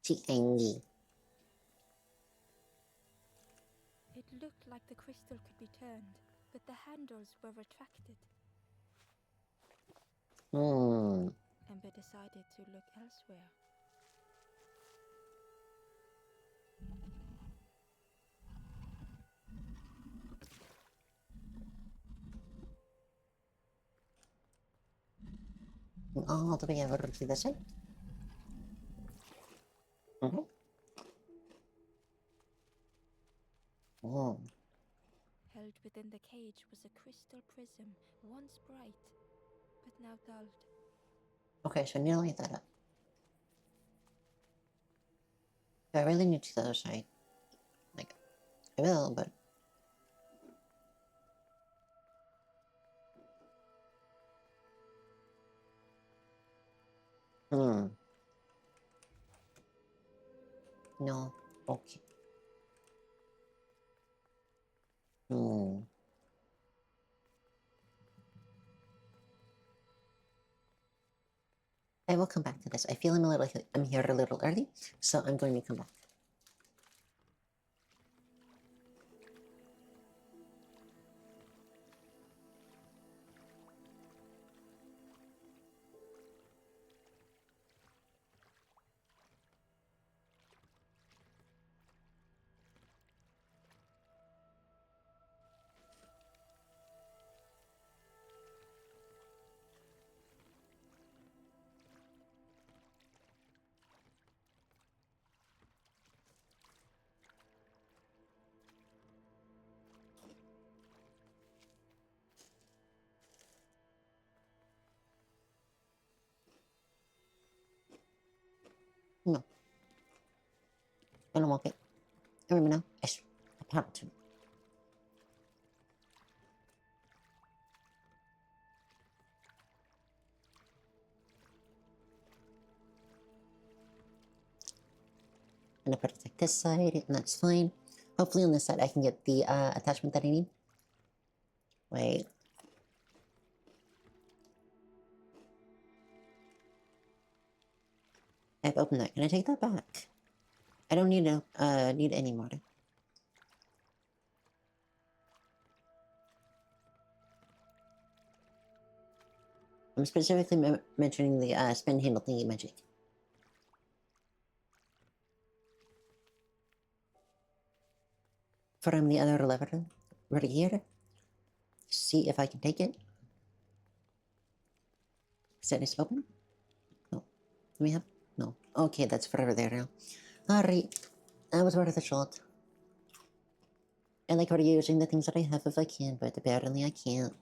Chiangi. It looked like the crystal could be turned, but the handles were retracted. Ember decided to look elsewhere. All the way over to this side. Okay. Oh. Held within the cage was a crystal prism, once bright, but now dulled. Okay, so nearly that up. I really need to the other side. Like, I will, but... No. Okay. I will come back to this. I feel I'm here a little early, so I'm going to come back. No. I don't want it. I remember now. Yes. I have to. I'm gonna protect this side, and that's fine. Hopefully on this side I can get the attachment that I need. Wait. I've opened that. Can I take that back? I don't need need any more. I'm specifically mentioning the spin handle thingy magic. From the other lever right here. See if I can take it. Is that is open? No. Do we have? No. Okay, that's forever there now. Alright. That was worth a shot. I like already using the things that I have if I can, but apparently I can't.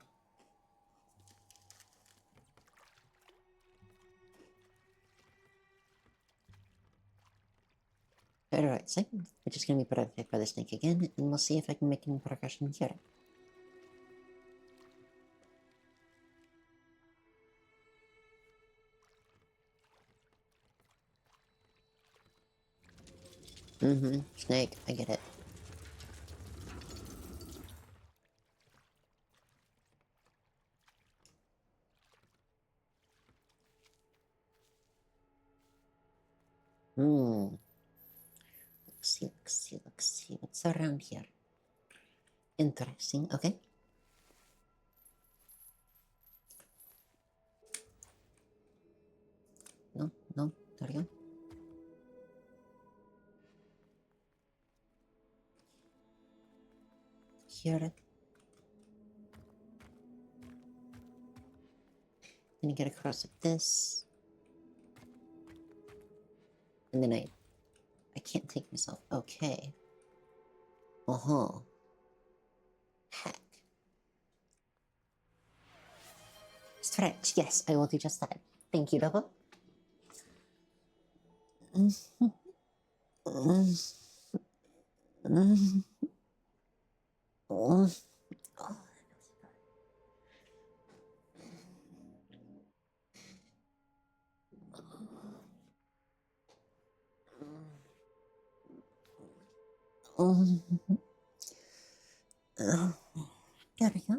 Alright, so we're just gonna be protected by the snake again, and we'll see if I can make any progression here. Snake, I get it. Let's see what's around here. Interesting, okay. No, there we go. Here. Then you get across like this. And then I can't take myself. Okay. Heck. Stretch. Yes, I will do just that. Thank you, Double. There we go.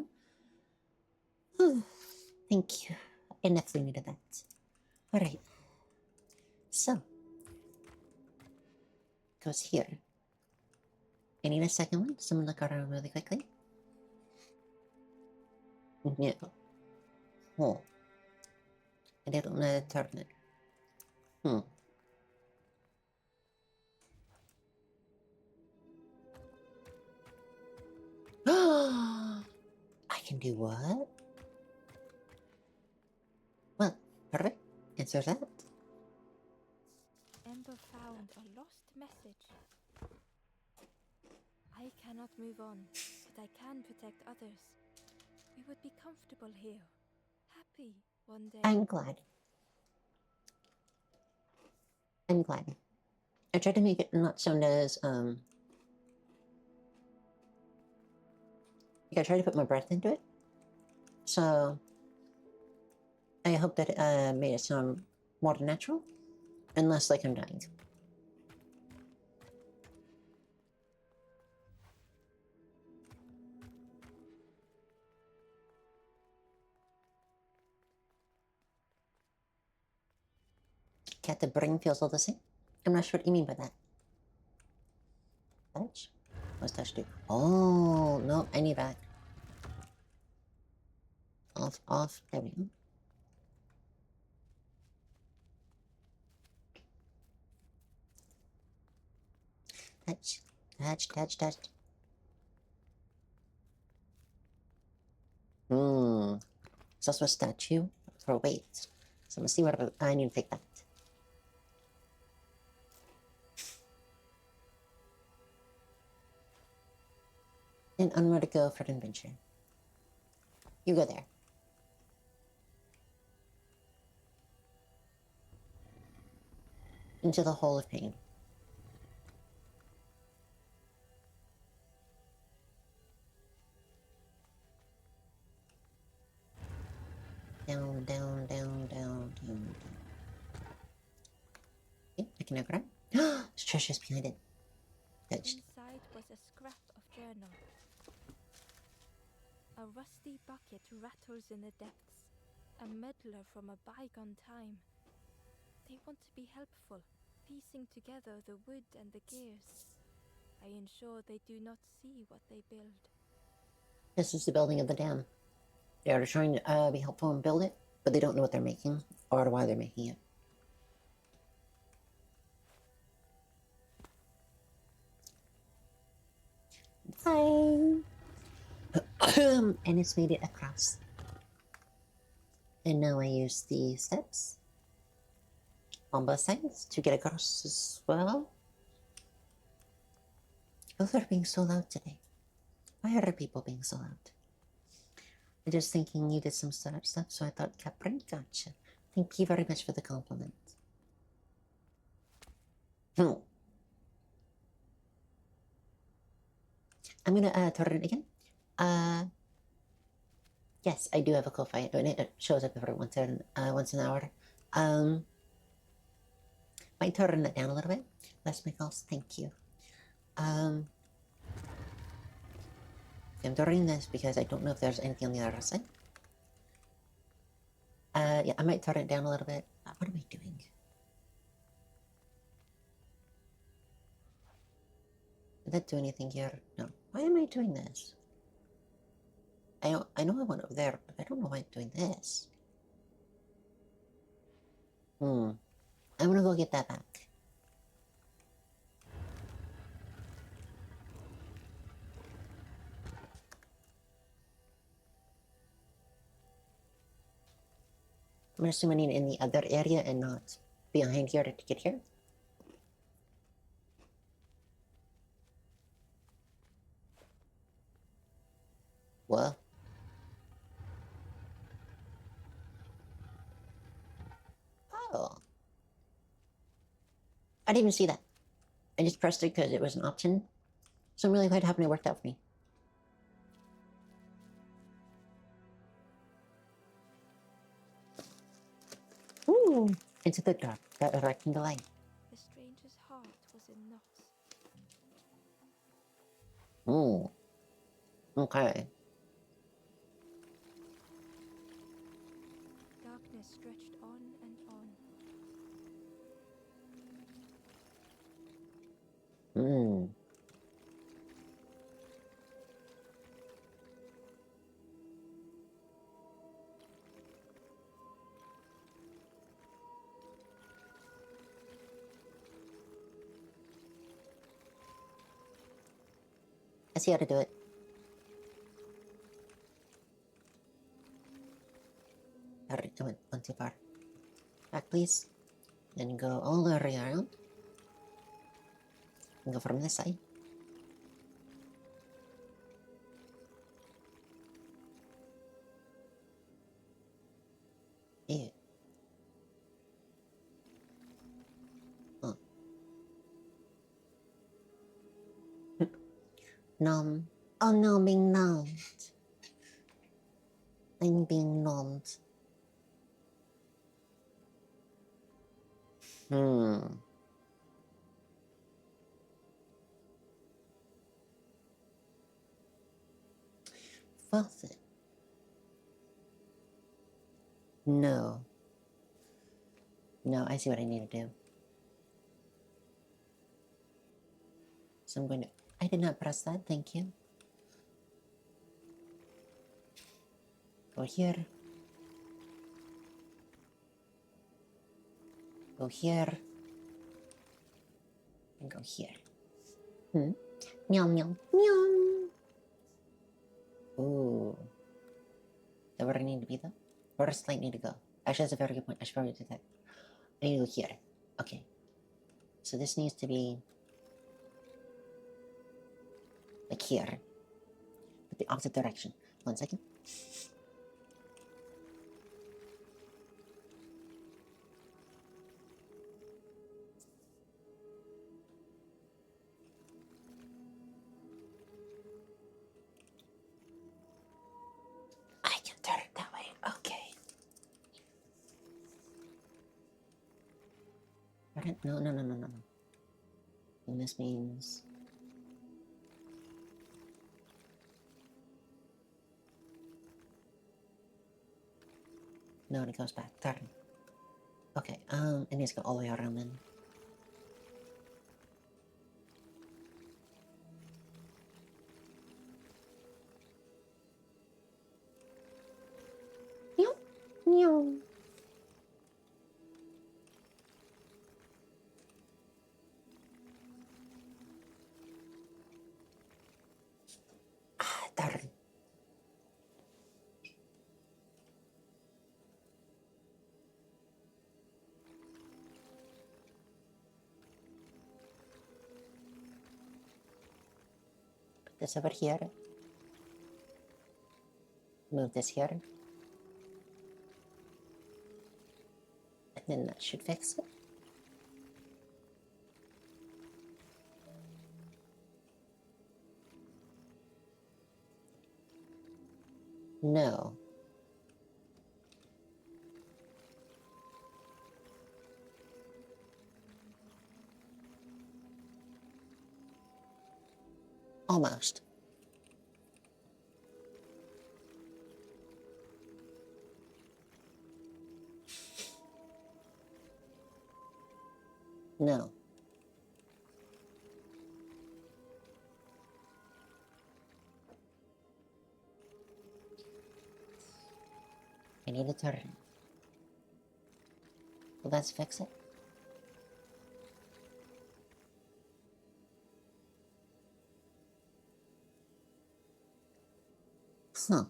Thank you. I definitely needed that. Alright. So. Goes here. I need a second one. Someone look around really quickly. Yeah. Oh. I didn't want to turn it. I can do what? Well, perfect. Answer that. Ember found a lost message. I cannot move on, but I can protect others. We would be comfortable here, happy one day. I'm glad. I tried to make it not sound as I tried to put my breath into it. So I hope that it made it sound more natural and less like I'm dying. Cat, the brain feels all the same. I'm not sure what you mean by that. Touch? What's touch do? Oh, no, I need that. Off, off. There we go. Touch, touch, touch, touch. It's also a statue for weight. So I'm gonna see what I need to take that. And I'm ready to go for an adventure. You go there. Into the hole of pain. Down, down, down, down, down. Okay, I can now grab. There's treasures behind it. Touched. Inside was a scrap of journal. A rusty bucket rattles in the depths. A meddler from a bygone time. They want to be helpful, piecing together the wood and the gears. I ensure they do not see what they build. This is the building of the dam. They are trying to be helpful and build it, but they don't know what they're making or why they're making it. Hi! And it's made it across. And now I use the steps on both sides to get across as well. Both are being so loud today. Why are people being so loud? I'm just thinking you did some startup stuff, so I thought, Capri, gotcha. Thank you very much for the compliment. I'm gonna turn it again. Yes, I do have a Ko-Fi, and it shows up every once an hour. Might turn it down a little bit. Less my calls, thank you. I'm doing this because I don't know if there's anything on the other side. Yeah, I might turn it down a little bit. What am I doing? Did that do anything here? No. Why am I doing this? I know I went over there, but I don't know why I'm doing this. I'm gonna go get that back. I'm assuming in the other area and not behind here to get here. What? Oh. I didn't even see that. I just pressed it because it was an option. So I'm really quite happy it worked out for me. Ooh, into the dark, that erecting the light. The stranger's heart was in knots. Okay. Darkness stretched on and on. I see how to do it. Alright, I went too far. Back, please. Then go all the way around. And go from this side. Ew. Oh. Nom. Oh no, I'm being numbed. I'm being numbed. Faucet. No. No, I see what I need to do. So I'm going to... I did not press that, thank you. Go here. Go here. And go here. Meow, meow, meow. Ooh. Is that where I need to be, though? Where does light need to go? Actually, that's a very good point. I should probably do that. I need to go here. Okay. So this needs to be... like here. But the opposite direction. 1 second. I can turn it that way. Okay. No, no, no, no, no, no. And this means... no, it goes back. Turn. Okay, it needs to go all the way around then. Meow. Meow. Ah, darn. Put this over here. Move this here. And then that should fix it. No. Almost. No. I need a turn. Will that fix it? Huh.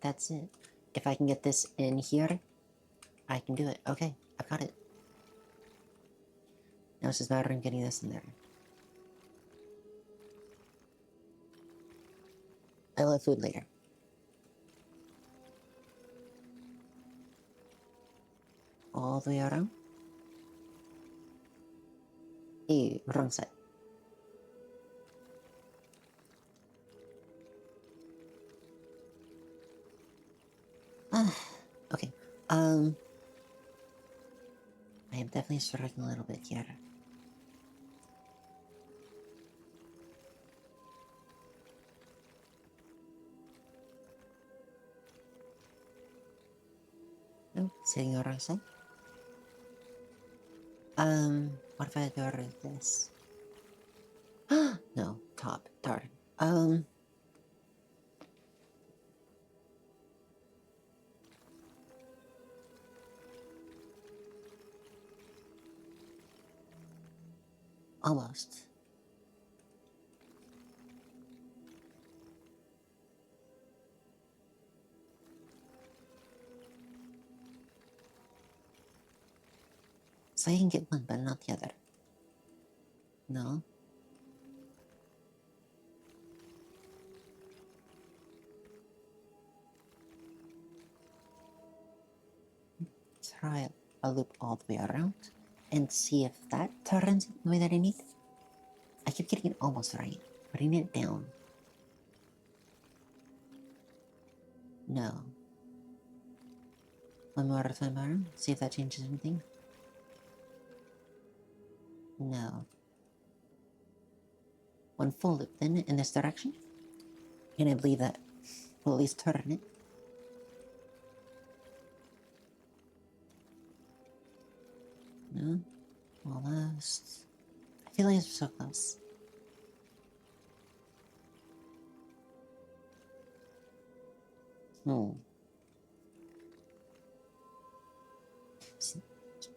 That's it. If I can get this in here, I can do it. Okay, I've got it. Now it's just a matter of getting this in there. I'll have food later. All the way around. Ew, wrong side. Okay. I am definitely struggling a little bit here. No, sitting around side. What if I go with this? No, top, darn. Almost. So I can get one, but not the other. No. Try a loop all the way around and see if that turns it the way that I need. I keep getting it almost right. Putting it down. No. One more time around. See if that changes anything. No. One full loop then in this direction. And I believe that will at least turn it. No. Almost. I feel like it's so close.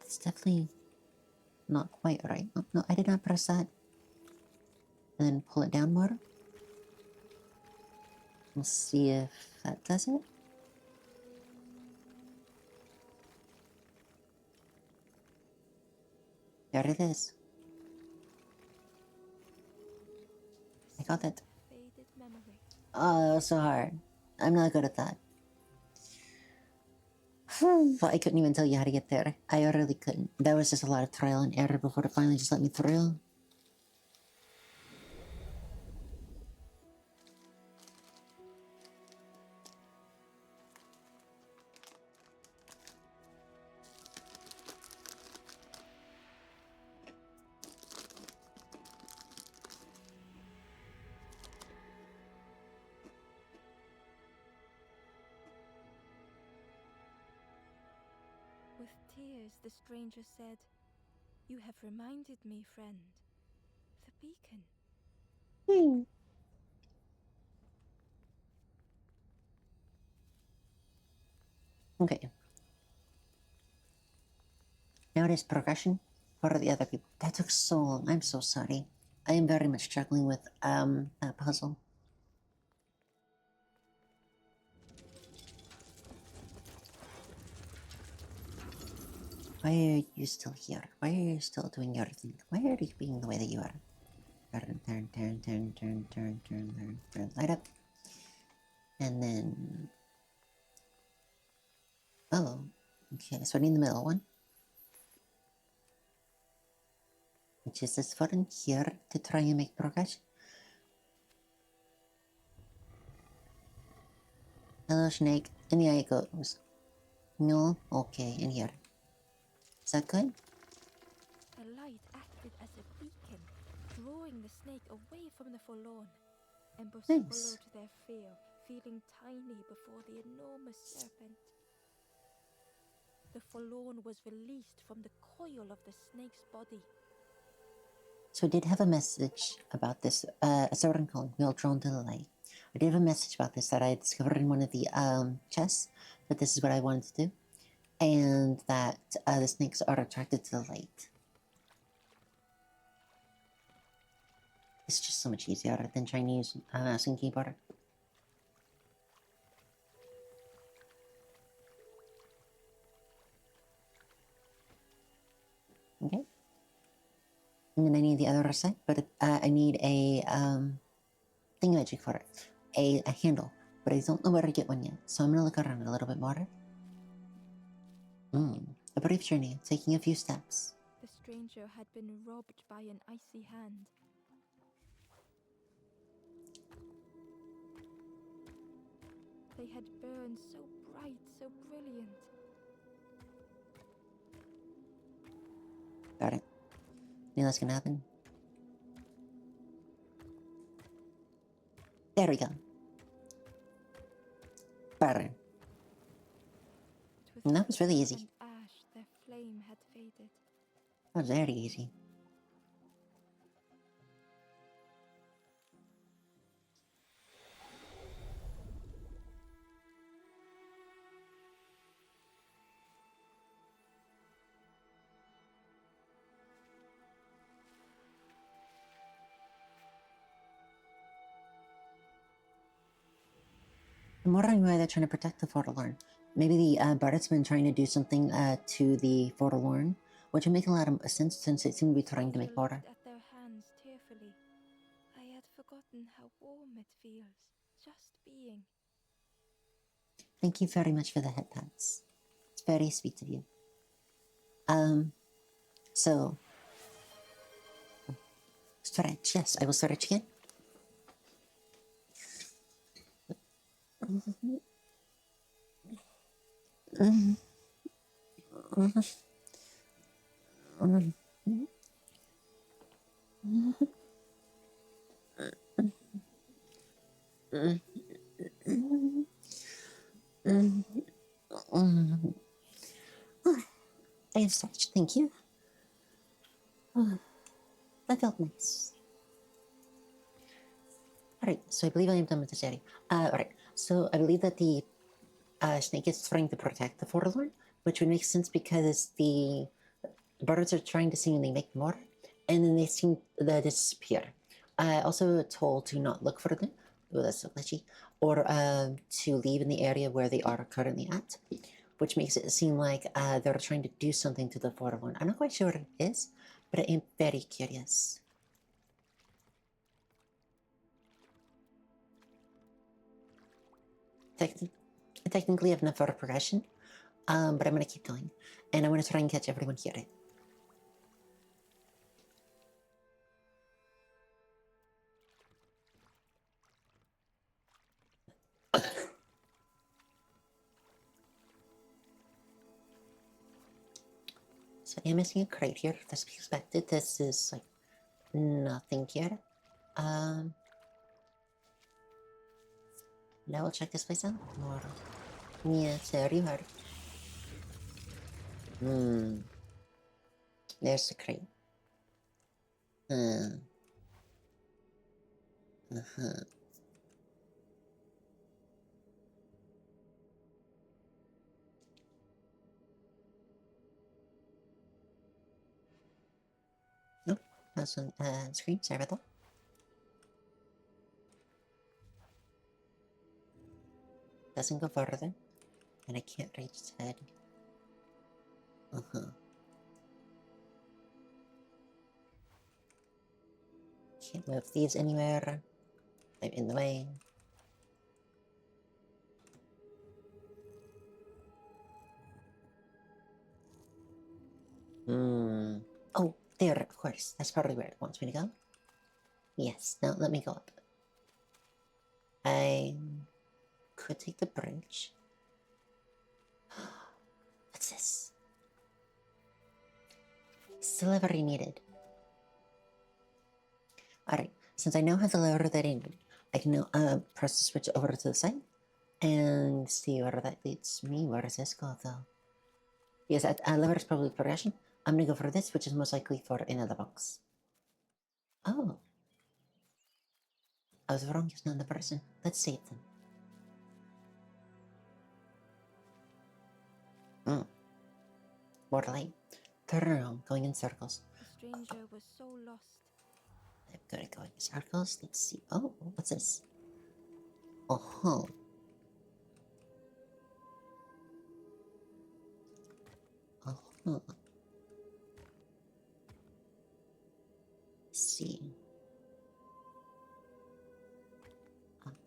It's definitely not quite right. Oh, no, I did not press that. And then pull it down more. Let's see if that does it. There it is. I got that. Faded memory. Oh, that was so hard. I'm not good at that. But I couldn't even tell you how to get there. I really couldn't. That was just a lot of trial and error before it finally just let me through. With tears, the stranger said, "You have reminded me, friend. The beacon." Okay. Now it is progression for the other people. That took so long. I'm so sorry. I am very much struggling with that puzzle. Why are you still here? Why are you still doing your thing? Why are you being the way that you are? Turn, light up. And then... Oh, okay, so I need the middle one. Which is this button here to try and make progress. Hello, snake. And here it goes. No? Okay, in here. Is that good? A light acted as a beacon, drawing the snake away from the forlorn. Ember Thanks. swallowed their fear, feeling tiny before the enormous serpent. The forlorn was released from the coil of the snake's body. So I did have a message about this, a certain called Wheel Drawn to the Light. I did have a message about this that I discovered in one of the chests, that this is what I wanted to do, and that the snakes are attracted to the light. It's just so much easier than trying to use mouse and keyboard. Okay. And then I need the other side, but I need a thingamajig for it. A handle, but I don't know where to get one yet, so I'm gonna look around a little bit more. A brief journey, taking a few steps. The stranger had been robbed by an icy hand. They had burned so bright, so brilliant. Got it. Anything else gonna happen? There we go. Better. With That was really easy. and ash, their flame had faded. That was very easy. I'm wondering why they're trying to protect the Forlorn. Maybe the Bard's been trying to do something to the Forlorn, which would make a lot of sense since it seemed to be trying to make Stranger water. looked at their hands imagine how warm it feels, just being. Thank you very much for the head pats. It's very sweet of you. So stretch, yes, I will stretch again. I have stretched, thank you. That felt nice. Alright, so I believe I am done with this area. Alright, so I believe that the snake is trying to protect the forlorn, which would make sense because the birds are trying to seemingly make more, and then they seem to disappear. Also told to not look for them, oh that's so glitchy, or to leave in the area where they are currently at, which makes it seem like they're trying to do something to the forlorn. I'm not quite sure what it is, but I am very curious. Technically, I have enough for a progression, but I'm gonna keep going, and I'm gonna try and catch everyone here. So I am missing a crate here. That's expected. This is like nothing here. Now we'll check this place out more. Yeah, it's very hard. There's the crate. Nope, that's on screen. Sorry about that. Doesn't go further, and I can't reach its head. Can't move thieves anywhere. I'm in the way. Oh, there, of course. That's probably where it wants me to go. Yes, now let me go up. I could take the bridge. What's this? Still every needed. Alright, since I now have the lever that I need, I can now press the switch over to the side and see where that leads me. Where does this go though? Yes, lever is probably progression. I'm gonna go for this, which is most likely for another box. Oh. I was wrong, it's not the person. Let's save them. More light. Turn around, going in circles. The stranger was so lost. I'm gonna go in circles. Let's see. Oh, what's this? Oh. Let's see.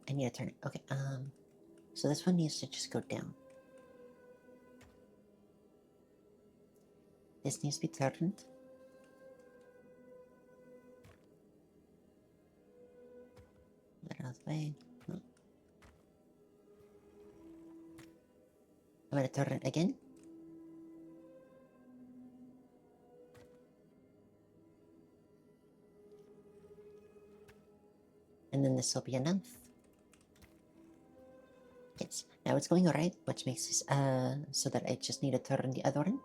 I need to turn it. Okay, so this one needs to just go down. This needs to be turned. Get out of the way. I'm gonna turn it again. And then this will be enough. Yes, now it's going alright, which makes this, so that I just need to turn the other one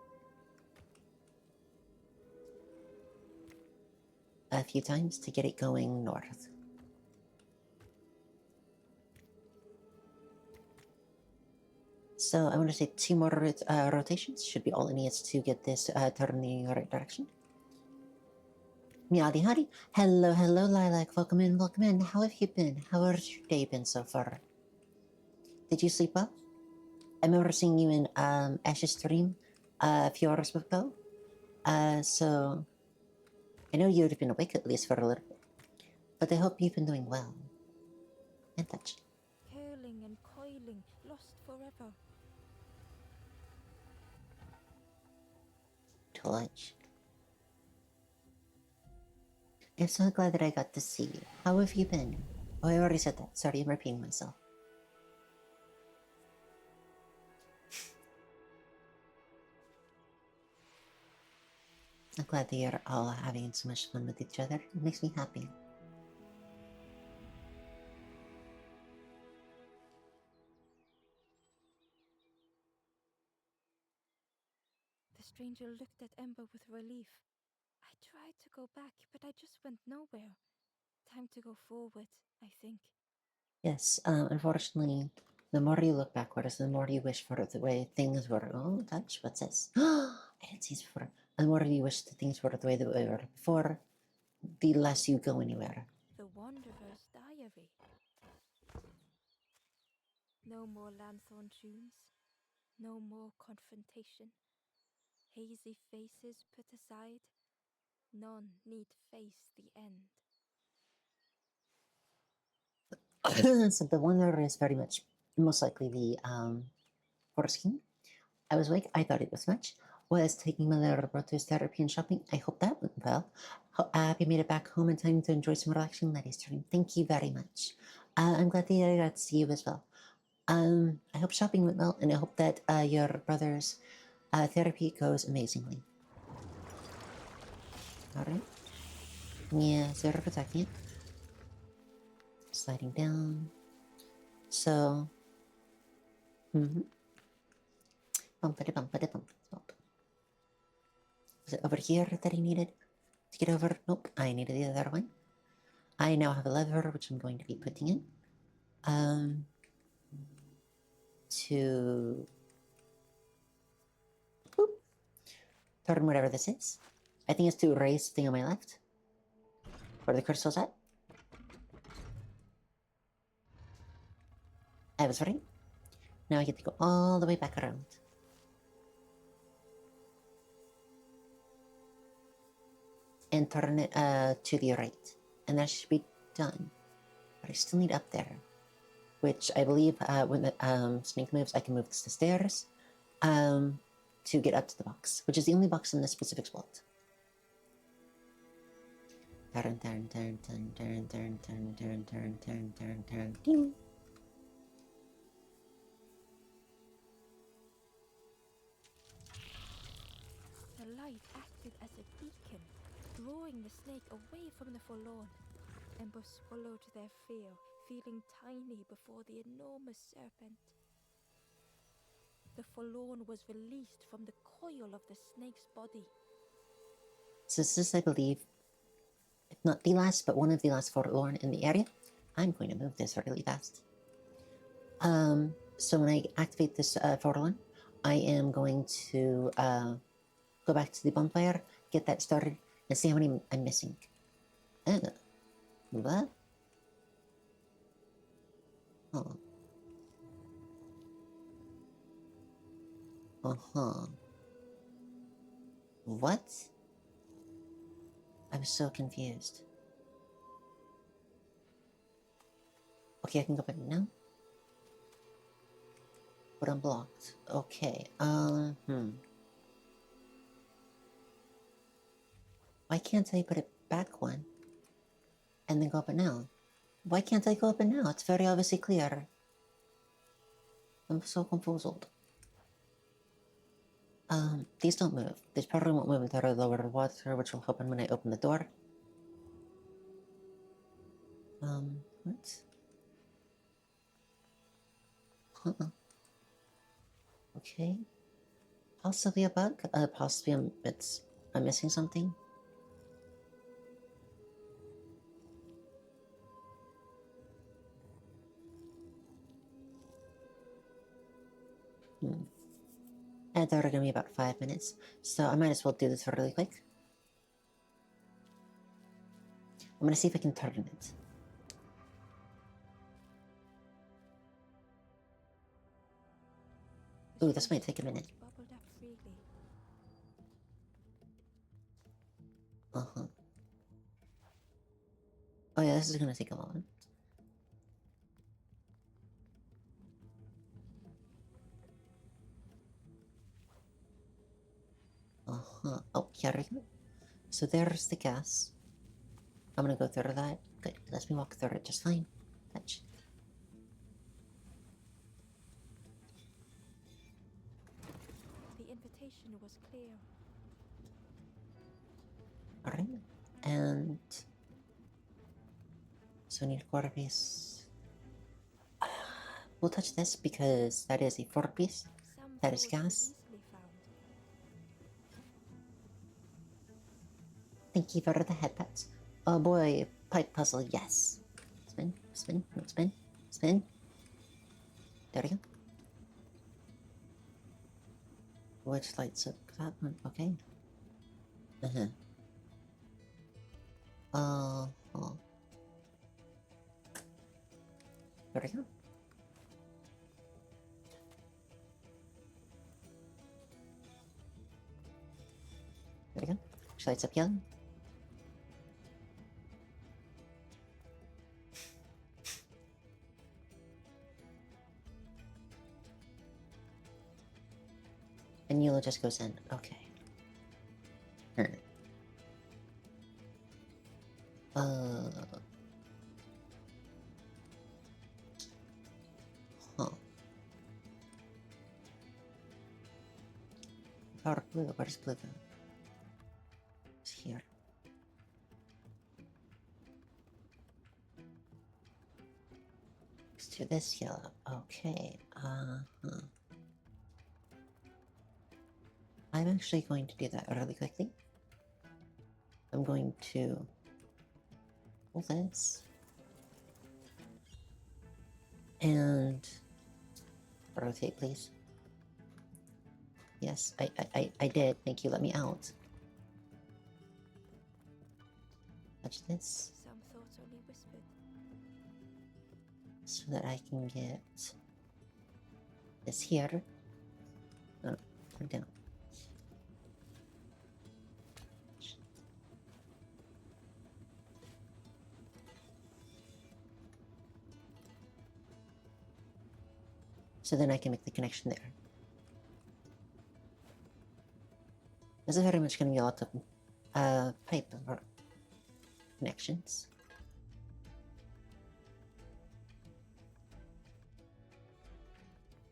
a few times to get it going north. So I want to say 2 more rotations should be all it needs to get this turned in the right direction. Miadi Hadi. Hello, hello, Lilac. Welcome in, welcome in. How have you been? How has your day been so far? Did you sleep well? I remember seeing you in Ash's stream a few hours ago. So I know you would have been awake at least for a little bit. But I hope you've been doing well. And touched. Curling and coiling, lost forever. Touched. I'm so glad that I got to see you. How have you been? Oh, I already said that. Sorry, I'm repeating myself. I'm glad that you're all having so much fun with each other. It makes me happy. The stranger looked at Ember with relief. I tried to go back, but I just went nowhere. Time to go forward, I think. Yes, unfortunately, the more you look backwards, the more you wish for the way things were. Oh, touch, what's this? I didn't see this before. The more you wish that things were the way they were before, the less you go anywhere. The Wanderer's Diary. No more lanthorn tunes. No more confrontation. Hazy faces put aside. None need face the end. So the Wanderer is very much, most likely the Forest King. I was awake. I thought it was much. Was taking my little brother to therapy and shopping. I hope that went well. Happy made it back home in time to enjoy some relaxing that Easter. Thank you very much. I'm glad that I got to see you as well. I hope shopping went well, and I hope that your brother's therapy goes amazingly. All right. Yeah, zero protecting it. Sliding down. So, bumpity bumpity bump. Was it over here that I needed to get over? Nope, I needed the other one. I now have a lever, which I'm going to be putting in. To boop, turn whatever this is. I think it's to erase the thing on my left. Where the crystal's at. I was right. Now I get to go all the way back around. And turn it to the right. And that should be done. But I still need up there. Which I believe when the snake moves, I can move the stairs to get up to the box. Which is the only box in this specific spot. Turn, turn, turn, turn, turn, turn, turn, turn, turn, turn, turn, turn, ding. The light acted as a beacon, drawing the snake away from the forlorn. Ember swallowed their fear, feeling tiny before the enormous serpent. The forlorn was released from the coil of the snake's body. So this is, I believe, if not the last, but one of the last forlorn in the area. I'm going to move this really fast. So when I activate this forlorn, I am going to go back to the bonfire, get that started, and see how many I'm missing. What? Oh. Uh-huh. What? I'm so confused. Okay, I can go back now. But I'm blocked. Okay, Why can't I put it back one? And then go up it now? Why can't I go up it now? It's very obviously clear. I'm so confused. These don't move. These probably won't move until I lower the water, which will happen when I open the door. What? Okay. Possibly a bug? Possibly I'm missing something? And it's already gonna be about 5 minutes, so I might as well do this really quick. I'm gonna see if I can turn it. Ooh, this might take a minute. Bubbled up freely. Uh-huh. Oh yeah, this is gonna take a moment. Uh-huh. Oh, here we go. So there's the gas. I'm gonna go through that. Good. Let me walk through it just fine. Touch. The invitation was clear. Alright. And so we need a quarter piece. We'll touch this because that is a 4-piece. Some That is thought it was gas. easily found. Thank you for the headpats. Oh boy, pipe puzzle, yes. Spin, spin, no, spin, spin. There we go. Which lights up that one? Okay. Uh-huh. Oh. There we go. There we go. Which lights up yellow? And yellow just goes in. Okay. Alright. Huh. Power blue. Where's blue go? It's here. Next to this yellow. Okay. I'm actually going to do that really quickly. I'm going to pull this. And rotate, please. Yes, I did. Thank you. Let me out. Touch this Some thought only whispered. so that I can get this here. Oh, put it down. So then I can make the connection there. This is very much going to be a lot of pipe connections.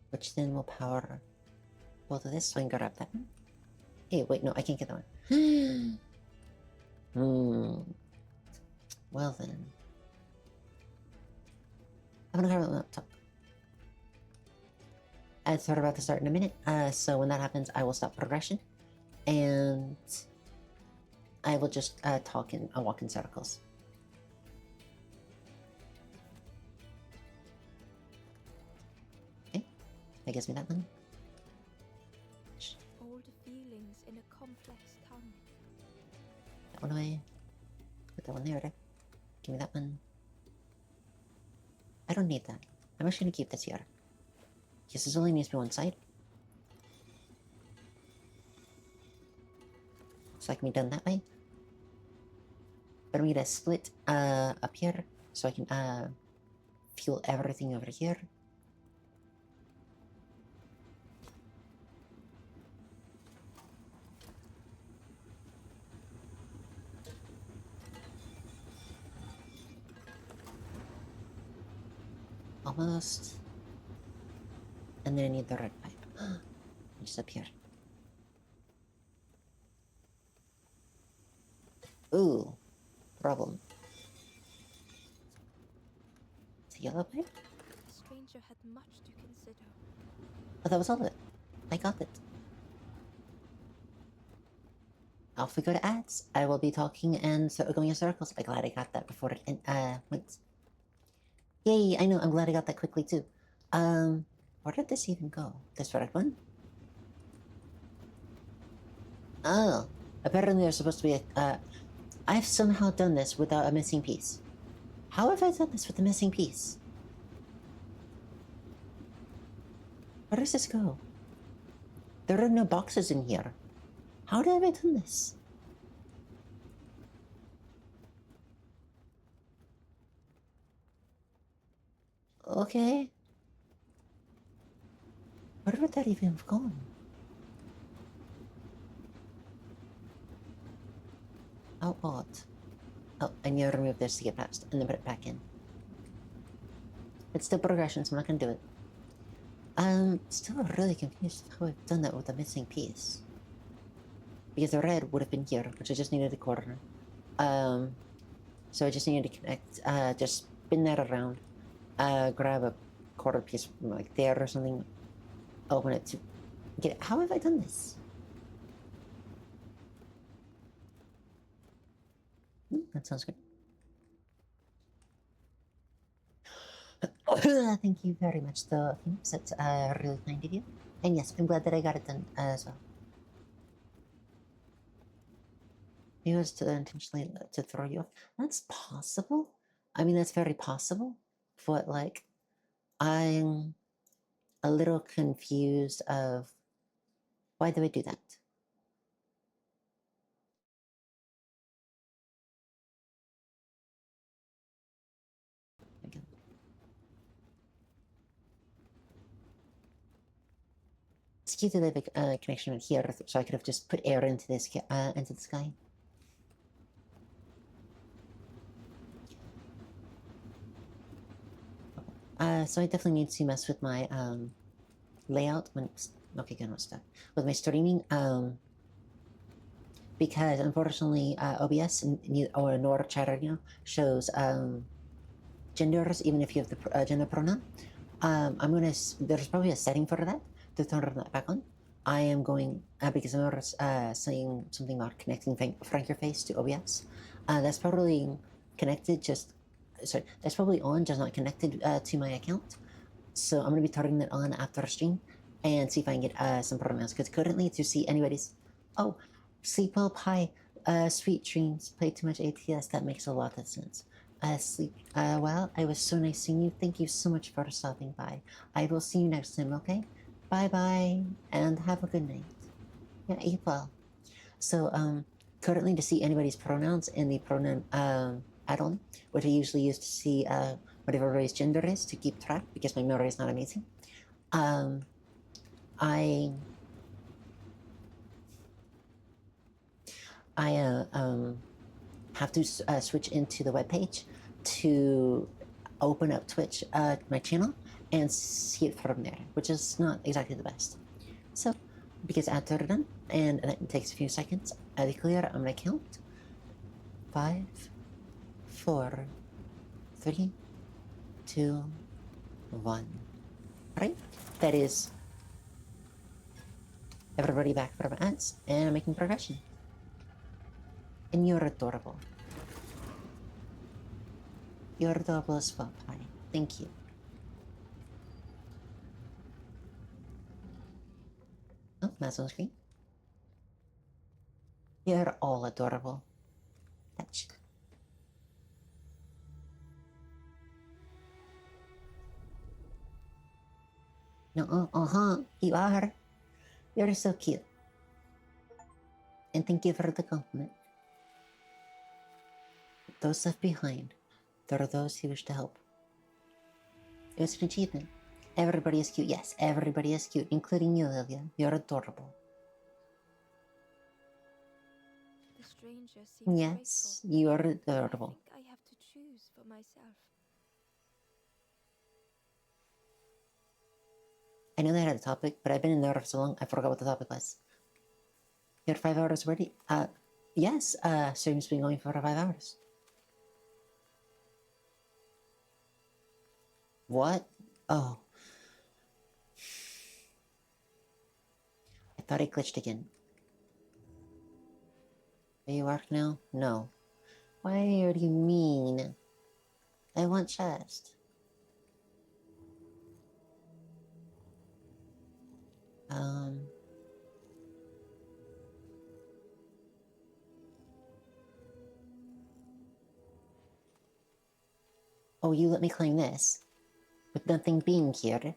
Which then will power both of this, so I can grab that one. Hey, wait, no, I can't get that one. Well then. I'm gonna grab the laptop. It's about to start in a minute, so when that happens, I will stop progression. And I will just talk and walk in circles. Okay, that gives me that one. Old feelings in a complex tongue. That one away. Put that one there. Give me that one. I don't need that. I'm actually gonna keep this here. Because this only needs to be one side. So I can be done that way. But I'm gonna split up here so I can fuel everything over here. Almost. And then I need the red pipe. Just up here. Ooh. Problem. It's a yellow pipe? The stranger had much to consider. Oh, that was all of it. I got it. Off we go to ads. I will be talking and going in circles. I'm glad I got that before it went. Yay, I know, I'm glad I got that quickly too. Where did this even go? This red one? Oh, apparently there's supposed to be a, I've somehow done this without a missing piece. How have I done this with a missing piece? Where does this go? There are no boxes in here. How have I done this? Okay. Where would that even have gone? How odd. Oh, I need to remove this to get past, and then put it back in. It's still progression, so I'm not gonna do it. I'm still really confused how I've done that with the missing piece. Because the red would have been here, which I just needed a corner. So I just needed to connect, just spin that around, grab a quarter piece from like there or something, open it to get it. How have I done this? That sounds good. Thank you very much, though. That's really kind of you. And yes, I'm glad that I got it done as well. It was to intentionally to throw you off. That's possible. I mean, that's very possible. But like, I'm a little confused of why do I do that? Again. It's cute that they have a connection right here, so I could have just put air into this into the sky. So I definitely need to mess with my layout when okay, good, what's that? With my streaming, because unfortunately OBS or nor Chatter, shows genders even if you have the gender pronoun. I'm gonna there's probably a setting for that to turn that back on. I am going because I'm saying something about connecting Frank Face to OBS. That's probably connected. That's probably on, just not connected to my account. So I'm gonna be turning that on after a stream and see if I can get some pronouns. Because currently to see anybody's sleep well, pie, sweet dreams, play too much ATS. That makes a lot of sense. Sleep well. It was so nice seeing you. Thank you so much for stopping by. I will see you next time. Okay. Bye bye and have a good night. Yeah, eat well. So currently to see anybody's pronouns in the pronoun add-on, which I usually use to see what everybody's gender is to keep track because my memory is not amazing. I have to switch into the webpage to open up Twitch, my channel, and see it from there, which is not exactly the best. So, because after done, and it takes a few seconds, I declare I'm gonna count 5, 4, 3, 2, 1. Right? That is everybody back from ads and making progression. And you're adorable. You're adorable as well, Pie. Thank you. Oh, that's on screen. You're all adorable. Touch. No, you are. You're so cute. And thank you for the compliment. Those left behind, there are those who wish to help. It was an achievement. Everybody is cute. Yes, everybody is cute, including you, Lilia. You're adorable. The stranger seems Yes, grateful. you are I adorable. think I have to choose for myself. I know that had a topic, but I've been in there for so long, I forgot what the topic was. You're 5 hours already? Yes, stream's been going for 5 hours. What? Oh. I thought I glitched again. Are you arc now? No. Why are you mean? I want chest. Oh, you let me claim this. With nothing being here.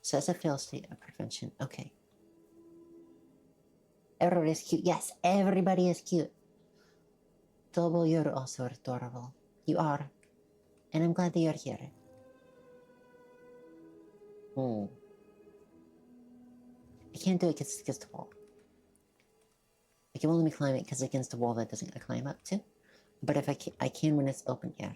Says a fail state of prevention. Okay. Everybody is cute. Yes, everybody is cute. Double, you're also adorable. You are. And I'm glad that you're here. I can't do it because it's against the wall. It can only be climb it because it's against the wall that doesn't climb up to. But if I can when it's open, yeah.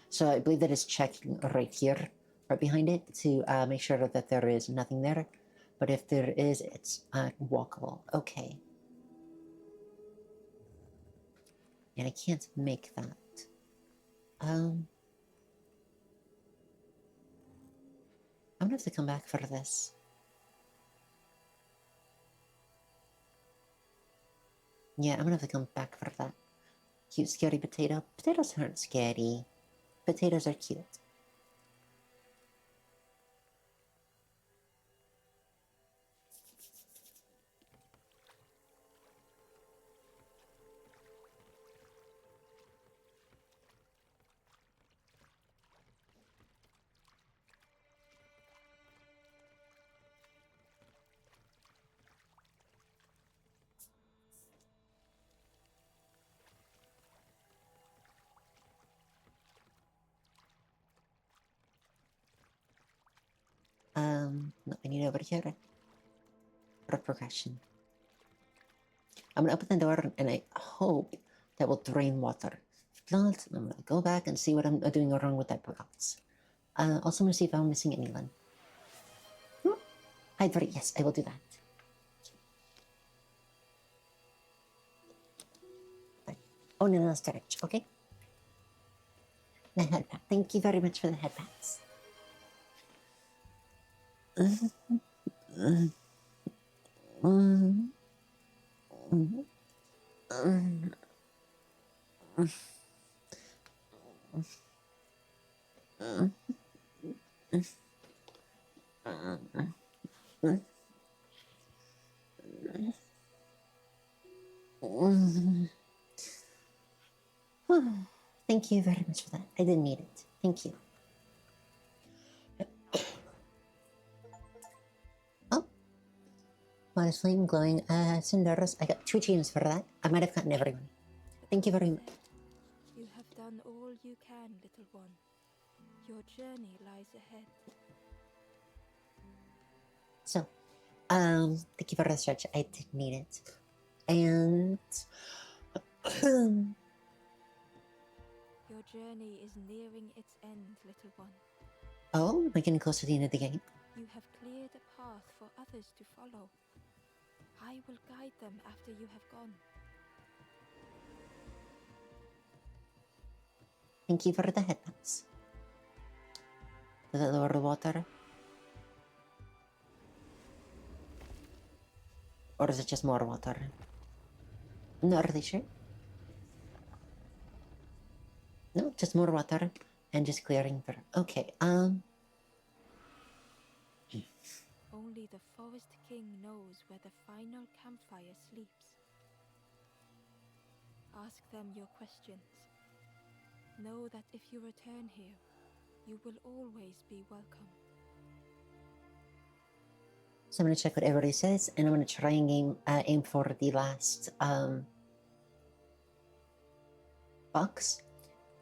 So I believe that it's checking right here, right behind it, to make sure that there is nothing there. But if there is, it's walkable. Okay. And I can't make that. I'm gonna have to come back for this. Yeah, I'm gonna have to come back for that. Cute, scary potato. Potatoes aren't scary. Potatoes are cute. No, I need over here. For progression. I'm gonna open the door and I hope that will drain water. If not, I'm gonna go back and see what I'm doing wrong with that box. Also, I'm gonna see if I'm missing anyone. Hide for it. Yes, I will do that. Oh, no, storage. Okay. The head pack. Thank you very much for the head packs. Thank you very much for that. I didn't need it. Thank you. Oh, modest flame glowing cinders. I got 2 gems for that. I might have gotten everyone. Thank you very much. You have done all you can, little one. Your journey lies ahead. So, thank you for the stretch. I did need it. And Your journey is nearing its end, little one. oh, am I getting close to the end of the game? You have cleared a path for others to follow. I will guide them after you have gone. Thank you for the headphones. Does it lower the water? Or is it just more water? I'm not really sure. No, just more water and just clearing for. Okay, Only the Forest King knows where the final campfire sleeps. Ask them your questions. Know that if you return here, you will always be welcome. So I'm gonna check what everybody says, and I'm gonna try and aim for the last box,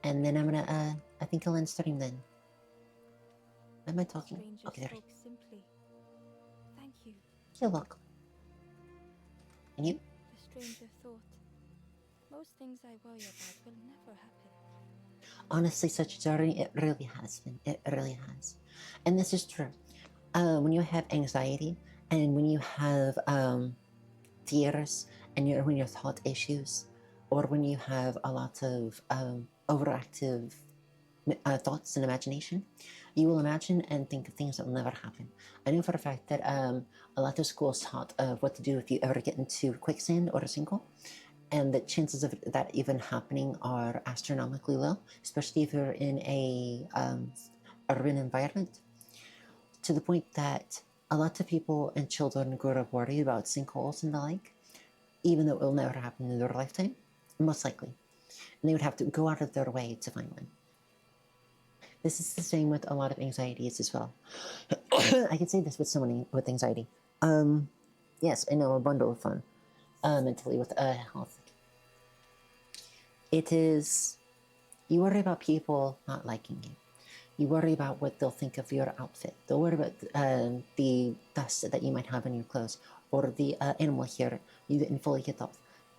and then I'm gonna I think I'll end stream then. What am I talking? Stranger Okay, there. spoke simply. Thank you. You're welcome. And you? The stranger thought, most things I worry about will never happen. Honestly, such a journey, it really has been. It really has. And this is true. When you have anxiety and when you have fears and when you have thought issues, or when you have a lot of overactive thoughts and imagination, you will imagine and think of things that will never happen. I know for a fact that a lot of schools taught what to do if you ever get into quicksand or a sinkhole, and the chances of that even happening are astronomically low, especially if you're in a urban environment, to the point that a lot of people and children grow up worried about sinkholes and the like, even though it will never happen in their lifetime, most likely. And they would have to go out of their way to find one. This is the same with a lot of anxieties as well. I can say this with someone with anxiety. Yes, I know, a bundle of fun. Mentally with health. It is You worry about people not liking you. You worry about what they'll think of your outfit. They'll worry about the dust that you might have in your clothes, or the animal hair you didn't fully get off.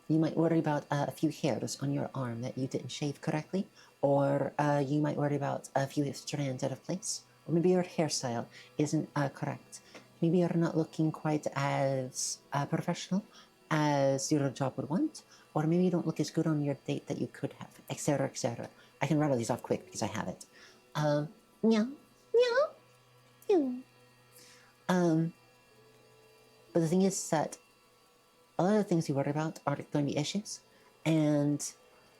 You might worry about a few hairs on your arm that you didn't shave correctly, or you might worry about a few strands out of place, or maybe your hairstyle isn't correct. Maybe you're not looking quite as professional as your job would want, or maybe you don't look as good on your date that you could have, etc., etc. I can rattle these off quick because I have it. Yeah, yeah, yeah. But the thing is that a lot of the things you worry about aren't going to be issues, and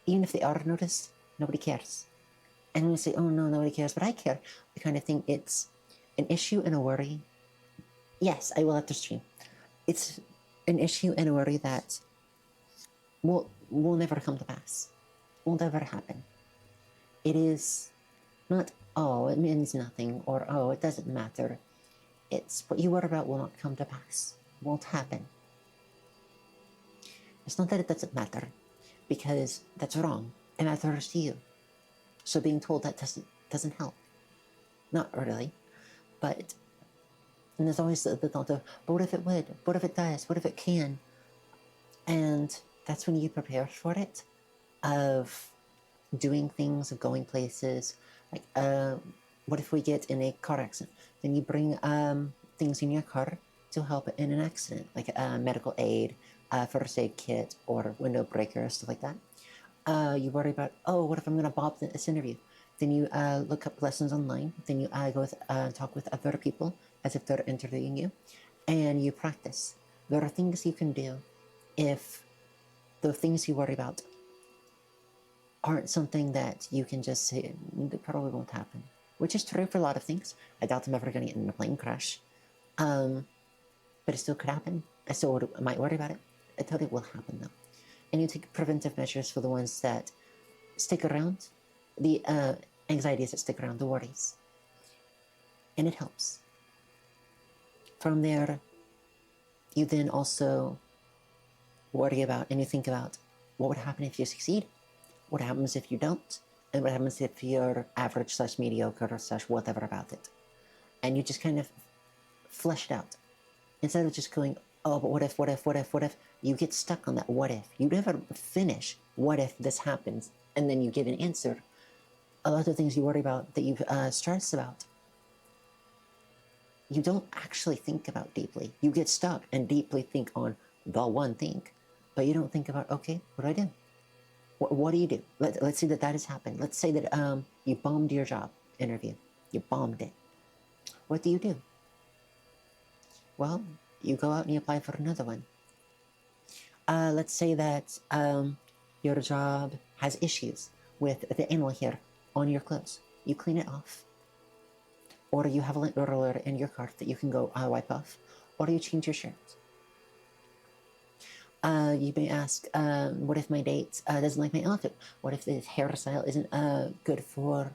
even if they are noticed, nobody cares. And when you say, "Oh no, nobody cares," but I care, the kind of thing, it's an issue and a worry. Yes, I will have to stream. It's an issue and a worry that will never come to pass. Will never happen. It is not, oh, it means nothing, or oh, it doesn't matter. It's what you worry about will not come to pass, won't happen. It's not that it doesn't matter, because that's wrong. It matters to you. So being told that doesn't help. Not really, but and there's always the thought of, but what if it would? What if it does? What if it can? And that's when you prepare for it, of doing things, of going places. Like, what if we get in a car accident? Then you bring things in your car to help in an accident, like medical aid, first aid kit, or window breaker, stuff like that. You worry about, oh, what if I'm going to bob this interview? Then you look up lessons online. Then you go talk with other people as if they're interviewing you, and you practice. There are things you can do if the things you worry about aren't something that you can just say, it probably won't happen. Which is true for a lot of things. I doubt I'm ever going to get in a plane crash. But it still could happen. I still might worry about it. I totally will happen though. And you take preventive measures for the ones that stick around, the anxieties that stick around, the worries. And it helps. From there, you then also worry about and you think about what would happen if you succeed, what happens if you don't, and what happens if you're average / mediocre / whatever about it. And you just kind of flesh it out. Instead of just going, oh, but what if, you get stuck on that what if. You never finish what if this happens, and then you give an answer. A lot of things you worry about, that you stress about, you don't actually think about deeply. You get stuck and deeply think on the one thing, but you don't think about, okay, what do I do? What do you do? Let's say that has happened. Let's say that you bombed your job interview. You bombed it. What do you do? Well, you go out and you apply for another one. Let's say that your job has issues with the animal hair on your clothes. You clean it off. Or you have a lint roller in your cart that you can go wipe off. Or you change your shirt. You may ask, what if my date doesn't like my outfit? What if the hairstyle isn't good for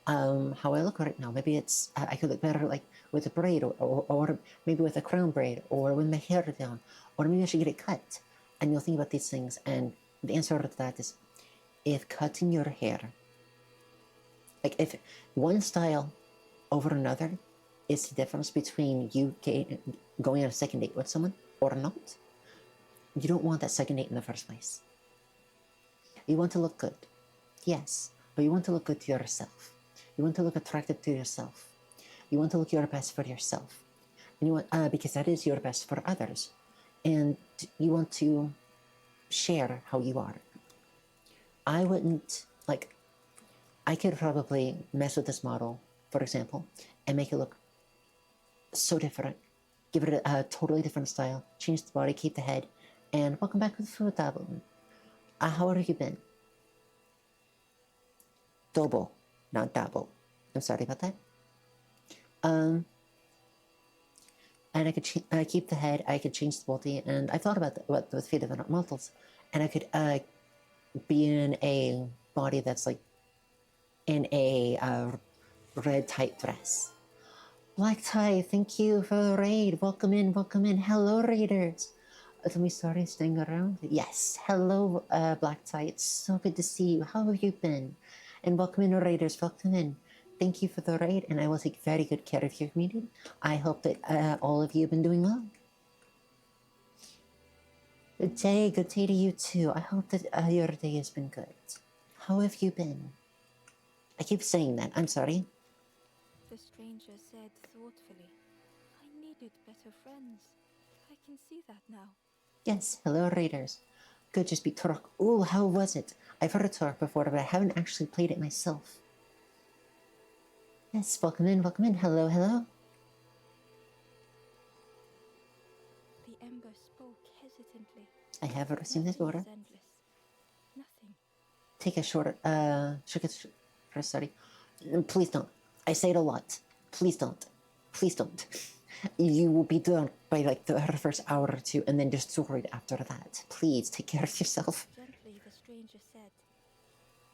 how I look right now? Maybe it's I could look better like with a braid, or maybe with a crown braid, or with my hair down, or maybe I should get it cut. And you'll think about these things, and the answer to that is, if cutting your hair, like if one style over another is the difference between you going on a second date with someone or not, you don't want that second date in the first place. You want to look good, yes, but you want to look good to yourself. You want to look attractive to yourself. You want to look your best for yourself. And you want, because that is your best for others. And you want to share how you are. I wouldn't, like, I could probably mess with this model, for example, and make it look so different. Give it a totally different style, change the body, keep the head, and welcome back to the food table. How have you been? Double, not double. I'm sorry about that. And I could keep the head, I could change the body, and I thought about what with few different models, and I could be in a body that's like in a red tight dress. Black tie, thank you for the raid. Welcome in, welcome in. Hello, raiders. Tell me, sorry, staying around. Yes, hello, Black tie. It's so good to see you. How have you been? And welcome in, raiders. Welcome in. Thank you for the raid, and I will take very good care of your community. I hope that all of you have been doing well. Good day to you too. I hope that your day has been good. How have you been? I keep saying that. I'm sorry. The stranger said thoughtfully, I needed better friends. I can see that now. Yes, hello, raiders. Good to speak Turk. Ooh, how was it? I've heard of Turk before, but I haven't actually played it myself. Yes, welcome in, welcome in. Hello, hello. The ember spoke hesitantly. I have received this Nothing order. is endless. Nothing. Take a short, for study. Please don't. I say it a lot. Please don't. Please don't. You will be done by like the first hour or two and then destroyed after that. Please take care of yourself. Gently, the stranger said,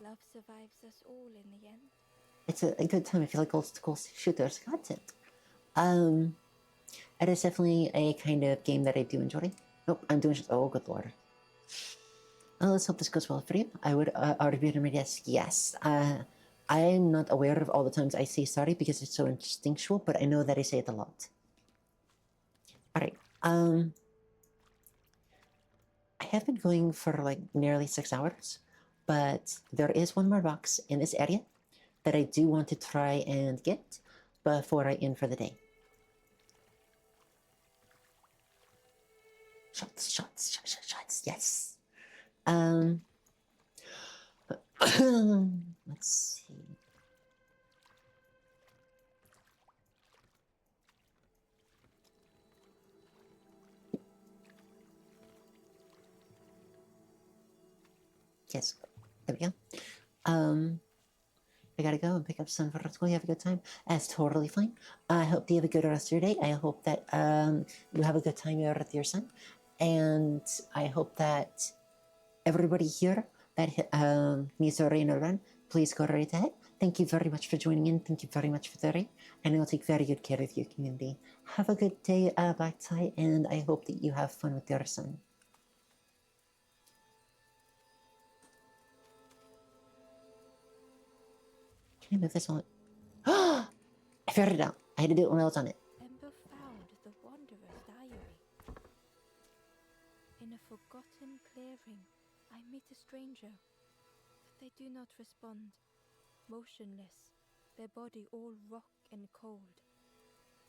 love survives us all in the end. It's a good time if you like old school shooters. Got it. It is definitely a kind of game that I do enjoy. Nope, I'm doing. Oh, good lord. Let's hope this goes well for you. I would argue to yes, yes. I'm not aware of all the times I say sorry because it's so instinctual, but I know that I say it a lot. All right. I have been going for like nearly 6 hours, but there is one more box in this area that I do want to try and get before I end for the day. Shots, yes. Let's see. Yes, there we go. I gotta go and pick up son for school. You have a good time. That's totally fine. I hope you have a good rest of your day. I hope that you have a good time here with your son, and I hope that everybody here that needs a rain or run, please go right ahead. Thank you very much for joining in. Thank you very much for the rain, and I'll take very good care of your community. Have a good day, Black Tie, and I hope that you have fun with your son. Can I move this one? I figured it out. I had to do it when I was on it. Ember found the wanderer's diary. In a forgotten clearing, I meet a stranger, but they do not respond. Motionless, their body all rock and cold.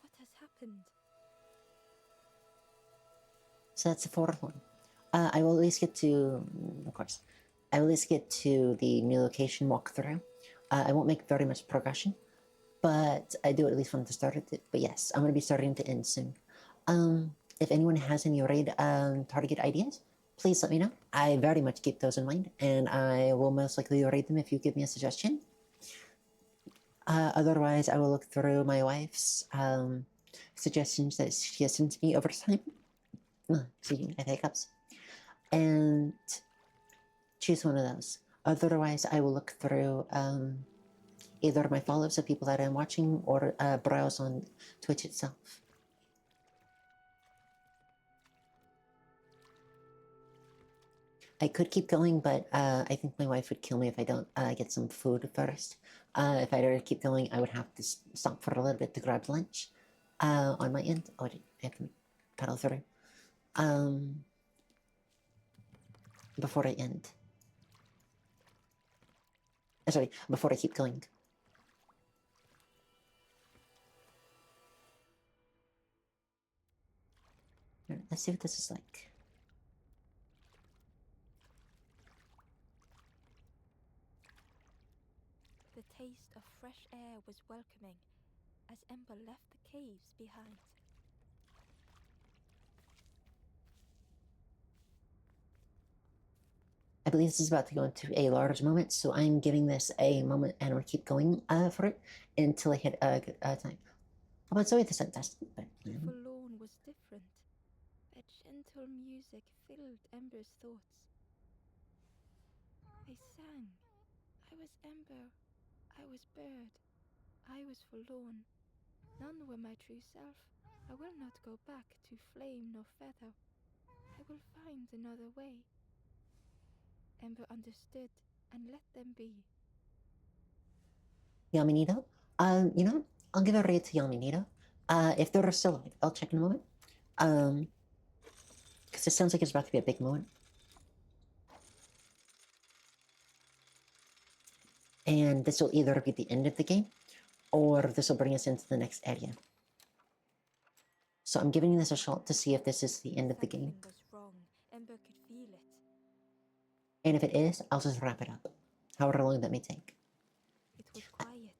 What has happened? So that's the fourth one. I will at least get to, of course, I will at least get to the new location walkthrough. I won't make very much progression, but I do at least want to start it. But yes, I'm going to be starting to end soon. If anyone has any raid target ideas, please let me know. I very much keep those in mind, and I will most likely raid them if you give me a suggestion. Otherwise, I will look through my wife's suggestions that she has sent me over time. Excuse me, I have hiccups. And choose one of those. Otherwise, I will look through either my follows of people that I'm watching or browse on Twitch itself. I could keep going, but I think my wife would kill me if I don't get some food first. If I were to keep going, I would have to stop for a little bit to grab lunch on my end. Oh, I have to pedal through. Before I end. Sorry, before I keep going. Let's see what this is like. The taste of fresh air was welcoming as Ember left the caves behind. I believe this is about to go into a large moment, so I'm giving this a moment and we'll keep going for it until I hit a good time. How about Zoe this time? The forlorn was different. A gentle music filled Ember's thoughts. They sang. I was Ember. I was bird. I was forlorn. None were my true self. I will not go back to flame nor feather. I will find another way. Ember understood and let them be. Yaminito. You know what? I'll give a raid to Yaminito. If they're still alive, I'll check in a moment. Because it sounds like it's about to be a big moment. And this will either be the end of the game, or this will bring us into the next area. So I'm giving this a shot to see if this is the end of the game. Something was wrong. Ember could feel it. And if it is, I'll just wrap it up, however long that may take. It was quiet.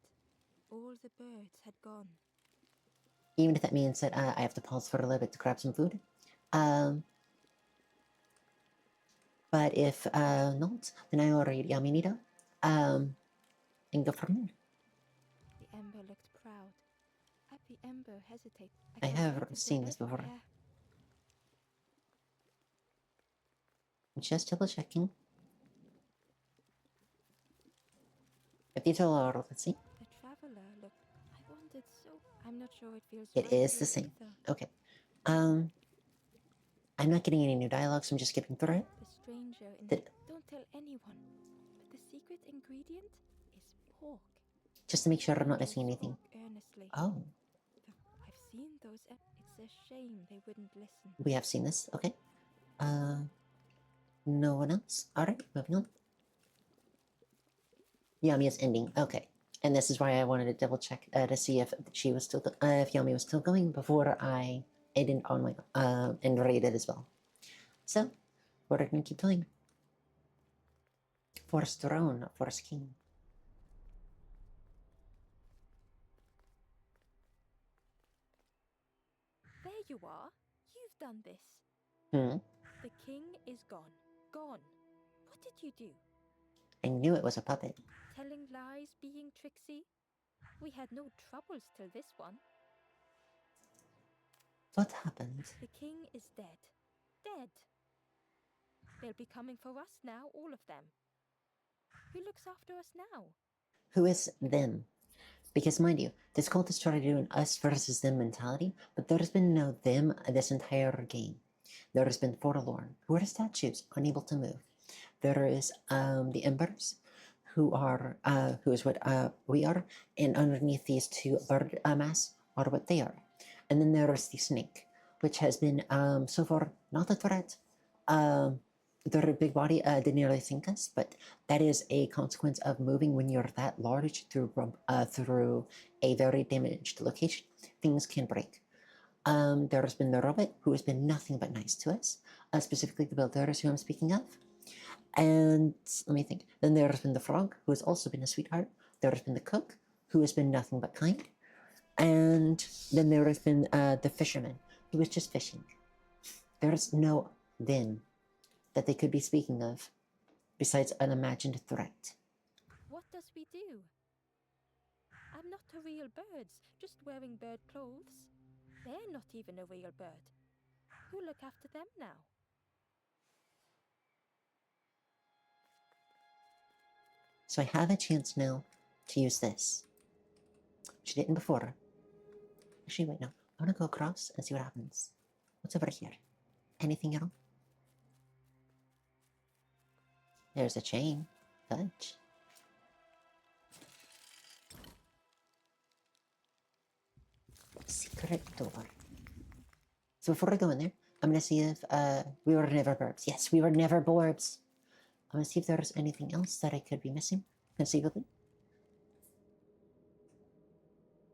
All the birds had gone. Even if that means that I have to pause for a little bit to grab some food. But if not, then I will read Yaminito and go from there. The Ember looked proud. Happy Ember hesitated. I have seen this before. Just double checking. If these are all, let's see. The traveler looked. I wanted so. I'm not sure it feels. It right is to the it same. either. Okay. I'm not getting any new dialogue, so I'm just skipping through it. The stranger in Did- Don't tell anyone. But the secret ingredient is pork. Just to make sure I'm not Ember missing anything. spoke earnestly. Oh, I've seen those. It's a shame they wouldn't listen. we have seen this. Okay. No one else. All right, moving on. Yami is ending. Okay. And this is why I wanted to double check to see if she was still, if Yami was still going before I ended on my, and rated as well. So, what are we gonna keep doing? Forest Throne, Forest King. There you are. You've done this. Hmm. The king is gone. Gone. What did you do? I knew it was a puppet. Telling lies, being tricksy? We had no troubles till this one. What happened? The king is dead. Dead. They'll be coming for us now, all of them. Who looks after us now? Who is them? Because mind you, this cult is trying to do an us versus them mentality, but there's been no them this entire game. There has been Forlorn, who are statues, unable to move. There is the Embers, who is what we are, and underneath these two bird mass are what they are. And then there is the snake, which has been so far not a threat. Their big body didn't really sink us, but that is a consequence of moving when you're that large through a very damaged location. Things can break. There has been the robot, who has been nothing but nice to us, specifically the builders who I'm speaking of. And let me think. Then there has been the frog, who has also been a sweetheart. There has been the cook, who has been nothing but kind. And then there has been the fisherman, who was just fishing. There's no them that they could be speaking of, besides an imagined threat. What does we do? I'm not a real bird, just wearing bird clothes. They're not even a real bird. Who look after them now? So I have a chance now to use this. Which I didn't before. Actually, wait, no. I want to go across and see what happens. What's over here? Anything at all? There's a chain. Touch. Secret door. So before I go in there, I'm gonna see if we were never burbs. Yes, we were never burbs. I'm gonna see if there's anything else that I could be missing, conceivably.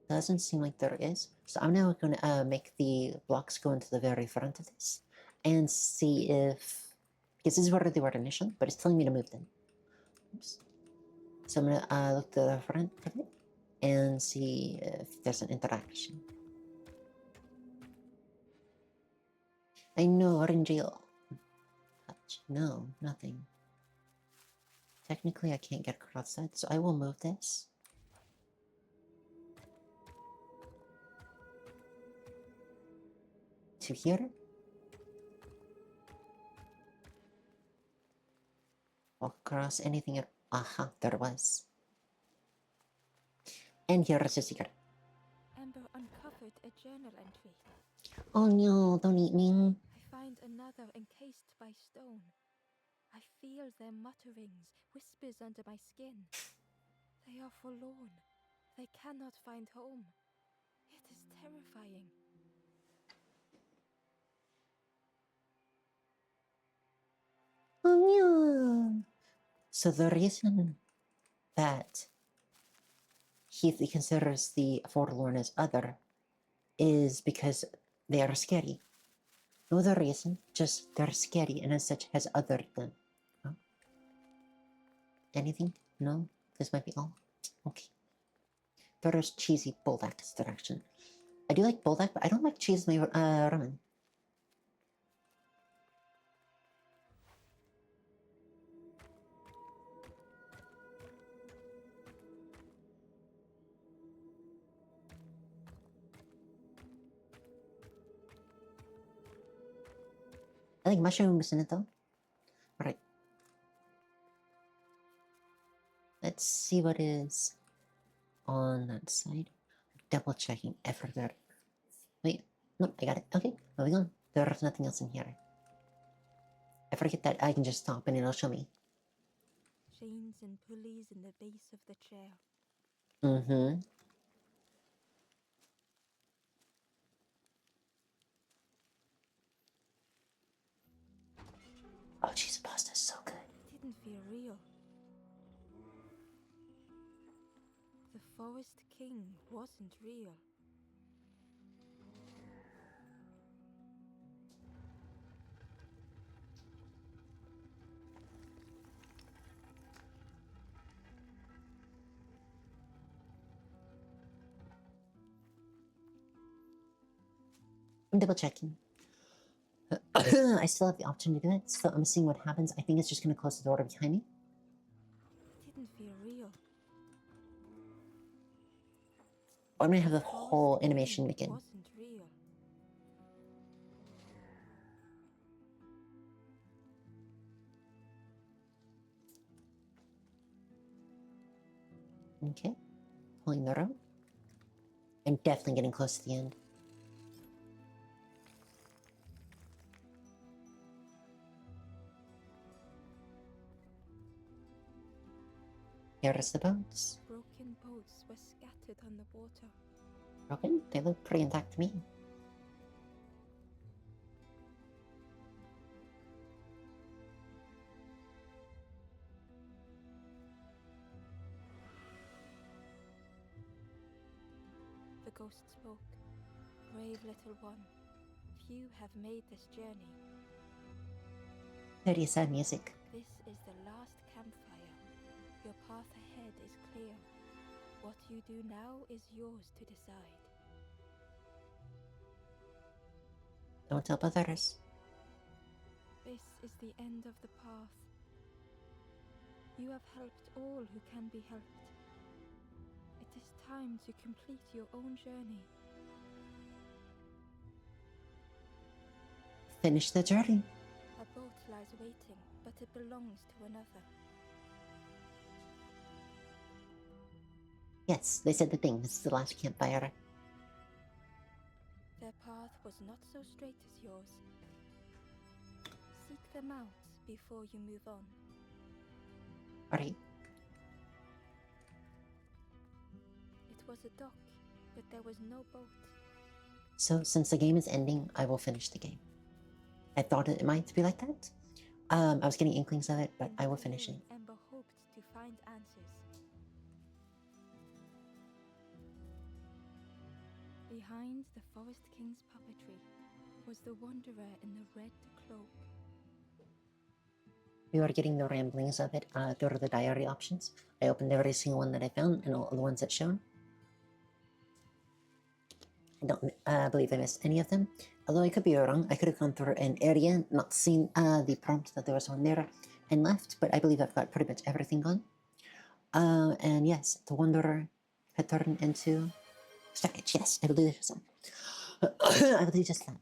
Doesn't seem like there is. So I'm now gonna make the blocks go into the very front of this and see if, because this is where they were initially, but it's telling me to move them. Oops. So I'm gonna look to the front of it and see if there's an interaction. I know, we're in jail. Touch. No, nothing. Technically, I can't get across that, so I will move this. To here. Walk across anything at. Aha, there was. And here is a secret. Ember uncovered a journal entry. Oh no, don't eat me. I find another encased by stone. I feel their mutterings, whispers under my skin. They are forlorn. They cannot find home. It is terrifying. Oh, yeah. So the reason that he considers the forlorn as other is because they are scary. No other reason, just they're scary and as such has othered them. Huh? Anything? No? This might be all? Okay. There's cheesy bulldog direction. I do like bulldog, but I don't like cheese in my ramen. I like mushrooms in it though. Alright. Let's see what is on that side. Double checking. I forgot. Wait. No, I got it. Okay, moving on. There's nothing else in here. I forget that I can just stop and it'll show me. Chains and pulleys in the base of the chair. Mm-hmm. Oh, cheese pasta is so good. It didn't feel real. The Forest King wasn't real. I'm double checking. I still have the option to do it, so I'm seeing what happens. I think it's just gonna close the door behind me. It didn't feel real. Or I'm gonna have the Forest whole King animation begin. wasn't real. Okay. Pulling the rope. I'm definitely getting close to the end. Here is the boats. Broken boats were scattered on the water. Broken? They look pretty intact to me. The ghost spoke. Brave little one, few have made this journey. Very sad music. This is the last campfire. Your path ahead is clear. What you do now is yours to decide. Don't help others. This is the end of the path. You have helped all who can be helped. It is time to complete your own journey. Finish the journey. A boat lies waiting, but it belongs to another. Yes, they said the thing. This is the last campfire. Their path was not so straight as yours. Seek them out before you move on. Alright. It was a dock, but there was no boat. So, since the game is ending, I will finish the game. I thought it might be like that. I was getting inklings of it, but I will finish it. Ember hoped to find answers. Behind the Forest King's puppetry was the Wanderer in the red cloak. We were getting the ramblings of it through the diary options. I opened every single one that I found and all the ones that shown. I don't believe I missed any of them. Although I could be wrong. I could have gone through an area, not seen the prompt that there was one there, and left, but I believe I've got pretty much everything gone. And yes, the Wanderer had turned into Stockage. Yes, I believe it was that. I believe just that.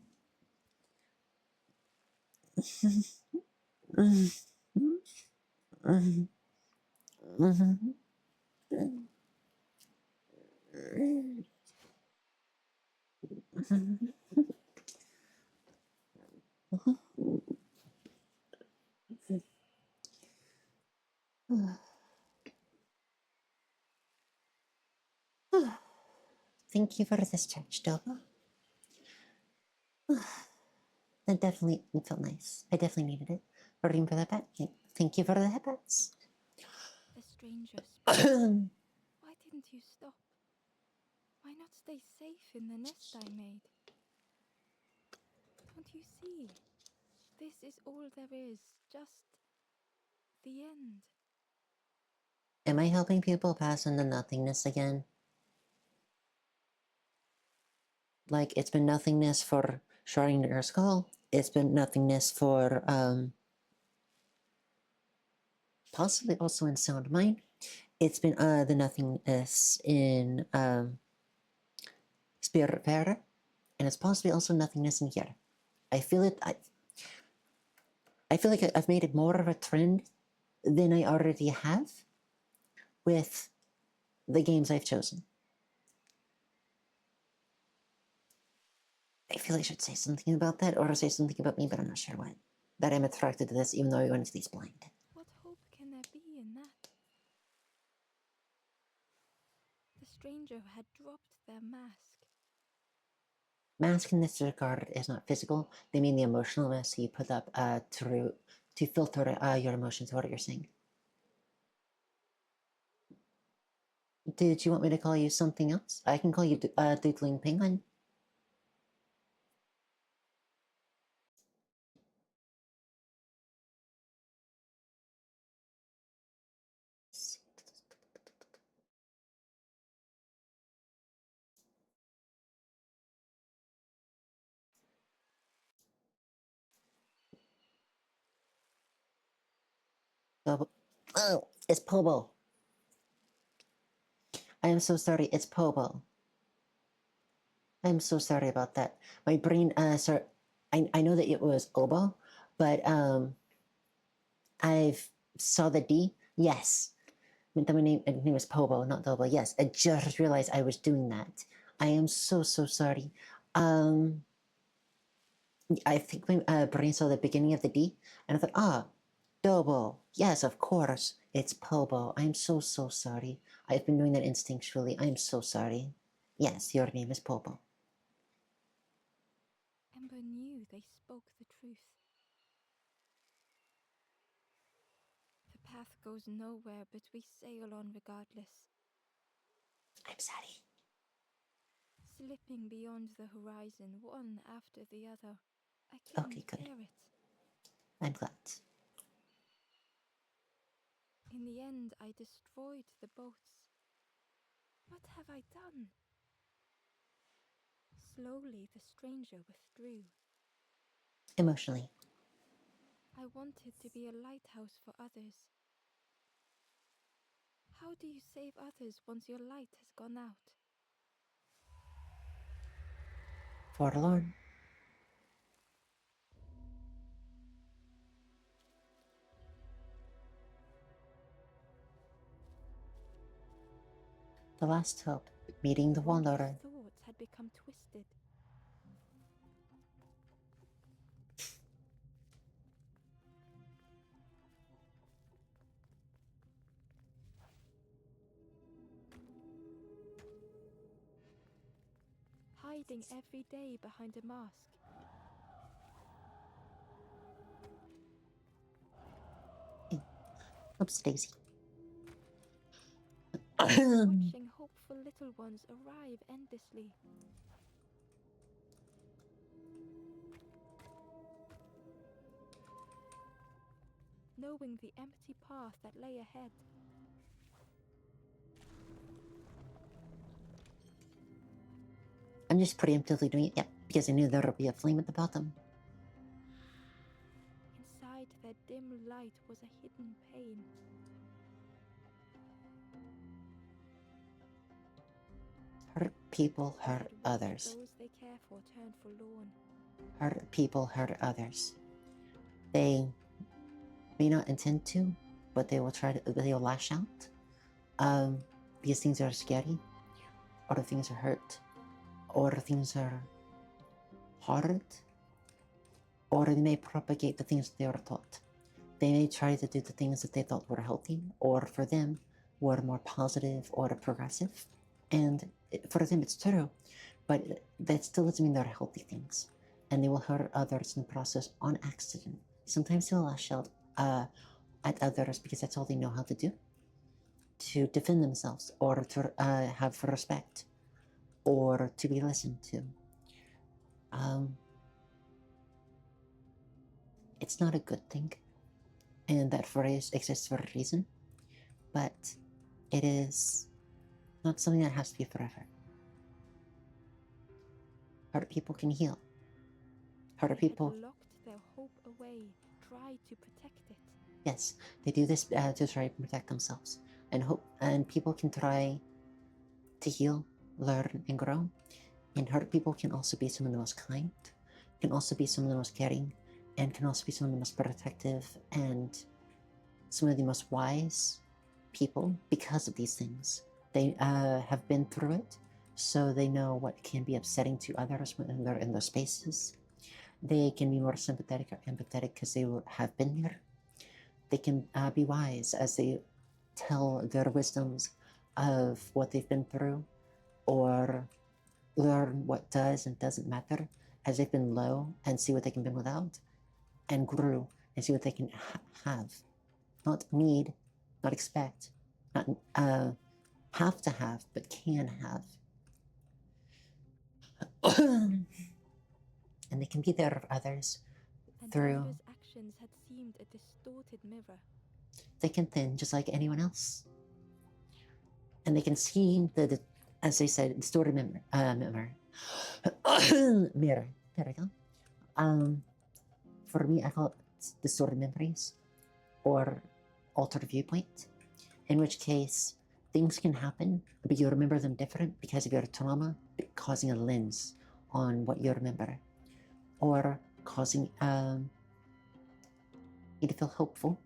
Thank you for the discharge, Dobo. That definitely felt nice. I definitely needed it. Rooting for that bat. Thank you for the headbats. The stranger spoke. Why didn't you stop? Why not stay safe in the nest I made? Don't you see? This is all there is. Just the end. Am I helping people pass into nothingness again? Like, it's been nothingness for sharding your skull. It's been nothingness for, possibly also in sound mind. It's been, the nothingness in, Spirit Fairer. And it's possibly also nothingness in here. I feel it, I feel like I've made it more of a trend than I already have with the games I've chosen. I feel I should say something about that, or say something about me, but I'm not sure what. That I'm attracted to this, even though I went into these blind. What hope can there be in that? The stranger had dropped their mask. Mask in this regard is not physical. They mean the emotional mask you put up to filter your emotions. What you're saying? Did you want me to call you something else? I can call you Doodling Penguin. Oh, it's Pobo. I am so sorry. It's Pobo. I'm so sorry about that. My brain, sir, I know that it was Obo, but I've saw the D. Yes, my name was Pobo, not Dobo. Yes, I just realized I was doing that. I am so sorry. I think my brain saw the beginning of the D, and I thought, Dobo. Yes, of course, it's Pobo. I'm so sorry. I've been doing that instinctually. I'm so sorry. Yes, your name is Pobo. Ember knew they spoke the truth. The path goes nowhere, but we sail on regardless. I'm sorry. Slipping beyond the horizon, one after the other. I couldn't Okay, good. bear it. I'm glad. In the end, I destroyed the boats. What have I done? Slowly, the stranger withdrew. Emotionally. I wanted to be a lighthouse for others. How do you save others once your light has gone out? Forlorn. The last hope, meeting the Wondrous Wanderer. thoughts had become twisted. Hiding every day behind a mask. Oops, Daisy. Watching hopeful little ones arrive endlessly. Knowing the empty path that lay ahead. I'm just preemptively doing it, yep, because I knew there would be a flame at the bottom. Inside their dim light was a hidden pain. Hurt people They hurt had watched others. those they care for turn forlorn. Hurt people hurt others. They may not intend to, but they will they will lash out. Because things are scary, or things are hurt, or things are hard, or they may propagate the things that they were taught. They may try to do the things that they thought were healthy, or for them, were more positive or progressive. And For them, it's true, but that still doesn't mean they're healthy things. And they will hurt others in the process on accident. Sometimes they'll lash out at others because that's all they know how to do, to defend themselves or to have respect or to be listened to. It's not a good thing, and that phrase exists for a reason, but it is not something that has to be forever. Hurt people can heal. Hurt people. They had locked their hope away, tried to protect it. Yes, they do this to try to protect themselves, and hope. And people can try to heal, learn, and grow. And hurt people can also be some of the most kind, can also be some of the most caring, and can also be some of the most protective and some of the most wise people because of these things. They have been through it, so they know what can be upsetting to others when they're in those spaces. They can be more sympathetic or empathetic because they have been there. They can be wise as they tell their wisdoms of what they've been through, or learn what does and doesn't matter as they've been low and see what they can be without, and grew and see what they can have. Not need, not expect, not have to have, but can have. And they can be there for others And through Amber's actions had seemed a distorted mirror. thick and thin, just like anyone else. And they can see the as they said, distorted mirror. Mirror. There we go. For me, I call it distorted memories or altered viewpoint, in which case things can happen, but you remember them different because of your trauma causing a lens on what you remember, or causing you to feel hopeful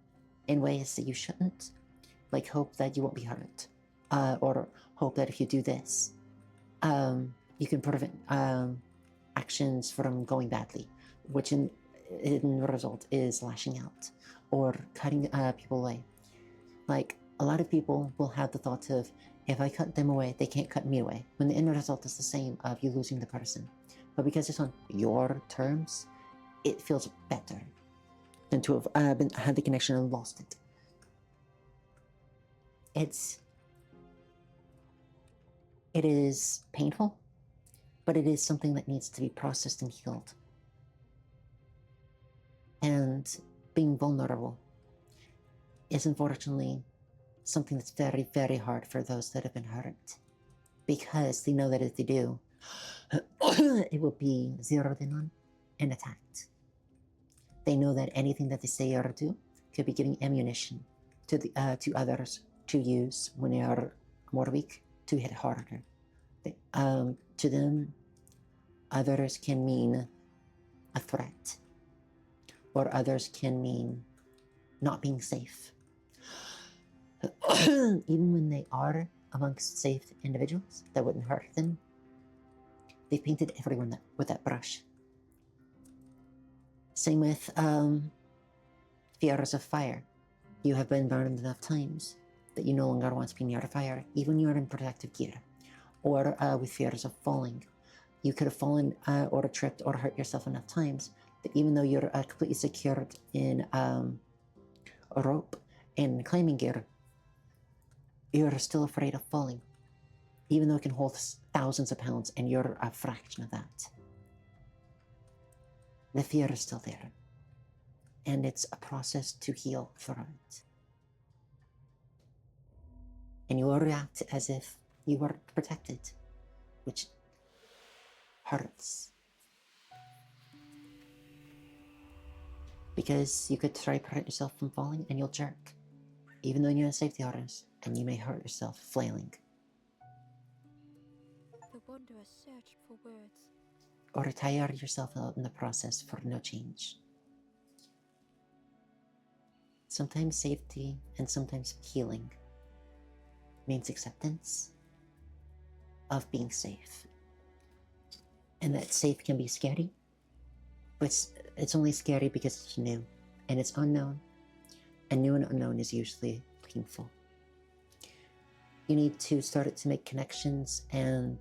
in ways that you shouldn't, like hope that you won't be hurt, or hope that if you do this, you can prevent actions from going badly, which in result is lashing out or cutting people away. Like, a lot of people will have the thought of, if I cut them away, they can't cut me away, when the end result is the same of you losing the person. But because it's on your terms, it feels better than to have had the connection and lost it. It is painful, but it is something that needs to be processed and healed. And being vulnerable is unfortunately something that's very, very hard for those that have been hurt, because they know that if they do, it will be zeroed in on and attacked. They know that anything that they say or do could be giving ammunition to others to use when they are more weak, to hit harder. To them, others can mean a threat, or others can mean not being safe. Even when they are amongst safe individuals that wouldn't hurt them, they've painted everyone with that brush. Same with fears of fire. You have been burned enough times that you no longer want to be near a fire, even when you're in protective gear. Or with fears of falling. You could have fallen or tripped or hurt yourself enough times that even though you're completely secured in a rope and climbing gear, you're still afraid of falling, even though it can hold thousands of pounds and you're a fraction of that. The fear is still there, and it's a process to heal from it. And you will react as if you were protected, which hurts. Because you could try to prevent yourself from falling and you'll jerk, even though you're in safety harness, and you may hurt yourself flailing. The wanderer searched for words. Or tire yourself out in the process for no change. Sometimes safety and sometimes healing means acceptance of being safe. And that safe can be scary, but it's only scary because it's new and it's unknown. And new and unknown is usually painful. you need to start to make connections and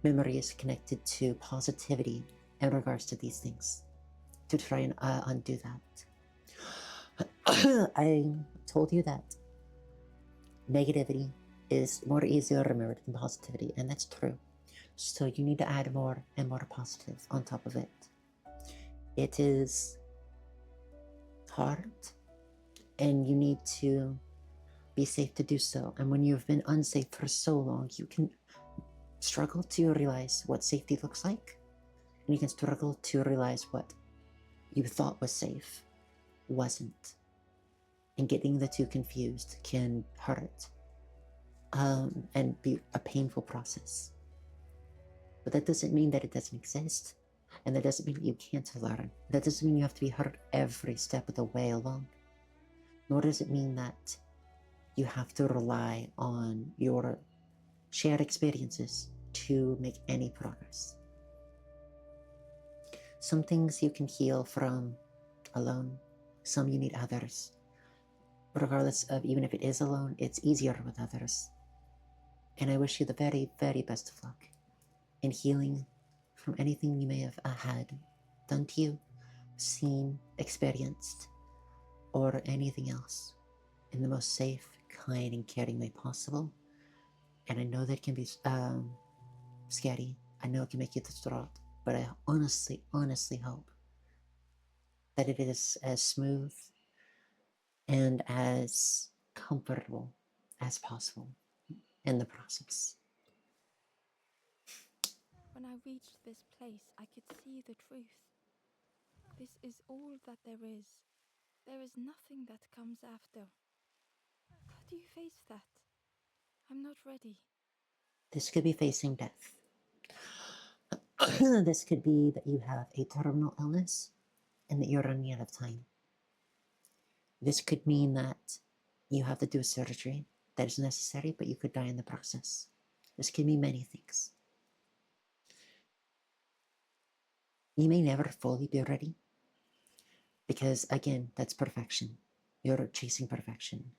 memories connected to positivity in regards to these things to try and undo that. I told you that negativity is more easier remembered than positivity, and that's true. So you need to add more and more positive on top of it. It is hard, and you need to be safe to do so. And when you've been unsafe for so long, you can struggle to realize what safety looks like, and you can struggle to realize what you thought was safe wasn't. And getting the two confused can hurt and be a painful process. But that doesn't mean that it doesn't exist. And that doesn't mean that you can't learn. That doesn't mean you have to be hurt every step of the way along. Nor does it mean that you have to rely on your shared experiences to make any progress. Some things you can heal from alone. Some you need others. Regardless of even if it is alone, it's easier with others. And I wish you the very, very best of luck in healing from anything you may have had done to you, seen, experienced, or anything else in the most safe, kind, and caring way possible. And I know that can be scary. I know it can make you distraught, but I honestly, honestly hope that it is as smooth and as comfortable as possible in the process. When I reached this place, I could see the truth. This is all that there is. There is nothing that comes after. How do you face that? I'm not ready. This could be facing death. This could be that you have a terminal illness and that you're running out of time. This could mean that you have to do a surgery that is necessary, but you could die in the process. This could mean many things. You may never fully be ready because, again, that's perfection. You're chasing perfection.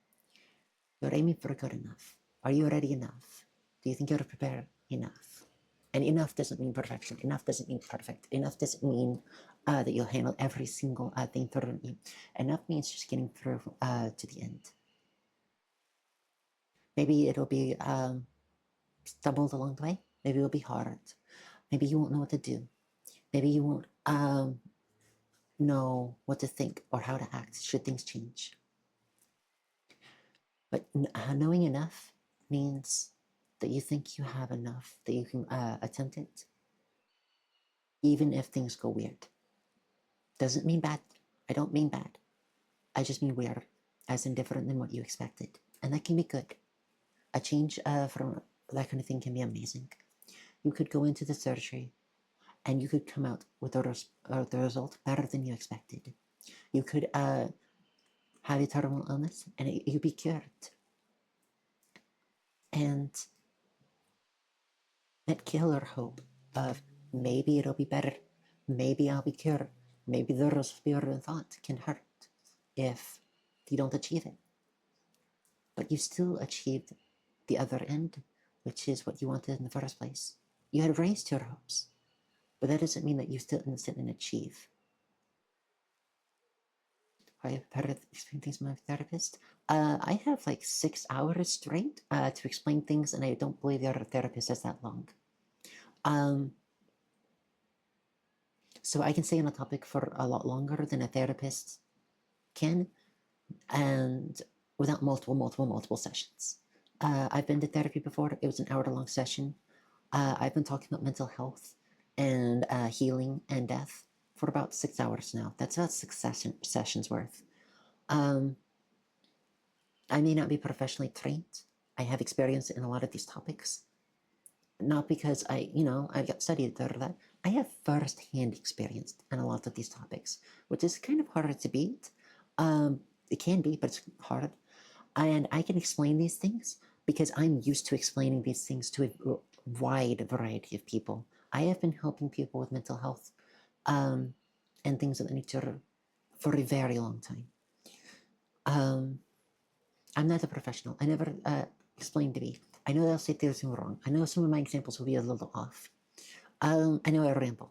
You're aiming for good enough. Are you ready enough? Do you think you're prepared enough? And enough doesn't mean perfection. Enough doesn't mean perfect. Enough doesn't mean that you'll handle every single thing thoroughly. Enough means just getting through to the end. Maybe it'll be stumbled along the way. Maybe it'll be hard. Maybe you won't know what to do. Maybe you won't know what to think or how to act should things change. But knowing enough means that you think you have enough, that you can attempt it, even if things go weird. Doesn't mean bad. I don't mean bad. I just mean weird, as in different than what you expected. And that can be good. A change from that kind of thing can be amazing. You could go into the surgery and you could come out with the result better than you expected. You could have a terminal illness and you'd be cured. And that killer hope of maybe it'll be better, maybe I'll be cured, maybe the result will be better than thought can hurt if you don't achieve it. But you still achieved the other end, which is what you wanted in the first place. You had raised your hopes, but that doesn't mean that you still instantly achieve. I've heard explain things to my therapist. I have like 6 hours straight to explain things, and I don't believe the other therapist has that long. So I can stay on a topic for a lot longer than a therapist can, and without multiple sessions. I've been to therapy before. It was an hour-long session. I've been talking about mental health and healing and death for about 6 hours now. That's about 6 sessions worth. I may not be professionally trained. I have experience in a lot of these topics. Not because I've got studied that. I have first-hand experience in a lot of these topics, which is kind of harder to beat. It can be, but it's hard. And I can explain these things because I'm used to explaining these things to a wide variety of people. I have been helping people with mental health and things of that nature for a very long time. I'm not a professional. I never explain to me. I know they'll say there's no wrong. I know some of my examples will be a little off. I know I ramble.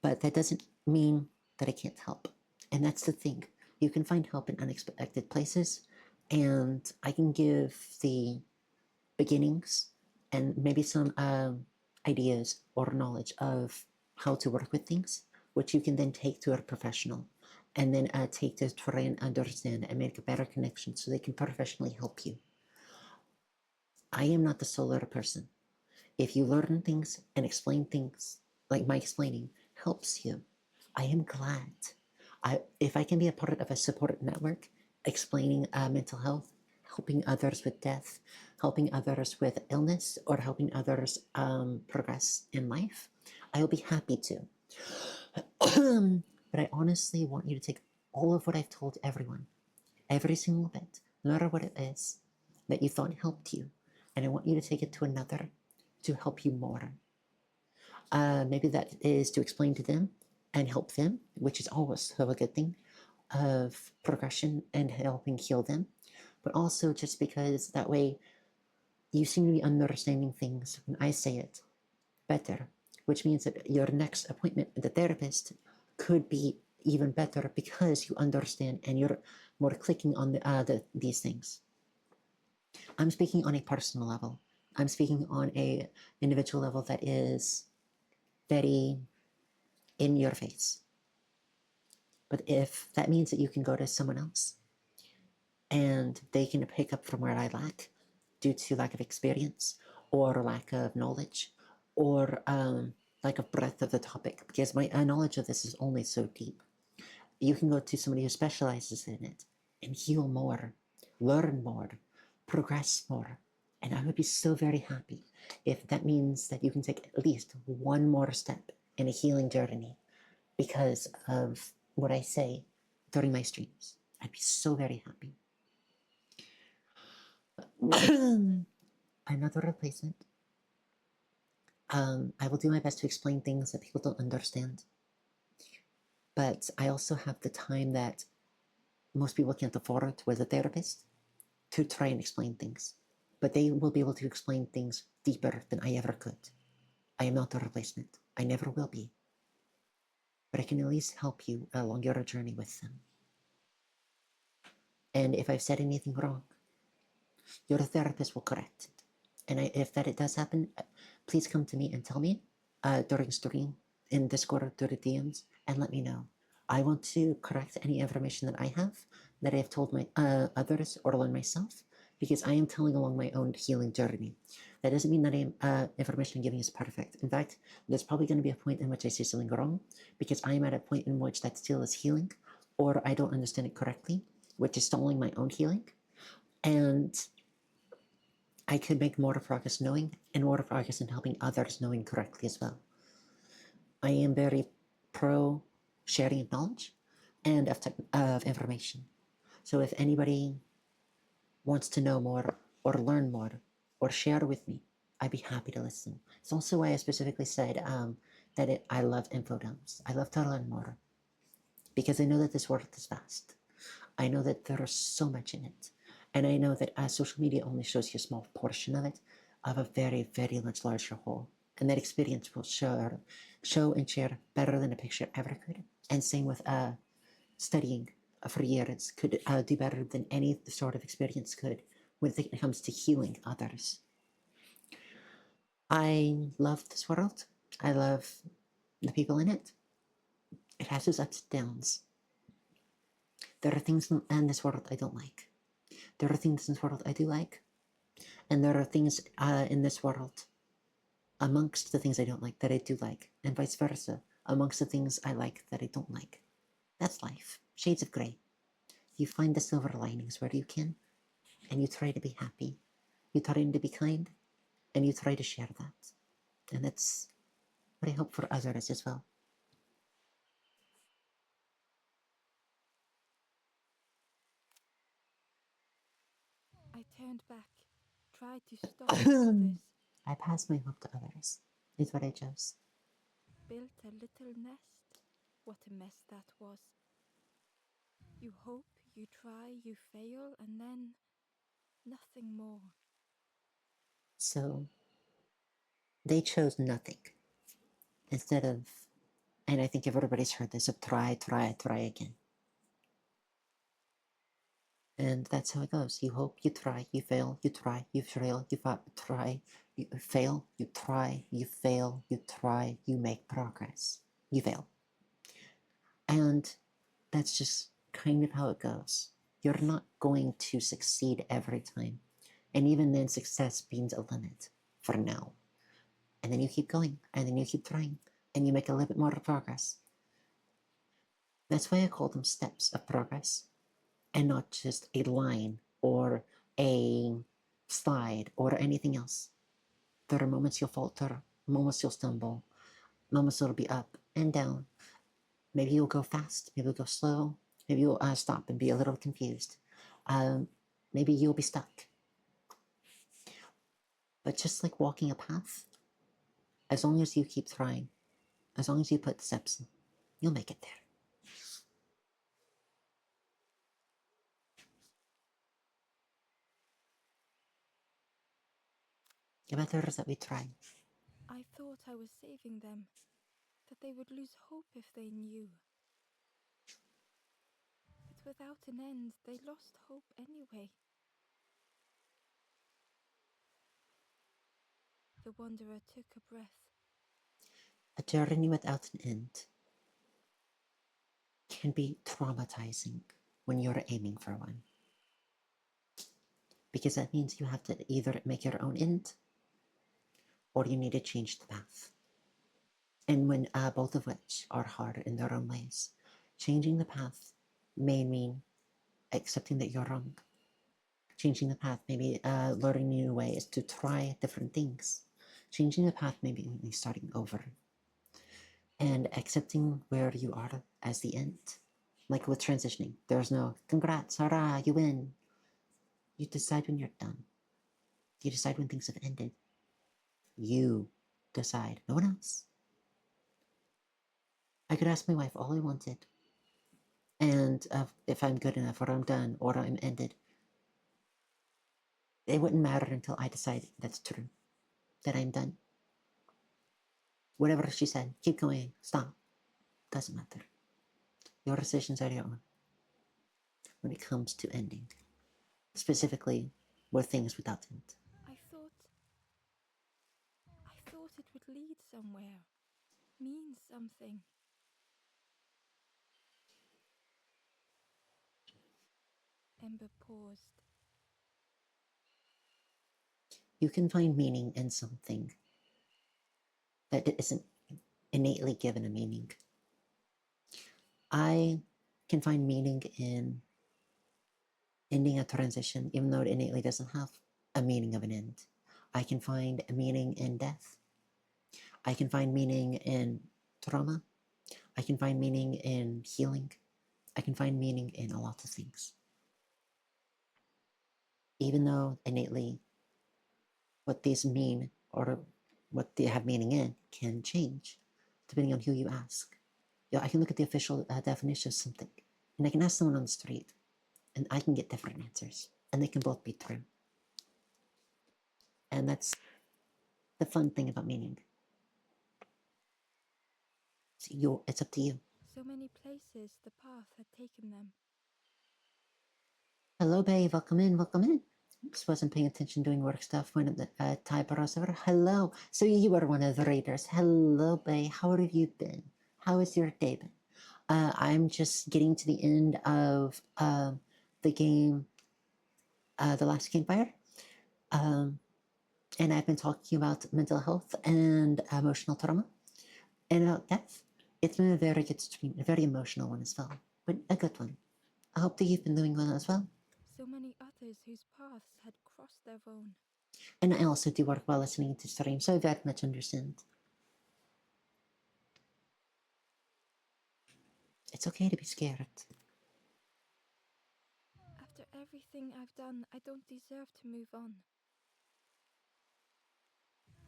But that doesn't mean that I can't help. And that's the thing. You can find help in unexpected places, and I can give the beginnings and maybe some ideas or knowledge of how to work with things, which you can then take to a professional and then take to try and understand and make a better connection so they can professionally help you. I am not the solar person. If you learn things and explain things like my explaining helps you, I am glad. If I can be a part of a support network, explaining mental health, helping others with death, helping others with illness, or helping others progress in life, I will be happy to. But I honestly want you to take all of what I've told everyone, every single bit, no matter what it is, that you thought helped you, and I want you to take it to another to help you more. Maybe that is to explain to them and help them, which is always a good thing, of progression and helping heal them. But also just because that way you seem to be understanding things when I say it better, which means that your next appointment with the therapist could be even better because you understand and you're more clicking on these things. I'm speaking on a personal level. I'm speaking on a individual level that is very in your face. But if that means that you can go to someone else and they can pick up from where I lack due to lack of experience or lack of knowledge or lack of breadth of the topic, because my knowledge of this is only so deep, you can go to somebody who specializes in it and heal more, learn more, progress more. And I would be so very happy if that means that you can take at least one more step in a healing journey because of what I say during my streams. I'd be so very happy. I'm not the replacement. I will do my best to explain things that people don't understand. But I also have the time that most people can't afford with a therapist to try and explain things. But they will be able to explain things deeper than I ever could. I am not the replacement. I never will be. But I can at least help you along your journey with them. And if I've said anything wrong, your therapist will correct it. And if it does happen, please come to me and tell me during stream in Discord or through the DMs and let me know. I want to correct any information that I have that I have told my others or learned myself because I am telling along my own healing journey. That doesn't mean that information I'm giving is perfect. In fact, there's probably going to be a point in which I say something wrong because I am at a point in which that still is healing or I don't understand it correctly, which is stalling my own healing. And I could make more progress knowing and more progress in helping others knowing correctly as well. I am very pro sharing of knowledge and of information. So if anybody wants to know more or learn more or share with me, I'd be happy to listen. It's also why I specifically said that I love info dumps. I love to learn more because I know that this world is vast. I know that there is so much in it. And I know that social media only shows you a small portion of it, of a very, very much larger whole. And that experience will show and share better than a picture ever could. And same with studying for years could do better than any sort of experience could when it comes to healing others. I love this world. I love the people in it. It has its ups and downs. There are things in this world I don't like. There are things in this world I do like. And there are things in this world amongst the things I don't like that I do like, and vice versa, amongst the things I like that I don't like. That's life. Shades of grey. You find the silver linings where you can, and you try to be happy. You try to be kind, and you try to share that. And that's what I hope for others as well. I turned back, tried to stop others, I pass my hope to others, is what I chose. built a little nest. What a mess that was. You hope, you try, you fail, and then Nothing more. So they chose nothing instead of, and I think everybody's heard this, of try, try, try again. And that's how it goes. You hope, you try, you fail, you try, you fail, you try, you fail, you try, you fail, you try, you make progress, you fail. And that's just kind of how it goes. You're not going to succeed every time. And even then, success means a limit for now. And then you keep going, and then you keep trying, and you make a little bit more progress. That's why I call them steps of progress, and not just a line or a slide or anything else. There are moments you'll falter, moments you'll stumble, moments it'll be up and down. Maybe you'll go fast, maybe you'll go slow, maybe you'll stop and be a little confused. Maybe you'll be stuck. But just like walking a path, as long as you keep trying, as long as you put steps in, you'll make it there. It matters that we try. I thought I was saving them, that they would lose hope if they knew. But without an end, they lost hope anyway. The wanderer took a breath. A journey without an end can be traumatizing when you're aiming for one. Because that means you have to either make your own end or you need to change the path. And when both of which are hard in their own ways, changing the path may mean accepting that you're wrong. Changing the path, maybe learning new ways to try different things. Changing the path, maybe starting over. And accepting where you are as the end. Like with transitioning, there's no congrats, hurrah, you win. You decide when you're done. You decide when things have ended. You decide, no one else. I could ask my wife all I wanted. And if I'm good enough, or I'm done, or I'm ended, it wouldn't matter until I decide that's true, that I'm done. Whatever she said, keep going, stop, doesn't matter. Your decisions are your own when it comes to ending, specifically with things without end. I thought it would lead somewhere, mean something. Ember paused. You can find meaning in something that isn't innately given a meaning. I can find meaning in ending a transition, even though it innately doesn't have a meaning of an end. I can find a meaning in death. I can find meaning in trauma. I can find meaning in healing. I can find meaning in a lot of things. Even though innately what these mean or what they have meaning in can change depending on who you ask. You know, I can look at the official definition of something and I can ask someone on the street and I can get different answers and they can both be true. And that's the fun thing about meaning. It's up to you. So many places the path had taken them. Hello, babe. Welcome in. Welcome in. Just wasn't paying attention doing work stuff when the type over. Hello. So you were one of the raiders. Hello, babe. How have you been? How has your day been? I'm just getting to the end of the game, The Last Campfire. And I've been talking about mental health and emotional trauma and about death. It's been a very good stream, a very emotional one as well, but a good one. I hope that you've been doing well as well. So many others whose paths had crossed their own. And I also do work while listening to stream, so I very much understand. It's okay to be scared. After everything I've done, I don't deserve to move on.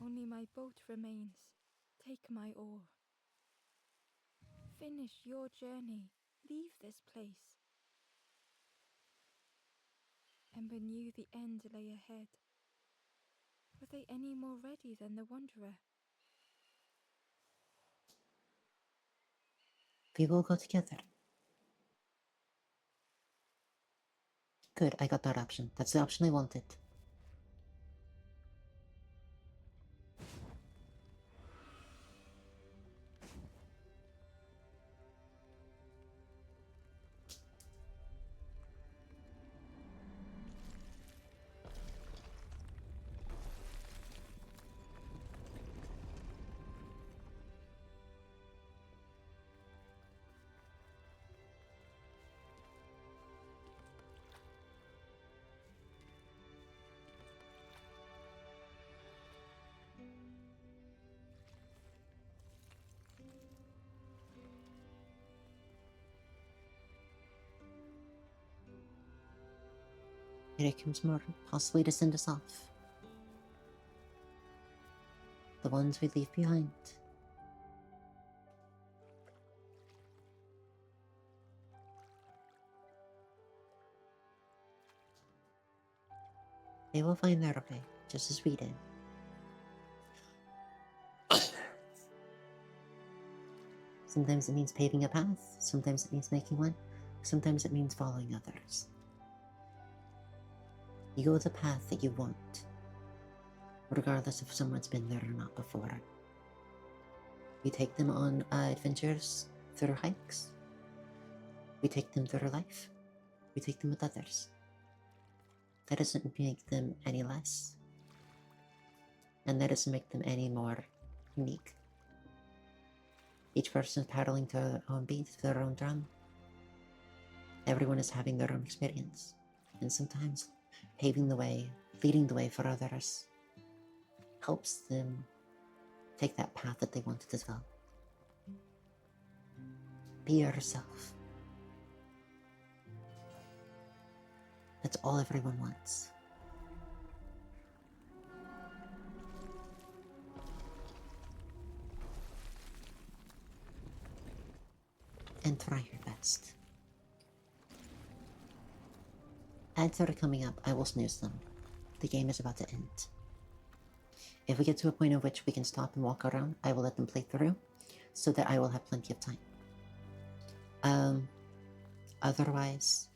Only my boat remains. Take my oar. Finish your journey. Leave this place. Ember knew the end lay ahead. Were they any more ready than the Wanderer? We will go together. Good, I got that option. That's the option I wanted. Here comes more, possibly to send us off. The ones we leave behind. They will find their way, just as we did. Sometimes it means paving a path, sometimes it means making one, sometimes it means following others. You go the path that you want, regardless if someone's been there or not before. You take them on adventures through hikes. We take them through life. We take them with others. That doesn't make them any less. And that doesn't make them any more unique. Each person is paddling to their own beat, to their own drum. Everyone is having their own experience. And sometimes paving the way, leading the way for others, helps them take that path that they wanted as well. Be yourself. That's all everyone wants. And try your best. Ads that are coming up, I will snooze them. The game is about to end. If we get to a point at which we can stop and walk around, I will let them play through, so that I will have plenty of time. Otherwise,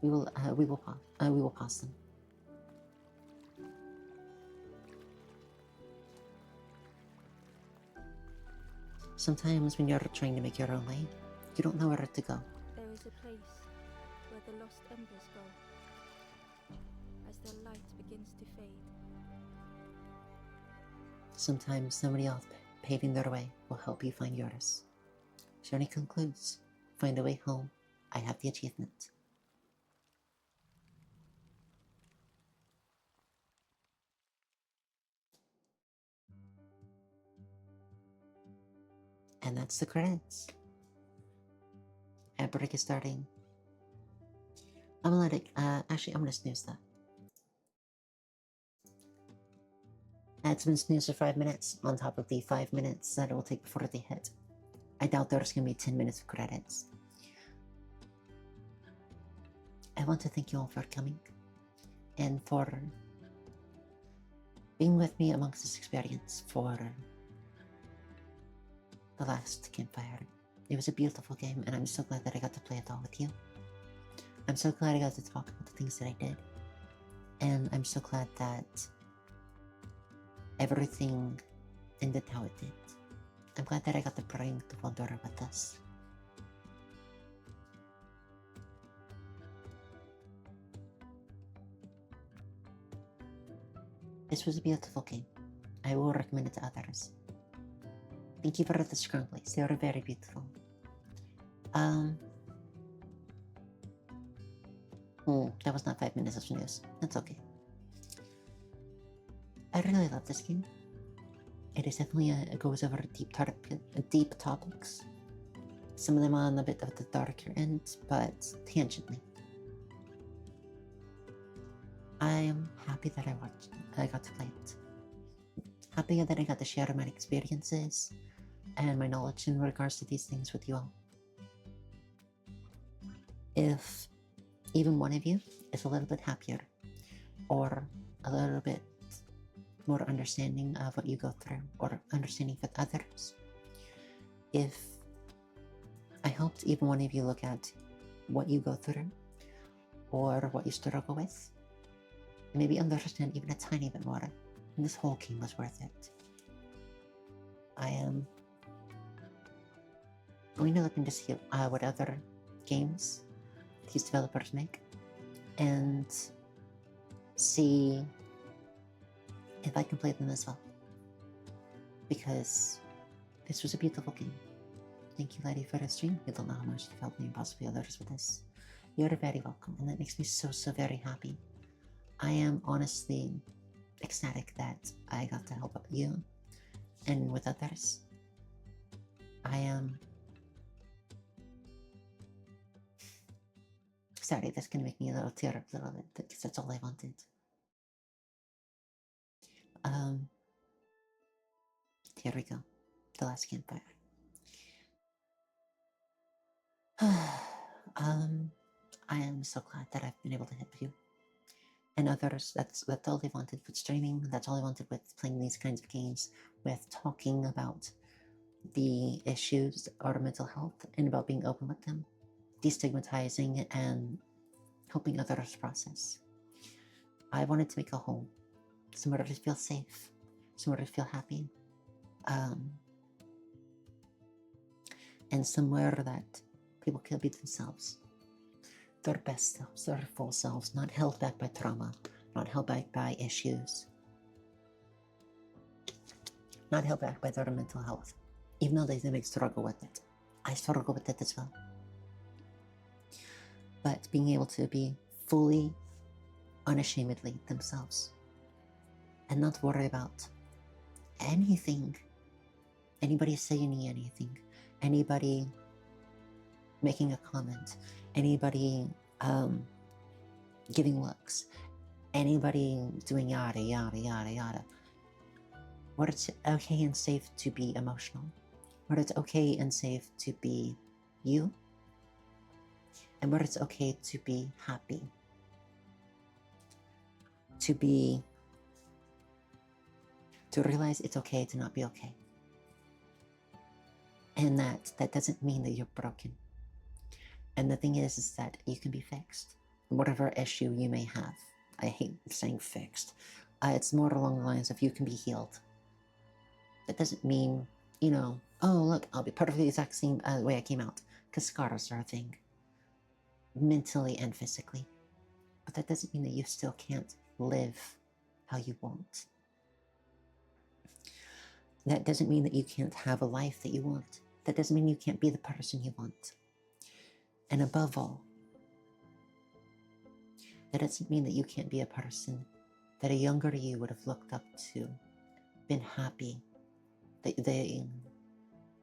we will pause them. Sometimes when you're trying to make your own way, you don't know where to go. There is a place where the lost embers go, as the light begins to fade. Sometimes somebody else paving their way will help you find yours. Journey concludes. Find a way home. I have the achievement. And that's the credits. Ad break is starting. I'm gonna let it, actually I'm gonna snooze that. Ad's been snoozed for 5 minutes on top of the 5 minutes that it will take before they hit. I doubt there's gonna be 10 minutes of credits. I want to thank you all for coming and for being with me amongst this experience for the Last Campfire. It was a beautiful game, and I'm so glad that I got to play it all with you. I'm so glad I got to talk about the things that I did, and I'm so glad that everything ended how it did. I'm glad that I got to bring the Wanderer with us. This was a beautiful game. I will recommend it to others. Thank you for the scrumplays. They were very beautiful. That was not 5 minutes of snooze. That's okay. I really love this game. It is definitely it goes over deep topics. Some of them on a bit of the darker end, but tangentially. I am happy that I got to play it. Happy that I got to share my experiences and my knowledge in regards to these things with you all. If even one of you is a little bit happier or a little bit more understanding of what you go through or understanding with others, if I hoped even one of you look at what you go through or what you struggle with, maybe understand even a tiny bit more, and this whole game was worth it. I am going to look into see what other games these developers make and see if I can play them as well, because this was a beautiful game. Thank you, Letty, for the stream. You don't know how much you've helped me and possibly others with this. You're very welcome, and that makes me so, so very happy. I am honestly ecstatic that I got to help you and with others. I am sorry, that's gonna make me a little tear up a little bit because that's all I wanted. Here we go. The Last Campfire. I am so glad that I've been able to help you and others. That's all they wanted with streaming. That's all I wanted with playing these kinds of games, with talking about the issues of mental health and about being open with them, destigmatizing and helping others process. I wanted to make a home, somewhere to feel safe, somewhere to feel happy, and somewhere that people can be themselves, their best selves, their full selves, not held back by trauma, not held back by issues, not held back by their mental health, even though they may struggle with it. I struggle with it as well. But being able to be fully, unashamedly themselves and not worry about anything, anybody saying anything, anybody making a comment, anybody giving looks, anybody doing yada, yada, yada, yada. Where it's okay and safe to be emotional, where it's okay and safe to be you, and where it's okay to be happy, to realize it's okay to not be okay. And that doesn't mean that you're broken. And the thing is that you can be fixed. Whatever issue you may have. I hate saying fixed. It's more along the lines of you can be healed. That doesn't mean, oh, look, I'll be perfectly the exact same way I came out. Because scars are a thing. Mentally and physically. But that doesn't mean that you still can't live how you want. That doesn't mean that you can't have a life that you want. That doesn't mean you can't be the person you want. And above all, that doesn't mean that you can't be a person that a younger you would have looked up to, been happy that they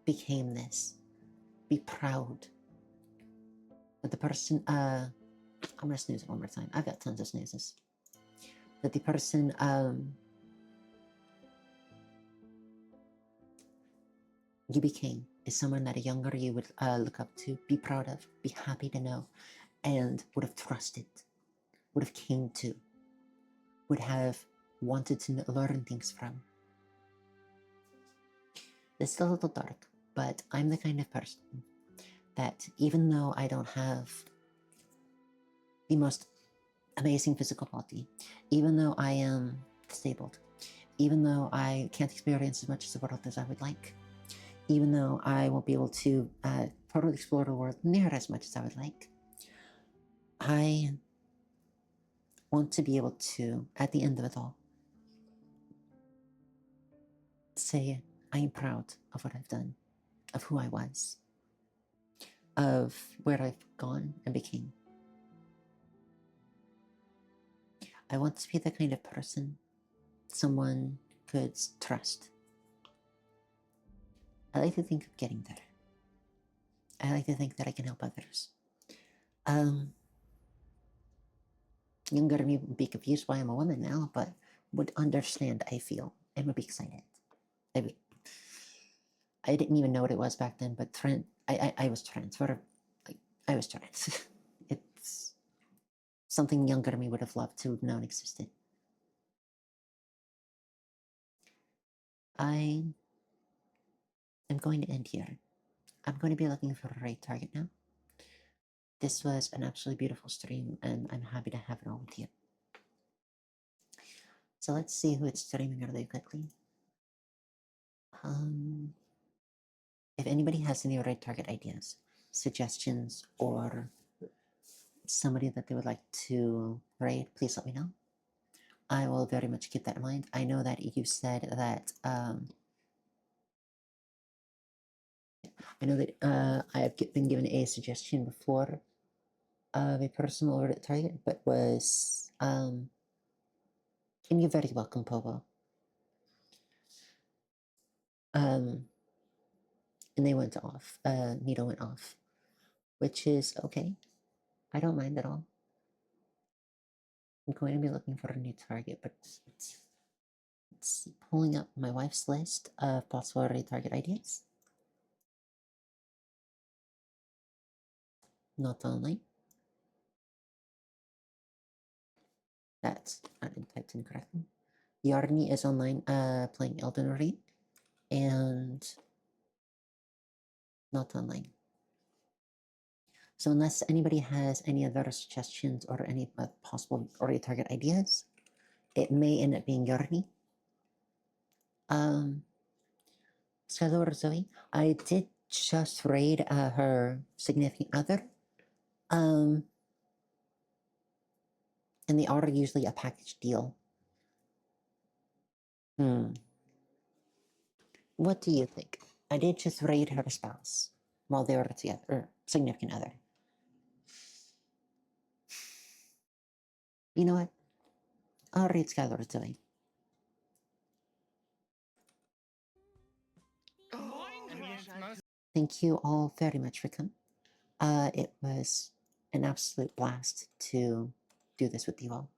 became this, be proud. That the person, I'm gonna snooze it one more time. I've got tons of snoozes. That the person, you became is someone that a younger you would look up to, be proud of, be happy to know, and would have trusted, would have came to, would have wanted to learn things from. This is a little dark, but I'm the kind of person that even though I don't have the most amazing physical body, even though I am disabled, even though I can't experience as much of the world as I would like, even though I won't be able to totally explore the world near as much as I would like, I want to be able to, at the end of it all, say I am proud of what I've done, of who I was, of where I've gone and became. I want to be the kind of person someone could trust. I like to think of getting there. I like to think that I can help others. Younger me would be confused why I'm a woman now, but would understand, I feel, and would be excited. I didn't even know what it was back then, but I was trans. I was trans. something younger me would have loved to have known existed. I am going to end here. I'm going to be looking for a raid target now. This was an absolutely beautiful stream, and I'm happy to have it all with you. So let's see who it's streaming really quickly. If anybody has any raid target ideas, suggestions, or somebody that they would like to raid, please let me know. I will very much keep that in mind. I know that you said that I know that I have been given a suggestion before of a personal raid target, but was and you're very welcome, Popo. And they went off. Nito went off, which is okay. I don't mind at all. I'm going to be looking for a new target, but it's pulling up my wife's list of possible raid target ideas. Not online. That's not typed in correctly. Yarni is online playing Elden Ring, and not online. So unless anybody has any other suggestions or any possible raid target ideas, it may end up being Yarni. Skylord Zoe, I did just raid her significant other. And they are usually a package deal. What do you think? I did just raid her spouse while they were together, or significant other. You know what? I'll raid Skylord Zoe. Thank you all very much for coming. It was an absolute blast to do this with you all.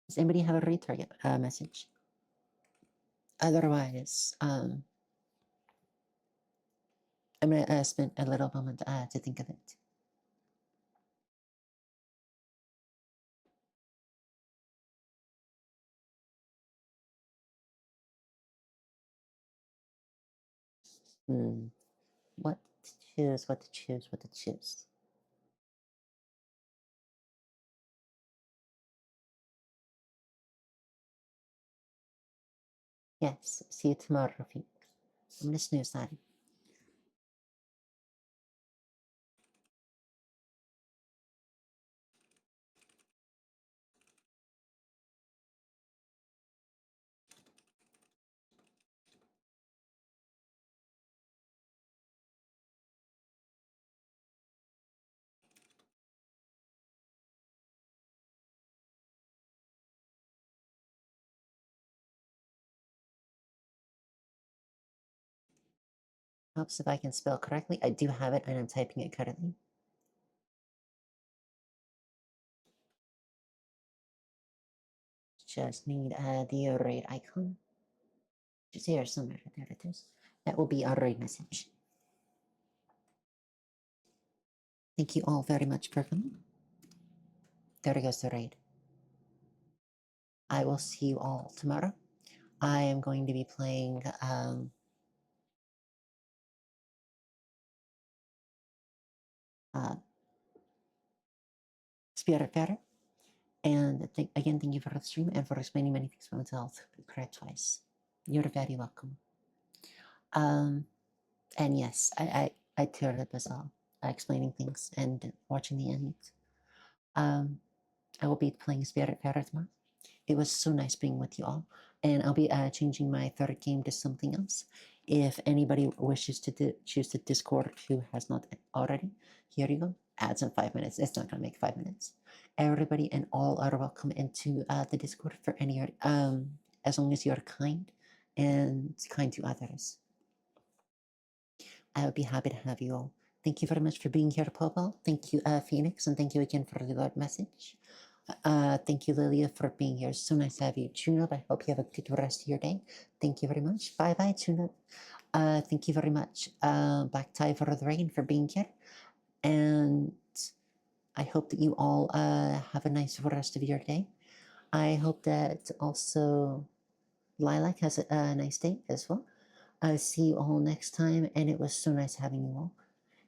Does anybody have a raid target message? Otherwise, I'm gonna spend a little moment to think of it. What to choose, what to choose, what to choose. Yes, see you tomorrow, Rafik. I'm gonna snooze that. Helps if I can spell correctly. I do have it and I'm typing it currently. Just need the raid icon. Just here somewhere. There it is. That will be our raid message. Thank you all very much for coming. There goes the raid. I will see you all tomorrow. I am going to be playing Spirit Better. And again, thank you for the stream and for explaining many things about mental health correct twice. You're very welcome. And yes, I teared up as well, explaining things and watching the end. I will be playing Spirit Better tomorrow. It was so nice being with you all. And I'll be changing my third game to something else. If anybody wishes to choose the Discord who has not already, here you go. Ads in 5 minutes. It's not going to make 5 minutes. Everybody and all are welcome into the Discord for any, as long as you're kind and kind to others. I would be happy to have you all. Thank you very much for being here, Popo. Thank you, Phoenix, and thank you again for the good message. Thank you, Lilia, for being here. So nice to have you. Tune-up, I hope you have a good rest of your day. Thank you very much. Bye-bye, Tune-up. Thank you very much, Black Tie for the Rain, for being here. And I hope that you all have a nice rest of your day. I hope that also Lilac has a nice day as well. I'll see you all next time, and it was so nice having you all.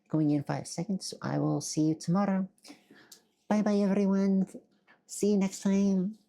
Going in 5 seconds, I will see you tomorrow. Bye bye, everyone. See you next time.